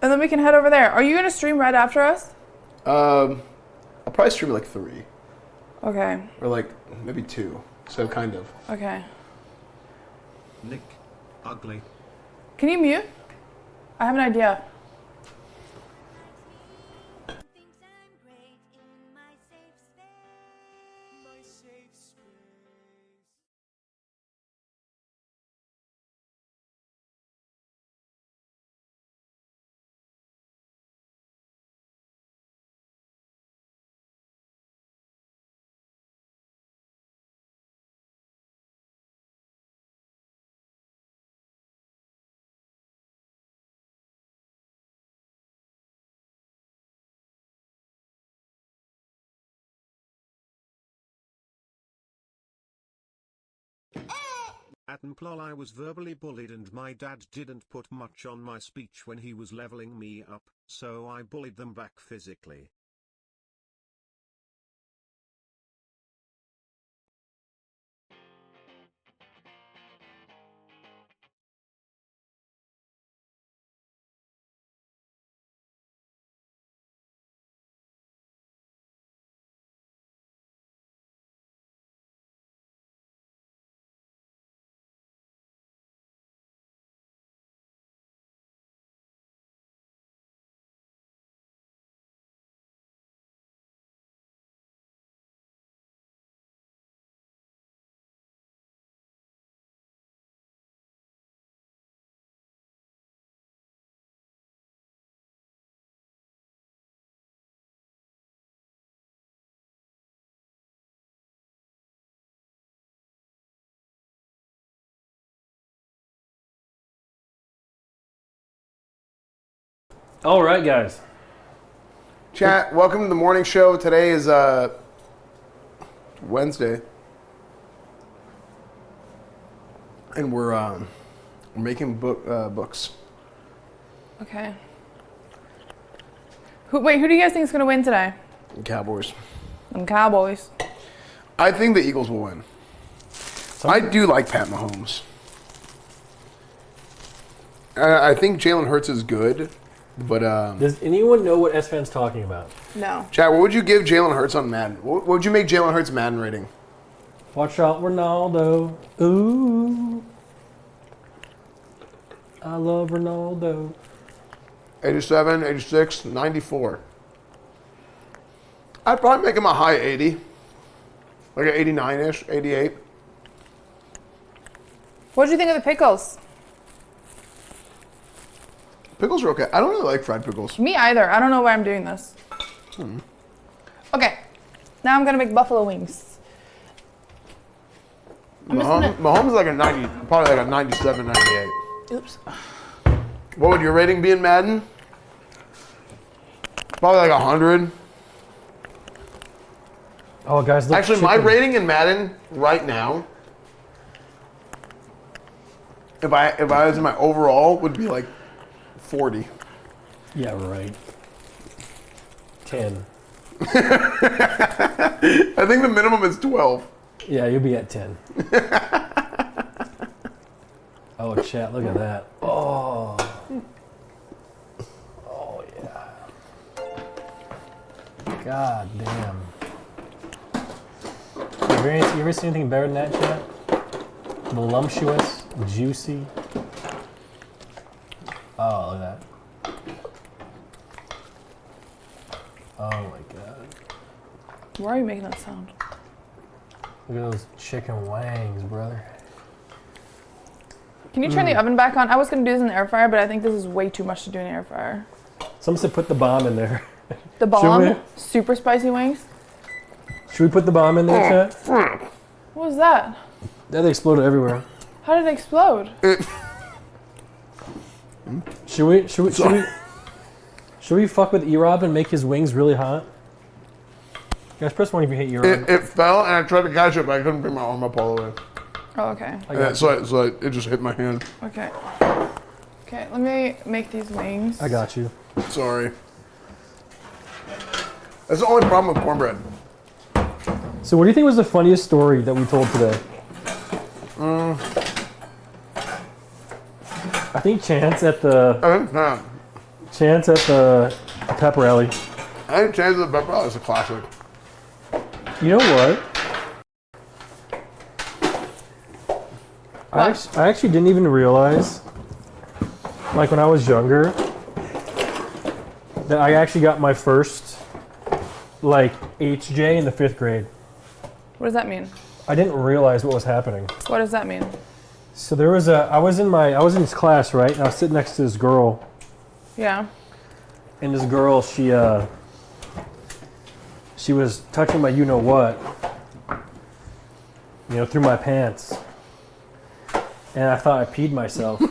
And then we can head over there. Are you going to stream right after us? I'll probably stream like 3. Okay. Or like maybe 2. So kind of. Okay. Nick, ugly. Can you mute? I have an idea. At Nmplol I was verbally bullied and my dad didn't put much on my speech when he was leveling me up, so I bullied them back physically. All right, guys. Chat, welcome to the morning show. Today is Wednesday. And we're making books. Okay. Who do you guys think is going to win today? Cowboys. Them Cowboys. I think the Eagles will win. I do like Pat Mahomes. I think Jalen Hurts is good, but Does anyone know what S-Fan's talking about? No. Chad, what would you give Jalen Hurts on Madden? What would you make Jalen Hurts Madden rating? Watch out, Ronaldo. Ooh. I love Ronaldo. 87, 86, 94. I'd probably make him a high 80. Like an 89-ish, 88. What did you think of the pickles? Pickles are okay. I don't really like fried pickles. Me either. I don't know why I'm doing this. Okay. Now I'm going to make buffalo wings. Mahomes is like a 90, probably like a 97, 98. Oops. What would your rating be in Madden? Probably like 100. Oh, guys, look. Actually, my rating in Madden right now, if I was in my overall, would be like 40. Yeah, right. 10. I think the minimum is 12. Yeah, you'll be at 10. Oh, chat, look at that. Oh. Oh, yeah. God damn. You ever seen anything better than that, chat? Voluptuous, juicy. Oh, look at that. Oh my god. Why are you making that sound? Look at those chicken wangs, brother. Can you turn the oven back on? I was going to do this in the air fryer, but I think this is way too much to do in the air fryer. Someone said put the bomb in there. The bomb? Super spicy wings? Should we put the bomb in there, chat? What was that? That exploded everywhere. How did it explode? Should we fuck with E-Rob and make his wings really hot? Guys, press 1 if you hate E-Rob. It fell, and I tried to catch it, but I couldn't bring my arm up all the way. Oh, okay. So it just hit my hand. Okay. Okay, let me make these wings. I got you. Sorry. That's the only problem with cornbread. So what do you think was the funniest story that we told today? I think Chance at the pep rally. I think Chance at the pep rally is a classic. You know what? I actually didn't even realize, like when I was younger, that I actually got my first, like, HJ in the 5th grade. What does that mean? I didn't realize what was happening. What does that mean? So there was I was in this class, right? And I was sitting next to this girl. Yeah. And this girl, she was touching my you-know-what, through my pants. And I thought I peed myself.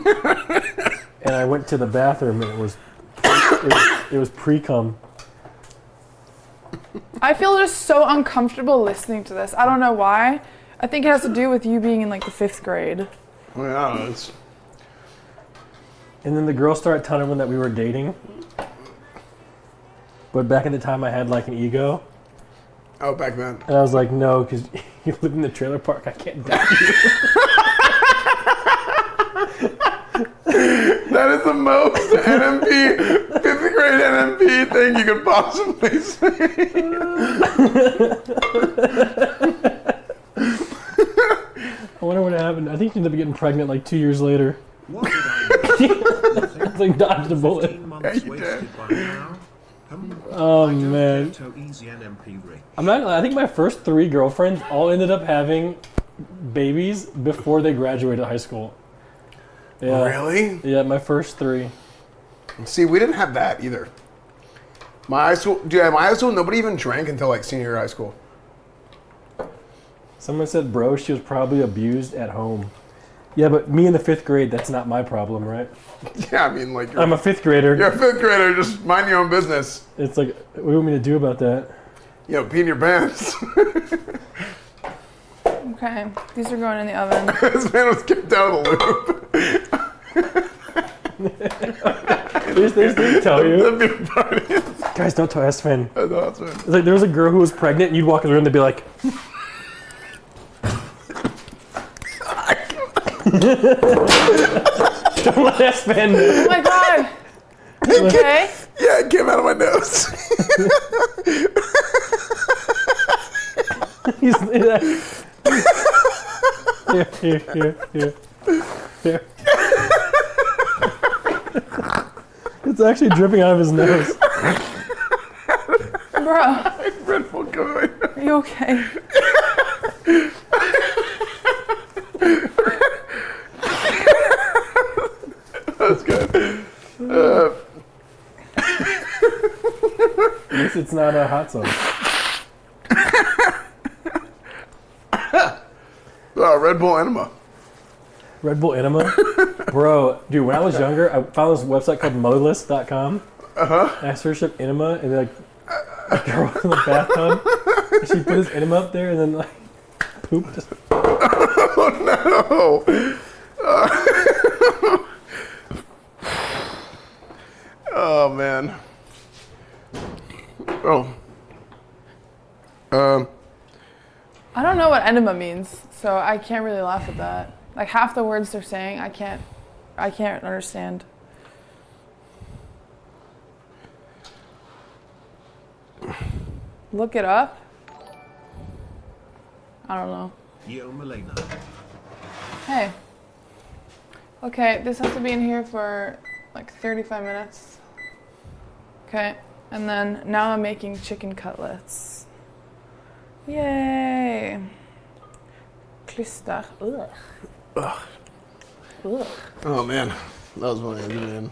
And I went to the bathroom and it was pre-cum. I feel just so uncomfortable listening to this. I don't know why. I think it has to do with you being in like the 5th grade. I mean, I don't know. It's, And then the girl started telling everyone that we were dating. But back in the time, I had like an ego. oh, back then. And I was like, no, because you live in the trailer park. I can't date you. That is the most NMP, 5th grade NMP thing you could possibly say. I wonder what happened. I think she ended up getting pregnant like 2 years later. What did I It's like dodged a bullet. 15 months you wasted did. by now? Oh, I don't man. get so easy NMP Rick. I'm not. I think my first 3 girlfriends all ended up having babies before they graduated high school. Yeah. Really? Yeah, my first 3. See, we didn't have that either. My high school, dude, at my high school, nobody even drank until like senior year of high school. Someone said, bro, she was probably abused at home. Yeah, but me in the 5th grade, that's not my problem, right? Yeah, I mean, like, I'm a 5th grader. you're a 5th grader, just mind your own business. It's like, what do you want me to do about that? You know, pee in your pants. Okay, these are going in the oven. This man was kicked out of the loop. They tell you. That'd be a party. Guys, don't tell Sven. That's awesome. It's like there was a girl who was pregnant, and you'd walk in the room, they'd be like, don't let Sven know. Oh my god! Okay. Yeah, it came out of my nose. He's here. It's actually dripping out of his nose. Bro, Red Bull going. are you okay? That's good. At least it's not a hot sauce. Red Bull enema. Red Bull enema? Bro, dude, when I was younger, I found this website called motherless.com. And I searched up enema, and like, a girl in the bathtub, and she put his enema up there, and then like, pooped. Oh no. Oh man. Oh. I don't know what enema means, so I can't really laugh at that. Like half the words they're saying, I can't understand. Look it up. I don't know. Yo, Malena. Hey. Okay, this has to be in here for like 35 minutes. Okay, and then now I'm making chicken cutlets. Yay! Klister. Ugh. Ugh. Ugh. Oh man. That was my man.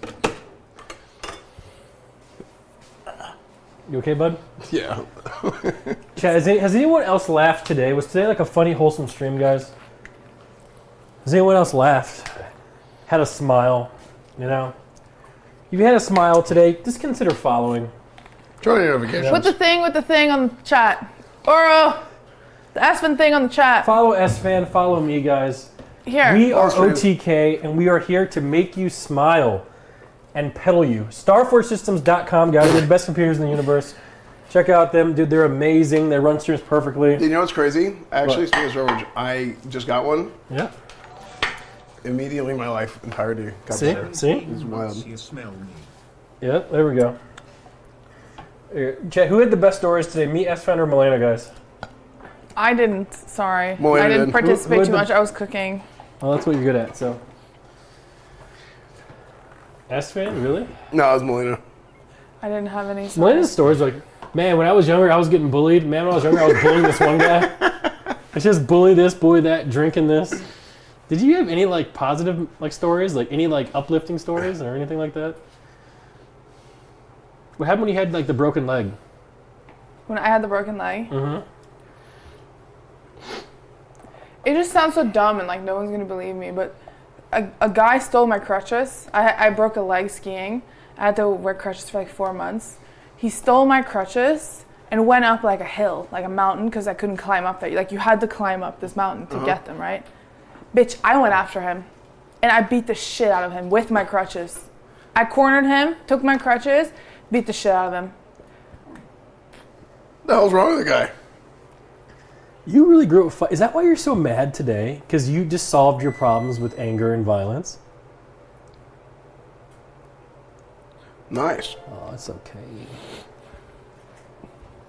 You okay, bud? Yeah. Chad, has anyone else laughed today? Was today like a funny, wholesome stream, guys? Has anyone else laughed? Had a smile, you know? If you had a smile today, just consider following. Turn your notifications. Put the thing with the thing on the chat. Oro! The Aspen thing on the chat. Follow SFan, follow me, guys. Here. We are Follow OTK, and we are here to make you smile and pedal you. StarForceSystems.com, guys. They're the best computers in the universe. Check out them, dude. They're amazing. They run streams perfectly. You know what's crazy? Actually, What? speaking of storage, I just got one. Yeah. Immediately, my life entirety got See? better. See? It's wild. You smell me. Yeah, there we go. Here. Chad, who had the best stories today? Me, SFan, or Malena, guys? I didn't. Sorry. Malena I didn't did. participate Who had too the- much. I was cooking. Well, that's what you're good at, so. SFan, really? No, it was Malena. I didn't have any. Malena's stories like, man, when I was younger, I was getting bullied. Man, when I was younger, I was bullying this one guy. It's just bully this, bully that, drinking this. Did you have any like positive like stories, like any like uplifting stories or anything like that? What happened when you had like the broken leg? When I had the broken leg. Mm-hmm. It just sounds so dumb and like no one's gonna believe me, but a guy stole my crutches. I broke a leg skiing. I had to wear crutches for like 4 months. He stole my crutches and went up like a hill, like a mountain, because I couldn't climb up there. Like you had to climb up this mountain to get them, right? Bitch, I went after him. And I beat the shit out of him with my crutches. I cornered him, took my crutches, beat the shit out of him. What the hell's wrong with the guy? You really grew up. Is that why you're so mad today? Because you just solved your problems with anger and violence? Nice. Oh, it's okay.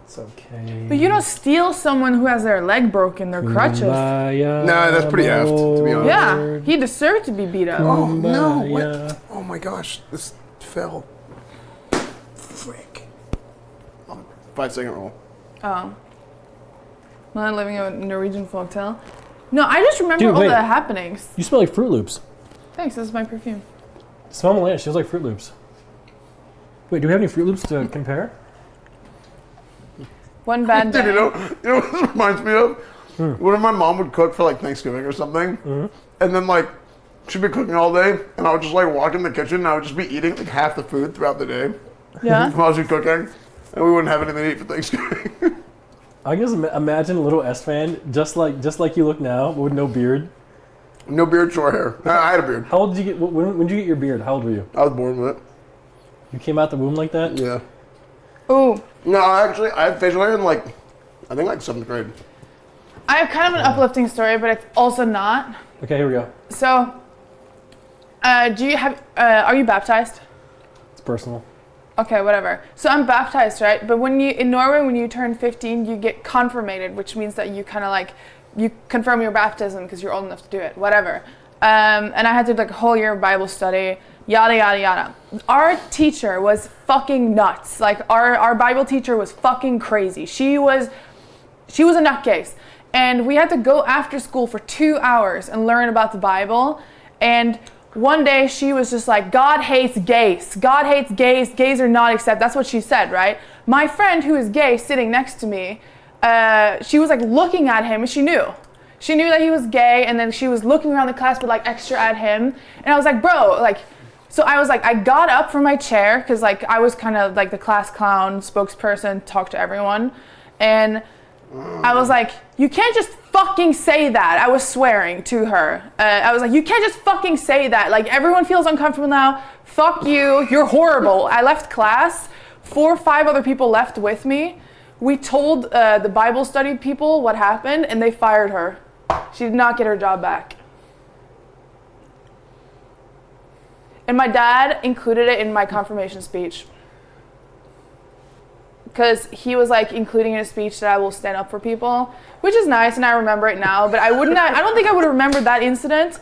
It's okay. But you don't steal someone who has their leg broken, their crutches. No, that's pretty effed, to be honest. Yeah, he deserved to be beat up. Oh, no. What? Oh, my gosh. This fell. Frick. 5-second roll. Oh. Not living a Norwegian folktale. No, I just remember Dude, all wait. the happenings. You smell like Fruit Loops. Thanks, this is my perfume. Smell Malena. She smells like Fruit Loops. Wait, do we have any Fruit Loops to compare? One bad day. Dude, you know what this reminds me of? When my mom would cook for like Thanksgiving or something, and then like she'd be cooking all day, and I would just like walk in the kitchen and I would just be eating like half the food throughout the day Yeah? while she was cooking, and we wouldn't have anything to eat for Thanksgiving. I can just imagine a little S fan, just like you look now, but with no beard. No beard, short hair. I had a beard. How old did you get? When did you get your beard? How old were you? I was born with it. You came out the womb like that? Yeah. Ooh. No, actually, I had facial hair in like, I think like 7th grade. I have kind of an uplifting story, but it's also not. Okay, here we go. So, do you have, are you baptized? It's personal. Okay, whatever. So I'm baptized, right? But in Norway, when you turn 15, you get confirmated, which means that you kind of like, you confirm your baptism because you're old enough to do it, whatever. And I had to do like a whole year of Bible study, yada, yada, yada. Our teacher was fucking nuts. Like our Bible teacher was fucking crazy. She was a nutcase. And we had to go after school for 2 hours and learn about the Bible. And one day she was just like, God hates gays. God hates gays. Gays are not accepted. That's what she said, right? My friend who is gay sitting next to me, she was like looking at him and she knew. She knew that he was gay, and then she was looking around the class but like extra at him. And I was like, bro, like, so I was like, I got up from my chair because like I was kind of like the class clown spokesperson, talk to everyone. And I was like, you can't just fucking say that. I was swearing to her. I was like, you can't just fucking say that. Like, everyone feels uncomfortable now. Fuck you. You're horrible. I left class. 4 or 5 other people left with me. We told the Bible study people what happened, and they fired her. She did not get her job back. And my dad included it in my confirmation speech. Because he was like including in a speech that I will stand up for people, which is nice, and I remember it now. But I don't think I would have remembered that incident.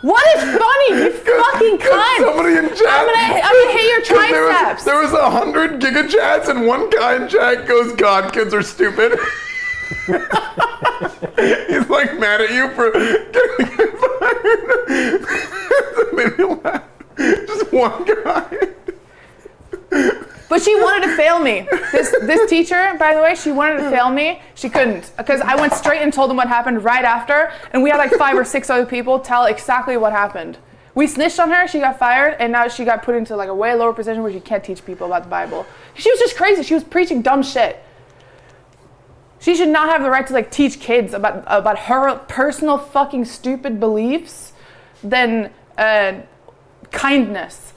What is funny? You fucking cunt! Somebody in chat. I'm gonna hit your triceps. There was 100 giga chats, and one guy in chat goes, "God, kids are stupid." He's like mad at you for getting fired. That made me laugh. Just one guy. But she wanted to fail me. This teacher, by the way, she wanted to fail me. She couldn't, because I went straight and told them what happened right after, and we had like 5 or 6 other people tell exactly what happened. We snitched on her, she got fired, and now she got put into like a way lower position where she can't teach people about the Bible. She was just crazy. She was preaching dumb shit. She should not have the right to like teach kids about her personal fucking stupid beliefs than kindness.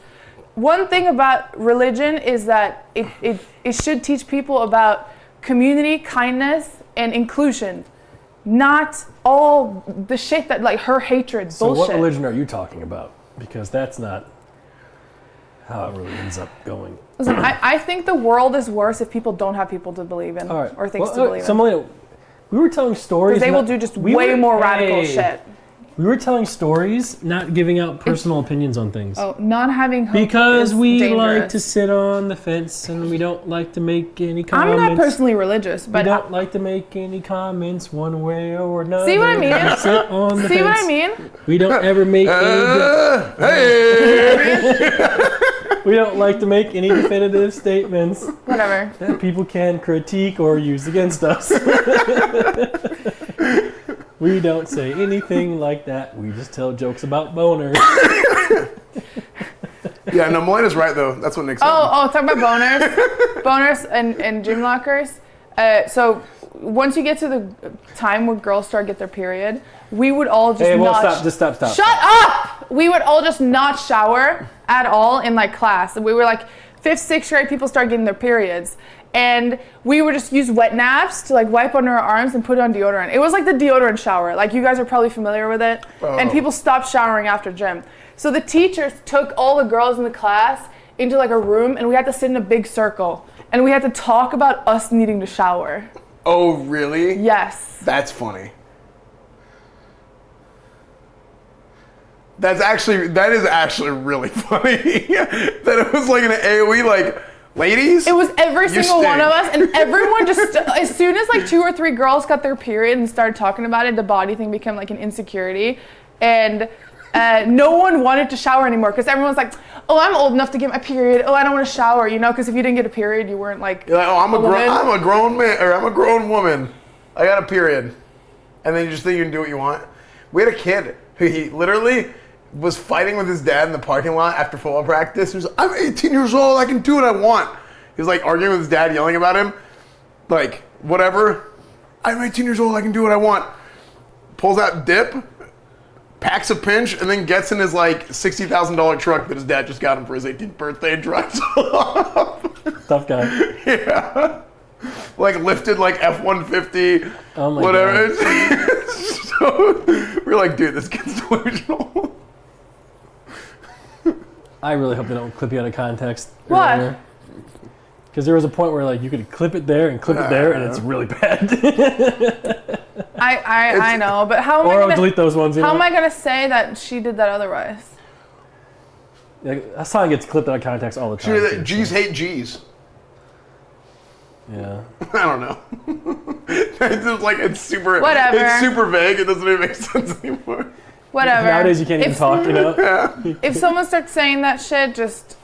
One thing about religion is that it should teach people about community, kindness, and inclusion. Not all the shit that like her hatred, So bullshit. what religion are you talking about? Because that's not how it really ends up going. Listen, I think the world is worse if people don't have people to believe in All right. or things to believe so in. Malena, we were telling stories. Because they will do just way more radical shit. We were telling stories, not giving out personal opinions on things. Oh, not having hope Because is we dangerous. like to sit on the fence and we don't like to make any comments. I'm not personally religious, We but don't like to make any comments one way or another. See what I mean? We sit on the see fence. what I mean? We don't ever make we don't like to make any definitive statements Whatever. that people can critique or use against us. We don't say anything like that. We just tell jokes about boners. Yeah, no, Malena's right though. That's what Nick said. Oh, talk about boners and gym lockers. So once you get to the time where girls start to get their period, we would all just Hey, well, not... stop. Just stop. Shut up! We would all just not shower at all in like class. We were like 5th, 6th grade, people started getting their periods. And we would just use wet naps to like wipe under our arms and put on deodorant. It was like the deodorant shower. Like you guys are probably familiar with it. Oh. And people stopped showering after gym. So the teachers took all the girls in the class into like a room and we had to sit in a big circle. And we had to talk about us needing to shower. Oh, really? Yes. That's funny. That is actually really funny. That it was like an AOE, like, ladies? It was every single stink. one of us, and everyone just, as soon as like 2 or 3 girls got their period and started talking about it, the body thing became like an insecurity. And no one wanted to shower anymore because everyone's like, oh, I'm old enough to get my period. Oh, I don't want to shower, you know, because if you didn't get a period, you weren't like, You're like, oh, I'm a grown man, or I'm a grown woman. I got a period. And then you just think you can do what you want. We had a kid who he literally was fighting with his dad in the parking lot after football practice. He was like, I'm 18 years old, I can do what I want. He was like arguing with his dad, yelling about him. Like, whatever. I'm 18 years old, I can do what I want. Pulls out dip, packs a pinch, and then gets in his like $60,000 truck that his dad just got him for his 18th birthday and drives off. Tough guy. Yeah. Like lifted like F-150, Oh my whatever. God. So we're like, dude, this kid's delusional. I really hope they don't clip you out of context. What? Because there was a point where like you could clip it there and clip it there, and it's really bad. I know, but how am I Or I'll gonna, delete those ones. You how know? am I gonna say that she did that otherwise? Like, that song gets clipped out of context all the time. too, G's so. hate G's. Yeah. I don't know. It's just like it's super. Whatever. It's super vague. It doesn't even make sense anymore. Whatever. Nowadays you can't even talk, you know? If someone starts saying that shit, just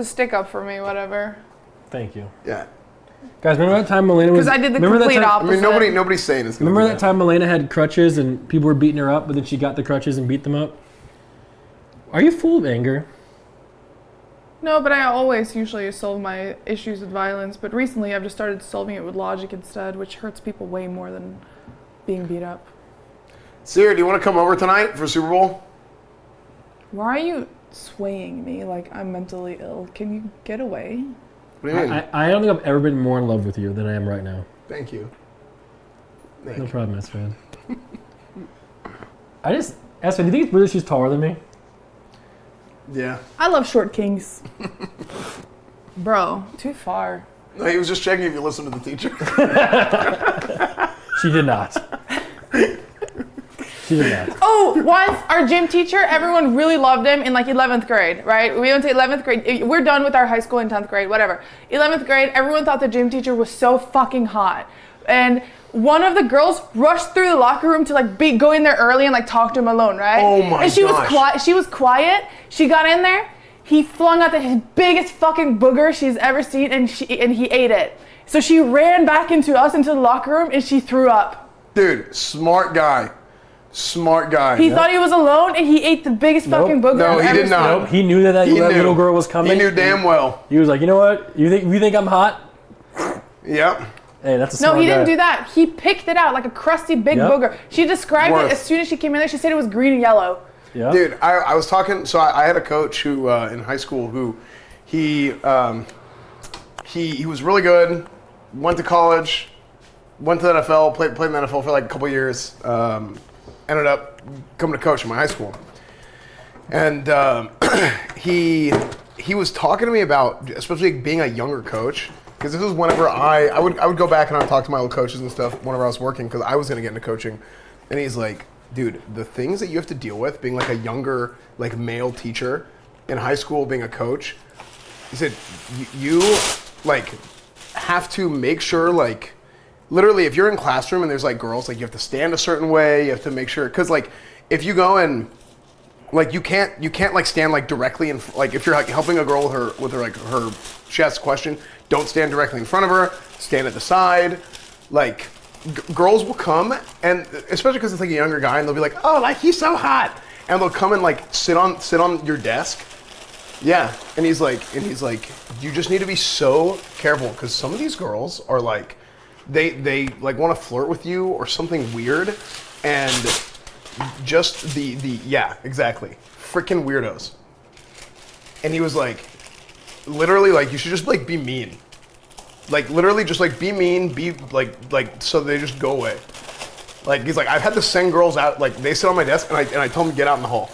stick up for me, whatever. Thank you. Yeah. Guys, remember that time Malena was... Because I did the remember that complete time- opposite. I mean, nobody's saying it's gonna Remember be that time Malena had crutches and people were beating her up, but then she got the crutches and beat them up? Are you full of anger? No, but I always usually solve my issues with violence. But recently I've just started solving it with logic instead, which hurts people way more than being beat up. Sierra, do you want to come over tonight for Super Bowl? Why are you swaying me like I'm mentally ill? Can you get away? What do you mean? I don't think I've ever been more in love with you than I am right now. Thank you. No problem, S-Fan. S-Fan, do you think it's weird that she's taller than me? Yeah. I love short kings. Bro, too far. No, he was just checking if you listened to the teacher. She did not. She did not. Oh, once our gym teacher, everyone really loved him in like 11th grade, right? We went to 11th grade. We're done with our high school in 10th grade, whatever. 11th grade, everyone thought the gym teacher was so fucking hot. And one of the girls rushed through the locker room to like go in there early and like talk to him alone, right? Oh my And she was gosh. quiet. She was quiet. She got in there. He flung out his biggest fucking booger she's ever seen, and he ate it. So she ran back into the locker room and she threw up. Dude, smart guy. Smart guy. He thought he was alone and he ate the biggest fucking booger. No, I've he ever did not. seen. Nope, he knew that He knew. little girl was coming. He knew damn well. He was like, you know what? You think I'm hot? Yep. Hey, that's a smart No, he didn't guy. do that. He picked it out like a crusty big Yep. booger. She described Worth. it as soon as she came in there. She said it was green and yellow. Yeah. Dude, I was talking. So I had a coach who in high school who he was really good. Went to college, went to the NFL, played in the NFL for like a couple years. Ended up coming to coach in my high school, and he was talking to me about especially being a younger coach. Because this was whenever I would go back and I would talk to my old coaches and stuff whenever I was working because I was going to get into coaching. And he's like, dude, the things that you have to deal with being like a younger, like male teacher in high school, being a coach, he said, you like have to make sure like, literally if you're in classroom and there's like girls, like you have to stand a certain way, you have to make sure, because like if you go and like you can't like stand like directly in like if you're like helping a girl with her like her she asks a question, don't stand directly in front of her, stand at the side. Like girls will come and especially because it's like a younger guy and they'll be like, oh, like he's so hot, and they'll come and like sit on your desk. Yeah, and he's like you just need to be so careful because some of these girls are like they like want to flirt with you or something weird, and just the yeah, exactly, freaking weirdos. And he was like, literally, like, you should just like be mean, like literally just like be mean, be like so they just go away. Like he's like, I've had to send girls out, like they sit on my desk and I tell them to get out in the hall.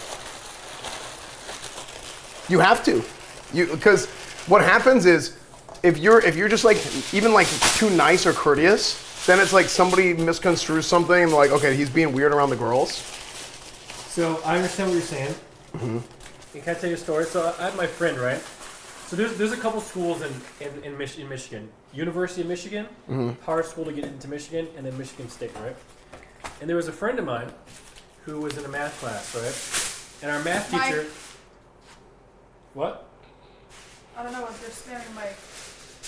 You have to, because what happens is if you're just like even like too nice or courteous, then it's like somebody misconstrues something and like, okay, he's being weird around the girls. So I understand what you're saying. Mm-hmm. And can I tell you a story? So I have my friend, right? So there's a couple schools in Michigan. University of Michigan, hard school to get into Michigan, and then Michigan State, right? And there was a friend of mine who was in a math class, right? And our math teacher... What? I don't know what you're spamming Mike.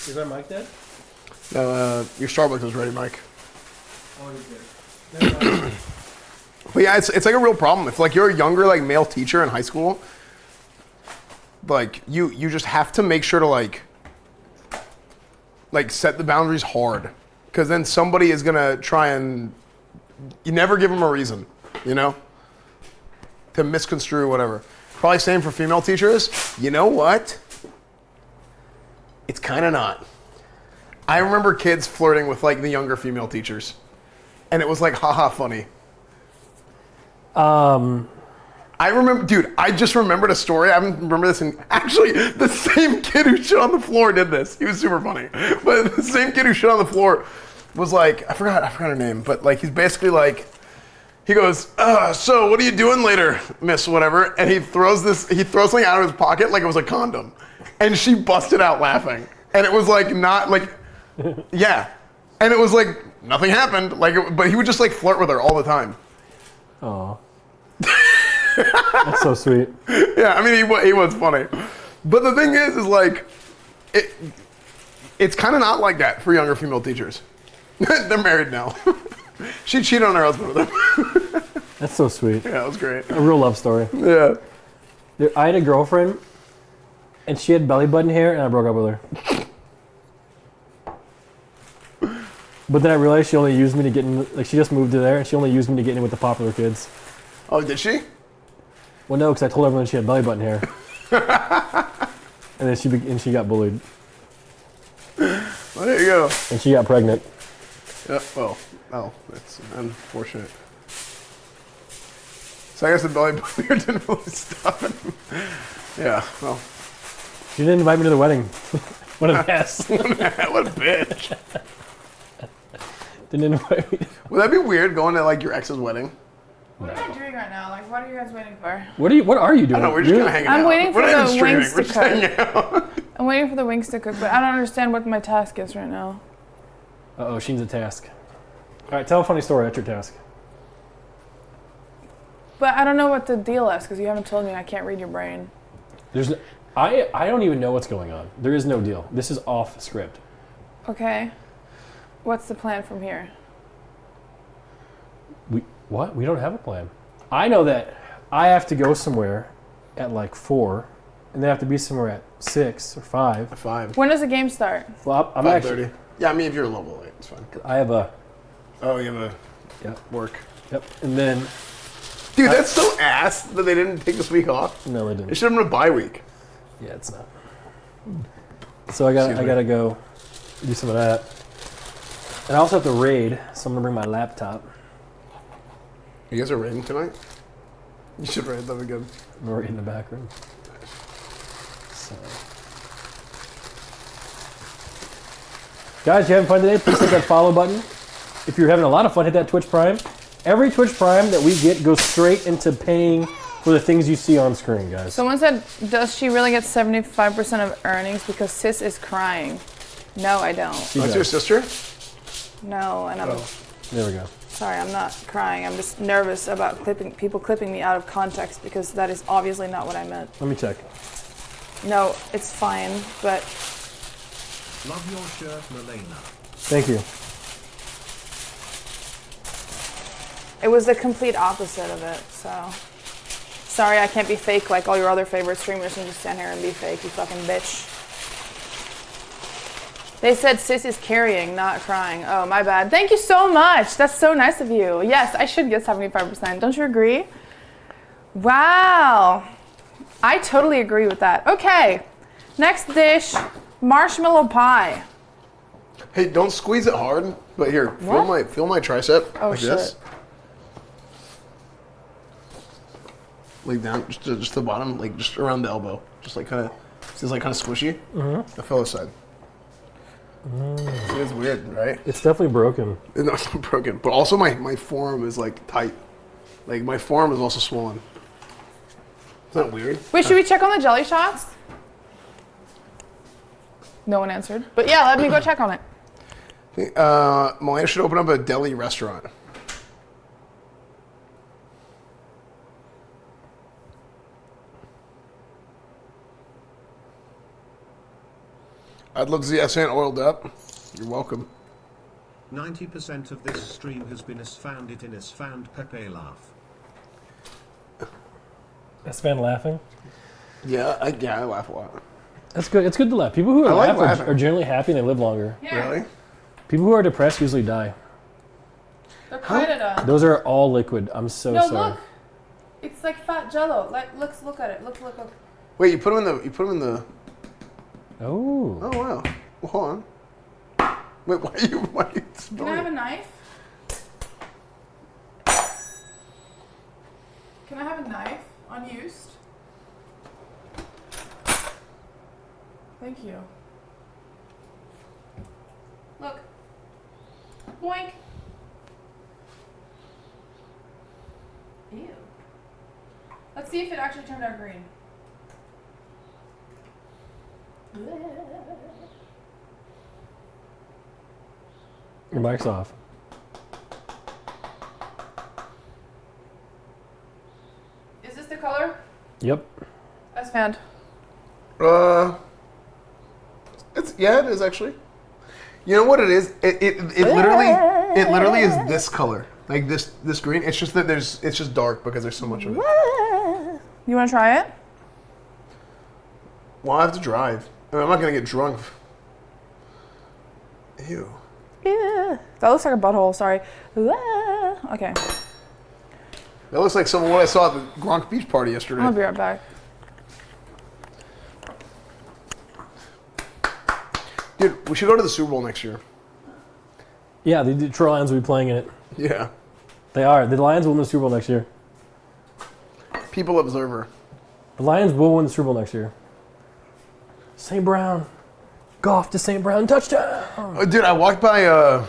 Is our mic dead? No, your Starbucks is ready, Mike. Oh, you're good. But yeah, it's like a real problem. If like you're a younger like male teacher in high school, like you just have to make sure to like set the boundaries hard, because then somebody is gonna try and you never give them a reason, you know, to misconstrue whatever. Probably same for female teachers. You know what? It's kind of not. I remember kids flirting with like the younger female teachers, and it was like haha funny. I remember, dude, I just remembered a story. I remember this, and actually the same kid who shit on the floor did this. He was super funny. But the same kid who shit on the floor was like, I forgot her name, but like he's basically like, he goes, so what are you doing later, miss whatever? And he throws something out of his pocket like it was a condom. And she busted out laughing. And it was like not like, yeah. And it was like, nothing happened. But he would just like flirt with her all the time. Aw. That's so sweet. Yeah, I mean, he was funny. But the thing is like, it's kind of not like that for younger female teachers. They're married now. She cheated on her husband with him. That's so sweet. Yeah, it was great. A real love story. Yeah. I had a girlfriend, and she had belly button hair, and I broke up with her. But then I realized she only used me to get in, like she just moved to there, and she only used me to get in with the popular kids. Oh, did she? Well, no, because I told everyone she had belly button hair. And then she got bullied. Well, there you go. And she got pregnant. Yeah, well, that's unfortunate. So I guess the belly button here didn't really stop it. Yeah, well. She didn't invite me to the wedding. What a mess. What a bitch. Didn't invite me. Would that be weird going to like your ex's wedding? What am I doing right now? Like, what are you guys waiting for? What are you doing? I don't know, we're just kind of hanging out. I'm waiting for the wings to cook. I'm waiting for the wings to cook, but I don't understand what my task is right now. Uh-oh, she needs a task. All right, tell a funny story. That's your task. But I don't know what the deal is, because you haven't told me. I can't read your brain. I don't even know what's going on. There is no deal. This is off script. Okay. What's the plan from here? What? We don't have a plan. I know that I have to go somewhere at like 4, and they have to be somewhere at 6 or 5. 5. When does the game start? Well, I'm 5:30. actually... Yeah, I mean, if you're a little bit late, it's fine. I have a... Oh, you have a... Yep. Work. Yep. And then... Dude, that's so ass that they didn't take this week off. No, they didn't. It should have been a bye week. Yeah, it's not. So I gotta go do some of that. And I also have to raid, so I'm gonna bring my laptop. You guys are raiding tonight? You should raid, that'd be good. I'm right in the back room. So. Guys, you having fun today? Please hit that follow button. If you're having a lot of fun, hit that Twitch Prime. Every Twitch Prime that we get goes straight into paying for the things you see on screen, guys. Someone said, does she really get 75% of earnings because sis is crying? No, I don't. That's your sister? No, and I'm... There we go. Sorry, I'm not crying. I'm just nervous about people clipping me out of context because that is obviously not what I meant. Let me check. No, it's fine, but... Love your shirt, Malena. Thank you. It was the complete opposite of it, so... Sorry, I can't be fake like all your other favorite streamers and just stand here and be fake, you fucking bitch. They said sis is carrying, not crying. Oh, my bad. Thank you so much. That's so nice of you. Yes, I should get 75%. Don't you agree? Wow. I totally agree with that. Okay. Next dish, marshmallow pie. Hey, don't squeeze it hard. But here, feel my tricep Oh, like shit. this. Like down, just the bottom, like just around the elbow, just like kind of, it's like kind of squishy. The fellow side. It's weird, right? It's definitely broken. No, it's not broken, but also my forearm is like tight. Like my forearm is also swollen. Isn't that weird? Wait, should we check on the jelly shots? No one answered. But yeah, let me go check on it. Malena should open up a deli restaurant. I'd love to see SN oiled up. You're welcome. 90% of this stream has been found Pepe laugh. Sven laughing. Yeah, I laugh a lot. That's good. It's good to laugh. People who are I like laugh laughing. are generally happy and they live longer. Really? People who are depressed usually die. They're kind of done. Those are all liquid. I'm so No, sorry. look. It's like fat jello. Look at it. Look. Wait, you put them in the. Oh. Oh wow. Well, hold on. Wait, why are you Can I spilling have a it? knife? Can I have a knife? Unused? Thank you. Look. Boink. Ew. Let's see if it actually turned out green. Your mic's off. Is this the color? Yep. That's found. It is actually. You know what it is? It literally is this color, like this green. It's just that it's just dark because there's so much of it. You want to try it? Well, I have to drive. I mean, I'm not gonna get drunk. Ew. Yeah. That looks like a butthole. Sorry. Okay. That looks like some of what I saw at the Gronk Beach party yesterday. I'll be right back. Dude, we should go to the Super Bowl next year. Yeah, the Detroit Lions will be playing in it. Yeah. They are. The Lions will win the Super Bowl next year. People Observer. The Lions will win the Super Bowl next year. St. Brown. Goff to St. Brown. Touchdown. Oh, dude, I walked by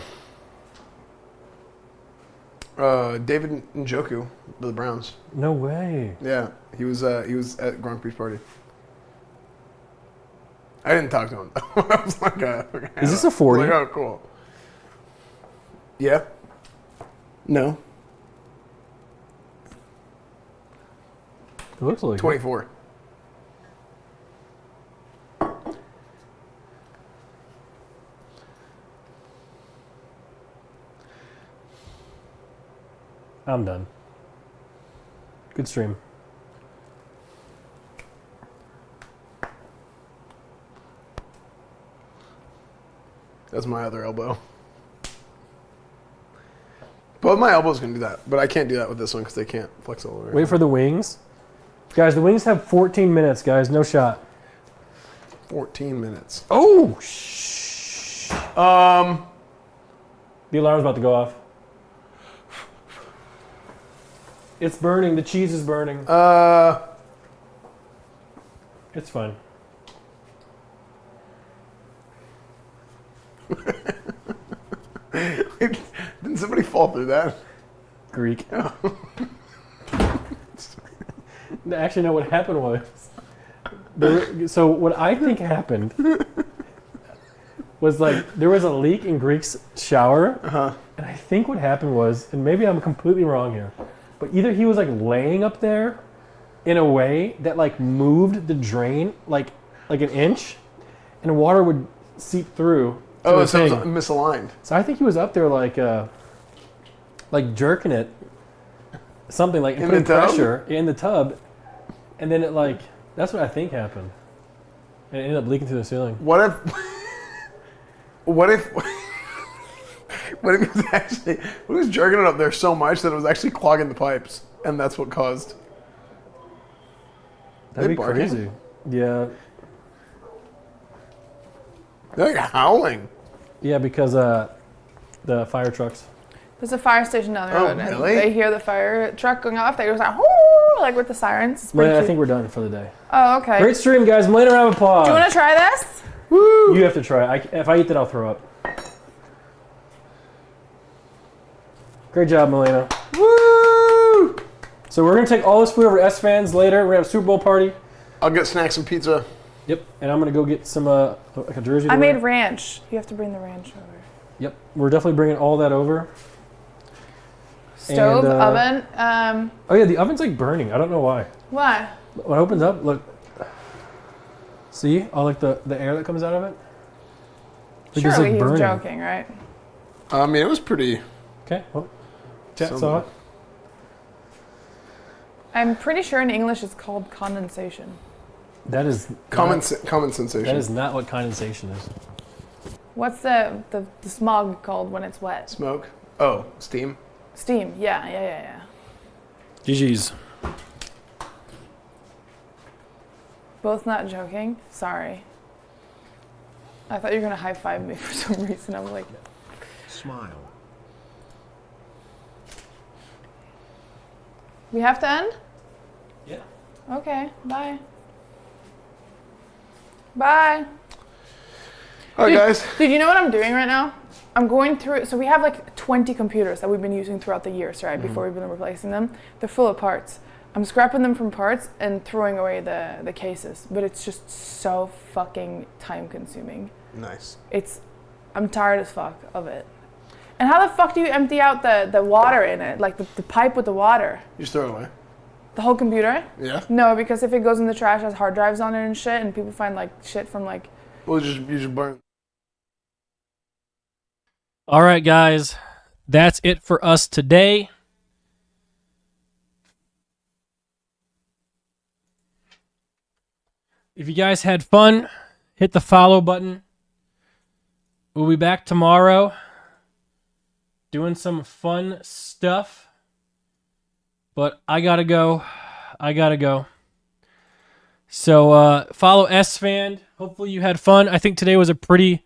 David Njoku, the Browns. No way. Yeah, he was at Gronk Beach party. I didn't talk to him. I was like, Is this a 40? Like, oh, cool. Yeah. No. It looks like 24. I'm done. Good stream. That's my other elbow. Both my elbows can do that, but I can't do that with this one because they can't flex all the way. Wait for the wings. Guys, the wings have 14 minutes, guys. No shot. 14 minutes. Oh, shh. The alarm's about to go off. It's burning. The cheese is burning. It's fine. Didn't somebody fall through that? Greek. Actually, no, what happened was... So what I think happened was like there was a leak in Greek's shower, and I think what happened was, and maybe I'm completely wrong here, but either he was like laying up there in a way that like moved the drain like an inch, and water would seep through. Oh, so it was misaligned. So I think he was up there like jerking it, something like and In putting the tub? pressure in the tub, and then it like that's what I think happened, and it ended up leaking through the ceiling. What if What if? What if he was actually? What if he was jerking it up there so much that it was actually clogging the pipes, and that's what caused? That'd be barking? crazy. Yeah. They're like howling. Yeah, because the fire trucks. There's a fire station down the Oh, road, and really? they hear the fire truck going off. They go like, "Whoo," like with the sirens. It's pretty Malena, I cute. think we're done for the day. Oh, okay. Great stream, guys. Malena, round of applause. Do you want to try this? Woo! You have to try it. If I eat that, I'll throw up. Great job, Malena. Woo! So we're going to take all this food over to S-Fans later. We're going to have a Super Bowl party. I'll get snacks and pizza. Yep. And I'm going to go get some, like a jersey. I to made wear. ranch. You have to bring the ranch over. Yep. We're definitely bringing all that over. Stove, And, oven. Oh, yeah, the oven's like burning. I don't know why. What? When it opens up, look. See? All like the air that comes out of it? Like, it's, Surely like, he's burning. joking, right? I mean, it was pretty. Okay. Well, chat Some- saw it. I'm pretty sure in English it's called condensation. That is Common not, sensation. that is not what condensation is. What's the smog called when it's wet? Smoke. Oh, steam. Steam. Yeah. GG's. Both not joking. Sorry. I thought you were gonna high five me for some reason. I'm like, Smile. we have to end? Yeah. Okay. Bye. Bye. All right, guys. Dude, you know what I'm doing right now? I'm going through, so we have like 20 computers that we've been using throughout the years, right? Before we've been replacing them. They're full of parts. I'm scrapping them from parts and throwing away the cases, but it's just so fucking time consuming. Nice. I'm tired as fuck of it. And how the fuck do you empty out the water in it? Like the pipe with the water? You just throw it away. The whole computer? Yeah. No, because if it goes in the trash, it has hard drives on it and shit, and people find like shit from like. Well, you just burn. All right, guys. That's it for us today. If you guys had fun, hit the follow button. We'll be back tomorrow doing some fun stuff. But I gotta go. So follow SFan. Hopefully you had fun. I think today was a pretty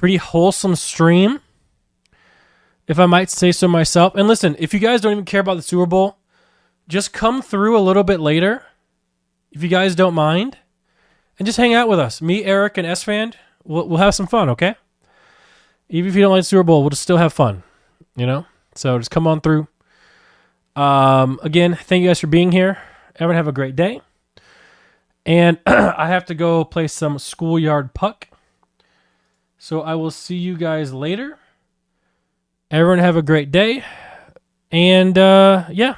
wholesome stream, if I might say so myself. And listen, if you guys don't even care about the Super Bowl, just come through a little bit later, if you guys don't mind, and just hang out with us. Me, Eric, and SFan, we'll have some fun, okay? Even if you don't like the Super Bowl, we'll just still have fun, you know? So just come on through. Again, thank you guys for being here. Everyone have a great day. And I have to go play some schoolyard puck. So I will see you guys later. Everyone have a great day. And yeah.